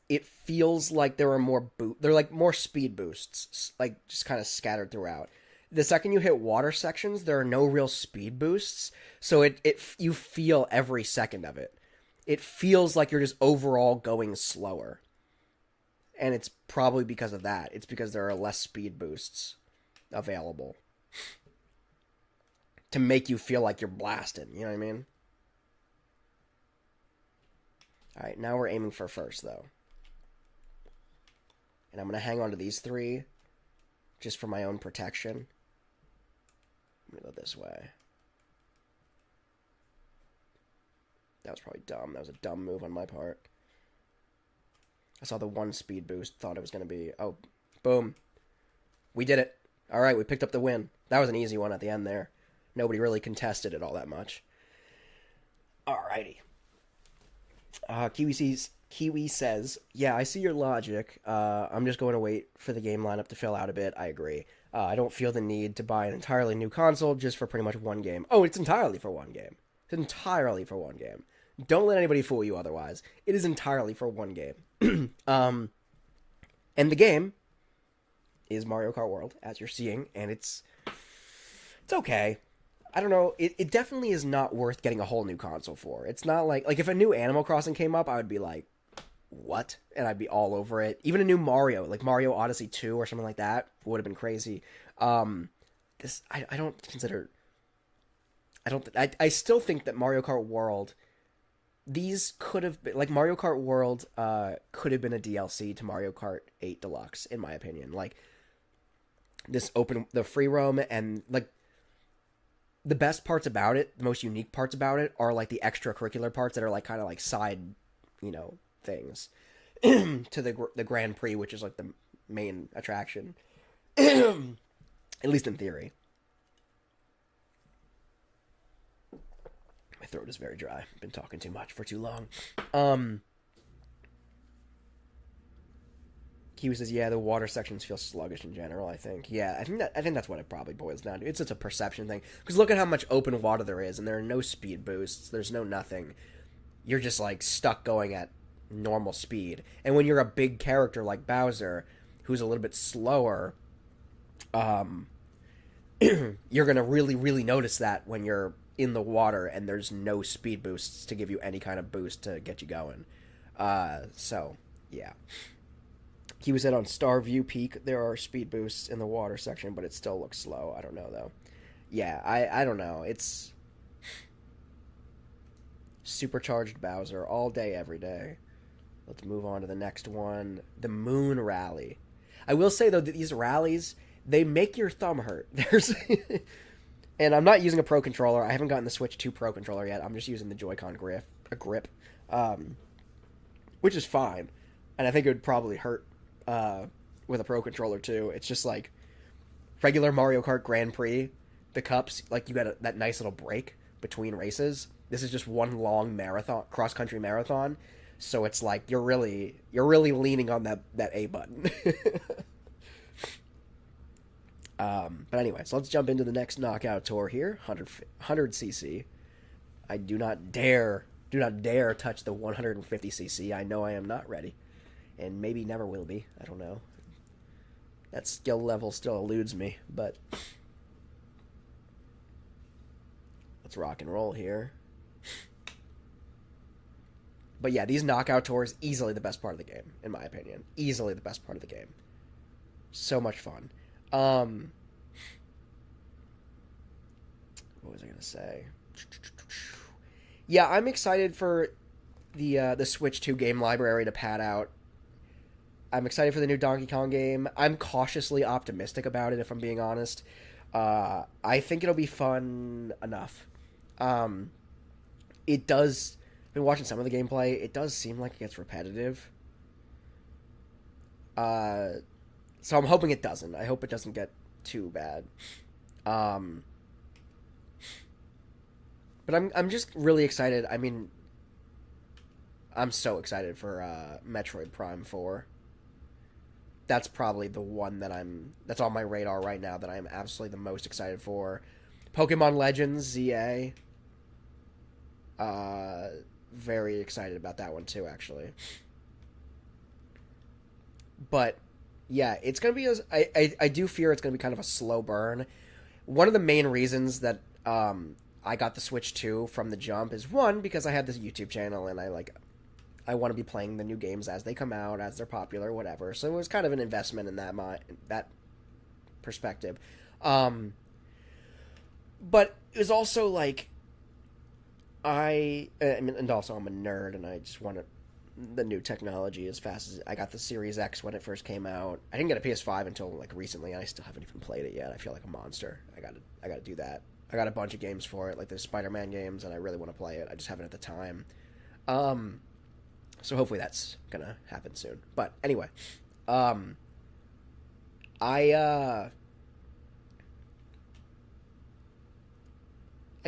It feels like there are they're like more speed boosts, like just kind of scattered throughout. The second you hit water sections, there are no real speed boosts, so you feel every second of it. It feels like you're just overall going slower. And it's probably because of that. It's because there are less speed boosts available to make you feel like you're blasting, you know what I mean? Alright, now we're aiming for first, though. And I'm going to hang on to these three just for my own protection. I'm going to go this way. That was probably dumb. That was a dumb move on my part. I saw the one speed boost, thought it was going to be... Oh, boom. We did it. All right, we picked up the win. That was an easy one at the end there. Nobody really contested it all that much. All righty. Kiwi says, yeah, I see your logic. I'm just going to wait for the game lineup to fill out a bit. I agree. I don't feel the need to buy an entirely new console just for pretty much one game. Oh, it's entirely for one game. It's entirely for one game. Don't let anybody fool you otherwise. It is entirely for one game. And the game is Mario Kart World, as you're seeing, and it's okay. I don't know. It definitely is not worth getting a whole new console for. It's not like if a new Animal Crossing came up, I would be like, what? And I'd be all over it. Even a new Mario, like Mario Odyssey 2 or something like that, would have been crazy. This I don't consider. I still think that Mario Kart World, these could have been, like Mario Kart World could have been a DLC to Mario Kart 8 Deluxe, in my opinion. Like this the free roam, and like the best parts about it, the most unique parts about it are like the extracurricular parts that are like kind of like side, things to the Grand Prix, which is like the main attraction, at least in theory. My throat is very dry. I've been talking too much for too long. Kiwi says, yeah, the water sections feel sluggish in general, I think. Yeah, I think that's what it probably boils down to. It's just a perception thing. Because look at how much open water there is, and there are no speed boosts. There's no nothing. You're just, like, stuck going at normal speed. And when you're a big character like Bowser, who's a little bit slower, you're going to really, really notice that when you're in the water and there's no speed boosts to give you any kind of boost to get you going. So, yeah. He was on Starview Peak. There are speed boosts in the water section, but it still looks slow. I don't know, though. Yeah, I don't know. It's supercharged Bowser all day, every day. Let's move on to the next one. The Moon Rally. I will say, though, that these rallies, they make your thumb hurt. There's... And I'm not using a Pro Controller. I haven't gotten the Switch 2 Pro Controller yet. I'm just using the Joy-Con grip, which is fine. And I think it would probably hurt with a Pro Controller, too. It's just like regular Mario Kart Grand Prix, the cups, like you got that nice little break between races. This is just one long marathon, cross-country marathon. So it's like you're really leaning on that A button. But anyway, so let's jump into the next knockout tour here, 100cc. I do not dare touch the 150cc. I know I am not ready, and maybe never will be. I don't know. That skill level still eludes me, but let's rock and roll here. But yeah, these knockout tours, easily the best part of the game, in my opinion. Easily the best part of the game. So much fun. What was I gonna say? Yeah, I'm excited for the Switch 2 game library to pad out. I'm excited for the new Donkey Kong game. I'm cautiously optimistic about it, if I'm being honest. I think it'll be fun enough. It does... I've been watching some of the gameplay. It does seem like it gets repetitive. So I'm hoping it doesn't. I hope it doesn't get too bad. But I'm just really excited. I mean, I'm so excited for Metroid Prime 4. That's probably the one that's on my radar right now that I am absolutely the most excited for. Pokemon Legends ZA. Very excited about that one too, actually. But yeah, it's gonna be. I do fear it's gonna be kind of a slow burn. One of the main reasons that I got the Switch 2 from the jump is, one, because I had this YouTube channel and I want to be playing the new games as they come out, as they're popular, whatever. So it was kind of an investment in that perspective. But it was also like I mean, and also I'm a nerd and I just want the new technology as fast as I got the Series X when it first came out. I didn't get a PS5 until like recently, and I still haven't even played it yet. I feel like a monster. I gotta do that. I got a bunch of games for it, like the Spider-Man games, and I really want to play it. I just haven't at the time. So hopefully that's gonna happen soon. But anyway, I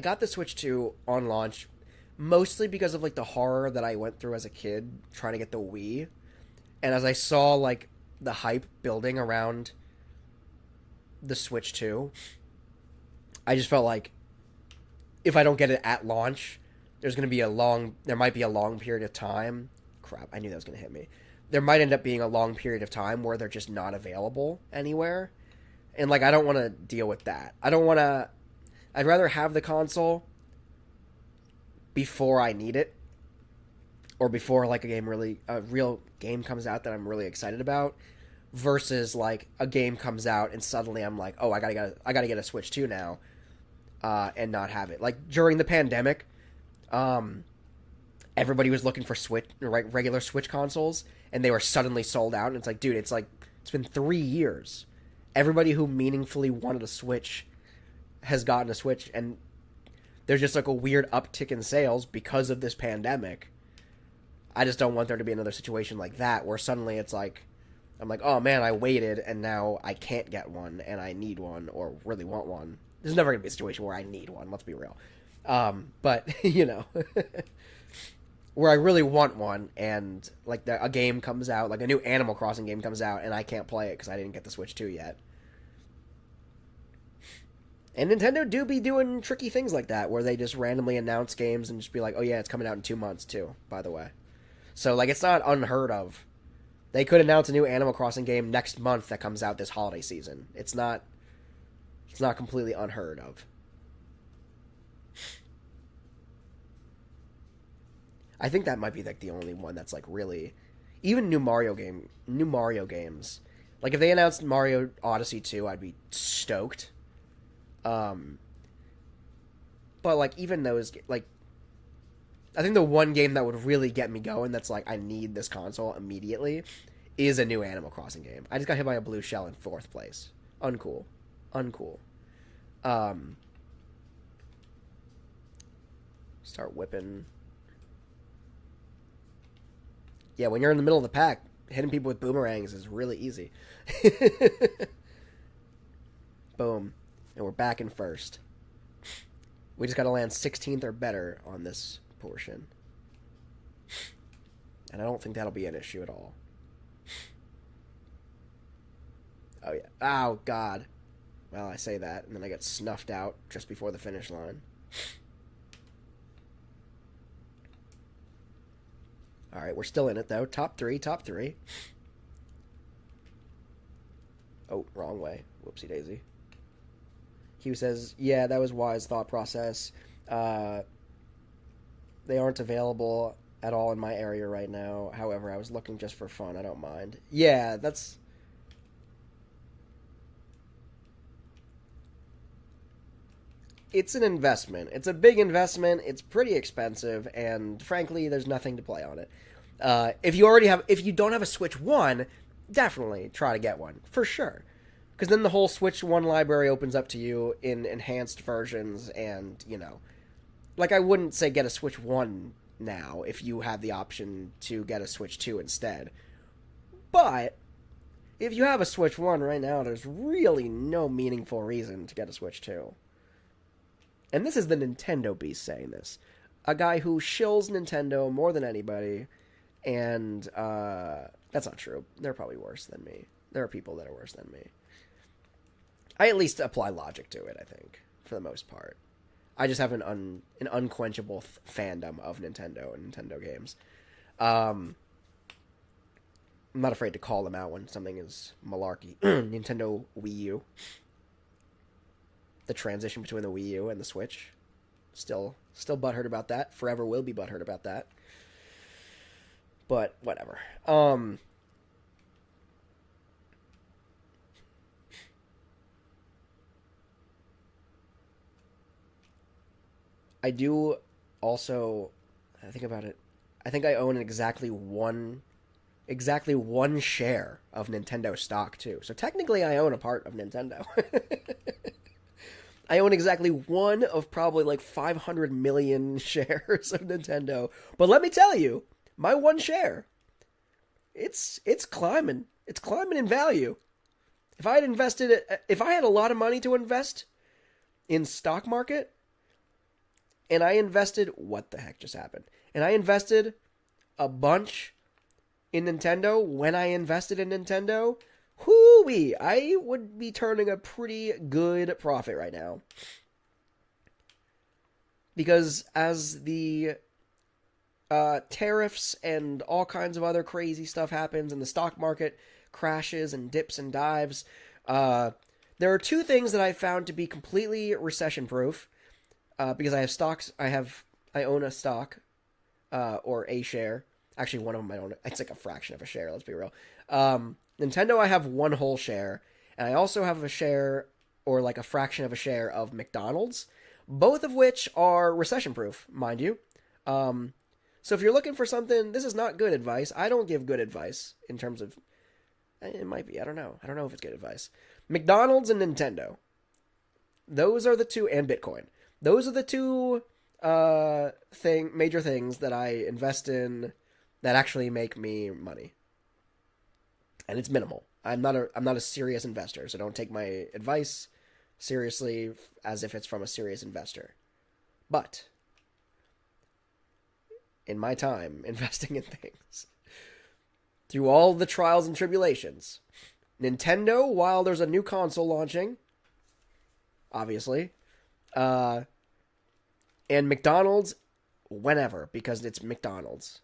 got the Switch 2 on launch mostly because of like the horror that I went through as a kid trying to get the Wii. And as I saw like the hype building around the Switch 2, I just felt like if I don't get it at launch, there might be a long period of time. Crap, I knew that was going to hit me. There might end up being a long period of time where they're just not available anywhere. And like, I don't want to deal with that. I'd rather have the console before I need it, or before like a real game comes out that I'm really excited about, versus like a game comes out and suddenly I'm like, oh, I gotta get a Switch 2 now, and not have it. Like during the pandemic, everybody was looking for regular Switch consoles, and they were suddenly sold out. And it's like, dude, it's been 3 years. Everybody who meaningfully wanted a Switch has gotten a Switch, and there's just like a weird uptick in sales because of this pandemic. I just don't want there to be another situation like that where suddenly it's like, I'm like, oh man, I waited and now I can't get one and I need one or really want one. There's never going to be a situation where I need one, let's be real. But, you know, where I really want one and like a game comes out, like a new Animal Crossing game comes out and I can't play it because I didn't get the Switch 2 yet. And Nintendo do be doing tricky things like that, where they just randomly announce games and just be like, oh yeah, it's coming out in 2 months too, by the way. So, like, it's not unheard of. They could announce a new Animal Crossing game next month that comes out this holiday season. It's not completely unheard of. I think that might be like the only one that's like really, even new Mario games. Like if they announced Mario Odyssey 2, I'd be stoked. But like even those, like, I think the one game that would really get me going, that's like I need this console immediately, is a new Animal Crossing game. I just got hit by a blue shell in 4th place. Uncool. Start whipping. Yeah, when you're in the middle of the pack, hitting people with boomerangs is really easy. Boom. And we're back in first. We just got to land 16th or better on this portion. And I don't think that'll be an issue at all. Oh, yeah. Oh, God. Well, I say that, and then I get snuffed out just before the finish line. All right, we're still in it, though. Top three. Oh, wrong way. Whoopsie daisy. Hugh says, yeah, that was wise thought process. They aren't available at all in my area right now. However, I was looking just for fun. I don't mind. Yeah, that's... It's an investment. It's a big investment. It's pretty expensive, and frankly, there's nothing to play on it. If you don't have a Switch 1, definitely try to get one, for sure. Because then the whole Switch 1 library opens up to you in enhanced versions, and, you know, like, I wouldn't say get a Switch 1 now if you have the option to get a Switch 2 instead. But if you have a Switch 1 right now, there's really no meaningful reason to get a Switch 2. And this is the Nintendo beast saying this. A guy who shills Nintendo more than anybody, and that's not true. They're probably worse than me. There are people that are worse than me. I at least apply logic to it, I think, for the most part. I just have an unquenchable fandom of Nintendo and Nintendo games. I'm not afraid to call them out when something is malarkey. Nintendo Wii U. The transition between the Wii U and the Switch. Still butthurt about that. Forever will be butthurt about that. But whatever. I do also, I think about it, I think I own exactly one share of Nintendo stock too. So technically I own a part of Nintendo. I own exactly one of probably like 500 million shares of Nintendo. But let me tell you, my one share, it's climbing. It's climbing in value. If I had a lot of money to invest in stock market, and I invested, what the heck just happened? And I invested a bunch in Nintendo when I invested in Nintendo, whoo-wee, I would be turning a pretty good profit right now. Because as the tariffs and all kinds of other crazy stuff happens and the stock market crashes and dips and dives, there are two things that I found to be completely recession-proof. Because I have stocks, I own a stock, or a share. Actually, one of them I own. It's like a fraction of a share, let's be real. Nintendo, I have one whole share. And I also have a share, or like a fraction of a share of McDonald's. Both of which are recession-proof, mind you. So if you're looking for something, this is not good advice. I don't give good advice in terms of... It might be, I don't know. I don't know if it's good advice. McDonald's and Nintendo. Those are the two, and Bitcoin. Those are the two major things that I invest in that actually make me money. And it's minimal. I'm not a serious investor, so don't take my advice seriously as if it's from a serious investor. But in my time investing in things, through all the trials and tribulations, Nintendo, while there's a new console launching, obviously, and McDonald's, whenever, because it's McDonald's.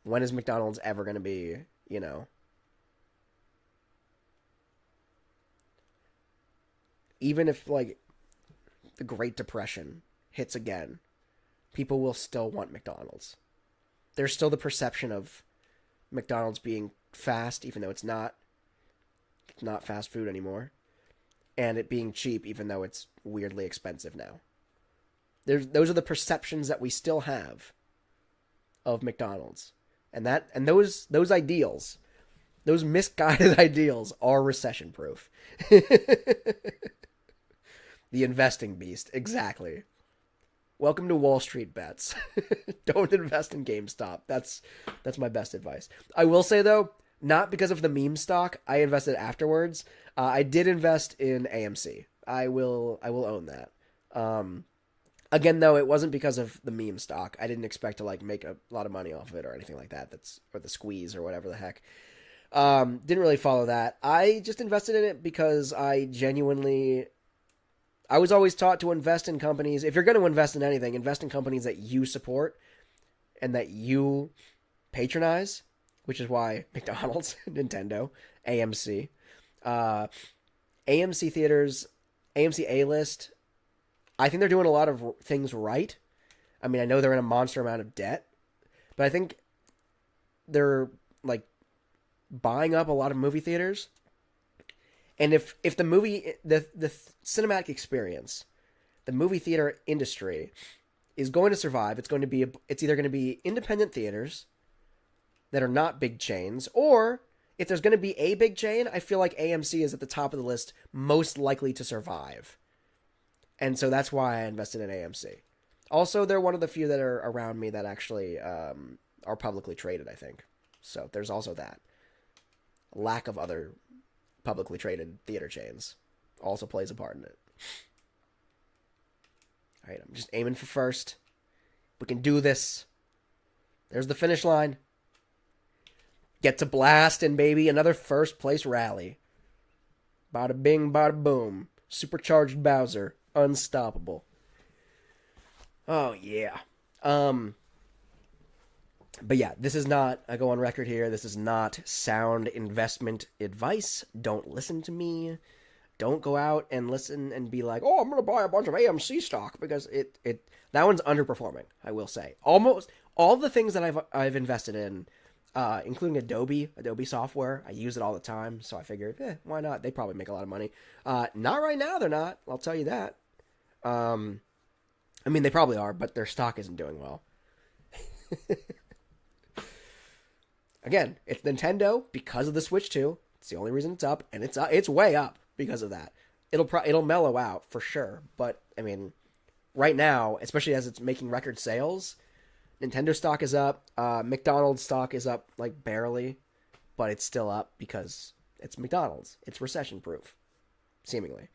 When is McDonald's ever going to be, even if, like, the Great Depression hits again, people will still want McDonald's. There's still the perception of McDonald's being fast, even though it's not. It's not fast food anymore. And it being cheap, even though it's weirdly expensive now. Those are the perceptions that we still have of McDonald's. And those ideals, those misguided ideals, are recession-proof. The investing beast, exactly. Welcome to Wall Street bets. Don't invest in GameStop. That's my best advice. I will say, though, not because of the meme stock. I invested afterwards. I did invest in AMC. I will own that. Again, though, it wasn't because of the meme stock. I didn't expect to make a lot of money off of it or anything like that. Or the squeeze or whatever the heck. Didn't really follow that. I just invested in it because I was always taught to invest in companies. If you're going to invest in anything, invest in companies that you support and that you patronize, which is why McDonald's, Nintendo, AMC, AMC Theaters, AMC A-List, I think they're doing a lot of things right. I mean, I know they're in a monster amount of debt, but I think they're, buying up a lot of movie theaters. And if the movie, the cinematic experience, the movie theater industry is going to survive, it's either going to be independent theaters that are not big chains, or if there's going to be a big chain, I feel like AMC is at the top of the list, most likely to survive. And so that's why I invested in AMC. Also, they're one of the few that are around me that actually are publicly traded, I think. So there's also that. lack of other publicly traded theater chains also plays a part in it. All right, I'm just aiming for first. We can do this. There's the finish line. Get to blasting, baby. Another first place rally. Bada bing, bada boom. Supercharged Bowser. Unstoppable. Oh, yeah. But yeah, this is not, I go on record here, this is not sound investment advice. Don't listen to me. Don't go out and listen and be like, oh, I'm going to buy a bunch of AMC stock, because that one's underperforming, I will say. Almost all the things that I've invested in, including Adobe software, I use it all the time, so I figured, why not? They probably make a lot of money. Not right now, they're not. I'll tell you that. I mean, they probably are, but their stock isn't doing well. Again, it's Nintendo because of the Switch 2. It's the only reason it's up, and it's way up because of that. It'll mellow out for sure, but I mean, right now, especially as it's making record sales, Nintendo stock is up. McDonald's stock is up like barely, but it's still up because it's McDonald's. It's recession proof, seemingly.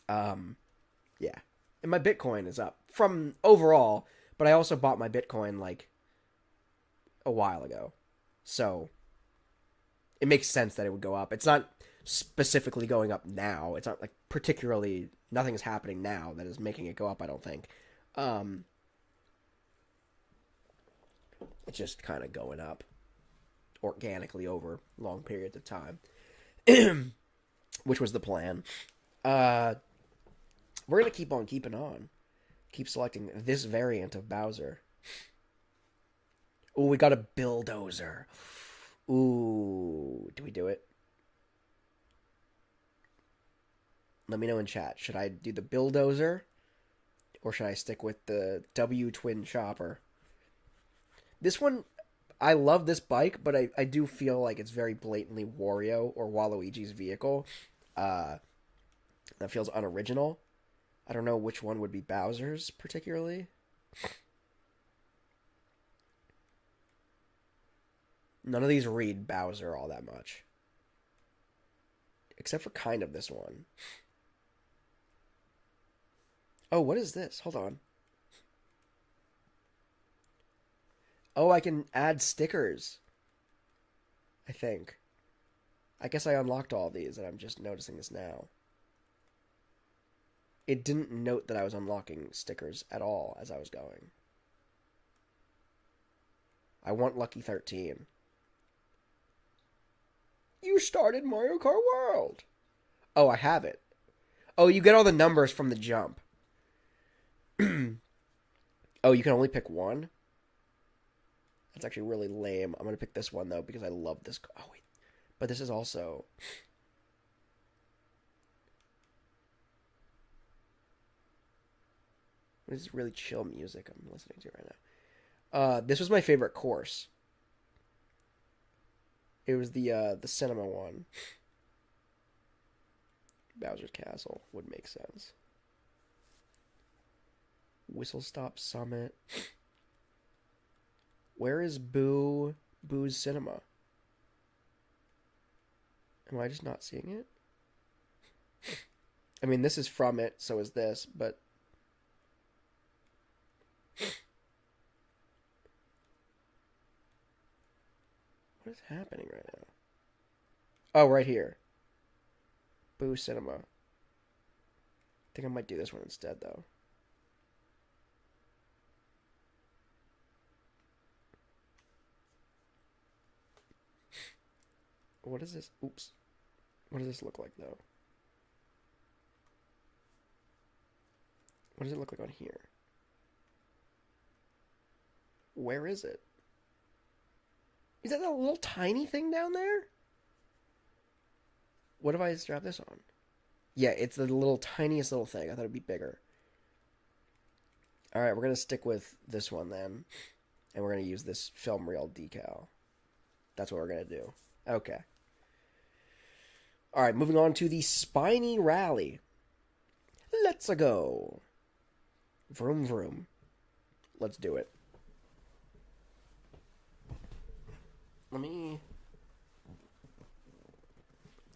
Yeah, and my Bitcoin is up from overall, but I also bought my Bitcoin like a while ago, so it makes sense that it would go up. It's not specifically going up now. It's not like particularly, nothing is happening now that is making it go up, I don't think. It's just kind of going up organically over long periods of time, which was the plan. We're gonna keep on keeping on, keep selecting this variant of Bowser. Ooh, we got a bulldozer. Ooh, do we do it? Let me know in chat. Should I do the bulldozer, or should I stick with the W twin chopper? This one, I love this bike, but I do feel like it's very blatantly Wario or Waluigi's vehicle. That feels unoriginal. I don't know which one would be Bowser's particularly. None of these read Bowser all that much. Except for kind of this one. Oh, what is this? Hold on. Oh, I can add stickers. I think. I guess I unlocked all these and I'm just noticing this now. It didn't note that I was unlocking stickers at all as I was going. I want Lucky 13. You started Mario Kart World. Oh, I have it. Oh, you get all the numbers from the jump. Oh, you can only pick one? That's actually really lame. I'm going to pick this one, though, because I love this. Oh, wait. But this is also... This is really chill music I'm listening to right now. This was my favorite course. It was the cinema one. Bowser's Castle would make sense. Whistle Stop Summit. Where is Boo's Cinema? Am I just not seeing it? I mean, this is from it, so is this, but... What is happening right now? Oh, right here. Boo Cinema. I think I might do this one instead, though. What is this? Oops. What does this look like, though? What does it look like on here? Where is it? Is that a little tiny thing down there? What if I strap this on? Yeah, it's the little tiniest little thing. I thought it'd be bigger. Alright, we're going to stick with this one then. And we're going to use this film reel decal. That's what we're going to do. Okay. Alright, moving on to the Spiny Rally. Let's go. Vroom vroom. Let's do it.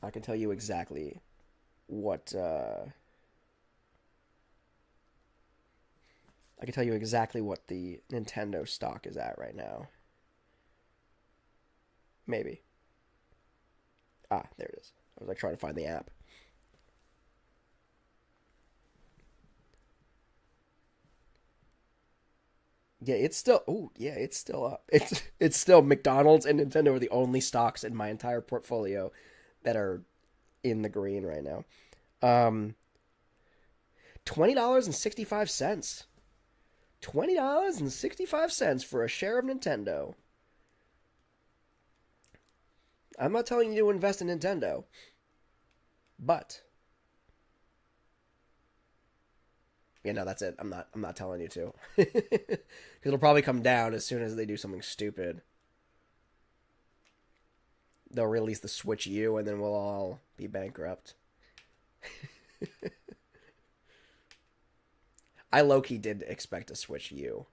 I can tell you exactly what I can tell you exactly what the Nintendo stock is at right now. Maybe. Ah, there it is. I was like trying to find the app. Yeah, it's still. Oh, yeah, it's still up. It's still McDonald's and Nintendo are the only stocks in my entire portfolio that are in the green right now. $20.65. $20.65 for a share of Nintendo. I'm not telling you to invest in Nintendo, but yeah, no, that's it. I'm not telling you to, because it'll probably come down as soon as they do something stupid. They'll release the Switch U, and then we'll all be bankrupt. I low-key did expect a Switch U.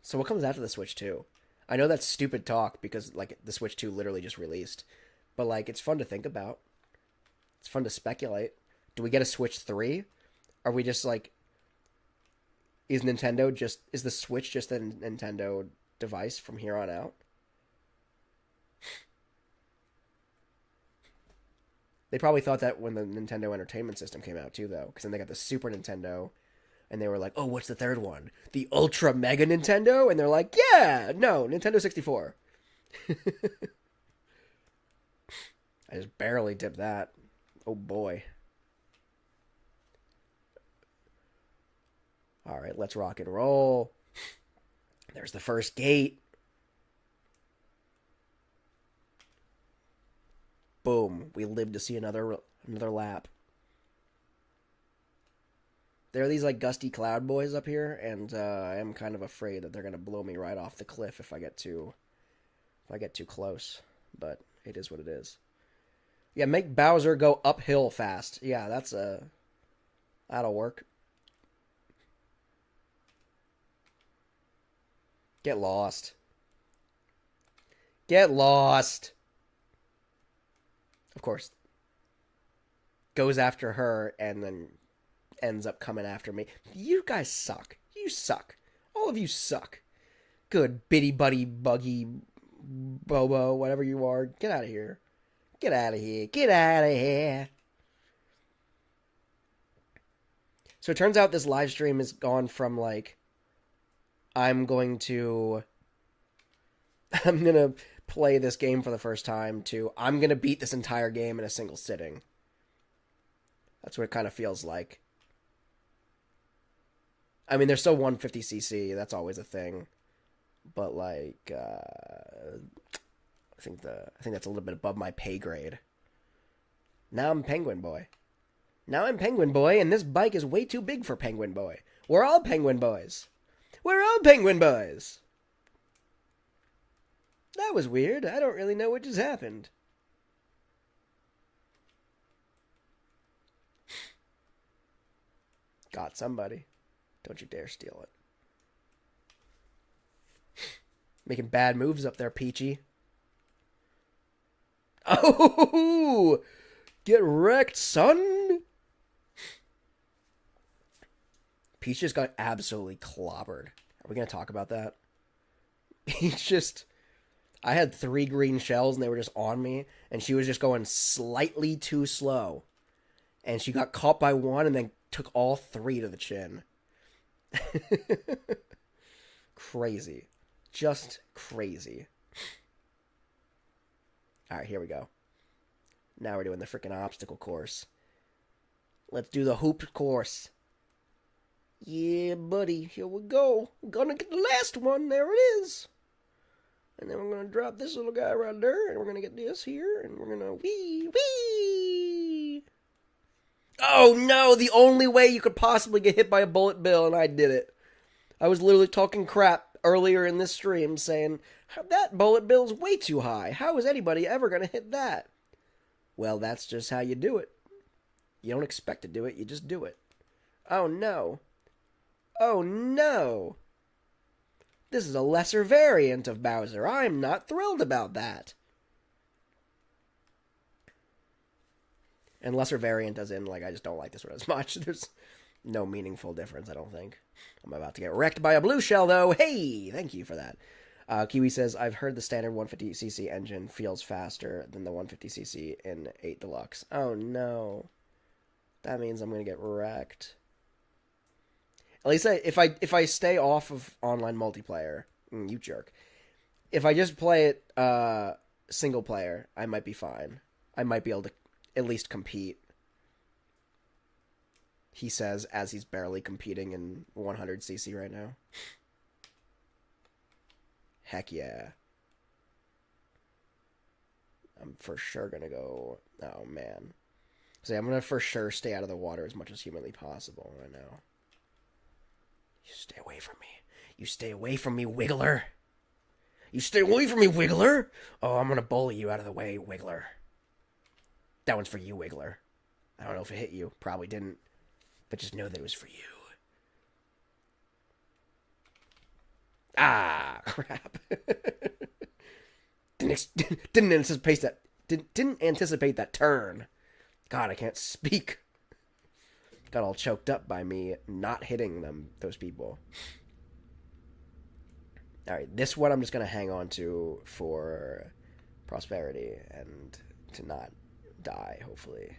So what comes after the Switch 2? I know that's stupid talk because like the Switch 2 literally just released. But like it's fun to think about. It's fun to speculate. Do we get a Switch 3? Are we just like is the Switch just a Nintendo device from here on out? They probably thought that when the Nintendo Entertainment System came out too though, because then they got the Super Nintendo. And they were like, oh, what's the third one? The Ultra Mega Nintendo? And they're like, yeah, no, Nintendo 64. I just barely dipped that. Oh, boy. All right, let's rock and roll. There's the first gate. Boom. We lived to see another lap. There are these like gusty cloud boys up here, and I am kind of afraid that they're gonna blow me right off the cliff if I get too close. But it is what it is. Yeah, make Bowser go uphill fast. Yeah, that'll work. Get lost. Get lost. Of course. Goes after her and then ends up coming after me. You guys suck. You suck. All of you suck. Good bitty buddy buggy Bobo, whatever you are. Get out of here. Get out of here. Get out of here. So it turns out this live stream has gone from like I'm gonna play this game for the first time to I'm gonna beat this entire game in a single sitting. That's what it kind of feels like. I mean, there's still 150cc. That's always a thing, but like, I think that's a little bit above my pay grade. Now I'm Penguin Boy. And this bike is way too big for Penguin Boy. We're all Penguin Boys. We're all Penguin Boys. That was weird. I don't really know what just happened. Got somebody. Don't you dare steal it. Making bad moves up there, Peachy. Oh! Get wrecked, son! Peach just got absolutely clobbered. Are we going to talk about that? I had 3 green shells and they were just on me, and she was just going slightly too slow. And she got caught by one and then took all 3 to the chin. Crazy. Just crazy. Alright, here we go. Now we're doing the freaking obstacle course. Let's do the hoop course. Yeah, buddy. Here we go. We're gonna get the last one. There it is. And then we're gonna drop this little guy right there. And we're gonna get this here. And we're gonna wee. Oh no, the only way you could possibly get hit by a bullet bill, and I did it. I was literally talking crap earlier in this stream saying, that bullet bill's way too high. How is anybody ever going to hit that? Well, that's just how you do it. You don't expect to do it, you just do it. Oh no. Oh no. This is a lesser variant of Bowser. I'm not thrilled about that. And lesser variant as in, like, I just don't like this one as much. There's no meaningful difference, I don't think. I'm about to get wrecked by a blue shell, though. Hey, thank you for that. Kiwi says, I've heard the standard 150cc engine feels faster than the 150cc in 8 Deluxe. Oh, no. That means I'm going to get wrecked. At least if I stay off of online multiplayer, you jerk. If I just play it single player, I might be fine. I might be able to at least compete. He says as he's barely competing in 100cc right now. Heck yeah. I'm for sure gonna go... Oh, man. So I'm gonna for sure stay out of the water as much as humanly possible right now. You stay away from me. You stay away from me, Wiggler. You stay away from me, Wiggler. Oh, I'm gonna bully you out of the way, Wiggler. That one's for you, Wiggler. I don't know if it hit you. Probably didn't. But just know that it was for you. Ah, crap. Didn't anticipate that. Didn't anticipate that turn. God, I can't speak. Got all choked up by me not hitting those people. Alright, this one I'm just going to hang on to for prosperity and to not die, hopefully.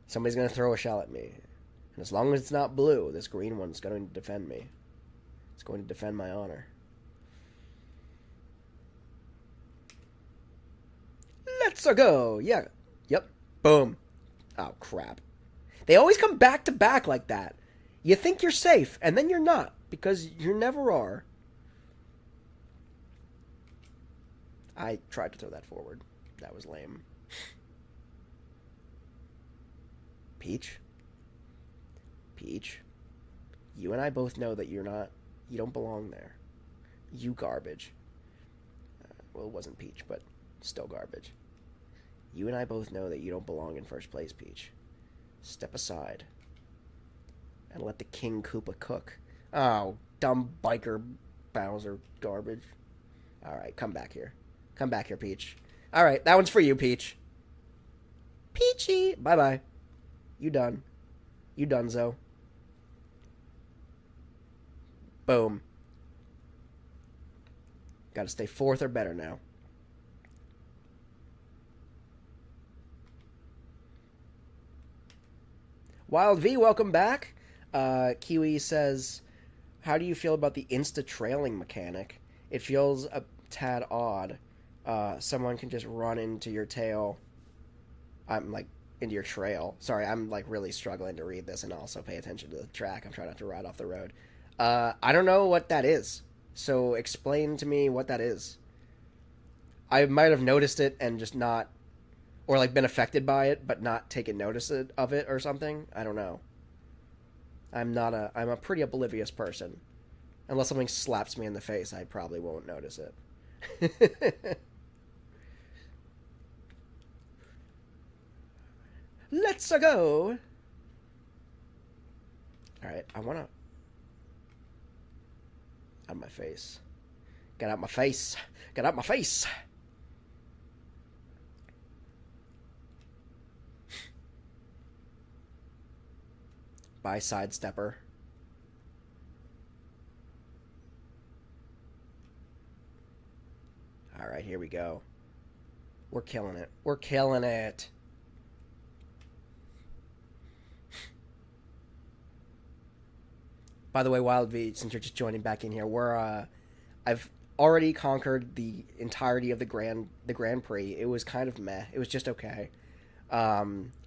Somebody's going to throw a shell at me. And as long as it's not blue, this green one's going to defend me. It's going to defend my honor. Let's go! Yeah. Yep. Boom. Oh, crap. They always come back to back like that. You think you're safe, and then you're not, because you never are. I tried to throw that forward. That was lame. Peach? Peach? You and I both know that you don't belong there. You garbage. Well, it wasn't Peach, but still garbage. You and I both know that you don't belong in first place, Peach. Step aside. And let the King Koopa cook. Oh, dumb biker Bowser garbage. Alright, come back here. Come back here, Peach. Alright, that one's for you, Peach. Peachy! Bye-bye. You done. You donezo. Boom. Gotta stay fourth or better now. Wild V, welcome back. Kiwi says, how do you feel about the insta-trailing mechanic? It feels a tad odd. Someone can just run into your tail. Into your trail. Sorry, I'm, really struggling to read this and also pay attention to the track. I'm trying not to ride off the road. I don't know what that is. So explain to me what that is. I might have noticed it and just not... Or, been affected by it, but not taken notice of it or something. I don't know. I'm a pretty oblivious person. Unless something slaps me in the face, I probably won't notice it. Let's go! Alright, I wanna... Out of my face. Get out my face! Get out my face! By sidestepper. Alright, here we go. We're killing it. We're killing it. By the way, Wild V, since you're just joining back in here, I've already conquered the entirety of the Grand Prix. It was kind of meh. It was just okay.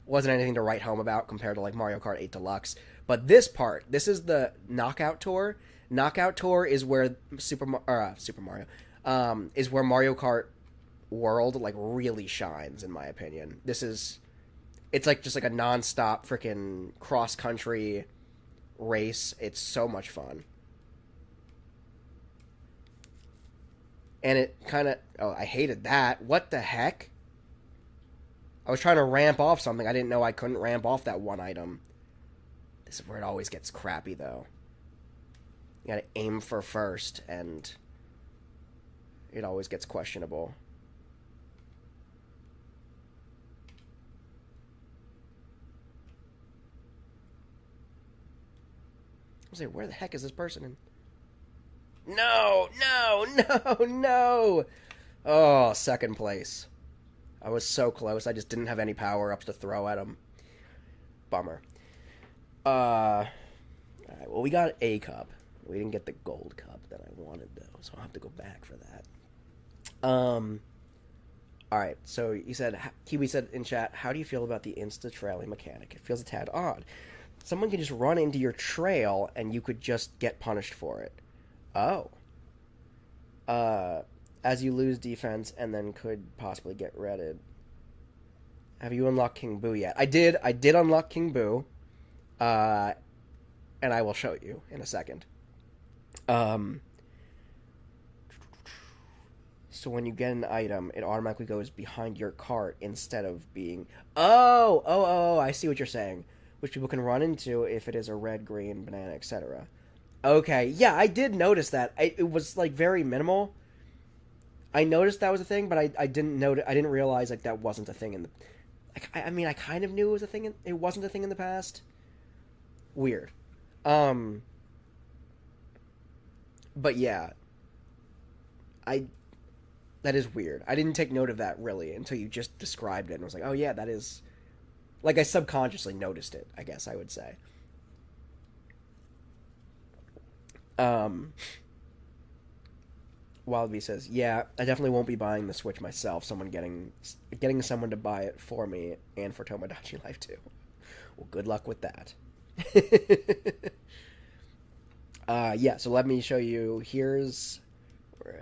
Wasn't anything to write home about compared to Mario Kart 8 Deluxe. But this part, this is the Knockout Tour. Knockout Tour is where Super Mario is where Mario Kart World really shines, in my opinion. It's just a non-stop freaking cross country race. It's so much fun. And it kind of... Oh, I hated that. What the heck? I was trying to ramp off something. I didn't know I couldn't ramp off that one item. This is where it always gets crappy, though. gotta aim for first, and it always gets questionable. I was like, where the heck is this person in? No, no, no, no! Oh, second place. I was so close. I just didn't have any power-ups to throw at him. Bummer. Alright, well, we got a cup. We didn't get the gold cup that I wanted, though, so I'll have to go back for that. Alright, so you said, Kiwi said in chat, how do you feel about the insta-trailing mechanic? It feels a tad odd. Someone can just run into your trail, and you could just get punished for it. Oh. As you lose defense, and then could possibly get redded. Have you unlocked King Boo yet? I did unlock King Boo. And I will show you in a second. So when you get an item, it automatically goes behind your cart instead of being... Oh, I see what you're saying. Which people can run into if it is a red, green, banana, etc. Okay, yeah, I did notice that. It was, like, very minimal. I noticed that was a thing, but I didn't realize, like, that wasn't a thing in the... I mean, I kind of knew it was a thing. It wasn't a thing in the past. Weird. But yeah. That is weird. I didn't take note of that, really, until you just described it, and I was like, oh yeah, that is... Like, I subconsciously noticed it, I guess I would say. Wildbee says, yeah, I definitely won't be buying the Switch myself. Getting someone to buy it for me and for Tomodachi Life too. Well, good luck with that. Yeah, so let me show you.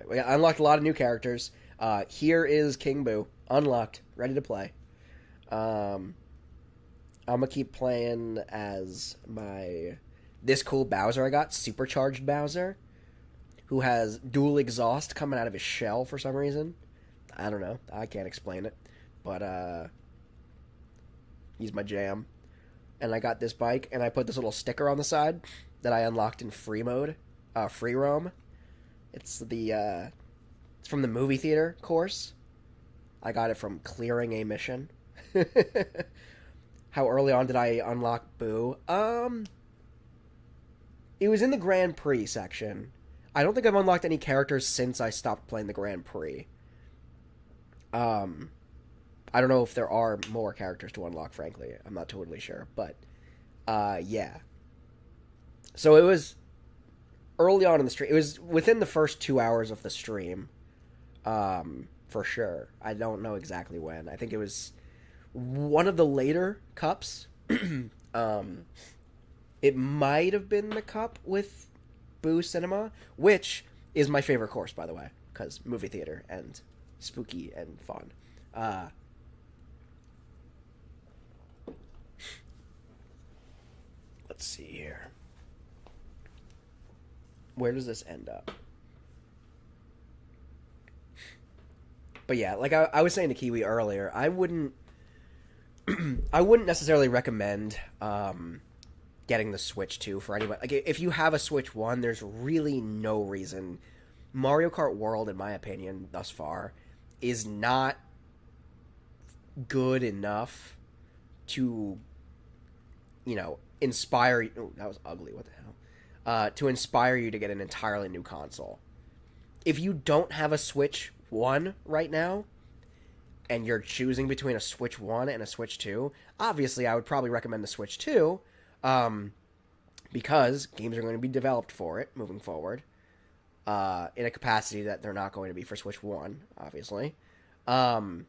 We unlocked a lot of new characters. Here is King Boo. Unlocked. Ready to play. I'm gonna keep playing as this cool Bowser I got. Supercharged Bowser. Who has dual exhaust coming out of his shell for some reason. I don't know. I can't explain it. But, he's my jam. And I got this bike, and I put this little sticker on the side that I unlocked in free mode. Free roam. It's it's from the movie theater course. I got it from clearing a mission. How early on did I unlock Boo? It was in the Grand Prix section. I don't think I've unlocked any characters since I stopped playing the Grand Prix. I don't know if there are more characters to unlock, frankly. I'm not totally sure. But, yeah. So it was early on in the stream. It was within the first 2 hours of the stream. For sure. I don't know exactly when. I think it was one of the later cups. It might have been the cup with Boo Cinema, which is my favorite course, by the way, because movie theater and spooky and fun. Let's see here. Where does this end up? But yeah, like I was saying to Kiwi earlier, I wouldn't necessarily recommend getting the Switch 2 for anyone. Like, if you have a Switch 1, there's really no reason. Mario Kart World, in my opinion, thus far, is not good enough to, inspire you. Oh, that was ugly. What the hell? To inspire you to get an entirely new console. If you don't have a Switch 1 right now, and you're choosing between a Switch 1 and a Switch 2, obviously I would probably recommend the Switch 2, because games are going to be developed for it moving forward, in a capacity that they're not going to be for Switch 1, obviously. And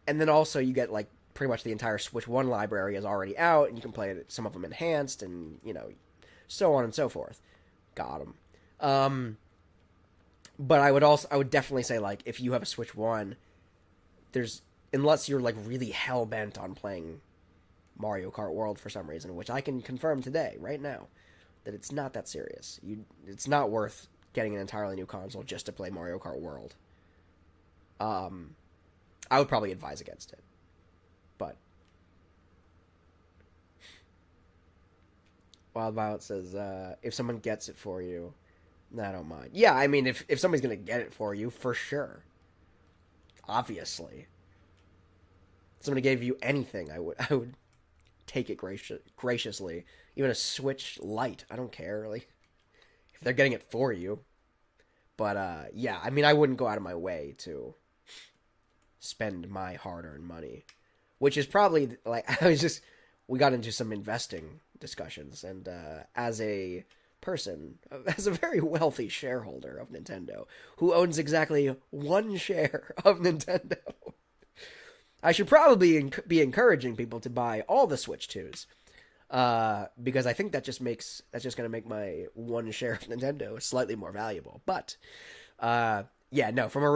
then also you get, like, pretty much the entire Switch 1 library is already out, and you can play it, some of them enhanced, and, so on and so forth. Got 'em. But I would definitely say, like, if you have a Switch 1, unless you're, like, really hell-bent on playing Mario Kart World for some reason, which I can confirm today, right now, that it's not that serious. It's not worth getting an entirely new console just to play Mario Kart World. I would probably advise against it. But Wild Violet says, if someone gets it for you, I don't mind. Yeah, I mean, if somebody's going to get it for you, for sure. Obviously. If somebody gave you anything, I would take it graciously. Even a Switch Lite, I don't care, like, if they're getting it for you. But, yeah, I mean, I wouldn't go out of my way to spend my hard-earned money. Which is probably, like, we got into some investing discussions, and as a person, as a very wealthy shareholder of Nintendo, who owns exactly 1 share of Nintendo, I should probably be encouraging people to buy all the Switch 2s, because I think that's just going to make my 1 share of Nintendo slightly more valuable. But yeah, no, from a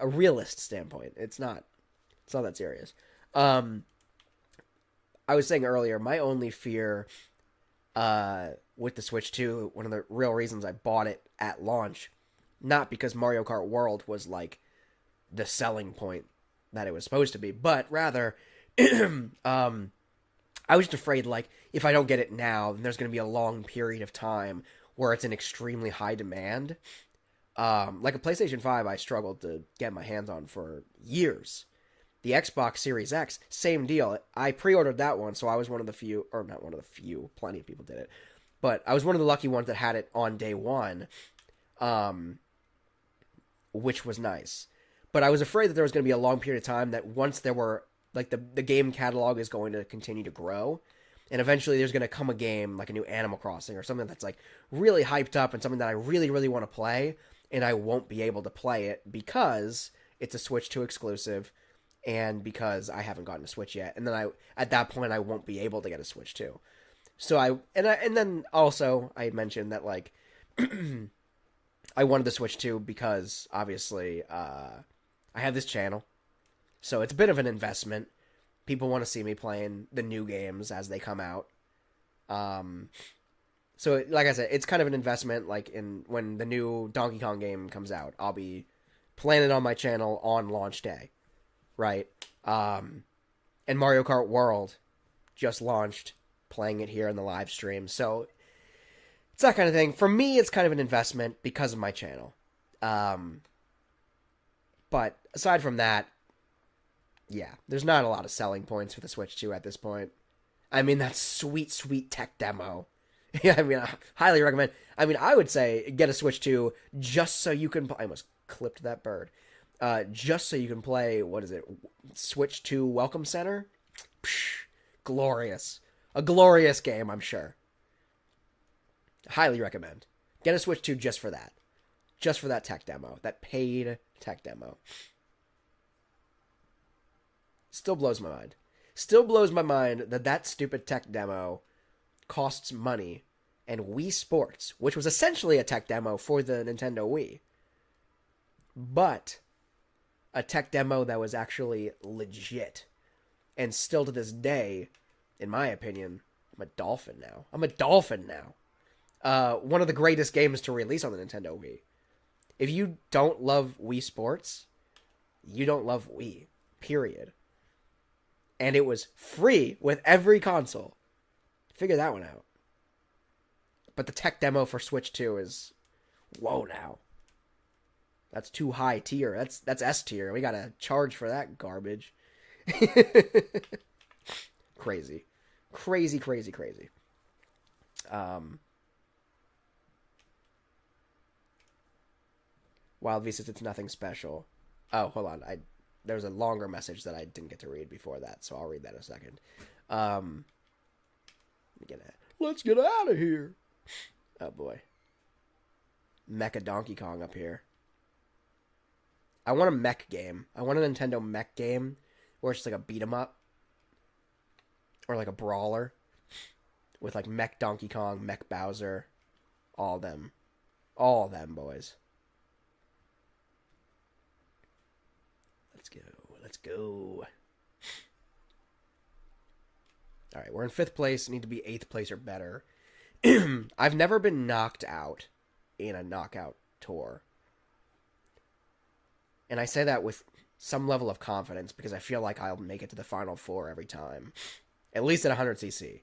realist standpoint, it's not that serious. I was saying earlier, my only fear with the Switch 2, one of the real reasons I bought it at launch, not because Mario Kart World was like the selling point that it was supposed to be, but rather, I was just afraid, like, if I don't get it now, then there's going to be a long period of time where it's in extremely high demand. Like a PlayStation 5, I struggled to get my hands on for years. The Xbox Series X, same deal. I pre-ordered that one, so I was one of the few, or not one of the few, plenty of people did it, but I was one of the lucky ones that had it on day one, which was nice. But I was afraid that there was going to be a long period of time that once there were, like, the game catalog is going to continue to grow, and eventually there's going to come a game, like a new Animal Crossing, or something that's, like, really hyped up, and something that I really, really want to play, and I won't be able to play it because it's a Switch 2 exclusive, and because I haven't gotten a Switch yet, and then at that point I won't be able to get a Switch 2. So and then also I mentioned that, like, I wanted the Switch 2 because obviously I have this channel, so it's a bit of an investment. People want to see me playing the new games as they come out. So like I said, it's kind of an investment. Like, when the new Donkey Kong game comes out, I'll be playing it on my channel on launch day. Right, and Mario Kart World just launched, playing it here in the live stream, so it's that kind of thing. For me, it's kind of an investment because of my channel. But aside from that, yeah, there's not a lot of selling points for the Switch 2 at this point. I mean, that sweet, sweet tech demo. Yeah, I mean, I highly recommend. I mean, I would say get a Switch 2 just so you can. I almost clipped that bird. Just so you can play, what is it, Switch 2 Welcome Center? Psh, glorious. A glorious game, I'm sure. Highly recommend. Get a Switch 2 just for that. Just for that tech demo. That paid tech demo. Still blows my mind. Still blows my mind that stupid tech demo costs money, and Wii Sports, which was essentially a tech demo for the Nintendo Wii, but a tech demo that was actually legit. And still to this day, in my opinion, I'm a dolphin now. One of the greatest games to release on the Nintendo Wii. If you don't love Wii Sports, you don't love Wii. Period. And it was free with every console. Figure that one out. But the tech demo for Switch 2 is... whoa now. That's too high tier. That's S tier. We gotta charge for that garbage. Crazy. Wild V says it's nothing special. Oh, hold on. There was a longer message that I didn't get to read before that, so I'll read that in a second. Let's get out of here. Oh boy. Mecha Donkey Kong up here. I want a mech game. I want a Nintendo mech game where it's just like a beat 'em up. Or like a brawler. With like mech Donkey Kong, mech Bowser. All of them. All of them, boys. Let's go. Alright, we're in 5th place. Need to be 8th place or better. I've never been knocked out in a knockout tour. And I say that with some level of confidence because I feel like I'll make it to the Final Four every time. At least at 100cc.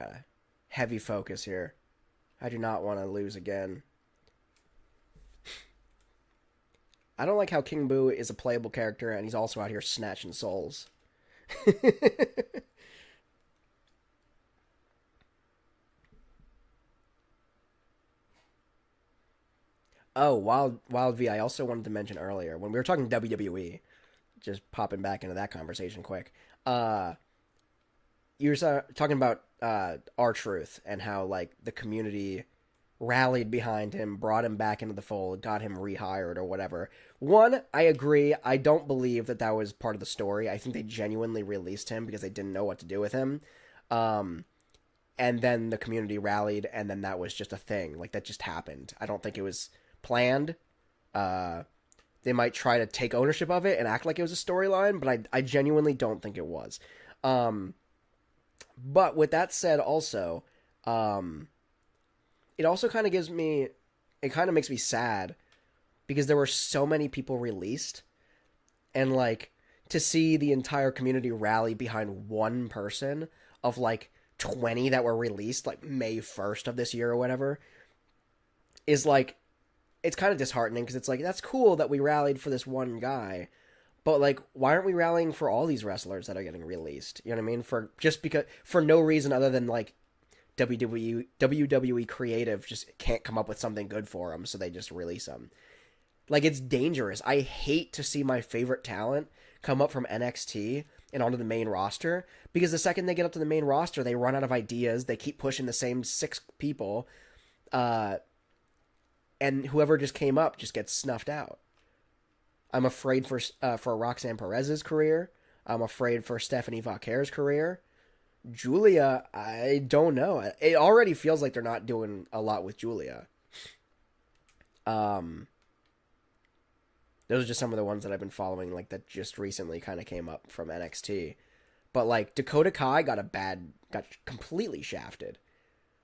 Okay. Heavy focus here. I do not want to lose again. I don't like how King Boo is a playable character and he's also out here snatching souls. Oh, Wild V, I also wanted to mention earlier, when we were talking WWE, just popping back into that conversation quick, you were talking about R-Truth and how, like, the community rallied behind him, brought him back into the fold, got him rehired or whatever. One, I agree. I don't believe that that was part of the story. I think they genuinely released him because they didn't know what to do with him. And then the community rallied, and then that was just a thing. Like, that just happened. I don't think it was planned. They might try to take ownership of it and act like it was a storyline, but I genuinely don't think it was. But with that said, also, it also kind of makes me sad because there were so many people released, and like to see the entire community rally behind one person of like 20 that were released like May 1st of this year or whatever is like, it's kind of disheartening because it's like, that's cool that we rallied for this one guy, but like, why aren't we rallying for all these wrestlers that are getting released? You know what I mean? For no reason other than like WWE creative just can't come up with something good for them, so they just release them. Like, it's dangerous. I hate to see my favorite talent come up from NXT and onto the main roster, because the second they get up to the main roster, they run out of ideas. They keep pushing the same 6 people, and whoever just came up just gets snuffed out. I'm afraid for Roxanne Perez's career. I'm afraid for Stephanie Vauquer's career. Julia, I don't know. It already feels like they're not doing a lot with Julia. Those are just some of the ones that I've been following, like, that just recently kind of came up from NXT. But, like, Dakota Kai got completely shafted.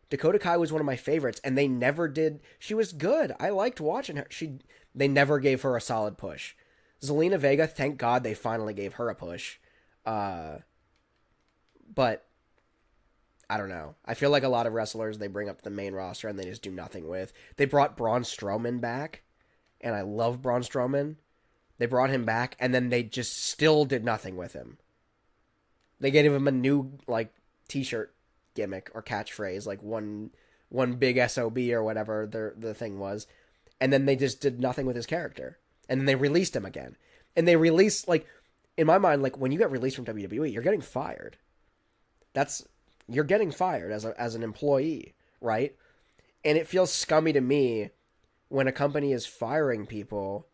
Dakota Kai was one of my favorites, and they never did. She was good. I liked watching her. They never gave her a solid push. Zelina Vega, thank God they finally gave her a push. But I don't know. I feel like a lot of wrestlers they bring up to the main roster and they just do nothing with. They brought Braun Strowman back, and I love Braun Strowman. They brought him back, and then they just still did nothing with him. They gave him a new, like, t-shirt gimmick or catchphrase, like one big SOB or whatever the thing was, and then they just did nothing with his character. And then they released him again. And they released, like, in my mind, like, when you get released from WWE, you're getting fired. You're getting fired as an employee, right? And it feels scummy to me when a company is firing people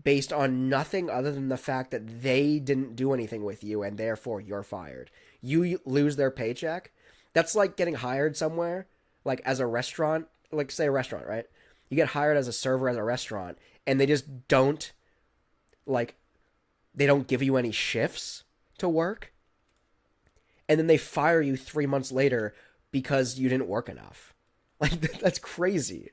based on nothing other than the fact that they didn't do anything with you and therefore you're fired. You lose their paycheck. That's like getting hired somewhere, like as a restaurant, like say a restaurant, right? You get hired as a server at a restaurant and they just don't, like, they don't give you any shifts to work. And then they fire you 3 months later because you didn't work enough. Like, that's crazy.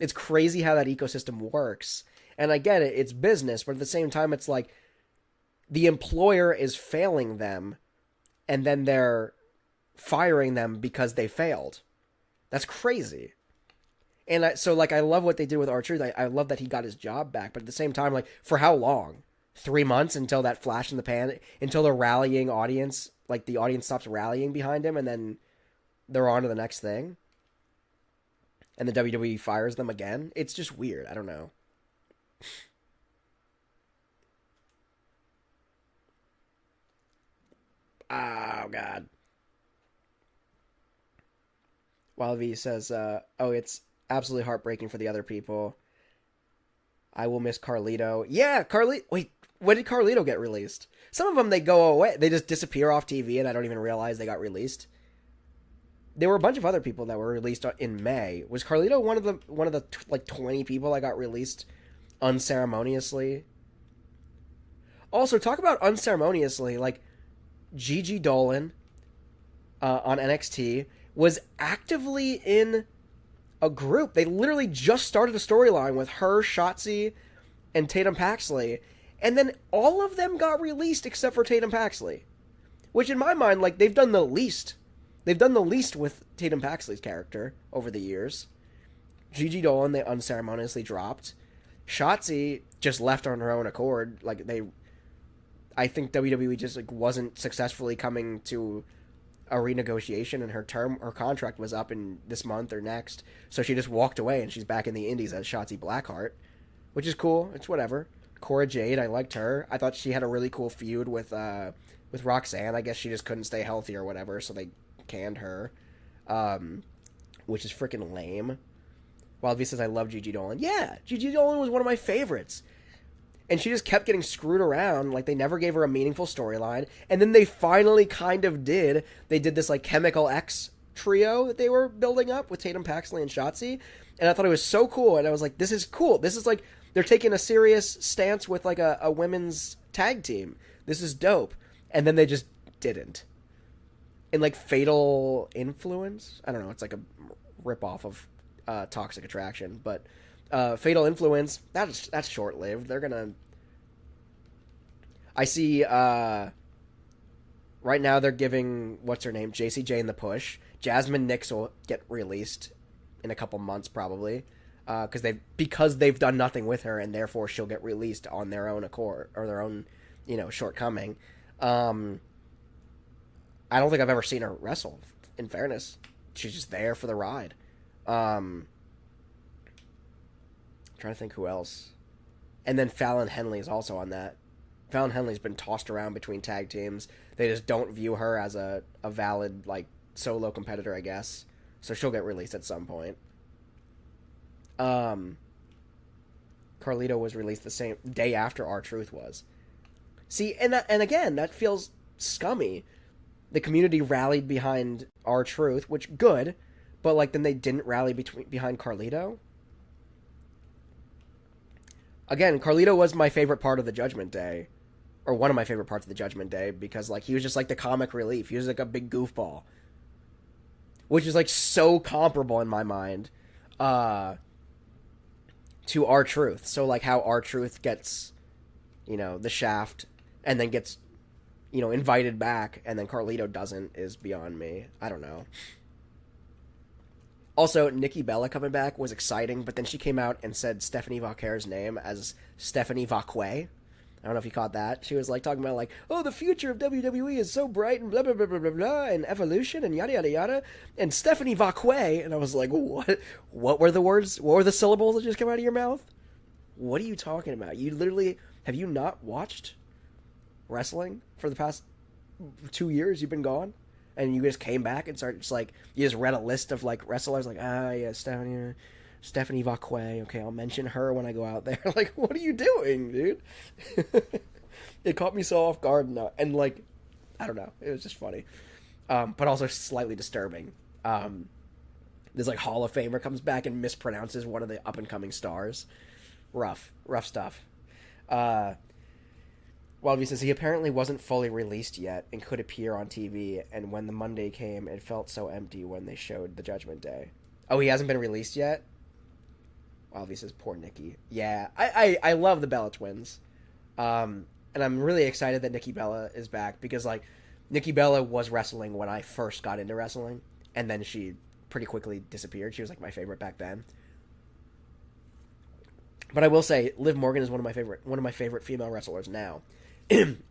It's crazy how that ecosystem works. And I get it, it's business, but at the same time, it's like the employer is failing them, and then they're firing them because they failed. That's crazy. And I love what they did with R-Truth. I love that he got his job back, but at the same time, like, for how long? 3 months until that flash in the pan, until the rallying audience, like, the audience stops rallying behind him, and then they're on to the next thing? And the WWE fires them again? It's just weird. I don't know. Oh, God. Wild V says, it's absolutely heartbreaking for the other people. I will miss Carlito. Yeah, Wait, when did Carlito get released? Some of them, they go away. They just disappear off TV, and I don't even realize they got released. There were a bunch of other people that were released in May. Was Carlito one of the like 20 people that got released unceremoniously? Also, talk about unceremoniously. Like, Gigi Dolan on NXT was actively in a group. They literally just started a storyline with her, Shotzi, and Tatum Paxley, and then all of them got released except for Tatum Paxley. Which, in my mind, like, they've done the least They've done the least with Tatum Paxley's character over the years. Gigi Dolan, they unceremoniously dropped. Shotzi just left on her own accord. Like, I think WWE just, like, wasn't successfully coming to a renegotiation, and her contract was up in this month or next. So she just walked away, and she's back in the indies as Shotzi Blackheart, which is cool. It's whatever. Cora Jade, I liked her. I thought she had a really cool feud with Roxanne. I guess she just couldn't stay healthy or whatever, so they canned her, which is freaking lame. Wild V says, I love Gigi Dolan. Yeah, Gigi Dolan was one of my favorites. And she just kept getting screwed around. Like, they never gave her a meaningful storyline. And then they finally kind of did. They did this, like, Chemical X trio that they were building up with Tatum Paxley and Shotzi. And I thought it was so cool. And I was like, this is cool. This is, like, they're taking a serious stance with, like, a women's tag team. This is dope. And then they just didn't. And, like, Fatal Influence? I don't know. It's like a ripoff of Toxic Attraction. But Fatal Influence, that's short-lived. They're gonna... I see, right now they're giving, what's her name, JC Jane the push. Jasmine Nix will get released in a couple months, probably. Because they've done nothing with her, and therefore she'll get released on their own accord, or their own, shortcoming. I don't think I've ever seen her wrestle, in fairness. She's just there for the ride. Trying to think who else. And then Fallon Henley is also on that. Fallon Henley's been tossed around between tag teams. They just don't view her as a valid, like, solo competitor, I guess. So she'll get released at some point. Carlito was released the same day after R-Truth was. See, and again, that feels scummy. The community rallied behind R-Truth, which, good, but, like, then they didn't rally behind Carlito. Again, Carlito was my favorite part of the Judgment Day. Or one of my favorite parts of the Judgment Day, because, like, he was just, like, the comic relief. He was, like, a big goofball. Which is, like, so comparable in my mind to R-Truth. So, like, how R-Truth gets, the shaft, and then gets, invited back, and then Carlito doesn't, is beyond me. I don't know. Also, Nikki Bella coming back was exciting, but then she came out and said Stephanie Vauquer's name as Stephanie Vauquer. I don't know if you caught that. She was, like, talking about, like, oh, the future of WWE is so bright and blah, blah, blah, blah, blah, blah, and evolution and yada, yada, yada. And Stephanie Vauquer, and I was like, what? What were the words? What were the syllables that just came out of your mouth? What are you talking about? You literally, have you not watched wrestling for the past 2 years you've been gone? And you just came back and started just, like, you just read a list of, like, wrestlers, like, yeah, Stephanie Vauquer. Okay, I'll mention her when I go out there. Like, what are you doing, dude? It caught me so off guard, and, like, I don't know. It was just funny. But also slightly disturbing. This, like, Hall of Famer comes back and mispronounces one of the up-and-coming stars. Rough stuff. Wildby says he apparently wasn't fully released yet and could appear on TV, and when the Monday came, it felt so empty when they showed the Judgment Day. Oh, he hasn't been released yet? Wildby says, poor Nikki. Yeah, I love the Bella Twins. And I'm really excited that Nikki Bella is back, because, like, Nikki Bella was wrestling when I first got into wrestling, and then she pretty quickly disappeared. She was, like, my favorite back then. But I will say, Liv Morgan is one of my favorite female wrestlers now.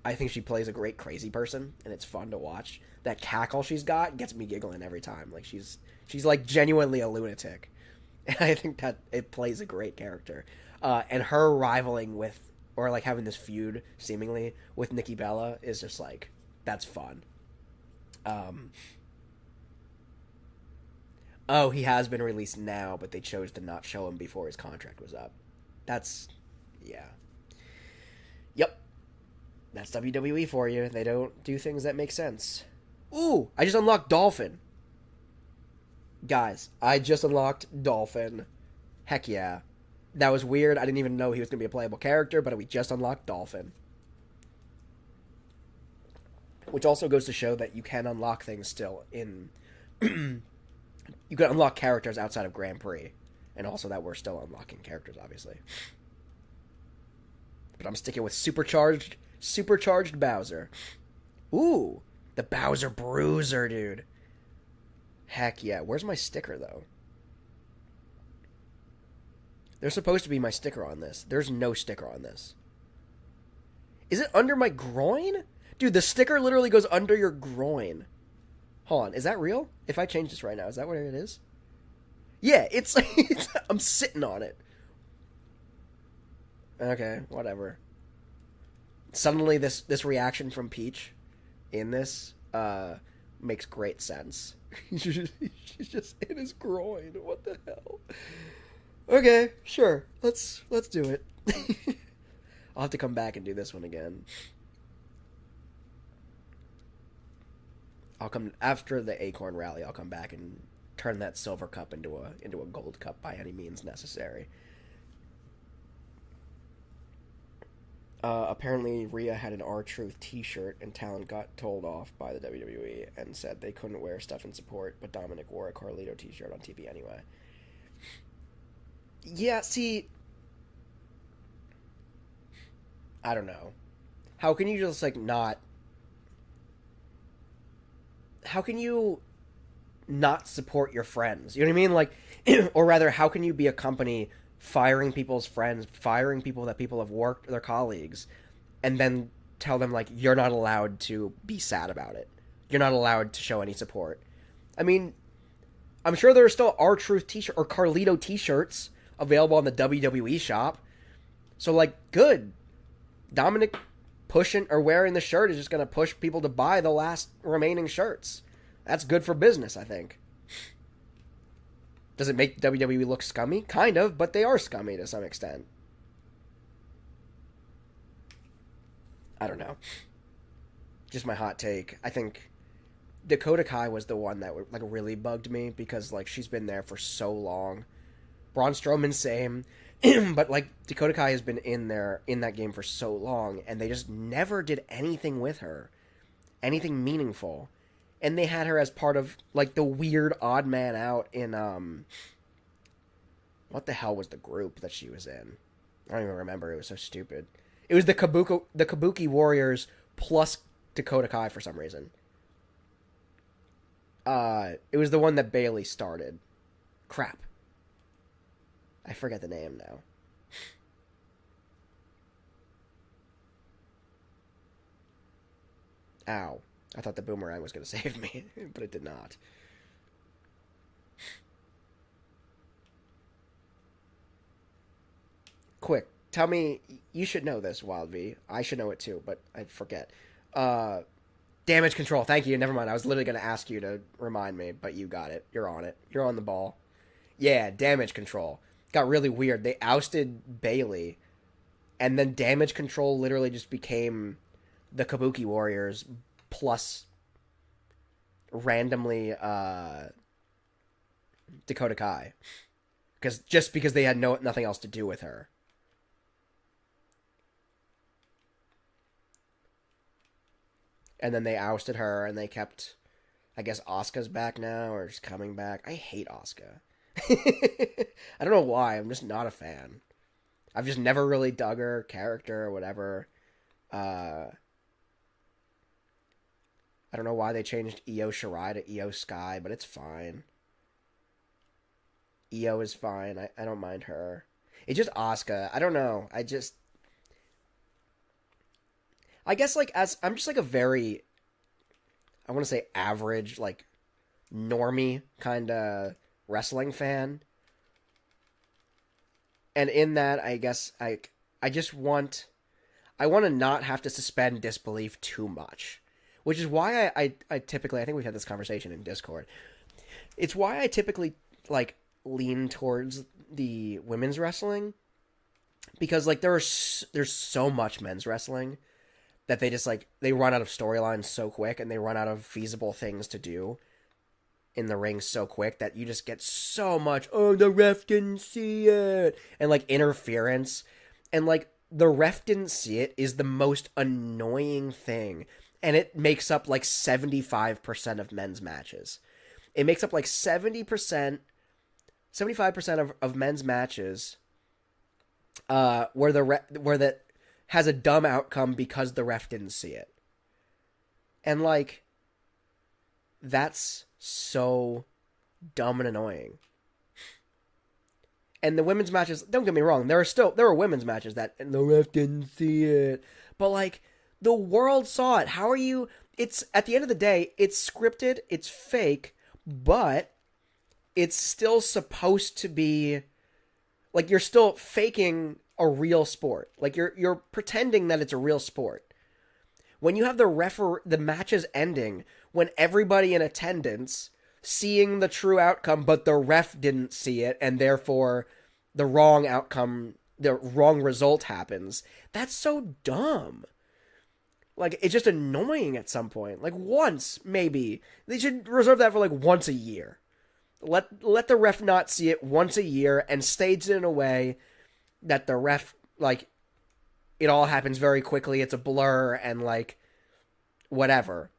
I think she plays a great crazy person, and it's fun to watch. That cackle she's got gets me giggling every time. Like, she's like genuinely a lunatic, and I think that it plays a great character. And her rivaling with, or like having this feud seemingly with Nikki Bella is just like, that's fun. Oh, he has been released now, but they chose to not show him before his contract was up. Yeah. Yep. That's WWE for you. They don't do things that make sense. Ooh, I just unlocked Dolphin. Guys, I just unlocked Dolphin. Heck yeah. That was weird. I didn't even know he was going to be a playable character, but we just unlocked Dolphin. Which also goes to show that you can unlock things still in... you can unlock characters outside of Grand Prix. And also that we're still unlocking characters, obviously. But I'm sticking with Supercharged Bowser. Ooh, the Bowser Bruiser, dude. Heck yeah. Where's my sticker, though? There's supposed to be my sticker on this. There's no sticker on this. Is it under my groin? Dude, the sticker literally goes under your groin. Hold on, is that real? If I change this right now, is that what it is? Yeah, it's I'm sitting on it. Okay, whatever. Suddenly this reaction from Peach in this makes great sense. She's just in his groin. What the hell? Okay, sure. Let's do it. I'll have to come back and do this one again. I'll come after the Acorn Rally. I'll come back and turn that silver cup into a gold cup by any means necessary. Apparently, Rhea had an R-Truth t-shirt, and Talon got told off by the WWE and said they couldn't wear stuff in support, but Dominic wore a Carlito t-shirt on TV anyway. Yeah, see, I don't know. How can you just, like, not... How can you not support your friends? You know what I mean? Like, or rather, how can you be a company firing people's friends, firing people that people have worked, their colleagues, and then tell them, like, you're not allowed to be sad about it. You're not allowed to show any support. I mean, I'm sure there are still R-Truth t-shirt or Carlito t-shirts available on the WWE shop. So, like, good. Dominic pushing or wearing the shirt is just going to push people to buy the last remaining shirts. That's good for business, I think. Does it make WWE look scummy? Kind of, but they are scummy to some extent. I don't know. Just my hot take. I think Dakota Kai was the one that like really bugged me because like she's been there for so long. Braun Strowman, same. But like Dakota Kai has been in that game for so long, and they just never did anything with her, anything meaningful. And they had her as part of like the weird odd man out in what the hell was the group that she was in? I don't even remember. It was so stupid. It was the Kabuki Warriors plus Dakota Kai for some reason. It was the one that Bailey started. Crap. I forget the name now. Ow. I thought the boomerang was going to save me, but it did not. Quick, tell me, you should know this, Wild V. I should know it too, but I forget. Damage control, thank you, never mind. I was literally going to ask you to remind me, but you got it. You're on it. You're on the ball. Yeah, damage control. Got really weird. They ousted Bailey, and then damage control literally just became the Kabuki Warriors plus randomly Dakota Kai, because they had nothing else to do with her. And then they ousted her, and they kept, I guess Asuka's back now, or just coming back. I hate Asuka. I don't know why. I'm just not a fan. I've just never really dug her character or whatever. I don't know why they changed Io Shirai to Io Sky, but it's fine. Io is fine. I don't mind her. It's just Asuka. I don't know. I guess like I'm just like a very, I want to say average, like normie kind of wrestling fan. And in that, I guess I want to not have to suspend disbelief too much. Which is why I typically, I think we've had this conversation in Discord. It's why I typically, like, lean towards the women's wrestling. Because, like, there's so much men's wrestling that they just, like, they run out of storylines so quick and they run out of feasible things to do in the ring so quick that you just get so much, oh, the ref didn't see it, and, like, interference. And, like, the ref didn't see it is the most annoying thing. And it makes up like 75% of men's matches. It makes up like 75% of men's matches where that has a dumb outcome because the ref didn't see it. And like, that's so dumb and annoying. And the women's matches, don't get me wrong, there were women's matches that and the ref didn't see it. But like the world saw it. How are you it's at the end of the day, it's scripted, it's fake, but it's still supposed to be like you're still faking a real sport. Like you're pretending that it's a real sport. When you have the matches ending when everybody in attendance seeing the true outcome, but the ref didn't see it, and therefore the wrong outcome, the wrong result happens. That's so dumb. Like, it's just annoying at some point. Like, once, maybe. They should reserve that for, like, once a year. Let the ref not see it once a year and stage it in a way that the ref, like, it all happens very quickly. It's a blur and, like, whatever.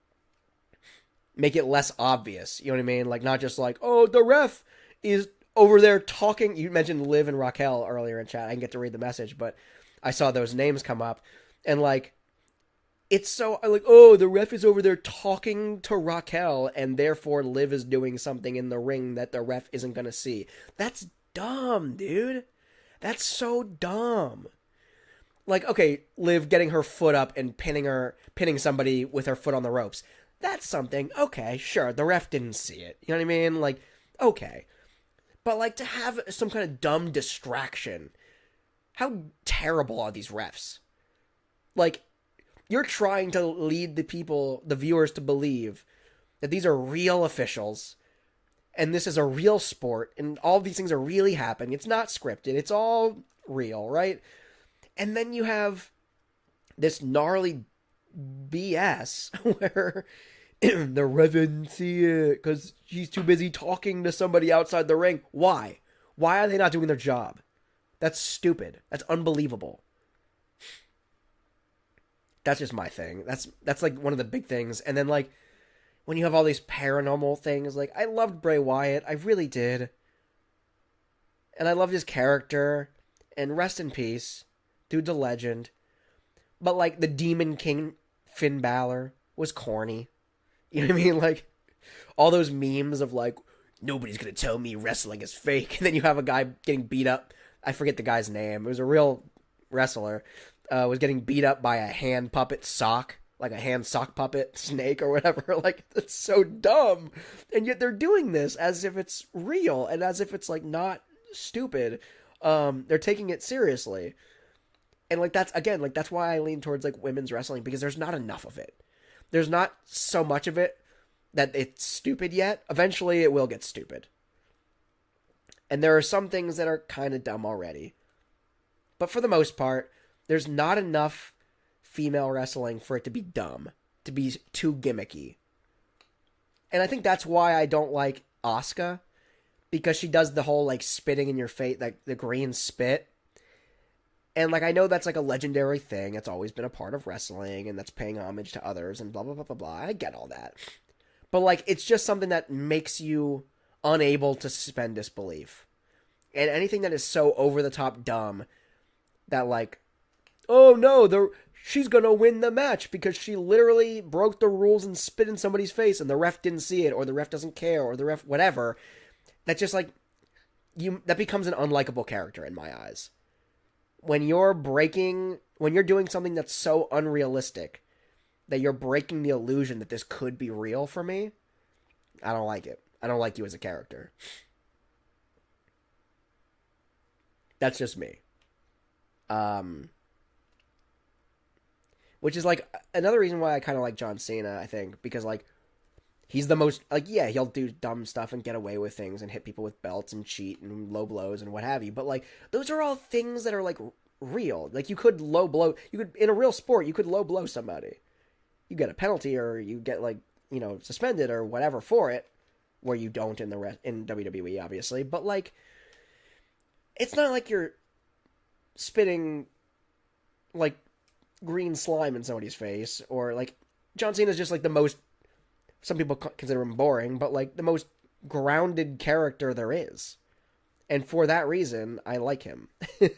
Make it less obvious, you know what I mean? Like, not just like, oh, the ref is over there talking. You mentioned Liv and Raquel earlier in chat. I didn't get to read the message, but I saw those names come up. And, like, it's so, like, oh, the ref is over there talking to Raquel, and therefore Liv is doing something in the ring that the ref isn't going to see. That's dumb, dude. That's so dumb. Like, okay, Liv getting her foot up and pinning somebody with her foot on the ropes. That's something. Okay, sure. The ref didn't see it. You know what I mean? Like, okay. But, like, to have some kind of dumb distraction. How terrible are these refs? Like, you're trying to lead the viewers to believe that these are real officials. And this is a real sport. And all these things are really happening. It's not scripted. It's all real, right? And then you have this gnarly BS where the ref didn't see it because she's too busy talking to somebody outside the ring. Why? Why are they not doing their job? That's stupid. That's unbelievable. That's just my thing. That's like one of the big things. And then like when you have all these paranormal things, like I loved Bray Wyatt. I really did. And I loved his character. And rest in peace. Dude's a legend. But like the Demon King Finn Balor was corny. You know what I mean? Like, all those memes of, like, nobody's gonna tell me wrestling is fake. And then you have a guy getting beat up. I forget the guy's name. It was a real wrestler. Was getting beat up by a hand puppet sock. Like a hand sock puppet snake or whatever. Like, that's so dumb. And yet they're doing this as if it's real. And as if it's, like, not stupid. They're taking it seriously. And, like, that's, again, like, that's why I lean towards, like, women's wrestling. Because there's not enough of it. There's not so much of it that it's stupid yet. Eventually, it will get stupid. And there are some things that are kind of dumb already. But for the most part, there's not enough female wrestling for it to be dumb, to be too gimmicky. And I think that's why I don't like Asuka, because she does the whole, like, spitting in your face, like, the green spit. And, like, I know that's, like, a legendary thing. It's always been a part of wrestling, and that's paying homage to others, and blah, blah, blah, blah, blah. I get all that. But, like, it's just something that makes you unable to suspend disbelief. And anything that is so over-the-top dumb that, like, oh, no, she's gonna win the match because she literally broke the rules and spit in somebody's face, and the ref didn't see it, or the ref doesn't care, or the ref whatever. That's just, like, that becomes an unlikable character in my eyes. When you're doing something that's so unrealistic that you're breaking the illusion that this could be real for me, I don't like it. I don't like you as a character. That's just me. Which is, like, another reason why I kind of like John Cena, I think, because, like, he's the most, like, yeah, he'll do dumb stuff and get away with things and hit people with belts and cheat and low blows and what have you. But, like, those are all things that are, like, real. Like, in a real sport, you could low blow somebody. You get a penalty or you get, like, you know, suspended or whatever for it, where you don't in WWE, obviously. But, like, it's not like you're spitting, like, green slime in somebody's face, or, like, John Cena's just, like, the most, some people consider him boring, but, like, the most grounded character there is. And for that reason, I like him. He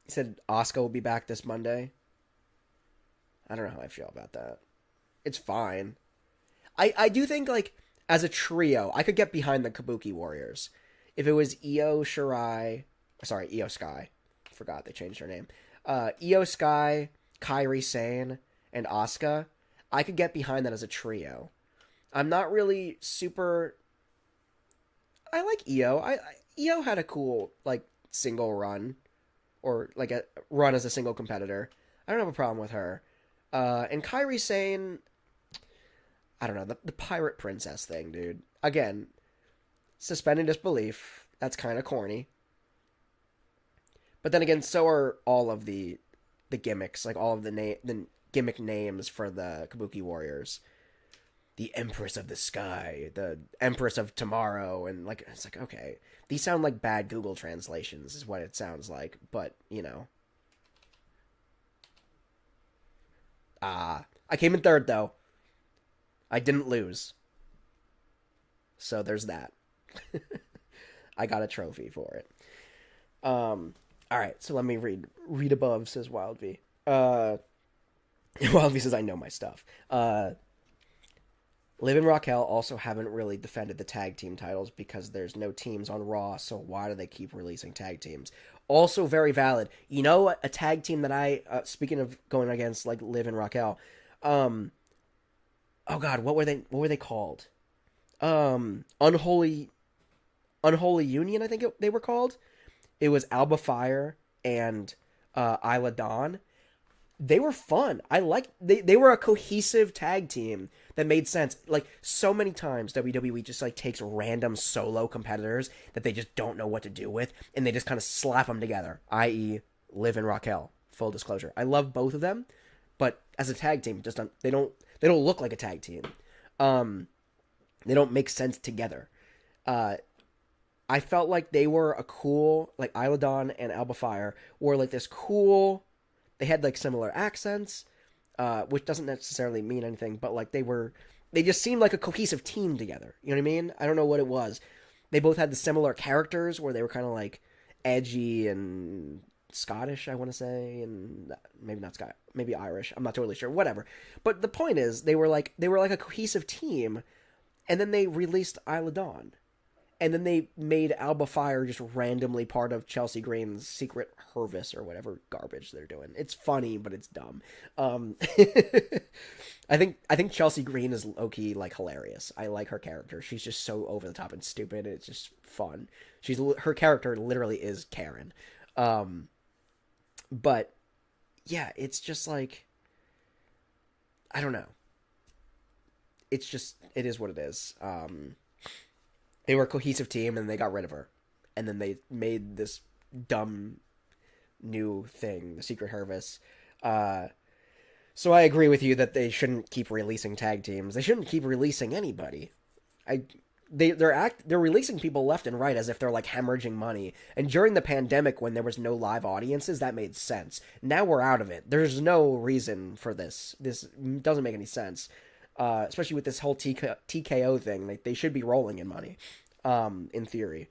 said Asuka will be back this Monday. I don't know how I feel about that. It's fine. I do think, like, as a trio, I could get behind the Kabuki Warriors. If it was Io Sky. Forgot they changed her name. Io Sky, Kairi Sane, and Asuka. I could get behind that as a trio. I'm not really super... I like Io. Io had a cool, like, single run. Or, like, a run as a single competitor. I don't have a problem with her. And Kairi Sane... I don't know, the pirate princess thing, dude. Again, suspending disbelief. That's kind of corny. But then again, so are all of the gimmicks, like all of the gimmick names for the Kabuki Warriors. The Empress of the Sky, the Empress of Tomorrow, and like it's like, okay, these sound like bad Google translations is what it sounds like, but you know. I came in third though. I didn't lose. So there's that. I got a trophy for it. Alright, so let me read above, says WildV. WildV says I know my stuff. Liv and Raquel also haven't really defended the tag team titles because there's no teams on Raw, so why do they keep releasing tag teams? Also very valid. You know, a tag team that speaking of going against like Liv and Raquel, oh god, what were they called? Unholy Union, I think they were called. It was Alba Fire and Isla Dawn. They were fun. They were a cohesive tag team that made sense. Like, so many times WWE just like takes random solo competitors that they just don't know what to do with, and they just kind of slap them together, i.e. Liv and Raquel. Full disclosure. I love both of them, but as a tag team, they don't look like a tag team. They don't make sense together. I felt like they were a cool, like Isla Dawn and Alba Fire were like this cool, they had like similar accents, which doesn't necessarily mean anything, but like they just seemed like a cohesive team together. You know what I mean? I don't know what it was. They both had the similar characters where they were kind of like edgy and Scottish, I want to say, and maybe not Scottish, maybe Irish. I'm not totally sure. Whatever. But the point is, they were like a cohesive team, and then they released Isla Dawn, and then they made Alba Fire just randomly part of Chelsea Green's secret Hervis or whatever garbage they're doing. It's funny, but it's dumb. I think Chelsea Green is low-key like hilarious. I like her character. She's just so over the top and stupid. It's just fun. Her character literally is Karen. But yeah, it's just like, I don't know. It's just, it is what it is. They were a cohesive team and they got rid of her. And then they made this dumb new thing, the Secret Hervis. So I agree with you that they shouldn't keep releasing tag teams. They shouldn't keep releasing anybody. They're releasing people left and right as if they're like hemorrhaging money. And during the pandemic, when there was no live audiences, that made sense. Now we're out of it. There's no reason for this. This doesn't make any sense. Especially with this whole TKO thing. Like, they should be rolling in money, in theory.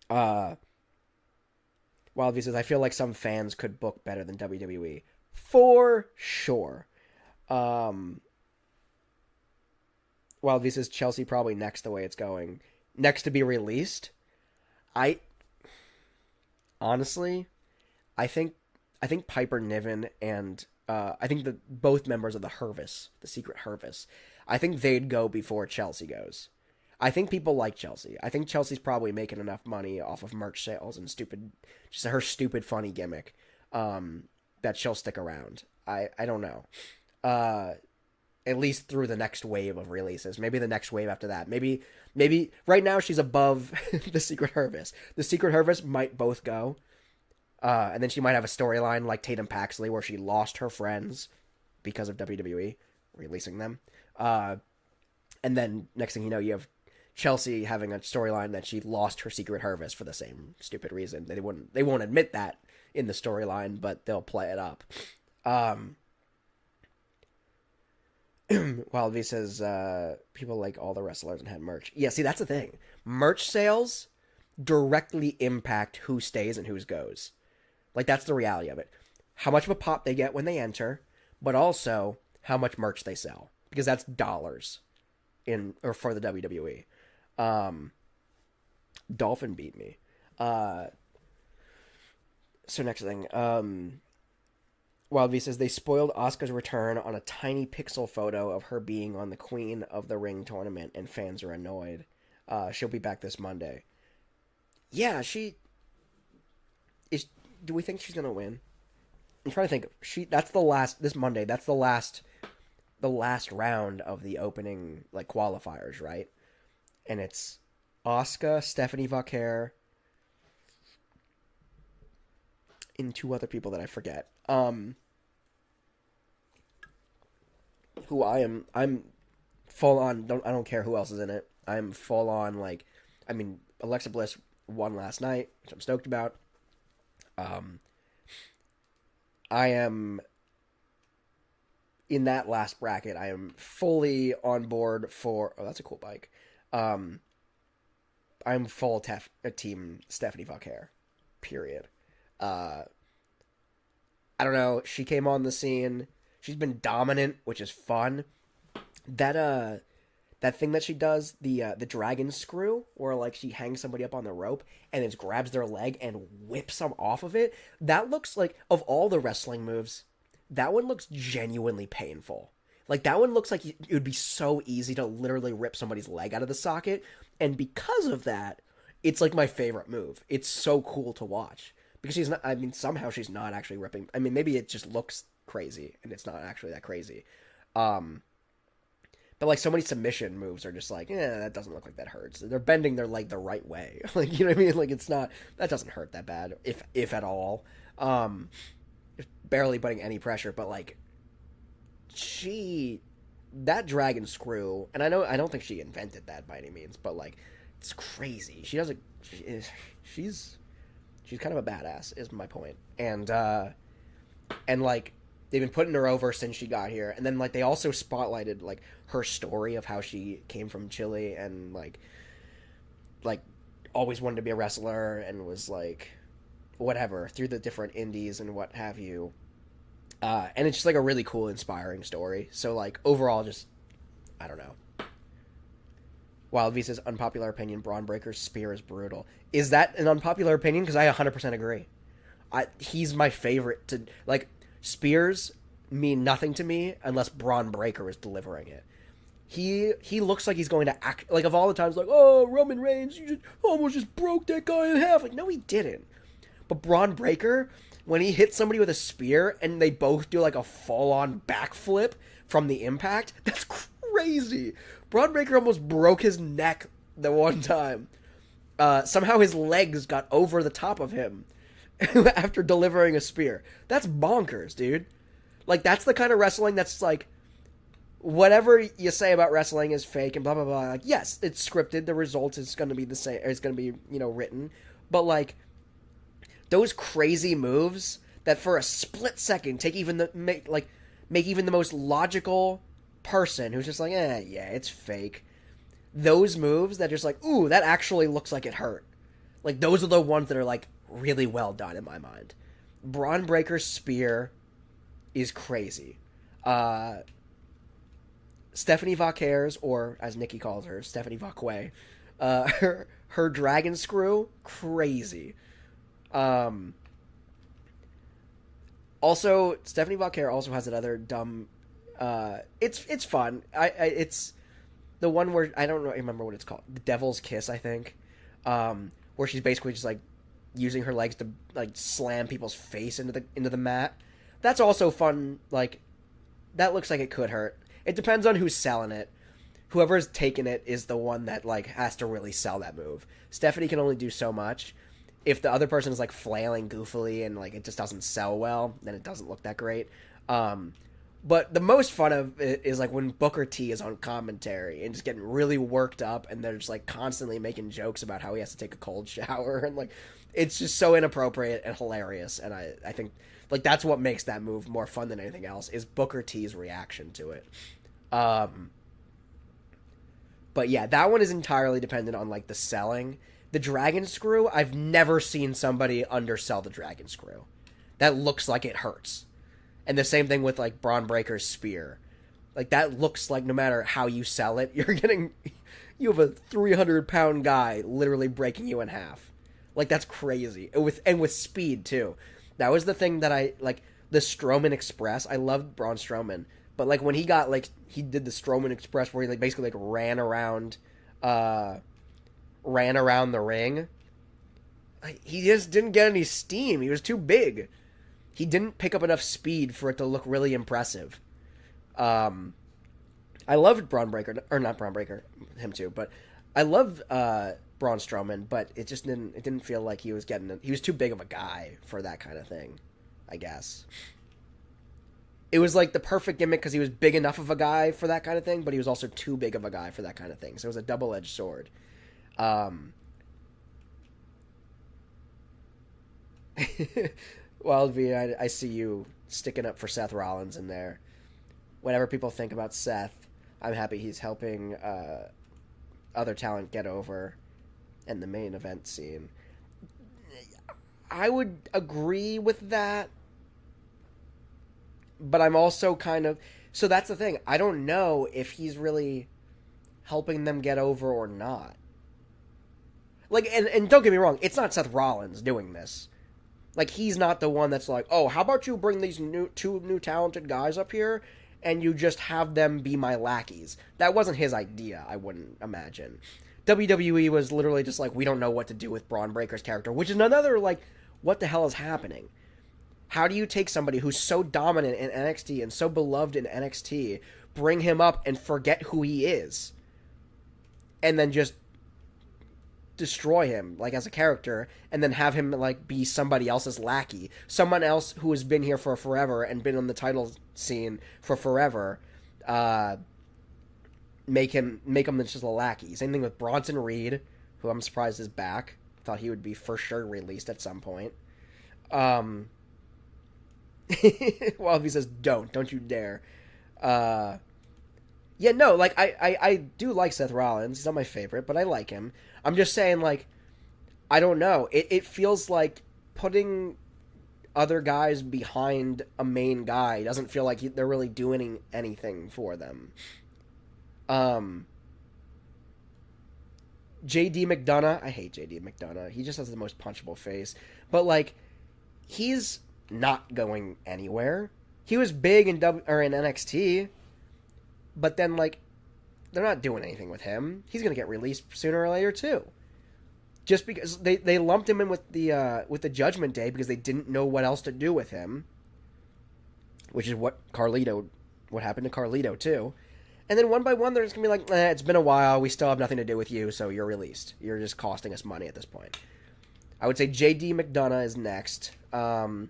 Wildv says, I feel like some fans could book better than WWE. For sure. Wildv says, Chelsea probably next the way it's going. Next to be released? Honestly, I think Piper Niven and I think both members of the Hervis, the secret Hervis, I think they'd go before Chelsea goes. I think people like Chelsea. I think Chelsea's probably making enough money off of merch sales and just her stupid funny gimmick, that she'll stick around. I don't know. At least through the next wave of releases. Maybe the next wave after that. Maybe right now she's above the Secret Hervis. The Secret Hervis might both go. And then she might have a storyline like Tatum Paxley where she lost her friends because of WWE releasing them. And then next thing you know, you have Chelsea having a storyline that she lost her Secret Hervis for the same stupid reason. They won't admit that in the storyline, but they'll play it up. While V says people like all the wrestlers and had merch. Yeah, see, that's the thing. Merch sales directly impact who stays and who goes. Like, that's the reality of it. How much of a pop they get when they enter, but also how much merch they sell, because that's dollars for the WWE. Dolphin beat me. So next thing, Wild V says they spoiled Asuka's return on a tiny pixel photo of her being on the Queen of the Ring tournament, and fans are annoyed. She'll be back this Monday. Yeah, she is. Do we think she's gonna win? I'm trying to think. This Monday. That's the last round of the opening like qualifiers, right? And it's Asuka, Stephanie Vaquer, and two other people that I forget. Who I'm full on. I don't care who else is in it. I'm full on like. I mean, Alexa Bliss won last night, which I'm stoked about. I am in that last bracket. I am fully on board for. Oh, that's a cool bike. I'm full team Stephanie Vaquer. Period. I don't know. She came on the scene. She's been dominant, which is fun. That thing that she does, the dragon screw, where like she hangs somebody up on the rope and then grabs their leg and whips them off of it. That looks like, of all the wrestling moves, that one looks genuinely painful. Like that one looks like it would be so easy to literally rip somebody's leg out of the socket. And because of that, it's like my favorite move. It's so cool to watch. Because she's not, I mean, somehow she's not actually ripping. I mean, maybe it just looks crazy and it's not actually that crazy. But like so many submission moves are just like, that doesn't look like that hurts. They're bending their leg the right way. Like, you know what I mean? Like it's not, that doesn't hurt that bad, if at all. Barely putting any pressure, but like that dragon screw, and I don't think she invented that by any means, but like it's crazy. She's kind of a badass, is my point. And like they've been putting her over since she got here, and then like they also spotlighted like her story of how she came from Chile and like always wanted to be a wrestler and was like whatever through the different indies and what have you. And it's just like a really cool, inspiring story. So like overall, just I don't know. Wild V says, unpopular opinion, Braun Breaker's spear is brutal. Is that an unpopular opinion? Because I 100% agree. He's my favorite to... Like, spears mean nothing to me unless Braun Breaker is delivering it. He looks like he's going to act... Like, of all the times, like, oh, Roman Reigns, you almost just broke that guy in half. Like, no, he didn't. But Braun Breaker, when he hits somebody with a spear and they both do, like, a full-on backflip from the impact, that's crazy. Braun Breaker almost broke his neck the one time. Somehow his legs got over the top of him after delivering a spear. That's bonkers, dude. Like, that's the kind of wrestling that's like, whatever you say about wrestling is fake and blah, blah, blah. Like, yes, it's scripted. The result is going to be the same. It's going to be, written. But, like, those crazy moves that for a split second make even the most logical person who's just like, yeah, it's fake. Those moves that just like, ooh, that actually looks like it hurt. Like, those are the ones that are, like, really well done in my mind. Braun Breaker's spear is crazy. Stephanie Vaquer's, or as Nikki calls her, Stephanie Vaque, her dragon screw, crazy. Also, Stephanie Vaquer also has another dumb... it's fun. It's the one where I don't remember what it's called. The Devil's Kiss, I think. Where she's basically just like using her legs to like slam people's face into the mat. That's also fun. Like, that looks like it could hurt. It depends on who's selling it. Whoever's taking it is the one that like has to really sell that move. Stephanie can only do so much. If the other person is like flailing goofily and like it just doesn't sell well, then it doesn't look that great. But the most fun of it is like when Booker T is on commentary and just getting really worked up and they're just like constantly making jokes about how he has to take a cold shower and like it's just so inappropriate and hilarious. And I think like that's what makes that move more fun than anything else is Booker T's reaction to it. But yeah, that one is entirely dependent on like the selling. The dragon screw, I've never seen somebody undersell the dragon screw. That looks like it hurts. And the same thing with, like, Braun Breaker's spear. Like, that looks like no matter how you sell it, you have a 300-pound guy literally breaking you in half. Like, that's crazy. And with speed, too. That was the thing that I, like, the Strowman Express. I loved Braun Strowman. But, like, when he got, like, he did the Strowman Express where he, like, basically, like, ran around the ring. Like, he just didn't get any steam. He was too big. He didn't pick up enough speed for it to look really impressive. I loved Braun Breaker, or not Braun Breaker, him too, but I loved Braun Strowman, but it just didn't feel like he was too big of a guy for that kind of thing, I guess. It was like the perfect gimmick because he was big enough of a guy for that kind of thing, but he was also too big of a guy for that kind of thing. So it was a double-edged sword. Wild V, I see you sticking up for Seth Rollins in there. Whatever people think about Seth, I'm happy he's helping other talent get over in the main event scene. I would agree with that, but I'm also kind of... So that's the thing. I don't know if he's really helping them get over or not. Like, and don't get me wrong, it's not Seth Rollins doing this. Like, he's not the one that's like, oh, how about you bring these two new talented guys up here and you just have them be my lackeys. That wasn't his idea, I wouldn't imagine. WWE was literally just like, we don't know what to do with Braun Breaker's character, which is another, like, what the hell is happening? How do you take somebody who's so dominant in NXT and so beloved in NXT, bring him up and forget who he is, and then just destroy him, like, as a character, and then have him, like, be somebody else's lackey, someone else who has been here for forever and been on the title scene for forever, make him just a lackey. Same thing with Bronson Reed, who I'm surprised is back. Thought he would be for sure released at some point. Well, if he says don't you dare. Yeah, no, like, I do like Seth Rollins. He's not my favorite, but I like him. I'm just saying, like, I don't know. It feels like putting other guys behind a main guy doesn't feel like they're really doing anything for them. J.D. McDonough, I hate J.D. McDonough. He just has the most punchable face. But, like, he's not going anywhere. He was big in NXT, but then, like, they're not doing anything with him. He's gonna get released sooner or later too. Just because they lumped him in with the Judgment Day because they didn't know what else to do with him, which is what happened to Carlito too. And then one by one, they're just gonna be like, it's been a while. We still have nothing to do with you, so you're released. You're just costing us money at this point. I would say J.D. McDonough is next. What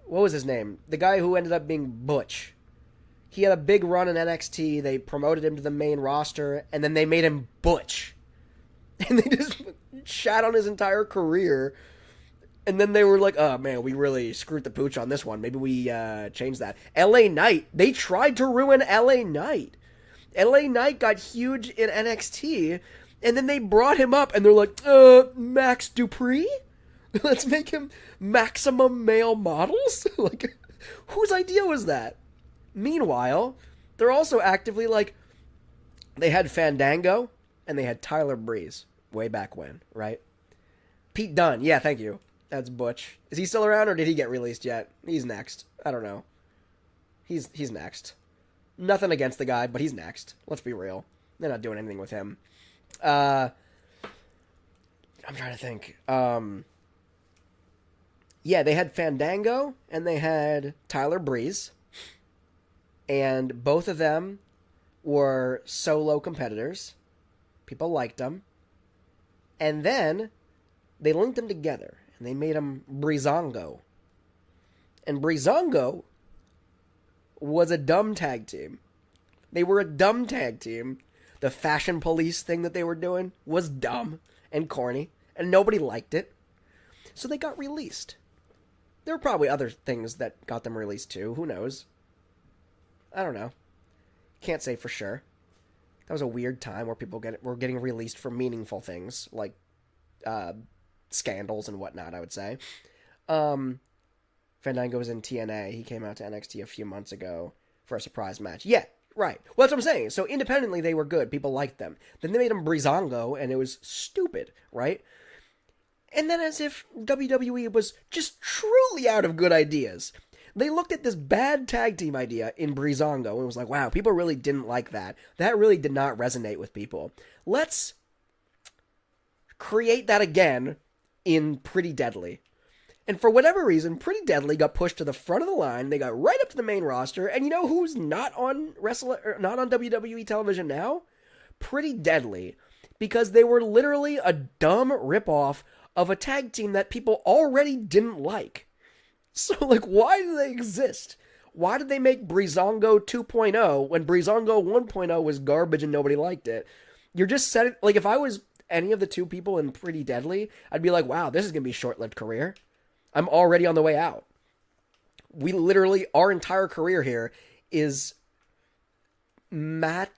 was his name? The guy who ended up being Butch. He had a big run in NXT. They promoted him to the main roster, and then they made him Butch. And they just shat on his entire career. And then they were like, oh, man, we really screwed the pooch on this one. Maybe we change that. LA Knight. They tried to ruin LA Knight. LA Knight got huge in NXT, and then they brought him up, and they're like, Max Dupree? Let's make him Maximum Male Models? Like, whose idea was that? Meanwhile, they're also actively, like, they had Fandango and they had Tyler Breeze way back when, right? Pete Dunne, yeah, thank you. That's Butch. Is he still around or did he get released yet? He's next. I don't know. He's next. Nothing against the guy, but he's next. Let's be real. They're not doing anything with him. I'm trying to think. Yeah, they had Fandango and they had Tyler Breeze. And both of them were solo competitors. People liked them. And then they linked them together. And they made them Breezango. And Breezango was a dumb tag team. They were a dumb tag team. The fashion police thing that they were doing was dumb and corny. And nobody liked it. So they got released. There were probably other things that got them released too. Who knows? I don't know. Can't say for sure. That was a weird time where people were getting released for meaningful things, like scandals and whatnot, I would say. Fandango was in TNA. He came out to NXT a few months ago for a surprise match. Yeah, right. Well, that's what I'm saying. So independently, they were good. People liked them. Then they made him Breezango, and it was stupid, right? And then as if WWE was just truly out of good ideas, they looked at this bad tag team idea in Breezango and was like, wow, people really didn't like that. That really did not resonate with people. Let's create that again in Pretty Deadly. And for whatever reason, Pretty Deadly got pushed to the front of the line. They got right up to the main roster. And you know who's not on WWE television now? Pretty Deadly. Because they were literally a dumb ripoff of a tag team that people already didn't like. So, like, why do they exist? Why did they make Breezango 2.0 when Breezango 1.0 was garbage and nobody liked it? You're just setting... Like, if I was any of the two people in Pretty Deadly, I'd be like, wow, this is going to be a short-lived career. I'm already on the way out. We literally... Our entire career here is... Pretty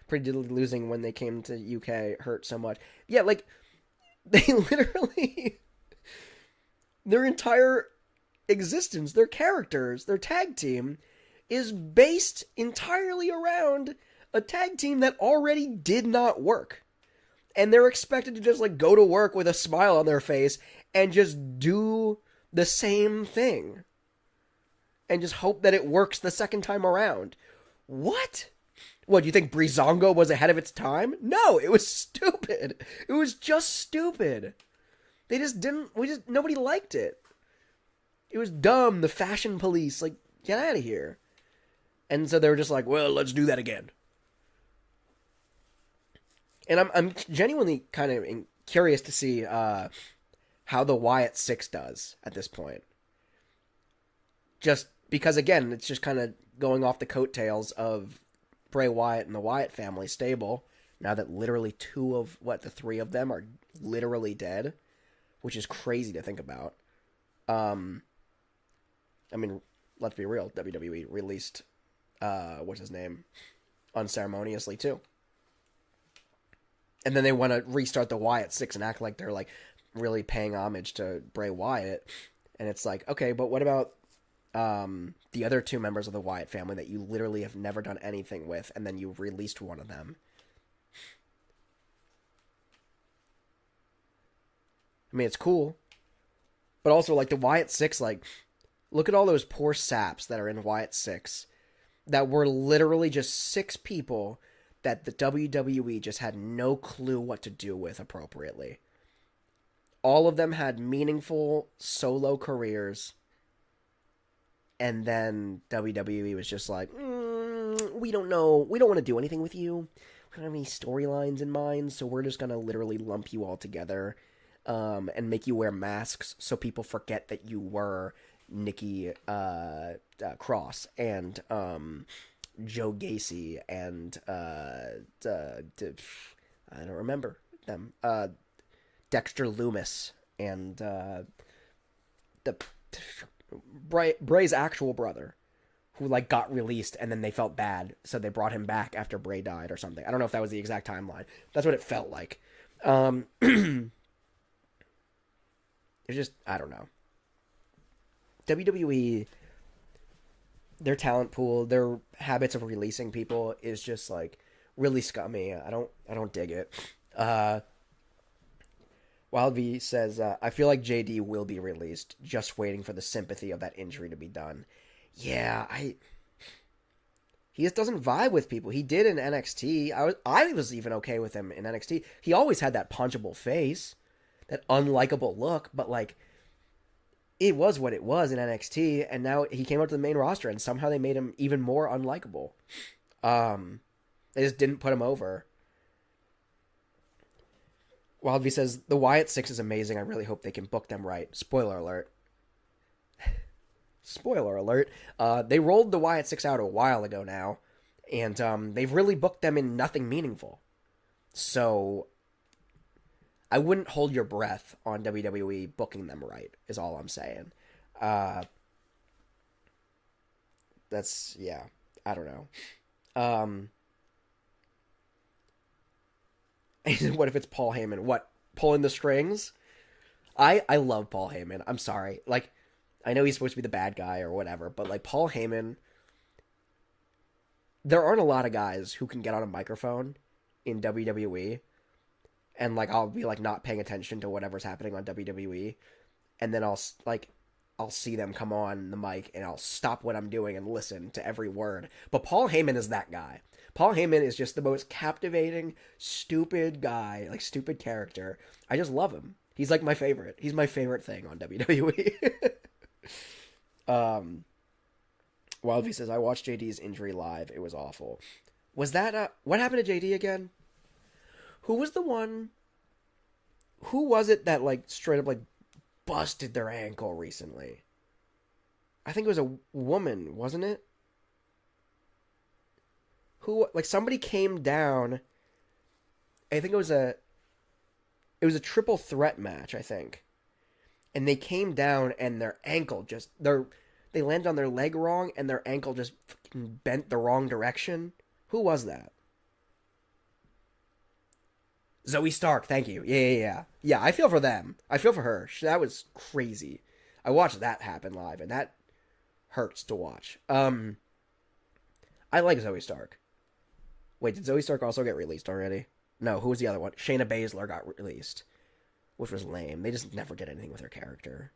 Deadly losing when they came to UK hurt so much. Yeah, like... They literally, their entire existence, their characters, their tag team is based entirely around a tag team that already did not work. And they're expected to just like go to work with a smile on their face and just do the same thing. And just hope that it works the second time around. What? What, do you think Breezango was ahead of its time? No, it was stupid. It was just stupid. They just didn't, nobody liked it. It was dumb, the fashion police, like, get out of here. And so they were just like, well, let's do that again. And I'm genuinely kind of curious to see how the Wyatt Six does at this point. Just because, again, it's just kind of going off the coattails of Bray Wyatt and the Wyatt family stable, now that literally the three of them are literally dead, which is crazy to think about. I mean, let's be real, WWE released, what's his name, unceremoniously too. And then they want to restart the Wyatt Six and act like they're like really paying homage to Bray Wyatt. And it's like, okay, but what about the other two members of the Wyatt family that you literally have never done anything with, and then you released one of them? I mean, it's cool. But also, like, the Wyatt Six, like, look at all those poor saps that are in Wyatt Six that were literally just six people that the WWE just had no clue what to do with appropriately. All of them had meaningful solo careers. And then WWE was just like, we don't know. We don't want to do anything with you. We don't have any storylines in mind, so we're just going to literally lump you all together and make you wear masks so people forget that you were Nikki Cross and Joe Gacy and I don't remember them. Dexter Loomis and Bray's actual brother, who like got released and then they felt bad, so they brought him back after Bray died or something. I don't know if that was the exact timeline. That's what it felt like. It's just, I don't know. WWE, their talent pool, their habits of releasing people is just like really scummy. I don't dig it. Wild V says, I feel like JD will be released, just waiting for the sympathy of that injury to be done. Yeah, he just doesn't vibe with people. He did in NXT. I was even okay with him in NXT. He always had that punchable face, that unlikable look, but like, it was what it was in NXT, and now he came out to the main roster, and somehow they made him even more unlikable. They just didn't put him over. Wildv says, the Wyatt Six is amazing. I really hope they can book them right. Spoiler alert. Spoiler alert. They rolled the Wyatt Six out a while ago now, and they've really booked them in nothing meaningful. So I wouldn't hold your breath on WWE booking them right, is all I'm saying. That's, yeah, I don't know. What if it's Paul Heyman? What, pulling the strings? I love Paul Heyman. I'm sorry. Like, I know he's supposed to be the bad guy or whatever, but like Paul Heyman, there aren't a lot of guys who can get on a microphone in WWE and like I'll be like not paying attention to whatever's happening on WWE, and then I'll see them come on the mic and I'll stop what I'm doing and listen to every word. But Paul Heyman is that guy. Paul Heyman is just the most captivating, stupid guy, like stupid character. I just love him. He's like my favorite. He's my favorite thing on WWE. Wildby says, I watched JD's injury live. It was awful. Was that, what happened to JD again? Who was the one, who was it that, like, straight up, like, busted their ankle recently? I think it was a woman, wasn't it? Who, like, somebody came down, I think it was a triple threat match, I think. And they came down and their ankle just, they landed on their leg wrong and their ankle just fucking bent the wrong direction. Who was that? Zoe Stark, thank you. Yeah. Yeah, I feel for them. I feel for her. That was crazy. I watched that happen live, and that hurts to watch. I like Zoe Stark. Wait, did Zoe Stark also get released already? No, who was the other one? Shayna Baszler got released, which was lame. They just never did anything with her character.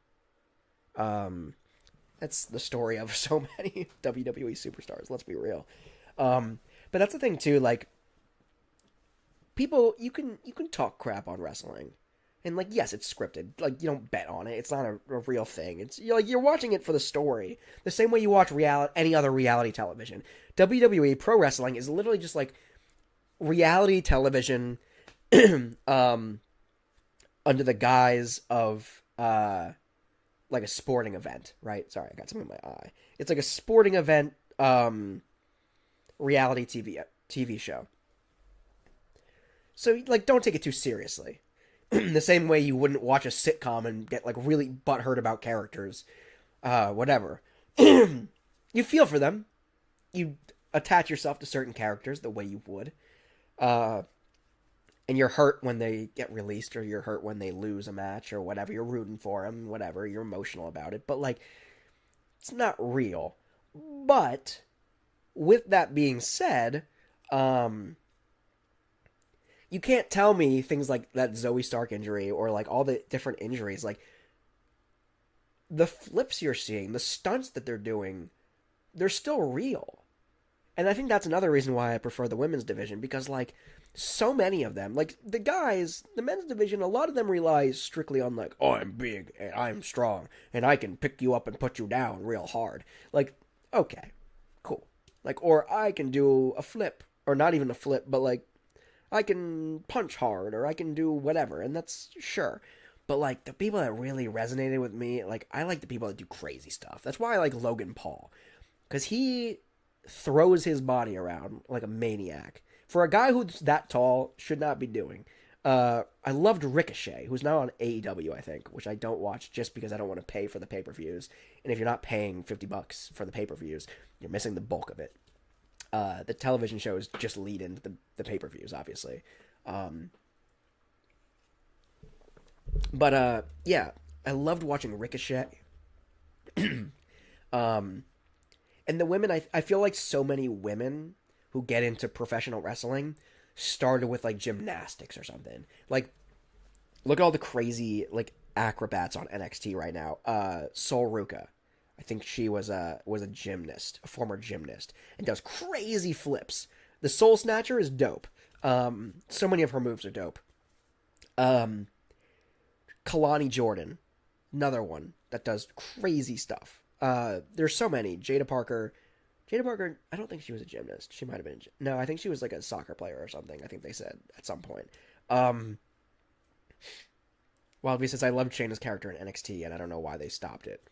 That's the story of so many WWE superstars, let's be real. But that's the thing, too, like, people, you can talk crap on wrestling. And, like, yes, it's scripted. Like, you don't bet on it. It's not a real thing. It's, you're watching it for the story. The same way you watch any other reality television. WWE Pro Wrestling is literally just, like, reality television under the guise of, like, a sporting event, right? Sorry, I got something in my eye. It's like a sporting event, reality TV show. So, like, don't take it too seriously. The same way you wouldn't watch a sitcom and get, like, really butthurt about characters. Whatever. You feel for them. You attach yourself to certain characters the way you would. And you're hurt when they get released, or you're hurt when they lose a match, or whatever. You're rooting for them, whatever. You're emotional about it. But, like, it's not real. But, with that being said, you can't tell me things like that Zoe Stark injury or like all the different injuries. Like, the flips you're seeing, the stunts that they're doing, they're still real. And I think that's another reason why I prefer the women's division, because, like, so many of them, like, the guys, the men's division, a lot of them rely strictly on, like, oh, I'm big and I'm strong and I can pick you up and put you down real hard. Like, okay, cool. Like, or I can do a flip, or not even a flip, but, like, I can punch hard, or I can do whatever, and that's sure. But, like, the people that really resonated with me, like, I like the people that do crazy stuff. That's why I like Logan Paul. Because he throws his body around like a maniac. For a guy who's that tall, should not be doing. I loved Ricochet, who's now on AEW, I think, which I don't watch just because I don't want to pay for the pay-per-views. And if you're not paying $50 for the pay-per-views, you're missing the bulk of it. The television shows just lead into the pay-per-views, obviously. But yeah, I loved watching Ricochet. And the women, I feel like so many women who get into professional wrestling started with, like, gymnastics or something. Like, look at all the crazy, like, acrobats on NXT right now. Sol Ruka. I think she was a gymnast, a former gymnast, and does crazy flips. The Soul Snatcher is dope. So many of her moves are dope. Kalani Jordan, another one that does crazy stuff. There's so many. Jada Parker, I don't think she was a gymnast. She might have been. No, I think she was like a soccer player or something. I think they said at some point. Wildby says, I loved Shayna's character in NXT, and I don't know why they stopped it.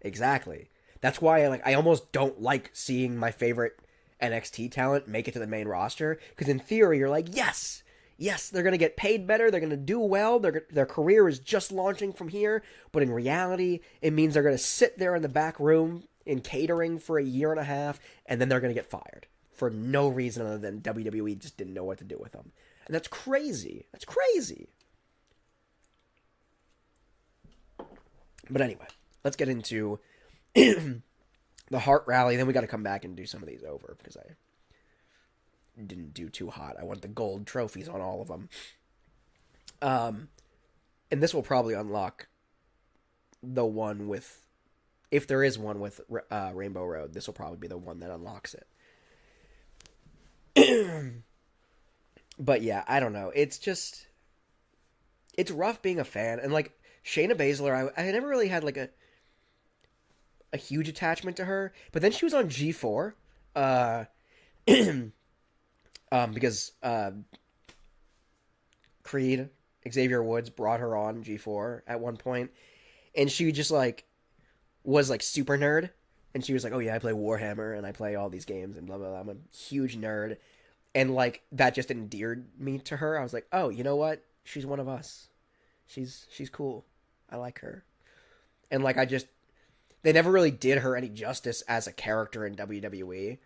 Exactly. That's why I almost don't like seeing my favorite NXT talent make it to the main roster, because in theory you're like, yes, they're going to get paid better, they're going to do well, their career is just launching from here, but in reality it means they're going to sit there in the back room in catering for a year and a half, and then they're going to get fired for no reason other than WWE just didn't know what to do with them. And that's crazy. But anyway, let's get into the Heart Rally. Then we got to come back and do some of these over because I didn't do too hot. I want the gold trophies on all of them. And this will probably unlock the one with, if there is one with Rainbow Road, this will probably be the one that unlocks it. But yeah, I don't know. It's just, it's rough being a fan. And like Shayna Baszler, I never really had like a huge attachment to her. But then she was on G4. Because Creed, Xavier Woods brought her on G4 at one point, and she just like was like super nerd, and she was like, "Oh yeah, I play Warhammer and I play all these games and blah blah blah. I'm a huge nerd," and like that just endeared me to her. I was like, "Oh, you know what? She's one of us. She's cool. I like her," and like they never really did her any justice as a character in WWE.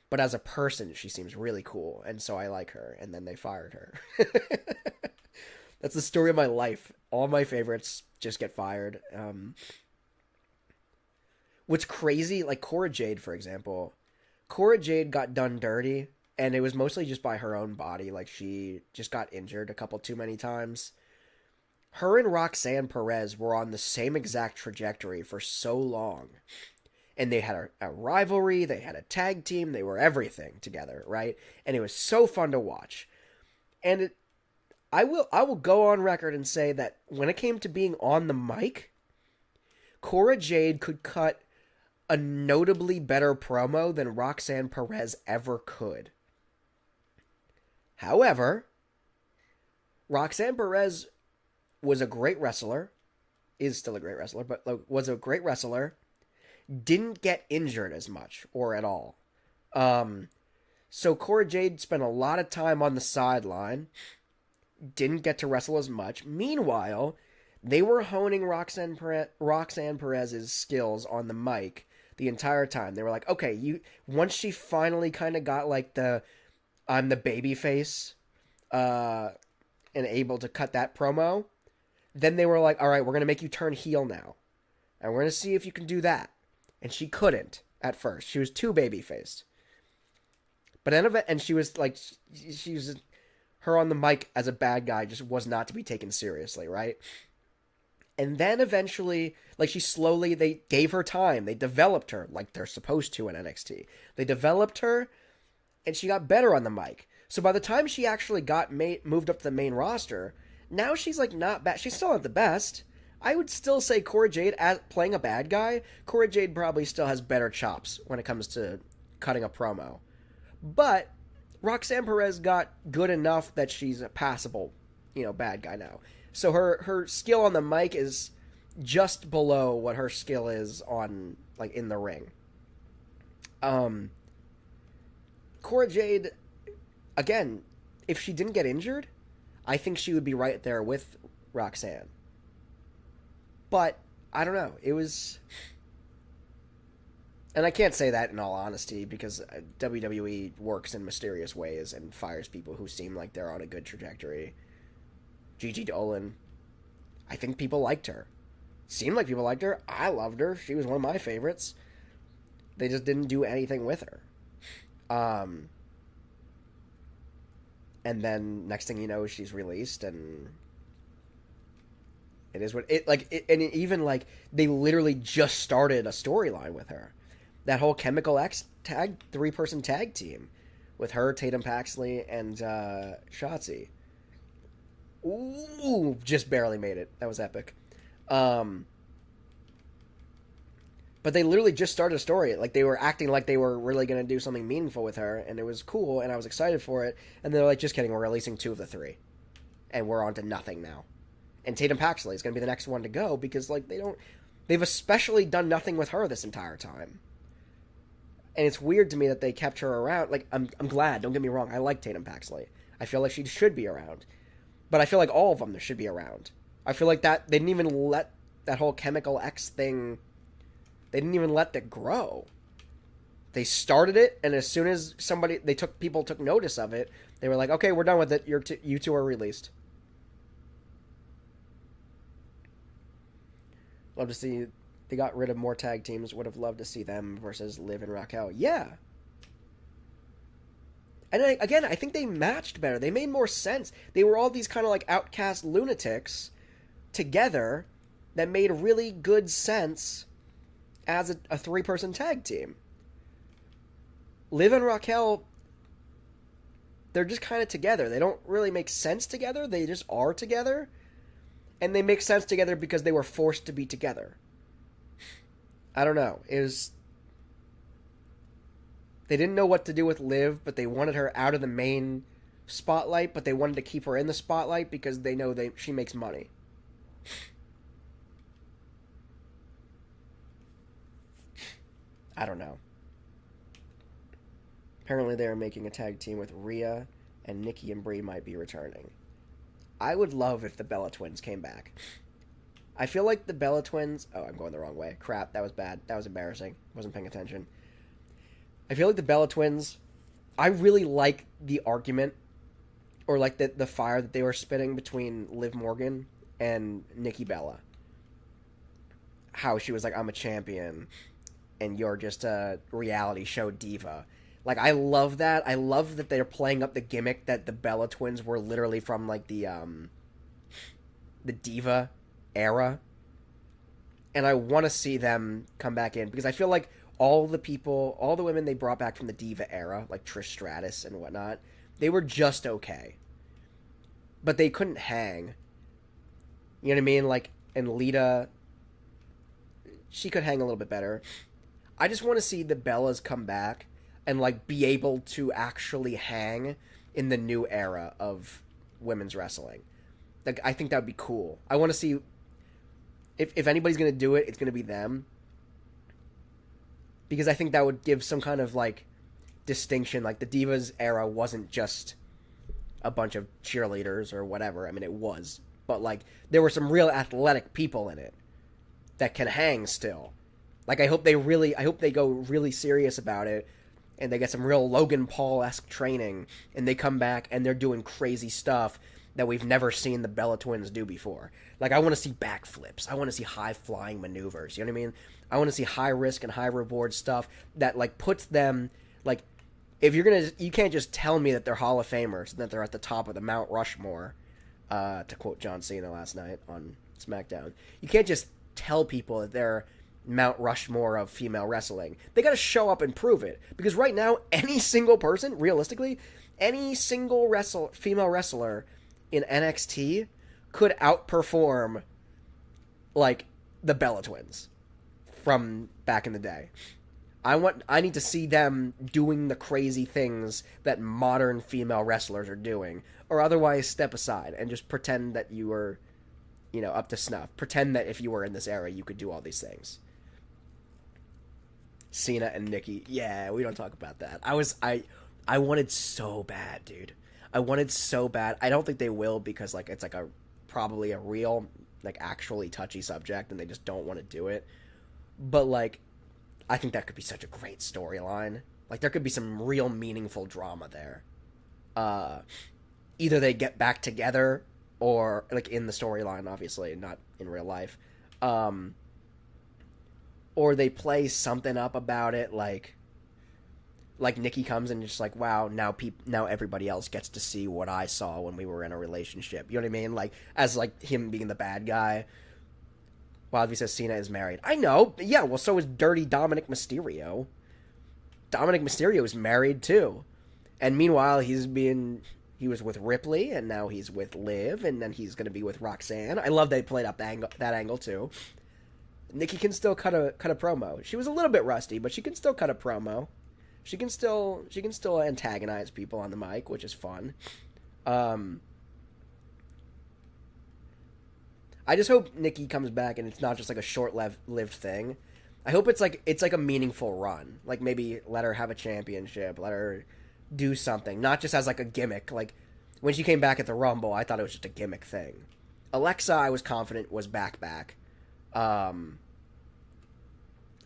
But as a person, she seems really cool, and so I like her, and then they fired her. That's the story of my life. All my favorites just get fired. What's crazy, like Cora Jade, for example. Cora Jade got done dirty, and it was mostly just by her own body. Like, she just got injured a couple too many times. Her and Roxanne Perez were on the same exact trajectory for so long. And they had a rivalry, they had a tag team, they were everything together, right? And it was so fun to watch. And I will go on record and say that when it came to being on the mic, Cora Jade could cut a notably better promo than Roxanne Perez ever could. However, Roxanne Perez was a great wrestler, is still a great wrestler, but was a great wrestler, didn't get injured as much or at all. So Cora Jade spent a lot of time on the sideline, didn't get to wrestle as much. Meanwhile, they were honing Roxanne Perez's skills on the mic the entire time. They were like, okay, once she finally kind of got like I'm the baby face, and able to cut that promo, then they were like, all right, we're going to make you turn heel now. And we're going to see if you can do that. And she couldn't at first. She was too baby-faced. But and she was like, her on the mic as a bad guy just was not to be taken seriously, right? And then eventually, like they gave her time. They developed her like they're supposed to in NXT. They developed her, and she got better on the mic. So by the time she actually got moved up to the main roster, now she's like not bad. She's still not the best. I would still say Cora Jade, as playing a bad guy, Cora Jade probably still has better chops when it comes to cutting a promo. But Roxanne Perez got good enough that she's a passable, bad guy now. So her skill on the mic is just below what her skill is on, like, in the ring. Cora Jade, again, if she didn't get injured, I think she would be right there with Roxanne. But, I don't know, it was... And I can't say that in all honesty, because WWE works in mysterious ways and fires people who seem like they're on a good trajectory. Gigi Dolan, I think people liked her. Seemed like people liked her. I loved her. She was one of my favorites. They just didn't do anything with her. And then, next thing you know, she's released, and... It is what they literally just started a storyline with her. That whole Chemical X three-person tag team with her, Tatum Paxley, and Shotzi. Ooh, just barely made it. That was epic. But they literally just started a story. Like, they were acting like they were really going to do something meaningful with her, and it was cool, and I was excited for it. And they're like, just kidding, we're releasing 2 of the 3. And we're on to nothing now. And Tatum Paxley is going to be the next one to go because, like, they've especially done nothing with her this entire time. And it's weird to me that they kept her around. Like, I'm glad, don't get me wrong, I like Tatum Paxley. I feel like she should be around. But I feel like all of them should be around. I feel like that they didn't even let that whole Chemical X thing, they didn't even let that grow. They started it, and as soon as people took notice of it, they were like, okay, we're done with it, you two are released. Love to see they got rid of more tag teams. Would have loved to see them versus Liv and Raquel. Yeah. And again, I think they matched better. They made more sense. They were all these kind of like outcast lunatics together that made really good sense as a three-person tag team. Liv and Raquel, they're just kind of together. They don't really make sense together. They just are together. And they make sense together because they were forced to be together. I don't know. They didn't know what to do with Liv, but they wanted her out of the main spotlight, but they wanted to keep her in the spotlight because they know she makes money. I don't know. Apparently they're making a tag team with Rhea, and Nikki and Brie might be returning. I would love if the Bella Twins came back. I feel like the Bella Twins... Oh, I'm going the wrong way. Crap, that was bad. That was embarrassing. Wasn't paying attention. I feel like the Bella Twins... I really like the argument, or like the fire that they were spitting between Liv Morgan and Nikki Bella. How she was like, I'm a champion, and you're just a reality show diva. Like, I love that. I love that they're playing up the gimmick that the Bella Twins were literally from, like, the diva era. And I want to see them come back in, because I feel like all the women they brought back from the diva era, like Trish Stratus and whatnot, they were just okay. But they couldn't hang. You know what I mean? Like, and Lita, she could hang a little bit better. I just want to see the Bellas come back and, like, be able to actually hang in the new era of women's wrestling. Like, I think that would be cool. I want to see... If anybody's going to do it, it's going to be them. Because I think that would give some kind of, like, distinction. Like, the Divas era wasn't just a bunch of cheerleaders or whatever. I mean, it was. But, like, there were some real athletic people in it that can hang still. Like, I hope they go really serious about it, and they get some real Logan Paul-esque training, and they come back and they're doing crazy stuff that we've never seen the Bella Twins do before. Like, I want to see backflips. I want to see high-flying maneuvers. You know what I mean? I want to see high-risk and high-reward stuff that, like, puts them, like, if you're going to, you can't just tell me that they're Hall of Famers and that they're at the top of the Mount Rushmore, to quote John Cena last night on SmackDown. You can't just tell people that they're Mount Rushmore of female wrestling. They got to show up and prove it. Because right now, any single person, realistically, any single female wrestler in NXT could outperform, like, the Bella Twins from back in the day. I need to see them doing the crazy things that modern female wrestlers are doing, or otherwise step aside and just pretend that you were, you know, up to snuff. Pretend that if you were in this era, you could do all these things. Cena and Nikki. Yeah, we don't talk about that. I wanted so bad, dude. I wanted so bad. I don't think they will, because, like, it's like probably a real, like, actually touchy subject, and they just don't want to do it. But, like, I think that could be such a great storyline. Like, there could be some real meaningful drama there. Either they get back together, or, like, in the storyline, obviously, not in real life. Or they play something up about it, like Nikki comes and just like, wow, now everybody else gets to see what I saw when we were in a relationship. You know what I mean? Like, as, like, him being the bad guy. Well, obviously Cena is married. I know. Yeah, well, so is Dirty Dominic Mysterio. Dominic Mysterio is married, too. And meanwhile, he was with Ripley, and now he's with Liv, and then he's going to be with Roxanne. I love they played up that angle, too. Nikki can still cut a promo. She was a little bit rusty, but she can still cut a promo. She can still antagonize people on the mic, which is fun. I just hope Nikki comes back and it's not just like a short-lived thing. I hope it's like a meaningful run. Like, maybe let her have a championship, let her do something, not just as like a gimmick. Like, when she came back at the Rumble, I thought it was just a gimmick thing. Alexa, I was confident was back.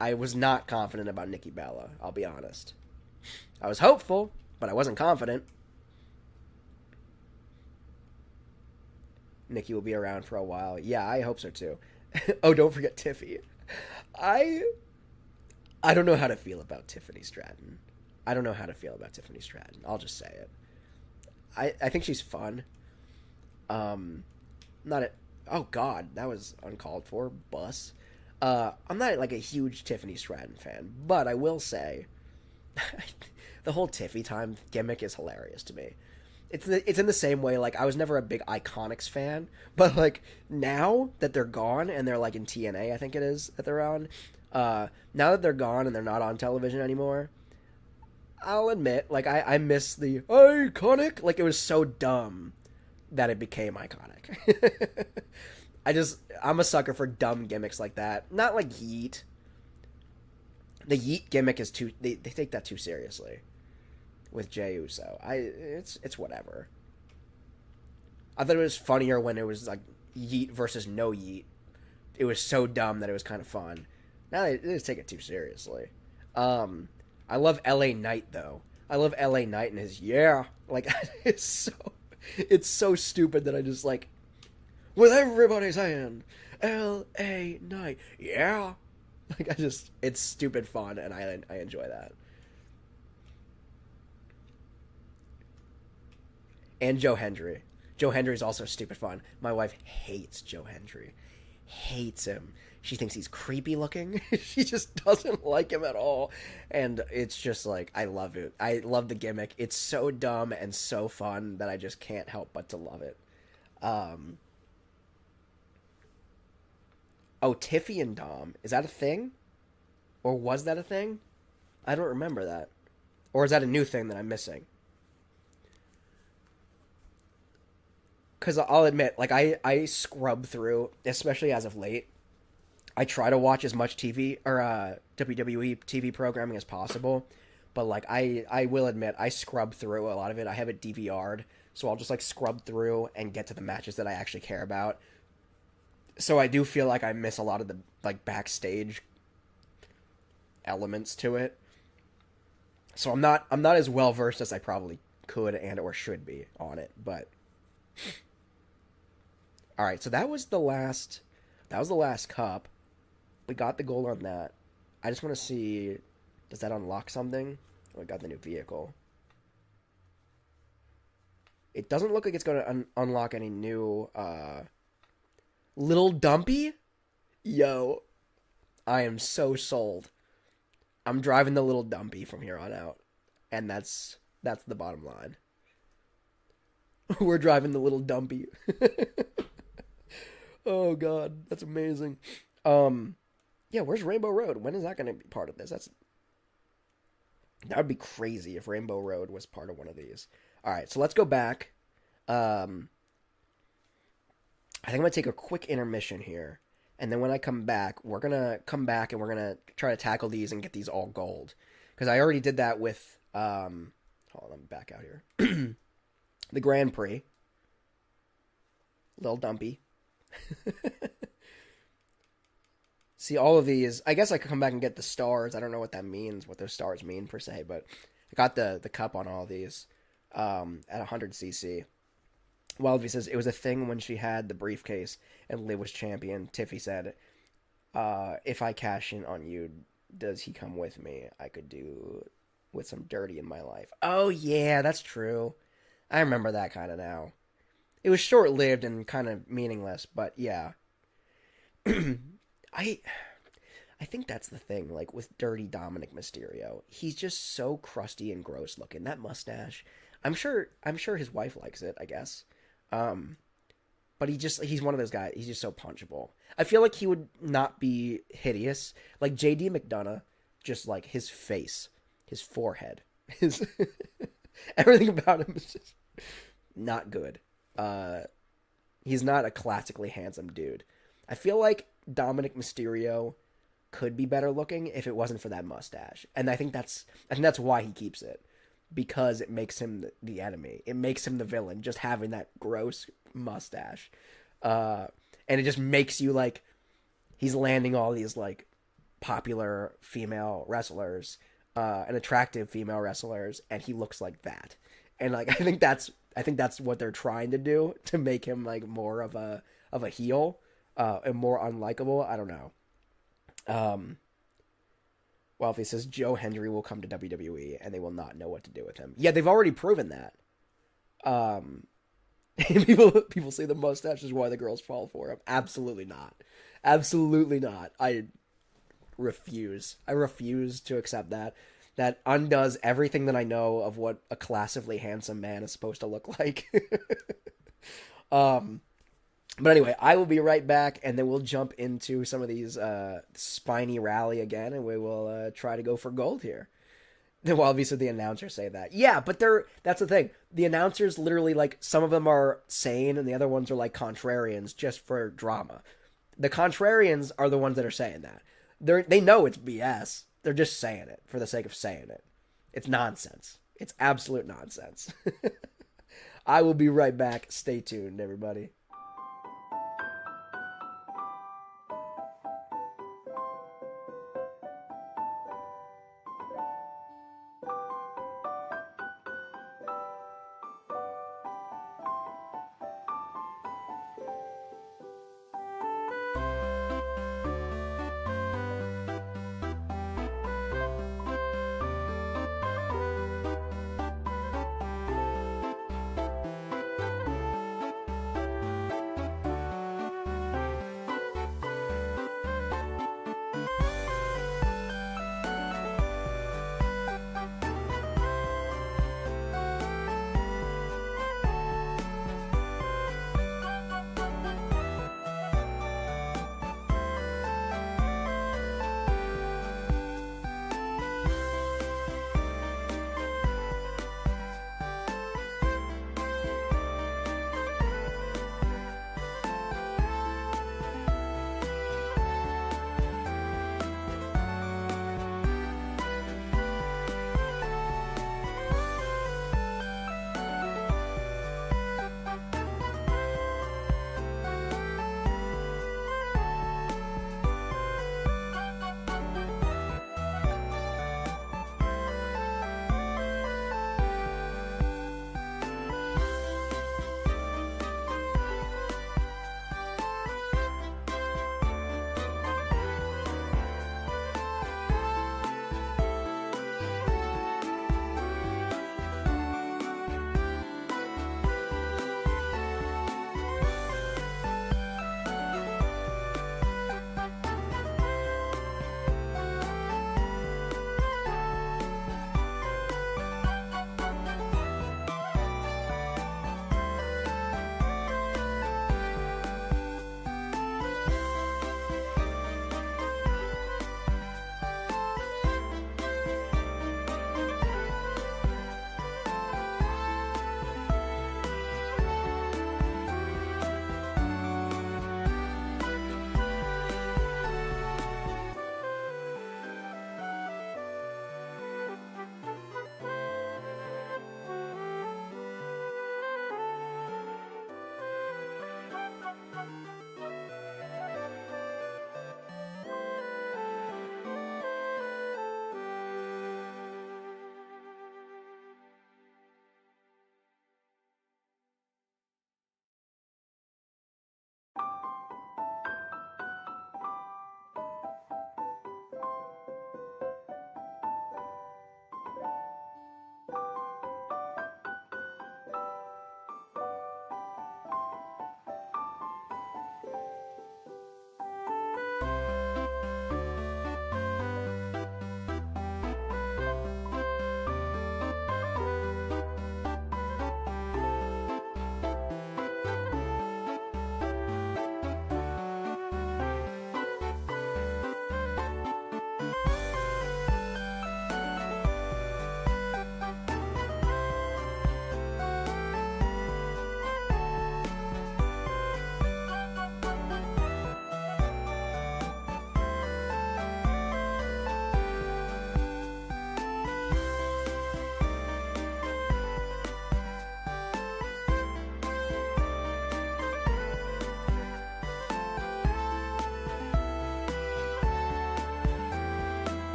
I was not confident about Nikki Bella, I'll be honest. I was hopeful, but I wasn't confident. Nikki will be around for a while. Yeah, I hope so too. Oh, don't forget Tiffy. I I don't know how to feel about Tiffany Stratton. I don't know how to feel about Tiffany Stratton. I'll just say it. I think she's fun. Not a, oh god, that was uncalled for. Bus. I'm not like a huge Tiffany Stratton fan, but I will say the whole Tiffy time gimmick is hilarious to me. It's in the same way, like, I was never a big Iconics fan, but, like, now that they're gone, and they're, like, in TNA, I think it is, that they're on, now that they're gone and they're not on television anymore, I'll admit, like, I miss the iconic, like, it was so dumb that it became iconic. I'm a sucker for dumb gimmicks like that. Not like Yeet. The Yeet gimmick is too, they take that too seriously. With Jey Uso. It's whatever. I thought it was funnier when it was like Yeet versus no Yeet. It was so dumb that it was kind of fun. Now they just take it too seriously. I love LA Knight though. I love LA Knight and his yeah. Like it's so stupid that I just like with everybody's hand. LA Knight. Yeah. Like it's stupid fun and I enjoy that. And Joe Hendry. Joe Hendry is also stupid fun. My wife hates Joe Hendry. Hates him. She thinks he's creepy looking. She just doesn't like him at all. And it's just like, I love it. I love the gimmick. It's so dumb and so fun that I just can't help but to love it. Oh, Tiffy and Dom. Is that a thing? Or was that a thing? I don't remember that. Or is that a new thing that I'm missing? Because I'll admit, like, I scrub through, especially as of late, I try to watch as much TV, or WWE TV programming as possible, but, like, I will admit, I scrub through a lot of it. I have it DVR'd, so I'll just, like, scrub through and get to the matches that I actually care about. So I do feel like I miss a lot of the, like, backstage elements to it. So I'm not as well-versed as I probably could and or should be on it, but... All right, so that was the last cup. We got the gold on that. I just want to see, does that unlock something? Oh, I got the new vehicle. It doesn't look like it's going to unlock any new Little Dumpy? Yo, I am so sold. I'm driving the Little Dumpy from here on out, and that's the bottom line. We're driving the Little Dumpy. Oh god, that's amazing. Yeah, where's Rainbow Road? When is that going to be part of this? That would be crazy if Rainbow Road was part of one of these. All right, so let's go back. I think I'm going to take a quick intermission here, and then when I come back, we're going to come back and we're going to try to tackle these and get these all gold. Because I already did that with hold on, let me back out here. The Grand Prix. Little Dumpy. See, all of these, I guess I could come back and get the stars. I don't know what that means, what those stars mean per se, but I got the cup on all of these at 100cc. Wildby says, it was a thing when she had the briefcase and Liv was champion. Tiffy said, if I cash in on you, does he come with me? I could do with some dirty in my life. Oh, yeah, that's true. I remember that kind of now. It was short-lived and kind of meaningless, but yeah. I think that's the thing, like, with dirty Dominic Mysterio. He's just so crusty and gross looking. That mustache. I'm sure his wife likes it, I guess. But he's one of those guys. He's just so punchable. I feel like he would not be hideous. Like JD McDonough, just like his face, his forehead, his everything about him is just not good. He's not a classically handsome dude. I feel like Dominic Mysterio could be better looking if it wasn't for that mustache. And I think that's why he keeps it. Because it makes him the enemy. It makes him the villain, just having that gross mustache. And it just makes you like, he's landing all these like popular female wrestlers, and attractive female wrestlers, and he looks like that. And like, I think that's what they're trying to do to make him like more of a heel, and more unlikable. I don't know. Um, well, if he says Joe Hendry will come to WWE and they will not know what to do with him. Yeah, they've already proven that. People say the mustache is why the girls fall for him. Absolutely not. Absolutely not. I refuse. I refuse to accept that. That undoes everything that I know of what a classically handsome man is supposed to look like. But anyway, I will be right back, and then we'll jump into some of these spiny rally again, and we will try to go for gold here. Well, obviously the announcers say that. Yeah, but that's the thing. The announcers literally, like, some of them are sane, and the other ones are, like, contrarians just for drama. The contrarians are the ones that are saying that. They know it's BS. They're just saying it for the sake of saying it. It's nonsense. It's absolute nonsense. I will be right back. Stay tuned, everybody.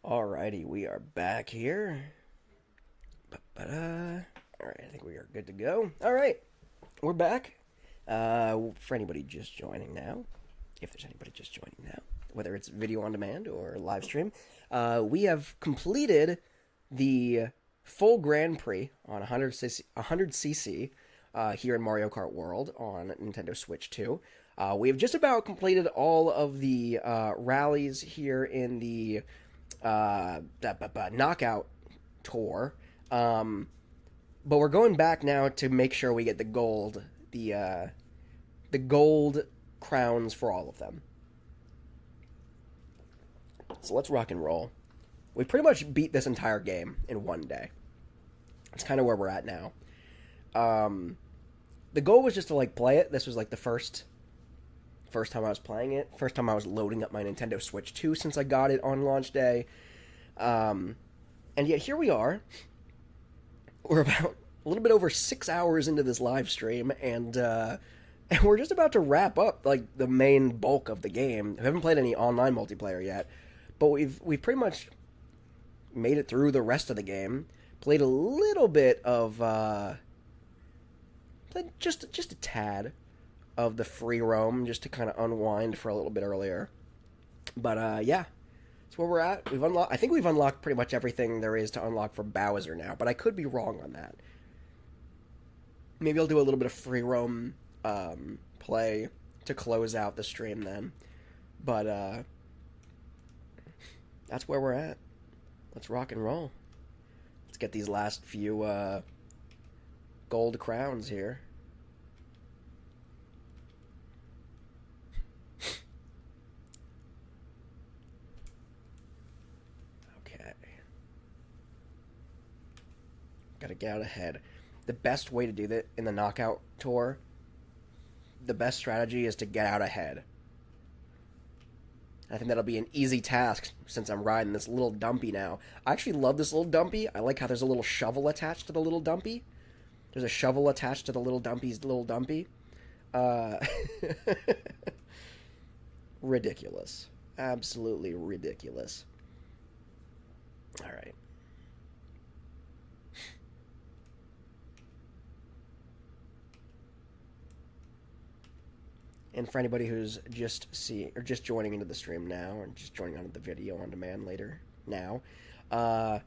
Alrighty, we are back here. Alright, I think we are good to go. Alright, we're back. For anybody just joining now, if there's anybody just joining now, whether it's video on demand or live stream, we have completed the full Grand Prix on 100cc here in Mario Kart World on Nintendo Switch 2. We have just about completed all of the rallies here in the knockout tour, but we're going back now to make sure we get the gold crowns for all of them. So let's rock and roll. We pretty much beat this entire game in one day. That's kind of where we're at now. The goal was just to play it. This was the first time I was playing it. First time I was loading up my Nintendo Switch 2 since I got it on launch day. And yet here we are. We're about a little bit over 6 hours into this live stream, and we're just about to wrap up the main bulk of the game. I haven't played any online multiplayer yet, but we've pretty much made it through the rest of the game. Played a little bit of just a tad of the free roam, just to kind of unwind for a little bit earlier. But yeah, that's where we're at. I think we've unlocked pretty much everything there is to unlock for Bowser now, but I could be wrong on that. Maybe I'll do a little bit of free roam play to close out the stream then. But that's where we're at. Let's rock and roll. Let's get these last few gold crowns here. Okay. Gotta get out ahead. The best way to do that in the knockout tour, the best strategy is to get out ahead. I think that'll be an easy task since I'm riding this little dumpy now. I actually love this little dumpy. I like how there's a little shovel attached to the little dumpy. There's a shovel attached to the little dumpy's little dumpy. Ridiculous. Absolutely ridiculous. All right. And for anybody who's just joining into the stream now, or just joining onto the video on demand later now, I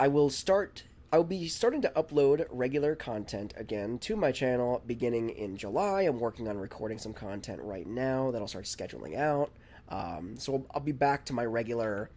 will be starting to upload regular content again to my channel beginning in July. I'm working on recording some content right now that I'll start scheduling out. So I'll be back to my regular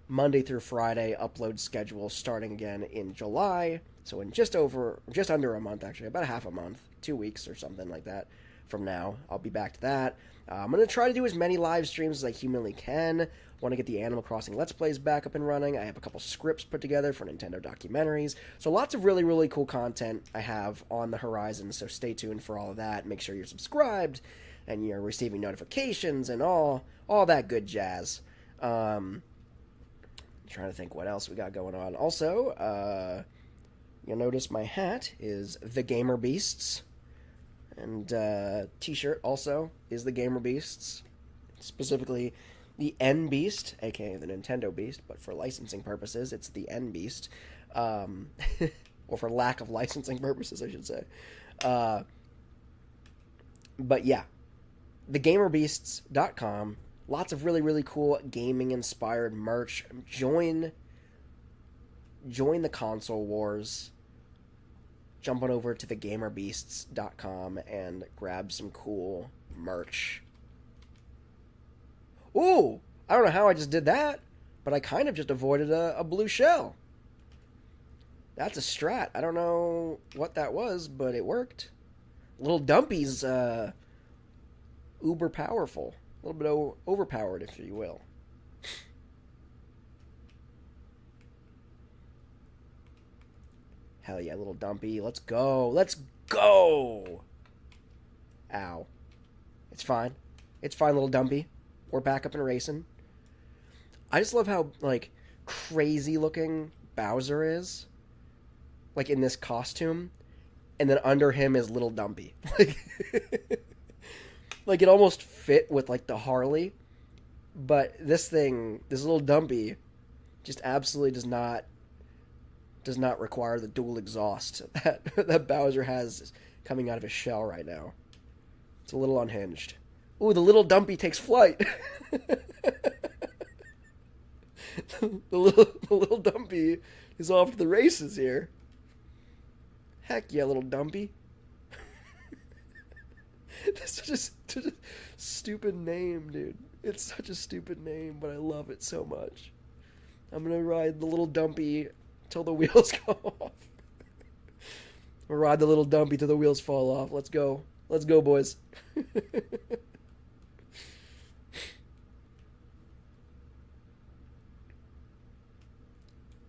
Monday through Friday upload schedule starting again in July. So in just under a month, actually, about a half a month, 2 weeks or something like that. From now, I'll be back to that. I'm going to try to do as many live streams as I humanly can. Want to get the Animal Crossing Let's Plays back up and running. I have a couple scripts put together for Nintendo documentaries. So lots of really, really cool content I have on the horizon. So stay tuned for all of that. Make sure you're subscribed and you're receiving notifications and all that good jazz. Trying to think what else we got going on. Also, you'll notice my hat is The Gamer Beasts. And t-shirt also is the Gamer Beasts, specifically the N Beast, aka the Nintendo Beast, but for licensing purposes, it's the N Beast, or for lack of licensing purposes, I should say. But yeah, thegamerbeasts.com, lots of really, really cool gaming-inspired merch. Join the console wars. Jump on over to thegamerbeasts.com and grab some cool merch. Ooh! I don't know how I just did that, but I kind of just avoided a blue shell. That's a strat. I don't know what that was, but it worked. Little Dumpy's uber powerful. A little bit overpowered, if you will. Hell yeah, little Dumpy. Let's go. Let's go! Ow. It's fine. It's fine, little Dumpy. We're back up and racing. I just love how, crazy looking Bowser is. In this costume. And then under him is little Dumpy. It almost fit with, the Harley. But this little Dumpy Just absolutely does not require the dual exhaust that Bowser has coming out of his shell right now. It's a little unhinged. Ooh, the little dumpy takes flight. the little dumpy is off to the races here. Heck yeah, little dumpy. That's such a stupid name, dude. It's such a stupid name, but I love it so much. I'm gonna ride the little dumpy till the wheels go off. We'll ride the little dumpy till the wheels fall off. Let's go. Let's go, boys.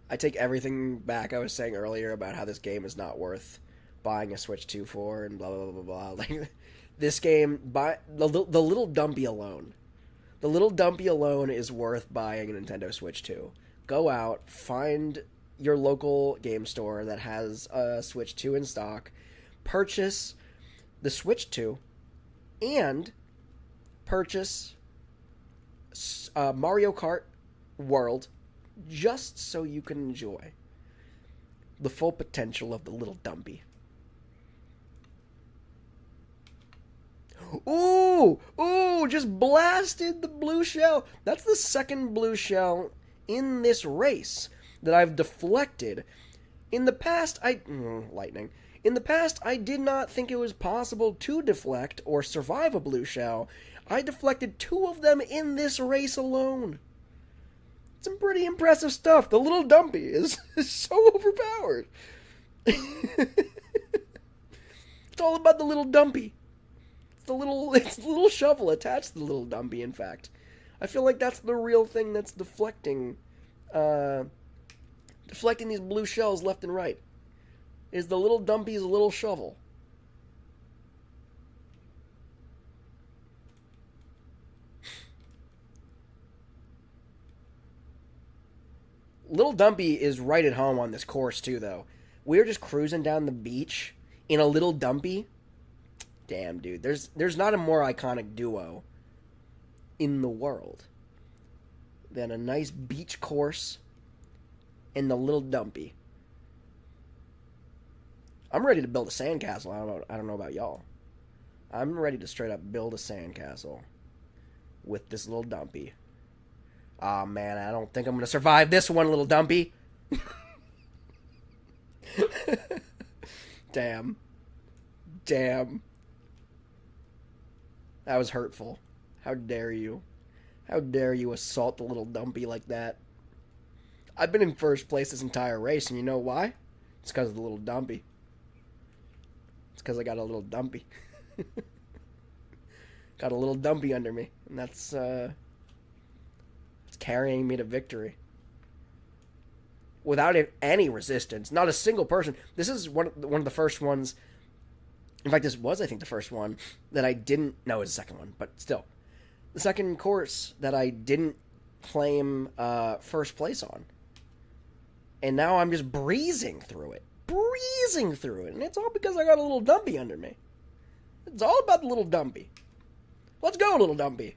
I take everything back I was saying earlier about how this game is not worth buying a Switch 2 for and blah, blah, blah, blah, blah. Like, this game, buy the little dumpy alone. The little dumpy alone is worth buying a Nintendo Switch 2. Go out, find your local game store that has a Switch 2 in stock, purchase the Switch 2, and purchase Mario Kart World just so you can enjoy the full potential of the little dumpy. Ooh! Ooh! Just blasted the blue shell. That's the second blue shell in this race that I've deflected. In the past, lightning. In the past, I did not think it was possible to deflect or survive a blue shell. I deflected 2 of them in this race alone. Some pretty impressive stuff. The little dumpy is so overpowered. It's all about the little dumpy. It's the little shovel attached to the little dumpy, in fact. I feel like that's the real thing that's deflecting these blue shells left and right. Is the little dumpy's little shovel. Little Dumpy is right at home on this course, too, though. We're just cruising down the beach in a Little Dumpy. Damn, dude. There's not a more iconic duo in the world than a nice beach course and the Little Dumpy. I'm ready to build a sandcastle. I don't know about y'all. I'm ready to straight up build a sandcastle with this Little Dumpy. Aw, oh, man, I don't think I'm going to survive this one, Little Dumpy. Damn. Damn. That was hurtful. How dare you? How dare you assault the Little Dumpy like that? I've been in first place this entire race, and you know why? It's because of the Little Dumpy. It's because I got a Little Dumpy. Got a Little Dumpy under me, and that's, it's carrying me to victory. Without any resistance. Not a single person. This is one of the first ones. In fact, this was, I think, the first one that I didn't... No, it was the second one, but still. The second course that I didn't claim first place on. And now I'm just breezing through it. Breezing through it. And it's all because I got a Little Dumpy under me. It's all about the Little Dumpy. Let's go, Little Dumpy.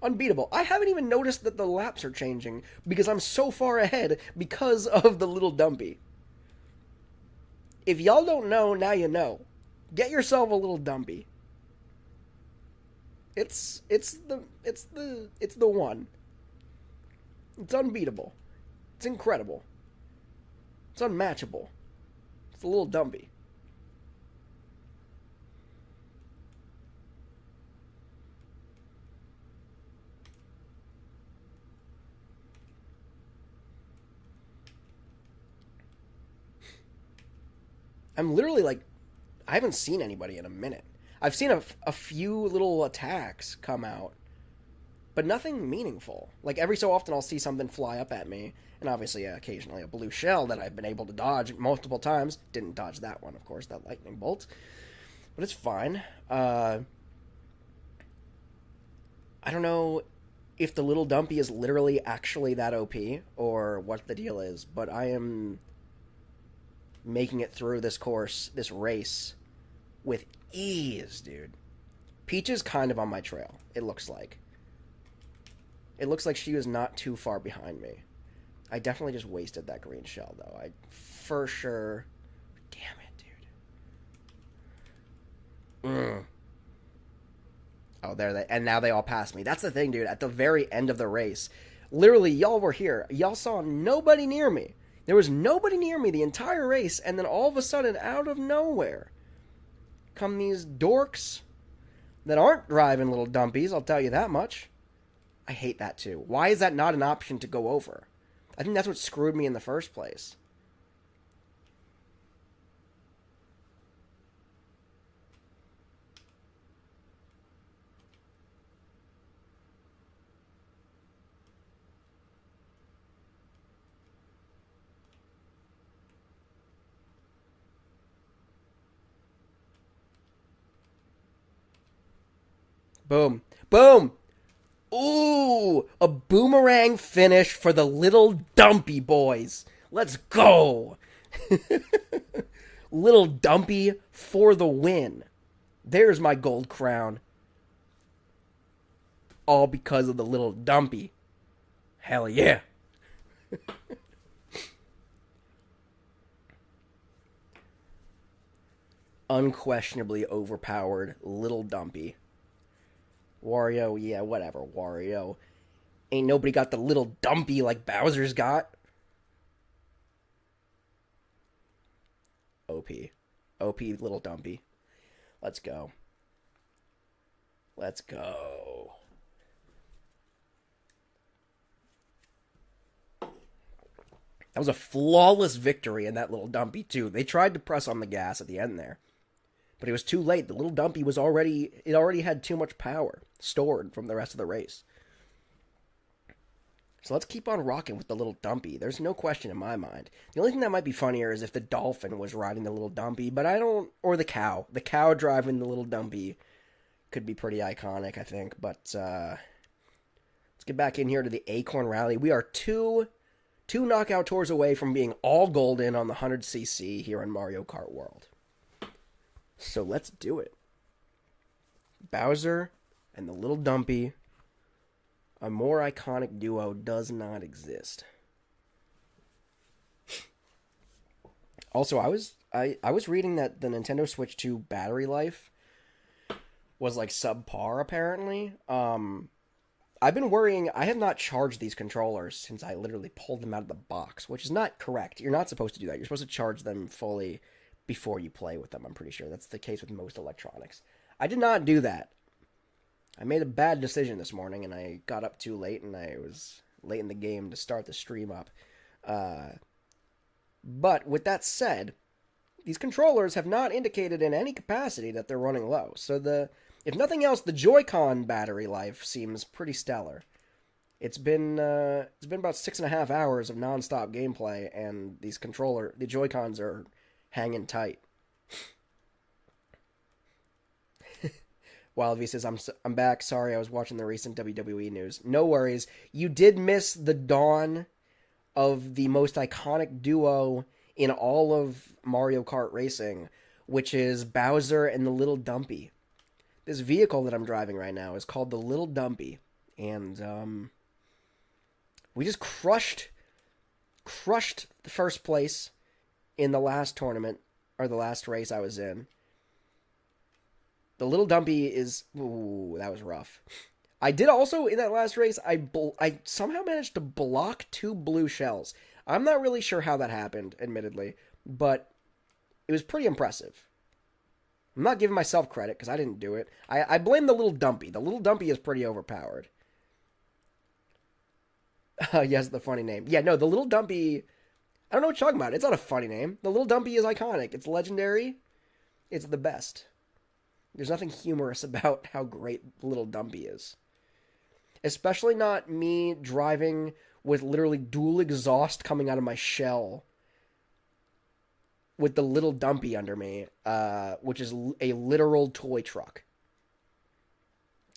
Unbeatable. I haven't even noticed that the laps are changing because I'm so far ahead because of the Little Dumpy. If y'all don't know, now you know. Get yourself a Little Dumpy. It's the one. It's unbeatable. It's incredible. It's unmatchable. It's a Little Dumpy. I'm literally like, I haven't seen anybody in a minute. I've seen a few little attacks come out, but nothing meaningful. Like, every so often I'll see something fly up at me, and obviously occasionally a blue shell that I've been able to dodge multiple times. Didn't dodge that one, of course, that lightning bolt. But it's fine. I don't know if the Little Dumpy is literally actually that OP, or what the deal is, but I am making it through this course, this race, with ease, dude. Peach is kind of on my trail, it looks like. It looks like she was not too far behind me. I definitely just wasted that green shell, though. I for sure... Damn it, dude. Oh, there they... And now they all passed me. That's the thing, dude. At the very end of the race, literally, y'all were here. Y'all saw nobody near me. There was nobody near me the entire race, and then all of a sudden, out of nowhere, come these dorks that aren't driving little dumpies, I'll tell you that much. I hate that, too. Why is that not an option to go over? I think that's what screwed me in the first place. Boom. Boom! Ooh! A boomerang finish for the little dumpy boys. Let's go! Little dumpy for the win. There's my gold crown. All because of the little dumpy. Hell yeah. Unquestionably overpowered little dumpy. Wario, yeah, whatever, Wario. Ain't nobody got the little dumpy like Bowser's got. OP. OP little dumpy. Let's go. Let's go. That was a flawless victory in that little dumpy, too. They tried to press on the gas at the end there. But it was too late. The little dumpy was already had too much power stored from the rest of the race. So let's keep on rocking with the little dumpy. There's no question in my mind. The only thing that might be funnier is if the dolphin was riding the little dumpy, but I don't... Or the cow. The cow driving the little dumpy could be pretty iconic, I think. But let's get back in here to the Acorn Rally. We are two knockout tours away from being all golden on the 100cc here in Mario Kart World. So let's do it. Bowser and the little dumpy. A more iconic duo does not exist. Also, I was reading that the Nintendo Switch 2 battery life was like subpar apparently. I've been worrying. I have not charged these controllers since I literally pulled them out of the box, which is not correct. You're not supposed to do that. You're supposed to charge them fully before you play with them, I'm pretty sure. That's the case with most electronics. I did not do that. I made a bad decision this morning, and I got up too late, and I was late in the game to start the stream up. But with that said, these controllers have not indicated in any capacity that they're running low. So if nothing else, the Joy-Con battery life seems pretty stellar. It's been about 6.5 hours of non-stop gameplay, and the Joy-Cons are hanging tight. Wild V says, I'm back. Sorry, I was watching the recent WWE news. No worries. You did miss the dawn of the most iconic duo in all of Mario Kart racing, which is Bowser and the Little Dumpy. This vehicle that I'm driving right now is called the Little Dumpy, and we just crushed the first place in the last tournament, or the last race I was in. The Little Dumpy is... Ooh, that was rough. I did also, in that last race, I somehow managed to block 2 blue shells. I'm not really sure how that happened, admittedly, but it was pretty impressive. I'm not giving myself credit, because I didn't do it. I blame the Little Dumpy. The Little Dumpy is pretty overpowered. Yes, the funny name. Yeah, no, the Little Dumpy... I don't know what you're talking about. It's not a funny name. The Little Dumpy is iconic. It's legendary. It's the best. There's nothing humorous about how great Little Dumpy is. Especially not me driving with literally dual exhaust coming out of my shell with the Little Dumpy under me, which is a literal toy truck.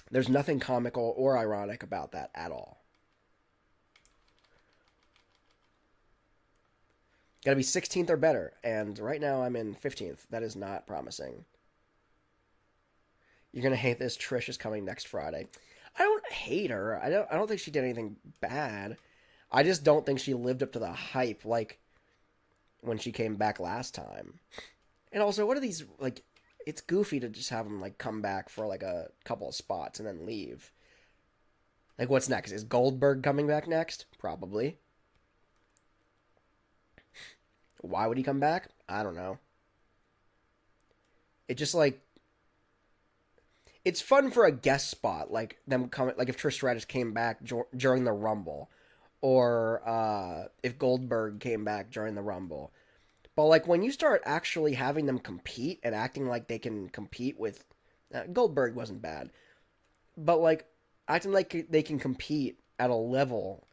There's nothing comical or ironic about that at all. Gotta be 16th or better, and right now I'm in 15th. That is not promising. You're gonna hate this. Trish is coming next Friday. I don't hate her. I don't think she did anything bad. I just don't think she lived up to the hype like when she came back last time. And also, what are these like? It's goofy to just have them like come back for like a couple of spots and then leave. Like, what's next? Is Goldberg coming back next? Probably. Why would he come back? I don't know. It just like it's fun for a guest spot, like them coming, like if Trish Stratus came back during the Rumble, or if Goldberg came back during the Rumble. But like when you start actually having them compete and acting like they can compete with Goldberg wasn't bad, but like acting like they can compete at a level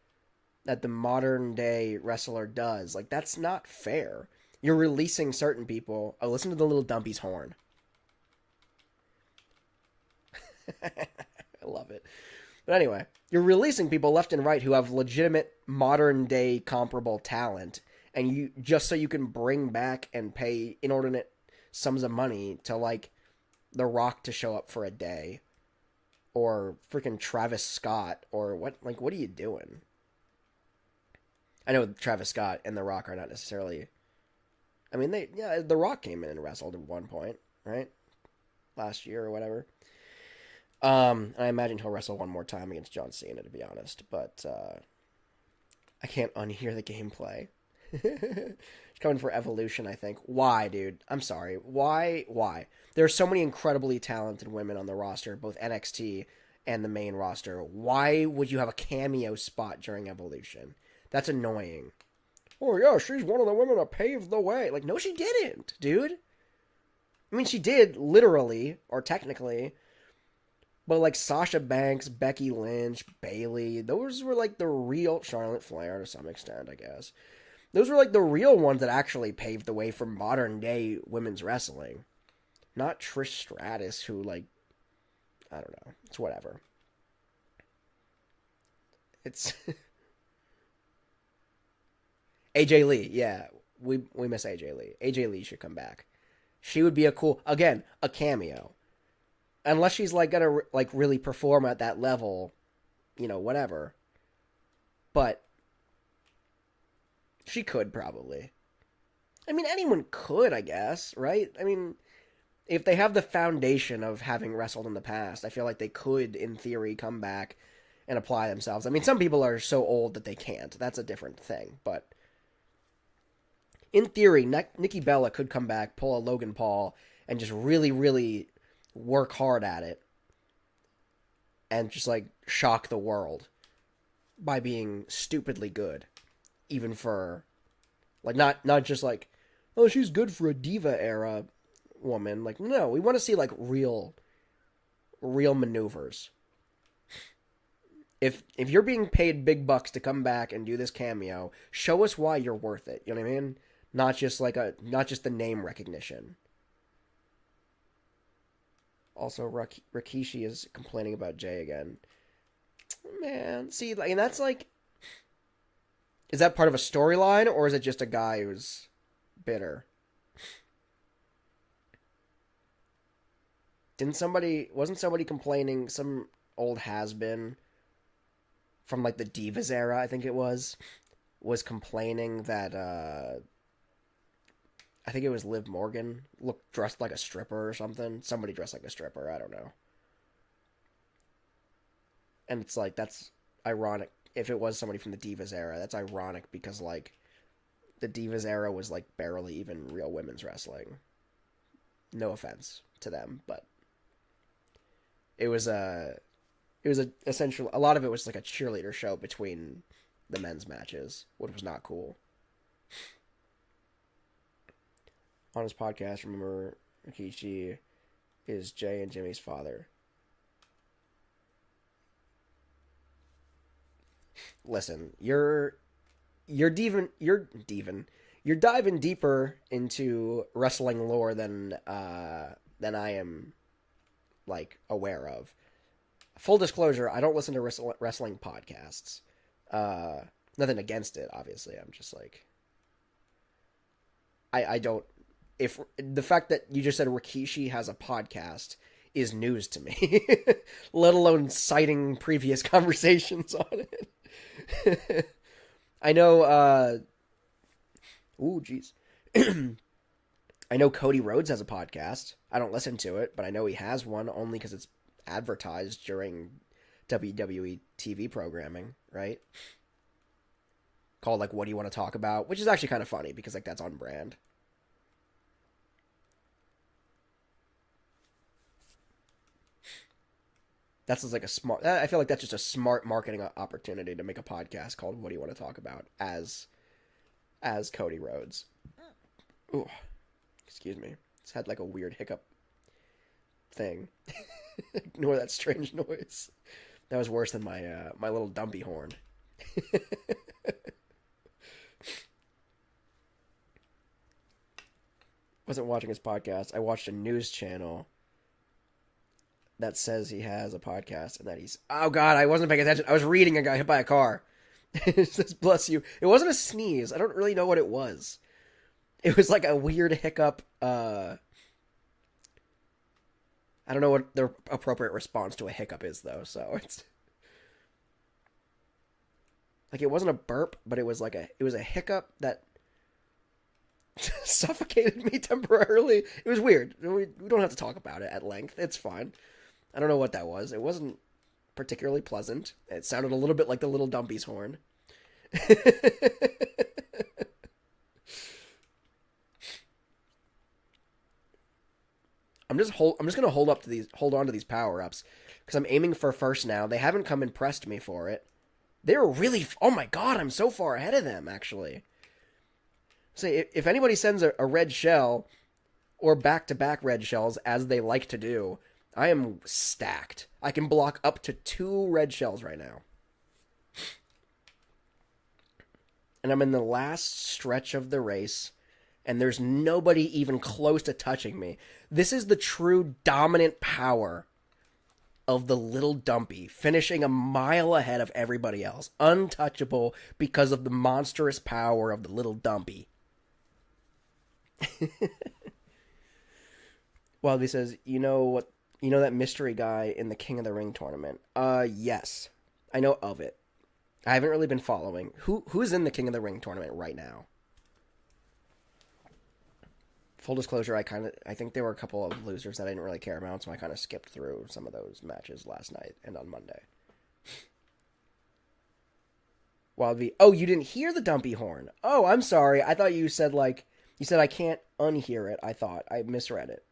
that the modern day wrestler does, like that's not fair. You're releasing certain people. Oh, listen to the little dumpy's horn. I love it. But anyway, you're releasing people left and right who have legitimate modern day comparable talent, and you just so you can bring back and pay inordinate sums of money to like The Rock to show up for a day, or freaking Travis Scott, or what? Like, what are you doing? I know Travis Scott and The Rock are not necessarily. I mean, The Rock came in and wrestled at one point, right? Last year or whatever. And I imagine he'll wrestle one more time against John Cena, to be honest. But I can't unhear the gameplay. He's coming for Evolution, I think. Why, dude? I'm sorry. Why? There are so many incredibly talented women on the roster, both NXT and the main roster. Why would you have a cameo spot during Evolution? That's annoying. Oh, yeah, she's one of the women that paved the way. Like, no, she didn't, dude. I mean, she did, literally, or technically. But, like, Sasha Banks, Becky Lynch, Bayley, those were, like, the real... Charlotte Flair, to some extent, I guess. Those were, like, the real ones that actually paved the way for modern-day women's wrestling. Not Trish Stratus, who, like... I don't know. It's whatever. It's... AJ Lee, yeah. We miss AJ Lee. AJ Lee should come back. She would be a cool... Again, a cameo. Unless she's, like, gonna, like, really perform at that level, you know, whatever. But she could, probably. I mean, anyone could, I guess, right? I mean, if they have the foundation of having wrestled in the past, I feel like they could, in theory, come back and apply themselves. I mean, some people are so old that they can't. That's a different thing, but... In theory, Nikki Bella could come back, pull a Logan Paul, and just really, really work hard at it. And just, like, shock the world by being stupidly good. Even for, like, not just like, oh, she's good for a diva era woman. Like, no, we want to see, like, real maneuvers. If you're being paid big bucks to come back and do this cameo, show us why you're worth it. You know what I mean? Not just the name recognition. Also, Rikishi is complaining about Jay again. Man, see, like, and that's like, is that part of a storyline, or is it just a guy who's bitter? Wasn't somebody complaining, some old has-been from, like, the Divas era, I think it was complaining that, I think it was Liv Morgan dressed like a stripper or something. Somebody dressed like a stripper. I don't know. And it's like, that's ironic. If it was somebody from the Divas era, that's ironic because, like, the Divas era was, like, barely even real women's wrestling. No offense to them, but it was essentially, a lot of it was like a cheerleader show between the men's matches, which was not cool. On his podcast, remember, Rikishi is Jay and Jimmy's father. Listen, you're diving deeper into wrestling lore than I am, like, aware of. Full disclosure, I don't listen to wrestling podcasts. Nothing against it, obviously. I'm just like, I don't. If the fact that you just said Rikishi has a podcast is news to me, let alone citing previous conversations on it. I know, ooh, jeez. I know Cody Rhodes has a podcast. I don't listen to it, but I know he has one only because it's advertised during WWE TV programming, right? Called, like, What Do You Want to Talk About? Which is actually kind of funny because, like, that's on brand. That's just like a smart... I feel like that's just a smart marketing opportunity to make a podcast called What Do You Want to Talk About as Cody Rhodes. Ooh, excuse me. It's had like a weird hiccup thing. Ignore that strange noise. That was worse than my my little dumpy horn. Wasn't watching his podcast. I watched a news channel that says he has a podcast and that he's... Oh, God, I wasn't paying attention. I was reading a guy hit by a car. It says, bless you. It wasn't a sneeze. I don't really know what it was. It was like a weird hiccup. I don't know what the appropriate response to a hiccup is, though, so it's... Like, it wasn't a burp, but it was like it was a hiccup that suffocated me temporarily. It was weird. We don't have to talk about it at length. It's fine. I don't know what that was. It wasn't particularly pleasant. It sounded a little bit like the little Dumpy's horn. I'm just gonna hold on to these power-ups because I'm aiming for first now. They haven't come and pressed me for it. They're really... Oh my God, I'm so far ahead of them, actually. Say, if anybody sends a red shell, or back-to-back red shells, as they like to do, I am stacked. I can block up to 2 red shells right now. And I'm in the last stretch of the race, and there's nobody even close to touching me. This is the true dominant power of the little Dumpy, finishing a mile ahead of everybody else. Untouchable because of the monstrous power of the little Dumpy. Wildby says, you know that mystery guy in the King of the Ring tournament? Yes. I know of it. I haven't really been following. Who's in the King of the Ring tournament right now? Full disclosure, I think there were a couple of losers that I didn't really care about, so I kind of skipped through some of those matches last night and on Monday. Wildby, oh, you didn't hear the Dumpy horn. Oh, I'm sorry. I thought you said, like, you said I can't unhear it. I thought. I misread it.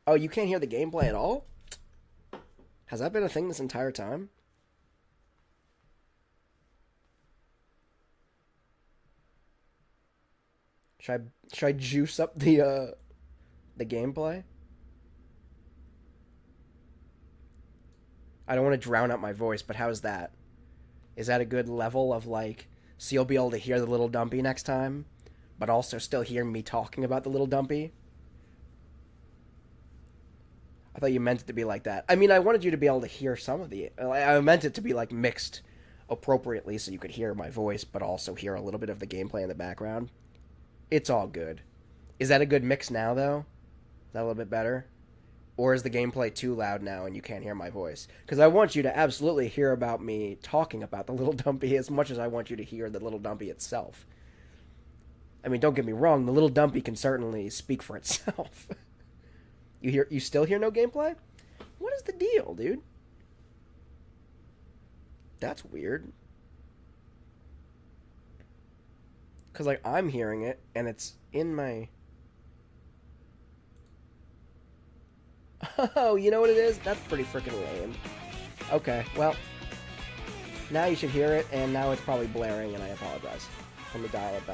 Oh, you can't hear the gameplay at all? Has that been a thing this entire time? Should I juice up the gameplay? I don't want to drown out my voice, but how's that? Is that a good level of, like, so you'll be able to hear the little Dumpy next time, but also still hear me talking about the little Dumpy? I thought you meant it to be like that. I mean, I wanted you to be able to hear some of the... I meant it to be, like, mixed appropriately so you could hear my voice, but also hear a little bit of the gameplay in the background. It's all good. Is that a good mix now, though? Is that a little bit better? Or is the gameplay too loud now and you can't hear my voice? Because I want you to absolutely hear about me talking about the little Dumpy as much as I want you to hear the little Dumpy itself. I mean, don't get me wrong, the little Dumpy can certainly speak for itself. You still hear no gameplay? What is the deal, dude? That's weird. Because, like, I'm hearing it, and it's in my... Oh, you know what it is? That's pretty freaking lame. Okay, well, now you should hear it, and now it's probably blaring, and I apologize. Let me dial it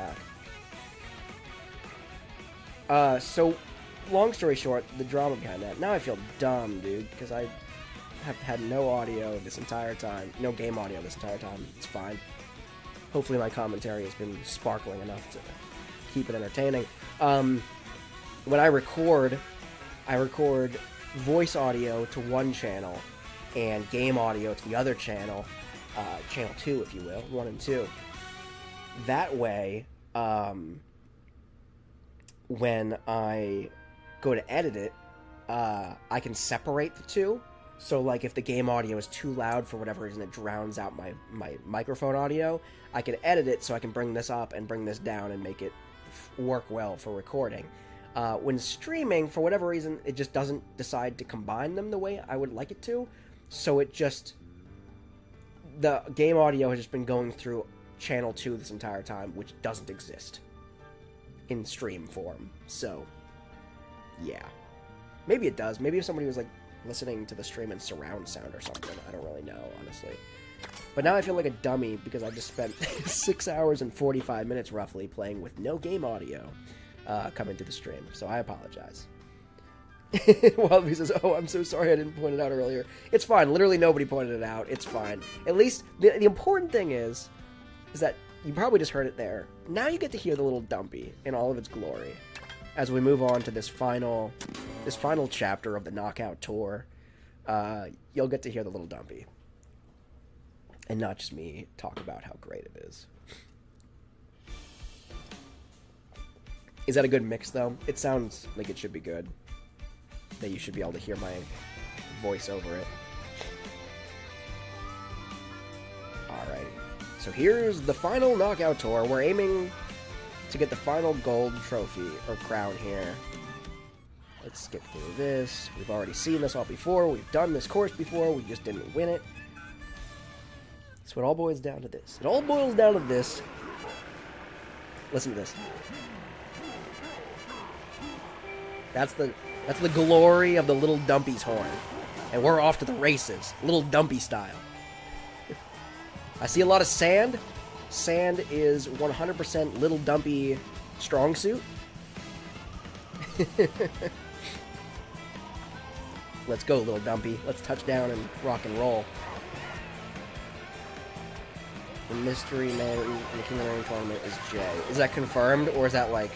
back. So, long story short, the drama behind that. Now I feel dumb, dude, because I have had no audio this entire time. No game audio this entire time. It's fine. Hopefully my commentary has been sparkling enough to keep it entertaining. When I record voice audio to one channel and game audio to the other channel, channel 2, if you will, 1 and 2. That way, when I go to edit it, I can separate the two. So, like, if the game audio is too loud for whatever reason, it drowns out my microphone audio, I can edit it so I can bring this up and bring this down and make it work well for recording. When streaming, for whatever reason, it just doesn't decide to combine them the way I would like it to. So it just... The game audio has just been going through channel 2 this entire time, which doesn't exist in stream form. So, yeah. Maybe it does. Maybe if somebody was, like, listening to the stream in surround sound or something. I don't really know, honestly. But now I feel like a dummy because I just spent 6 hours and 45 minutes roughly playing with no game audio coming to the stream. So I apologize. Wildby says, oh, I'm so sorry I didn't point it out earlier. It's fine. Literally nobody pointed it out. It's fine. At least, the important thing is that you probably just heard it there. Now you get to hear the little dumpy in all of its glory as we move on to this final chapter of the Knockout Tour. You'll get to hear the little dumpy. And not just me talk about how great it is. Is that a good mix, though? It sounds like it should be good. That you should be able to hear my voice over it. Alright. So here's the final Knockout Tour. We're aiming to get the final gold trophy, or crown here. Let's skip through this. We've already seen this all before. We've done this course before. We just didn't win it. So it all boils down to this. It all boils down to this. Listen to this. That's the glory of the Little Dumpy's horn. And we're off to the races. Little Dumpy style. I see a lot of sand. Sand is 100% Little Dumpy strong suit. Let's go, Little Dumpy. Let's touch down and rock and roll. The mystery man in the King of the Ring tournament is Jay. Is that confirmed, or is that like...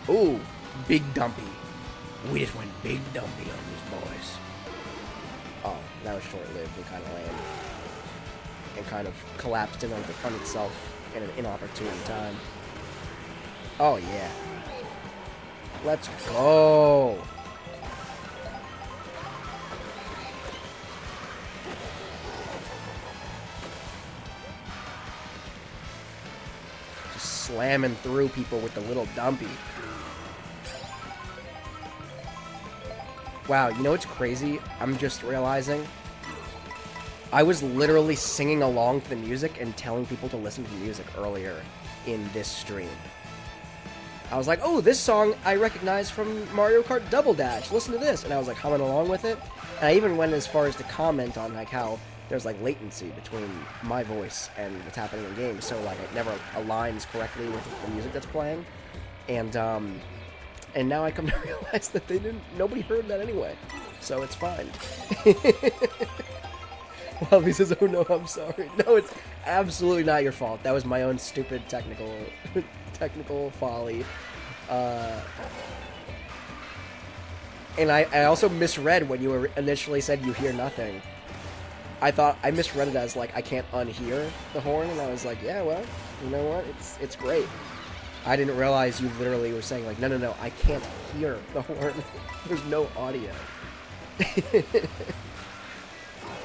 Ooh, Big Dumpy. We just went Big Dumpy on these boys. Oh, that was short-lived and kind of lame. And kind of collapsed in on itself in an inopportune time. Oh, yeah. Let's go! Just slamming through people with the Little Dumpy. Wow, you know what's crazy? I'm just realizing I was literally singing along to the music and telling people to listen to the music earlier in this stream. I was like, oh, this song I recognize from Mario Kart Double Dash. Listen to this. And I was like humming along with it. And I even went as far as to comment on like how there's like latency between my voice and what's happening in game. So like it never aligns correctly with the music that's playing. And now I come to realize that nobody heard that anyway. So it's fine. Well, he says, oh no, I'm sorry. No, it's absolutely not your fault. That was my own stupid technical folly. And I also misread when you initially said you hear nothing. I misread it as like I can't unhear the horn, and I was like, yeah, well, you know what? It's great. I didn't realize you literally were saying like, no, I can't hear the horn. There's no audio.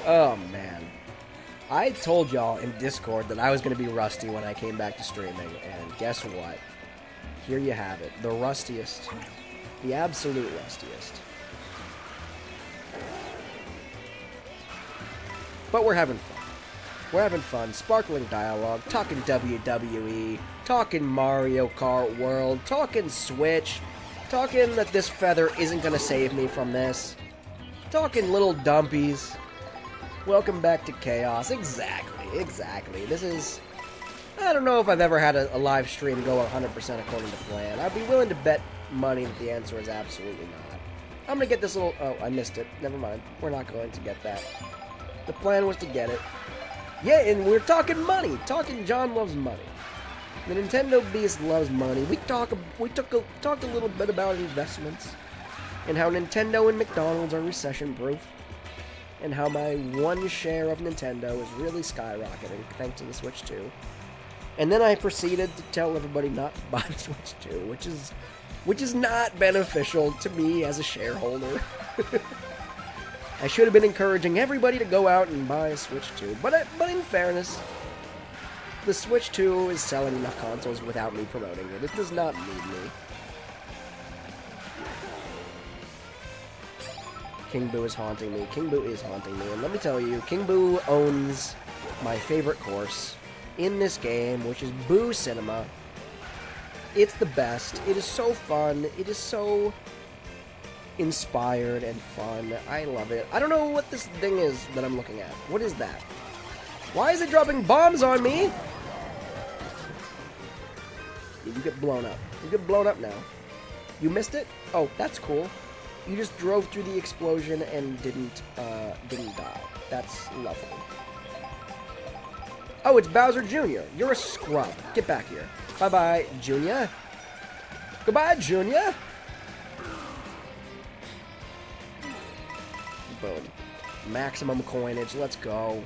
Oh, man. I told y'all in Discord that I was going to be rusty when I came back to streaming, and guess what? Here you have it. The rustiest. The absolute rustiest. But we're having fun. We're having fun. Sparkling dialogue. Talking WWE. Talking Mario Kart World. Talking Switch. Talking that this feather isn't going to save me from this. Talking Little Dumpies. Welcome back to Chaos. Exactly. This is... I don't know if I've ever had a live stream go 100% according to plan. I'd be willing to bet money that the answer is absolutely not. I'm gonna get this little... Oh, I missed it. Never mind. We're not going to get that. The plan was to get it. Yeah, and we're talking money. Talking John loves money. The Nintendo Beast loves money. We talked a little bit about investments. And how Nintendo and McDonald's are recession-proof. And how my one share of Nintendo is really skyrocketing thanks to the Switch 2. And then I proceeded to tell everybody not to buy the Switch 2, which is not beneficial to me as a shareholder. I should have been encouraging everybody to go out and buy a Switch 2. But in fairness, the Switch 2 is selling enough consoles without me promoting it. It does not need me. King Boo is haunting me. King Boo is haunting me. And let me tell you, King Boo owns my favorite course in this game, which is Boo Cinema. It's the best. It is so fun. It is so inspired and fun. I love it. I don't know what this thing is that I'm looking at. What is that? Why is it dropping bombs on me? You get blown up. You get blown up now. You missed it? Oh, that's cool. You just drove through the explosion and didn't die. That's lovely. Oh, it's Bowser Jr. You're a scrub. Get back here. Bye-bye, Junior. Goodbye, Junior. Boom. Maximum coinage. Let's go.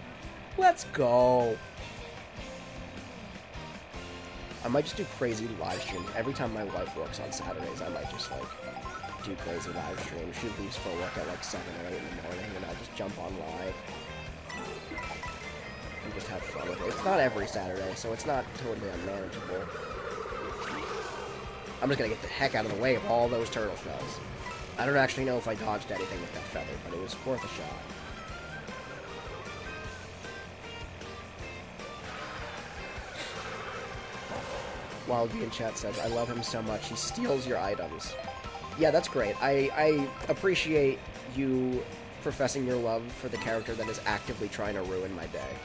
Let's go. I might just do crazy live streams. Every time my wife works on Saturdays, I might just, like, do crazy live streams. She leaves for work at, like, 7 or 8 in the morning, and I'll just jump on live. And just have fun with it. It's not every Saturday, so it's not totally unmanageable. I'm just gonna get the heck out of the way of all those turtle shells. I don't actually know if I dodged anything with that feather, but it was worth a shot. Wildby in chat says, I love him so much, he steals your items. Yeah, that's great. I appreciate you professing your love for the character that is actively trying to ruin my day.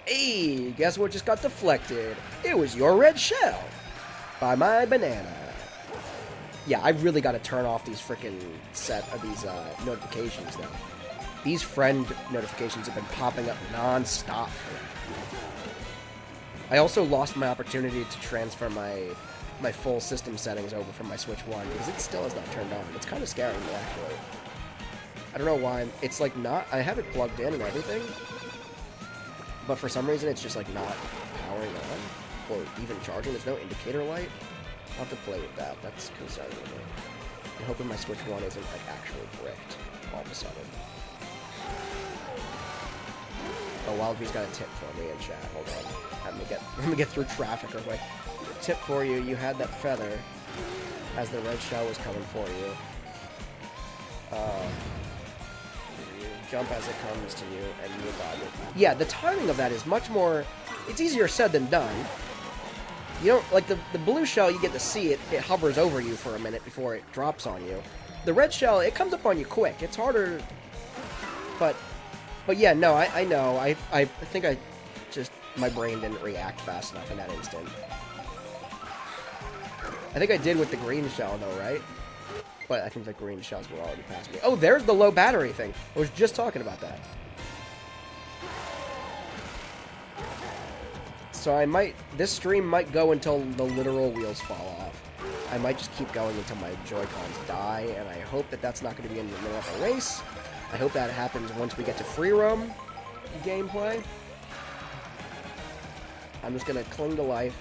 Hey, guess what just got deflected? It was your red shell by my banana. Yeah, I really got to turn off these freaking these notifications now. These friend notifications have been popping up non-stop. I also lost my opportunity to transfer my full system settings over from my Switch 1 because it still has not turned on. It's kind of scaring me, actually. I don't know why. It's like not... I have it plugged in and everything, but for some reason it's just like not powering on or even charging. There's no indicator light. I'll have to play with that. That's concerning me. I'm hoping my Switch 1 isn't like actually bricked all of a sudden. Oh, Wildby's got a tip for me in chat. Hold on. Let me get through traffic real quick. Tip for you: you had that feather as the red shell was coming for you. You jump as it comes to you, and you dodge it. Yeah, the timing of that is much more. It's easier said than done. You don't like the blue shell. You get to see it. It hovers over you for a minute before it drops on you. The red shell, it comes up on you quick. It's harder, but yeah, no, I know. I think I just my brain didn't react fast enough in that instant. I think I did with the green shell, though, right? But I think the green shells were already past me. Oh, there's the low battery thing. I was just talking about that. So this stream might go until the literal wheels fall off. I might just keep going until my Joy-Cons die, and I hope that that's not going to be in the middle of a race. I hope that happens once we get to free roam gameplay. I'm just going to cling to life.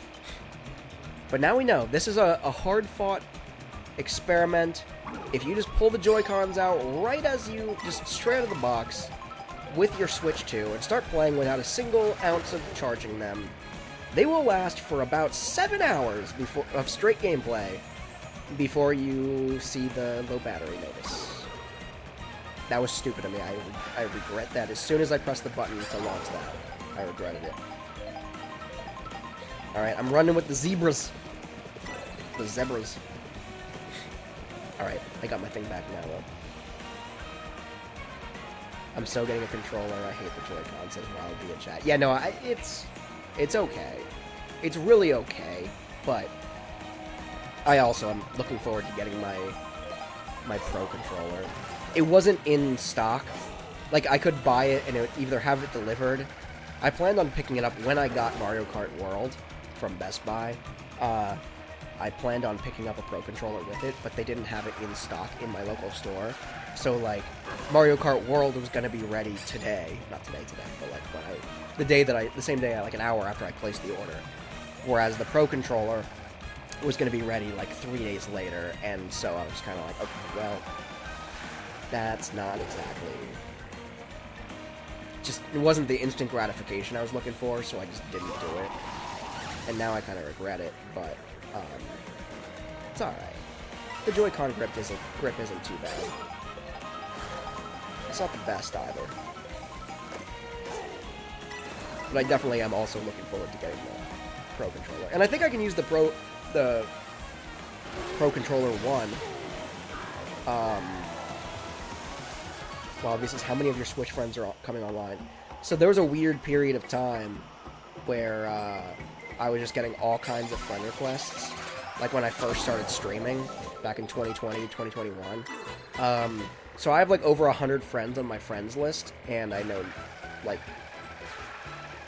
But now we know. This is a hard-fought experiment. If you just pull the Joy-Cons out right as you, just straight out of the box, with your Switch 2, and start playing without a single ounce of charging them, they will last for about 7 hours of straight gameplay before you see the low battery notice. That was stupid of me. I regret that. As soon as I pressed the button to launch that, I regretted it. Alright, I'm running with the zebras. The zebras. Alright, I got my thing back now, though. I'm so getting a controller. I hate the Joy-Cons as well. Be a chat. Yeah, no, it's okay. It's really okay, but I also am looking forward to getting my Pro controller. It wasn't in stock. Like, I could buy it and either have it delivered. I planned on picking it up when I got Mario Kart World from Best Buy. I planned on picking up a Pro Controller with it, but they didn't have it in stock in my local store. So, like, Mario Kart World was going to be ready today. Not today, but, like, the same day, like, an hour after I placed the order. Whereas the Pro Controller was going to be ready, like, 3 days later, and so I was kind of like, okay, well, that's not exactly... It wasn't the instant gratification I was looking for, so I just didn't do it. And now I kind of regret it, but, it's alright. The Joy-Con grip isn't too bad. It's not the best either. But I definitely am also looking forward to getting the Pro Controller. And I think I can use the Pro Controller 1. Well, this is how many of your Switch friends are coming online. So there was a weird period of time where I was just getting all kinds of friend requests. Like when I first started streaming back in 2020, 2021. So I have like over 100 friends on my friends list, and I know, like,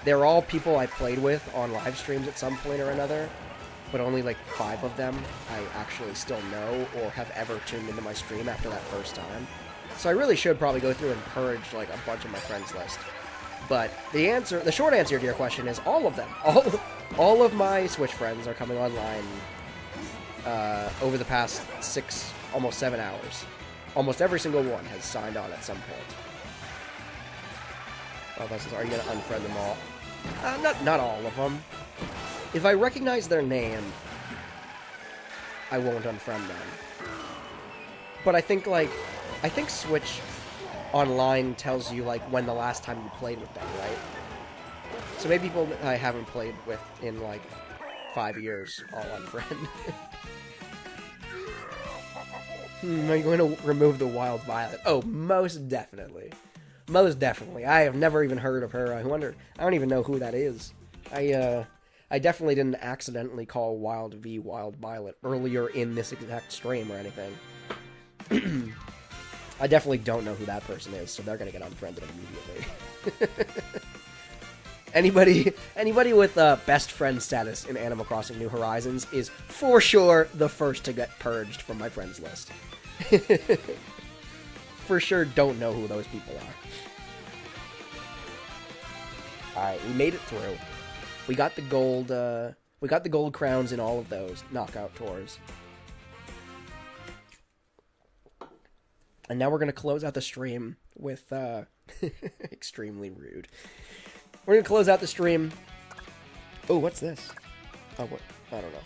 they're all people I played with on live streams at some point or another, but only like 5 of them I actually still know or have ever tuned into my stream after that first time. So I really should probably go through and purge like a bunch of my friends list. But the short answer to your question is all of them. All of my Switch friends are coming online over the past almost 7 hours. Almost every single one has signed on at some point. Oh, are you gonna unfriend them all? Not all of them. If I recognize their name, I won't unfriend them. But I think Switch Online tells you, like, when the last time you played with them, right? So maybe people I haven't played with in, like, 5 years, I'll unfriend. Are you going to remove the Wild Violet? Oh, most definitely. Most definitely. I have never even heard of her. I don't even know who that is. I definitely didn't accidentally call Wild V Wild Violet earlier in this exact stream or anything. I definitely don't know who that person is, so they're gonna get unfriended immediately. Anybody with best friend status in Animal Crossing New Horizons is for sure the first to get purged from my friends list. For sure don't know who those people are. Alright, we made it through. We got the gold crowns in all of those knockout tours. And now we're going to close out the stream with, extremely rude. We're going to close out the stream. Oh, what's this? Oh, what? I don't know.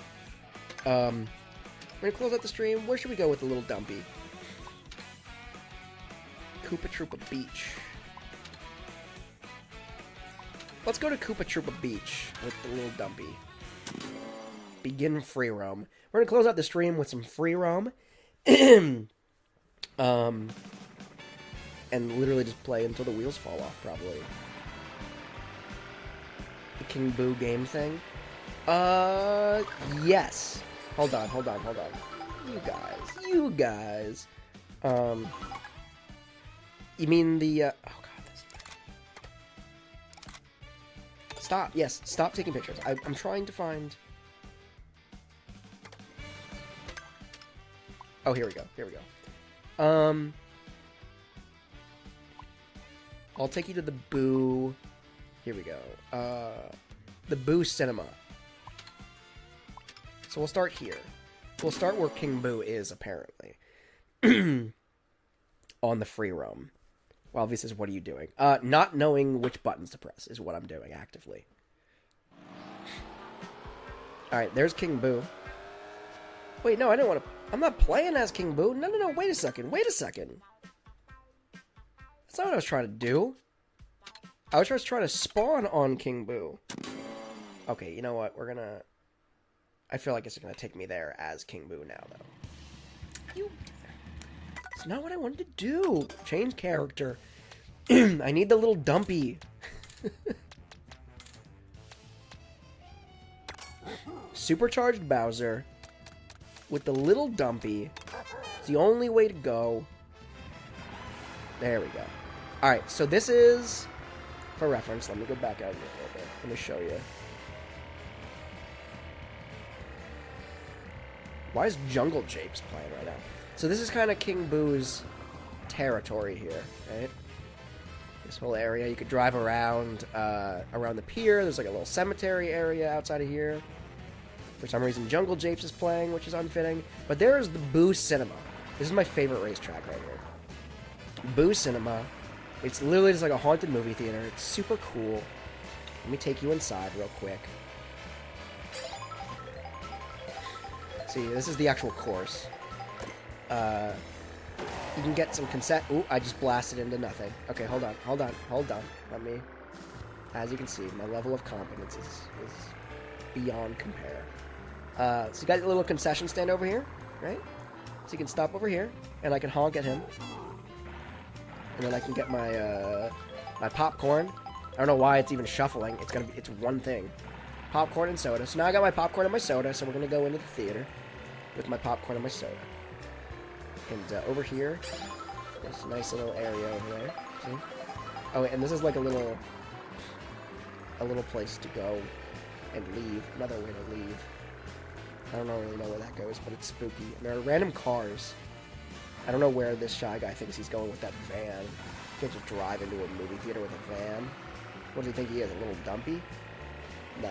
We're going to close out the stream. Where should we go with the little dumpy? Koopa Troopa Beach. Let's go to Koopa Troopa Beach with the little dumpy. Begin free roam. We're going to close out the stream with some free roam. And literally just play until the wheels fall off, probably. The King Boo game thing? Yes. Hold on. You guys. You mean the, oh god, this... Stop, yes, stop taking pictures. I'm trying to find... Oh, here we go. I'll take you to the Boo... Here we go. The Boo Cinema. So we'll start here. We'll start where King Boo is, apparently. On the free roam. Well, this is what are you doing? Not knowing which buttons to press is what I'm doing actively. Alright, there's King Boo. Wait, no, I didn't want to... I'm not playing as King Boo. No, wait a second. That's not what I was trying to do. I was just trying to spawn on King Boo. Okay, you know what? We're gonna... I feel like it's gonna take me there as King Boo now, though. It's not what I wanted to do. Change character. I need the little dumpy. Supercharged Bowser with the little dumpy. It's the only way to go. There we go. Alright, so this is... For reference, let me go back out here a little bit. Let me show you. Why is Jungle Japes playing right now? So this is kind of King Boo's territory here, right? This whole area. You could drive around around the pier. There's like a little cemetery area outside of here. For some reason, Jungle Japes is playing, which is unfitting. But there's the Boo Cinema. This is my favorite racetrack right here. Boo Cinema. It's literally just like a haunted movie theater. It's super cool. Let me take you inside real quick. See, this is the actual course. You can get some consent. Ooh, I just blasted into nothing. Okay, hold on. Let me... As you can see, my level of competence is beyond compare. So you got a little concession stand over here, right? So you can stop over here, and I can honk at him. And then I can get my my popcorn. I don't know why it's even shuffling. It's one thing. Popcorn and soda. So now I got my popcorn and my soda, so we're gonna go into the theater with my popcorn and my soda. And over here, there's a nice little area over there. See? Oh, and this is like a little place to go and leave. Another way to leave. I don't really know where that goes, but it's spooky. And there are random cars. I don't know where this shy guy thinks he's going with that van. You can't just drive into a movie theater with a van. What does he think he is, a little dumpy? No.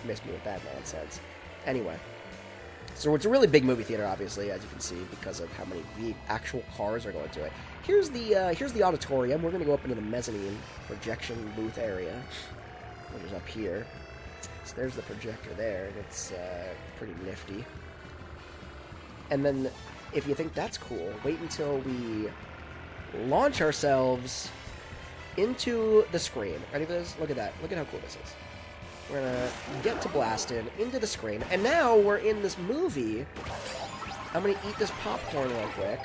Missed me with that nonsense. Anyway. So it's a really big movie theater, obviously, as you can see, because of how many actual cars are going to it. Here's the auditorium. We're going to go up into the mezzanine projection booth area, which is up here. So there's the projector there, and it's pretty nifty. And then, if you think that's cool, wait until we launch ourselves into the screen. Ready for this? Look at that. Look at how cool this is. We're gonna get to blasting into the screen, and now we're in this movie. I'm gonna eat this popcorn real quick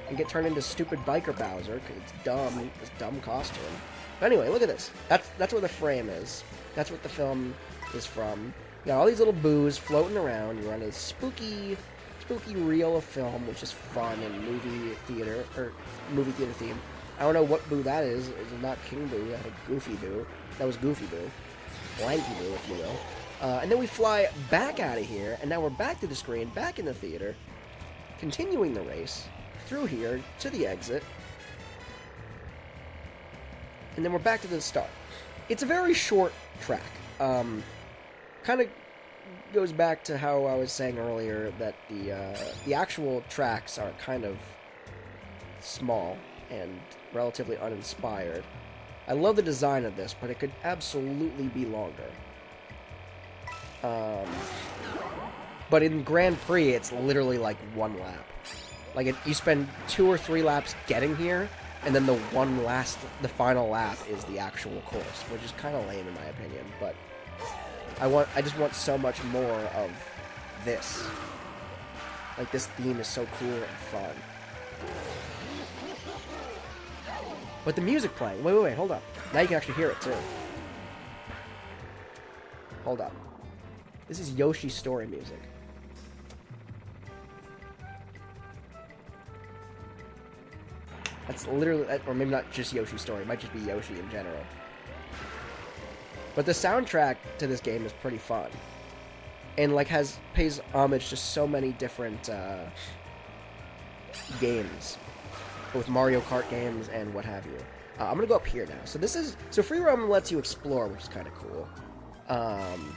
and get turned into stupid biker Bowser because it's dumb. This dumb costume. But anyway, look at this. That's where the frame is. That's what the film is from. You got all these little boos floating around. You're on a spooky reel of film, which is fun and movie theater theme. I don't know what Boo that is. It's not King Boo. That had a Goofy Boo. That was Goofy Boo. Blanky Boo, if you will. And then we fly back out of here, and now we're back to the screen, back in the theater, continuing the race through here to the exit, and then we're back to the start. It's a very short track. Kind of goes back to how I was saying earlier that the actual tracks are kind of small and relatively uninspired. I love the design of this, but it could absolutely be longer. But in Grand Prix, it's literally like one lap. Like, you spend 2 or 3 laps getting here, and then the final lap is the actual course, which is kind of lame in my opinion, but I just want so much more of this. Like, this theme is so cool and fun. But the music playing. Wait, hold up. Now you can actually hear it, too. Hold up. This is Yoshi's story music. That's literally... Or maybe not just Yoshi's story. It might just be Yoshi in general. But the soundtrack to this game is pretty fun. And, like, pays homage to so many different games. With Mario Kart games and what have you. I'm gonna go up here now. So free roam lets you explore, which is kind of cool. I'm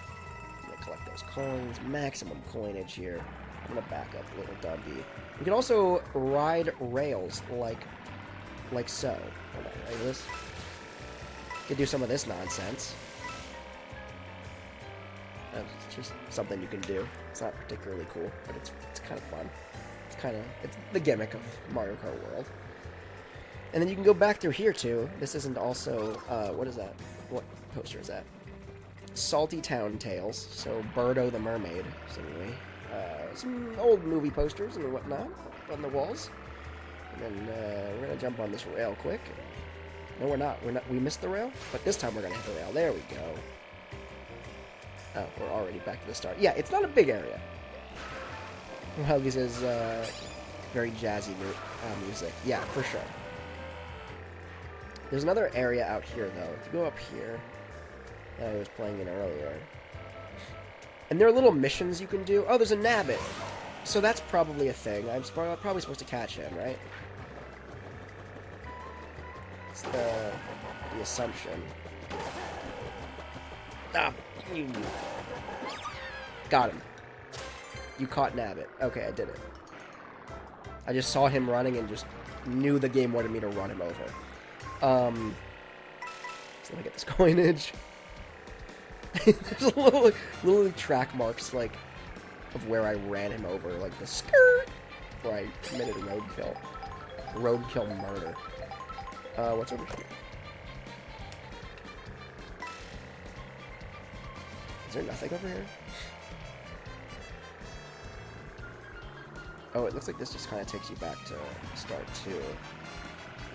gonna collect those coins, maximum coinage here. I'm gonna back up a little Dundee. You can also ride rails like so. Hold on, ready for this? You can do some of this nonsense. It's just something you can do. It's not particularly cool, but it's kind of fun. It's the gimmick of Mario Kart World. And then you can go back through here, too. This isn't also, what is that? What poster is that? Salty Town Tales. So, Birdo the Mermaid, seemingly. Some old movie posters and whatnot on the walls. And then, we're gonna jump on this rail quick. No, we're not. We missed the rail, but this time we're gonna hit the rail. There we go. Oh, we're already back to the start. Yeah, it's not a big area. Well, this is very jazzy music. Yeah, for sure. There's another area out here, though. If you go up here, that I was playing in earlier. And there are little missions you can do. Oh, there's a Nabbit. So that's probably a thing. I'm probably supposed to catch him, right? It's the assumption. Ah, you got him. You caught Nabbit. Okay, I did it. I just saw him running and just knew the game wanted me to run him over. So let me get this coinage. There's a little track marks, like, of where I ran him over, like the skirt, where I committed roadkill. Roadkill murder. What's over here? Is there nothing over here? Oh, it looks like this just kind of takes you back to start 2.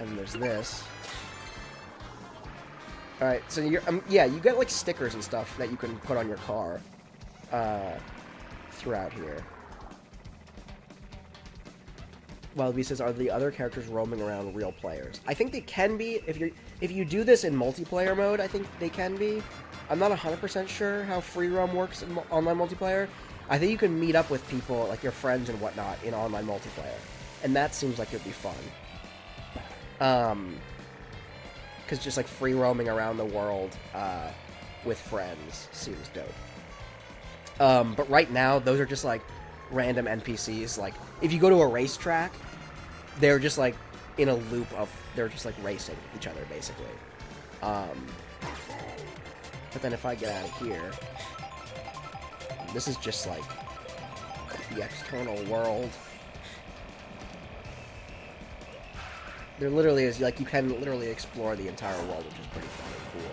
And there's this. Alright, so you're, yeah, you get, like, stickers and stuff that you can put on your car, throughout here. Wildbee says, are the other characters roaming around real players? I think they can be. If you do this in multiplayer mode, I think they can be. I'm not 100% sure how free roam works in online multiplayer. I think you can meet up with people, like your friends and whatnot, in online multiplayer. And that seems like it'd be fun. Because just like free roaming around the world with friends seems dope. But right now, those are just like random NPCs. Like, if you go to a racetrack, they're just like in a loop of, they're just like racing each other, basically. But then if I get out of here, this is just like the external world. There literally is, like, you can literally explore the entire world, which is pretty fun and cool.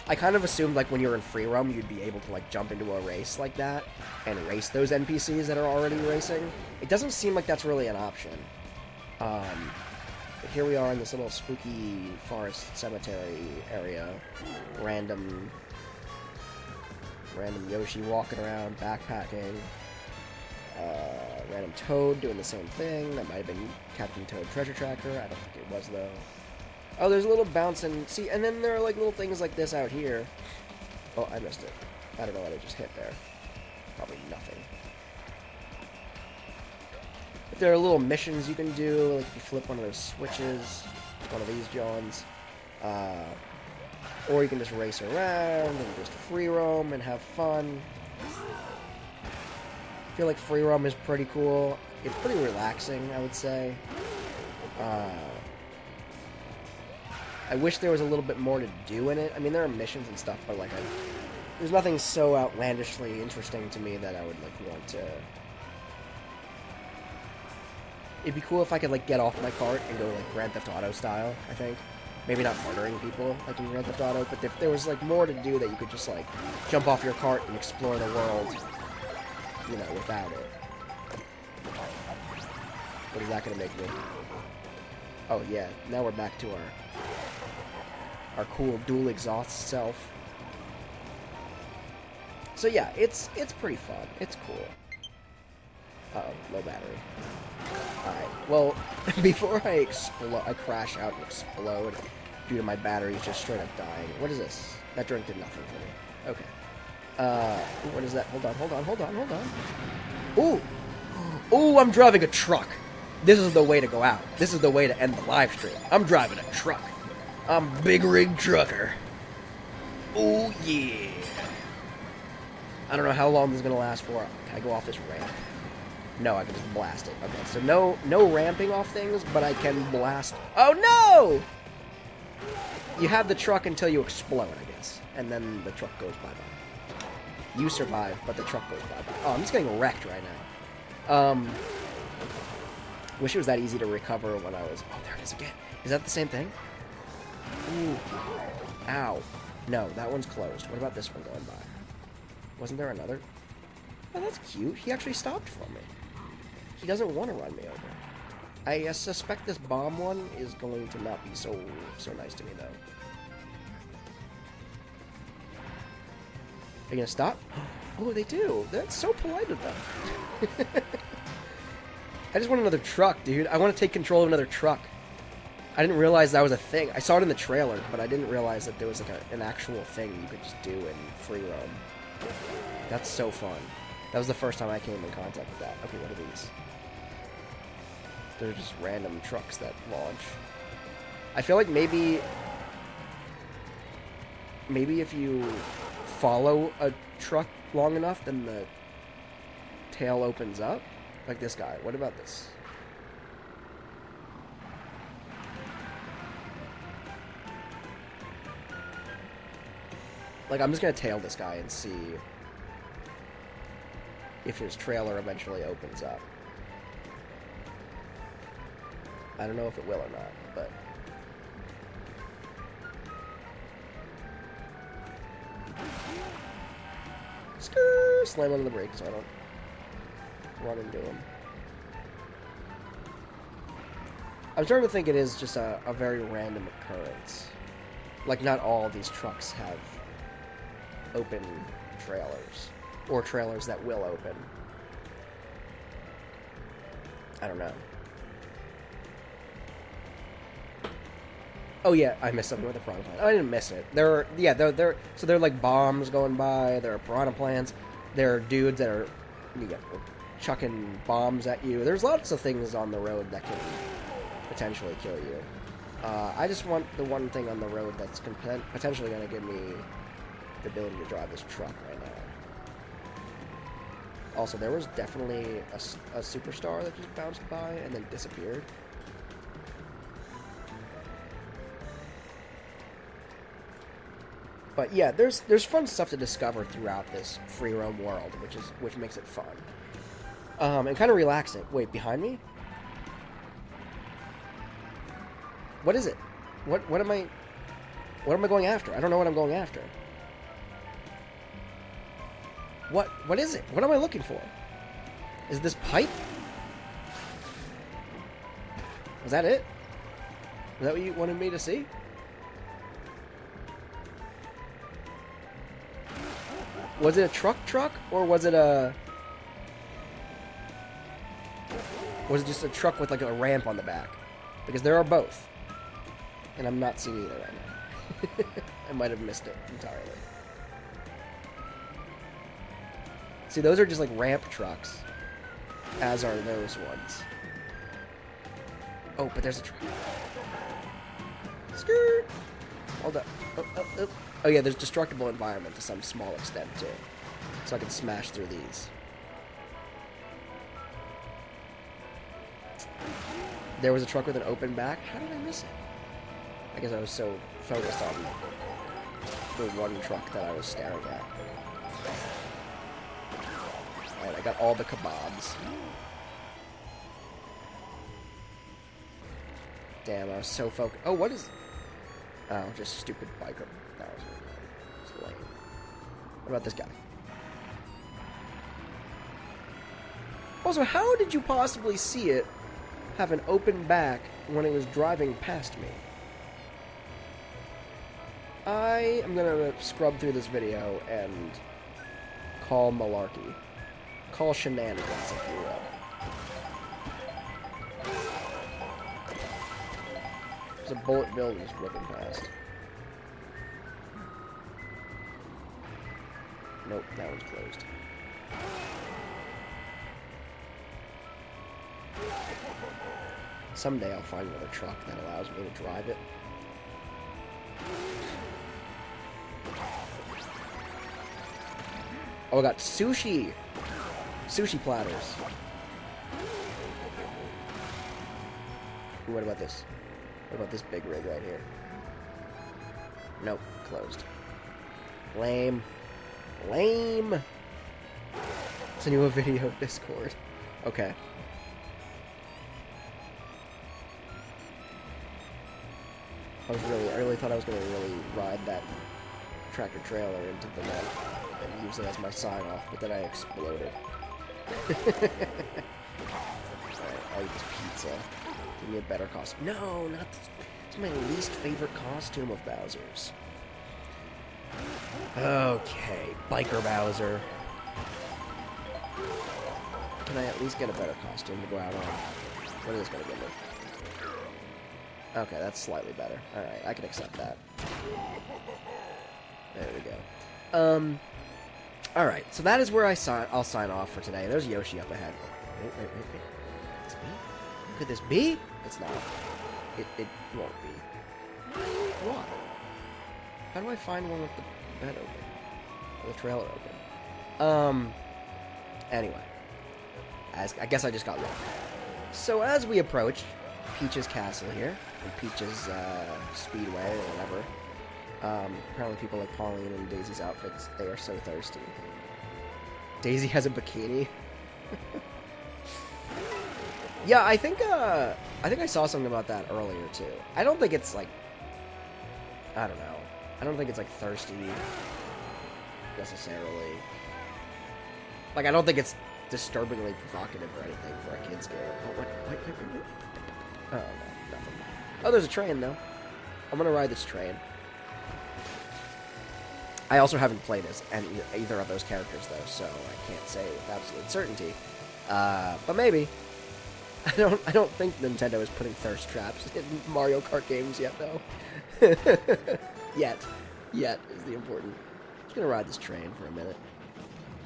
I kind of assumed, like, when you're in free roam, you'd be able to, like, jump into a race like that and race those NPCs that are already racing. It doesn't seem like that's really an option. But here we are in this little spooky forest cemetery area. Random Yoshi walking around, backpacking. Random Toad doing the same thing. That might have been Captain Toad Treasure Tracker. I don't think it was, though. Oh, there's a little bouncing. See, and then there are, like, little things like this out here. Oh, I missed it. I don't know what I just hit there. Probably nothing. But there are little missions you can do. Like, if you flip one of those switches, one of these Johns. Or you can just race around and just free roam and have fun. I feel like free roam is pretty cool. It's pretty relaxing, I would say. I wish there was a little bit more to do in it. I mean, there are missions and stuff, but like, there's nothing so outlandishly interesting to me that I would like want to. It'd be cool if I could like get off my cart and go like Grand Theft Auto style. I think maybe not murdering people like in Grand Theft Auto, but if there was like more to do that you could just like jump off your cart and explore the world. You know, without it. What is that going to make me? Oh, yeah. Now we're back to our cool dual exhaust self. So, yeah, it's pretty fun. It's cool. Uh-oh, low battery. Alright, well, before I crash out and explode due to my batteries just straight up dying. What is this? That drink did nothing for me. Okay. What is that? Hold on. Ooh! Ooh, I'm driving a truck! This is the way to go out. This is the way to end the live stream. I'm driving a truck. I'm big rig trucker. Oh, yeah. I don't know how long this is going to last for. Can I go off this ramp? No, I can just blast it. Okay, so no ramping off things, but I can blast. Oh, no! You have the truck until you explode, I guess. And then the truck goes bye-bye. You survive, but the truck goes bye-bye. Oh, I'm just getting wrecked right now. Wish it was that easy to recover when I was... Oh, there it is again. Is that the same thing? Ooh. Ow. No, that one's closed. What about this one going by? Wasn't there another? Oh, that's cute. He actually stopped for me. He doesn't want to run me over. I suspect this bomb one is going to not be so nice to me, though. Are you gonna stop? Oh, they do. That's so polite of them. I just want another truck, dude. I want to take control of another truck. I didn't realize that was a thing. I saw it in the trailer, but I didn't realize that there was like an actual thing you could just do in free roam. That's so fun. That was the first time I came in contact with that. Okay, what are these? They're just random trucks that launch. I feel like maybe if you follow a truck long enough, then the tail opens up. Like this guy. What about this? Like, I'm just gonna tail this guy and see if his trailer eventually opens up. I don't know if it will or not, but... Skrrr! Slam on the brakes so I don't run into him. I'm starting to think it is just a very random occurrence. Like, not all of these trucks have open trailers. Or trailers that will open. I don't know. Oh yeah, I missed something with the piranha plant. I didn't miss it. They're like bombs going by. There are piranha plants. There are dudes that are chucking bombs at you. There's lots of things on the road that can potentially kill you. I just want the one thing on the road that's potentially going to give me the ability to drive this truck right now. Also, there was definitely a superstar that just bounced by and then disappeared. But yeah, there's fun stuff to discover throughout this free roam world, which makes it fun. And kind of relaxing. Wait, behind me? What is it? What am I going after? I don't know what I'm going after. What is it? What am I looking for? Is this pipe? Was that it? Is that what you wanted me to see? Was it a truck, or was it just a truck with like a ramp on the back? Because there are both. And I'm not seeing either right now. I might have missed it entirely. See, those are just like ramp trucks, as are those ones. Oh, but there's a truck. Skirt! Hold up. Oh yeah, there's destructible environment to some small extent too. So I can smash through these. There was a truck with an open back. How did I miss it? I guess I was so focused on the one truck that I was staring at. Alright, I got all the kebabs. Damn, I was so focused. Oh, what is... Oh, just stupid biker. That was really lame. What about this guy? Also, how did you possibly see it have an open back when it was driving past me? I am gonna scrub through this video and call malarkey. Call shenanigans, if you will. There's a bullet bill just whipping past. Nope, that one's closed. Someday I'll find another truck that allows me to drive it. Oh, I got sushi! Sushi platters. Ooh, what about this? What about this big rig right here? Nope, closed. Lame. Lame! Send you a video of Discord. Okay. I really thought I was gonna really ride that tractor trailer into the net and use it as my sign off, but then I exploded. Alright, I'll eat this pizza. Give me a better costume. No, not this. It's my least favorite costume of Bowser's. Okay, Biker Bowser. Can I at least get a better costume to go out on? What is this gonna give me? Okay, that's slightly better. Alright, I can accept that. There we go. Alright, so that is where I'll sign off for today. There's Yoshi up ahead. Wait. Could this be? It's not. It won't be. Why? How do I find one with the bed open? Or the trailer open? Anyway. I guess I just got lucky. So as we approach Peach's castle here, or Peach's Speedway, or whatever, apparently people like Pauline and Daisy's outfits, they are so thirsty. Daisy has a bikini. Yeah, I think I saw something about that earlier, too. I don't think it's, like, I don't know. I don't think it's, like, thirsty, necessarily. Like, I don't think it's disturbingly provocative or anything for a kid's game. Oh, wait. Oh, no, nothing. Oh, there's a train, though. I'm gonna ride this train. I also haven't played as either of those characters, though, so I can't say with absolute certainty. But maybe. I don't think Nintendo is putting thirst traps in Mario Kart games yet, though. Yet is the important. I'm just gonna ride this train for a minute.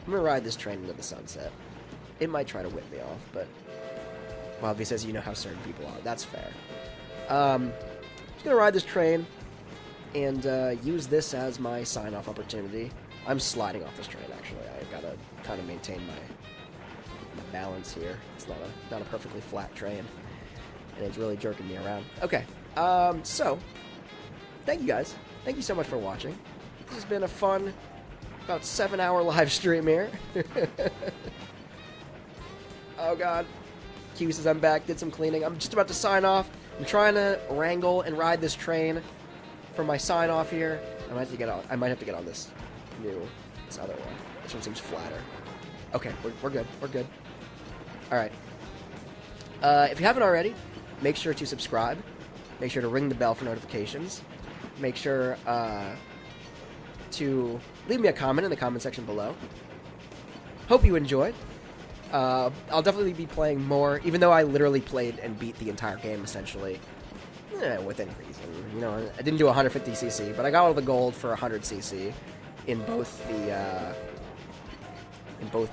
I'm gonna ride this train into the sunset. It might try to whip me off, but well, he says you know how certain people are. That's fair. Just gonna ride this train and use this as my sign-off opportunity. I'm sliding off this train, actually. I gotta kind of maintain my balance here. It's not a perfectly flat train, and it's really jerking me around. Okay, so thank you guys. Thank you so much for watching. This has been a fun, about 7-hour live stream here. Oh god. Q says I'm back, did some cleaning. I'm just about to sign off. I'm trying to wrangle and ride this train for my sign off here. I might have to get on this other one. This one seems flatter. Okay, we're good. We're good. Alright. If you haven't already, make sure to subscribe. Make sure to ring the bell for notifications. Make sure to leave me a comment in the comment section below. Hope you enjoyed. I'll definitely be playing more, even though I literally played and beat the entire game, essentially. Within reason. You know, I didn't do 150cc, but I got all the gold for 100cc in both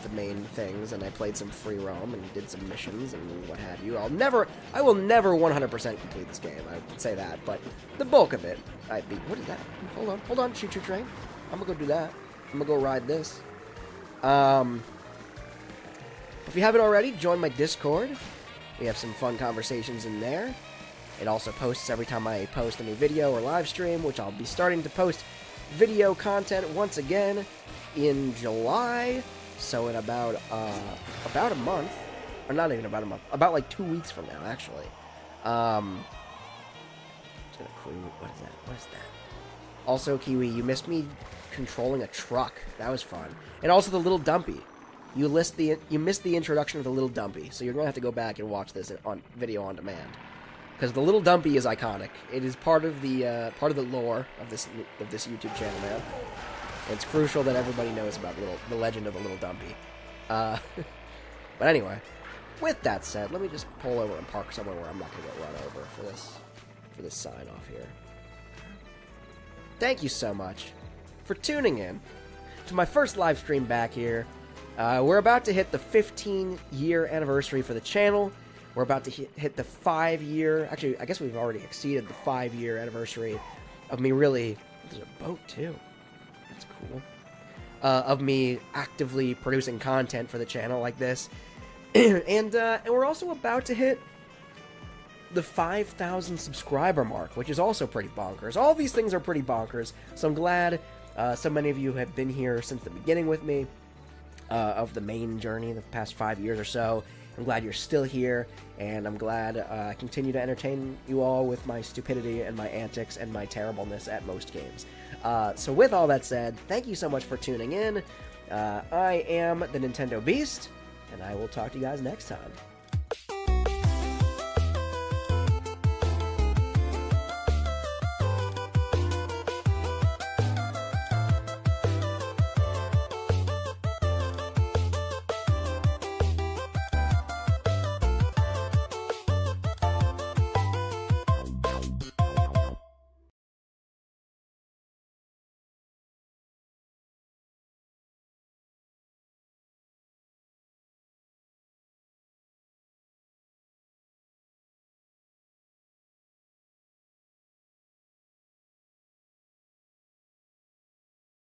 the main things, and I played some free roam and did some missions and what have you. I will never 100% complete this game, I would say that, but the bulk of it, I beat. What is that? Hold on, choo-choo train. I'm gonna go do that. I'm gonna go ride this. If you haven't already, join my Discord. We have some fun conversations in there. It also posts every time I post a new video or live stream, which I'll be starting to post video content once again in July. So in about a month, or not even about a month, about like 2 weeks from now, actually. Just gonna crew. What is that? What is that? Also, Kiwi, you missed me controlling a truck. That was fun. And also the little dumpy. You missed the introduction of the little dumpy, so you're gonna have to go back and watch this on video on demand. Because the little dumpy is iconic. It is part of the lore of this YouTube channel, man. It's crucial that everybody knows about the legend of the little dumpy. But anyway, with that said, let me just pull over and park somewhere where I'm not gonna get run over for this sign off here. Thank you so much for tuning in to my first live stream back here. We're about to hit the 15-year anniversary for the channel. We're about to hit the 5-year... Actually, I guess we've already exceeded the 5-year anniversary of me really... There's a boat, too. That's cool. Of me actively producing content for the channel like this. And we're also about to hit the 5,000 subscriber mark, which is also pretty bonkers. All these things are pretty bonkers, so I'm glad so many of you have been here since the beginning with me of the main journey, the past 5 years or so. I'm glad you're still here, and I'm glad I continue to entertain you all with my stupidity and my antics and my terribleness at most games. So with all that said, thank you so much for tuning in. I am the Nintendo Beast, and I will talk to you guys next time.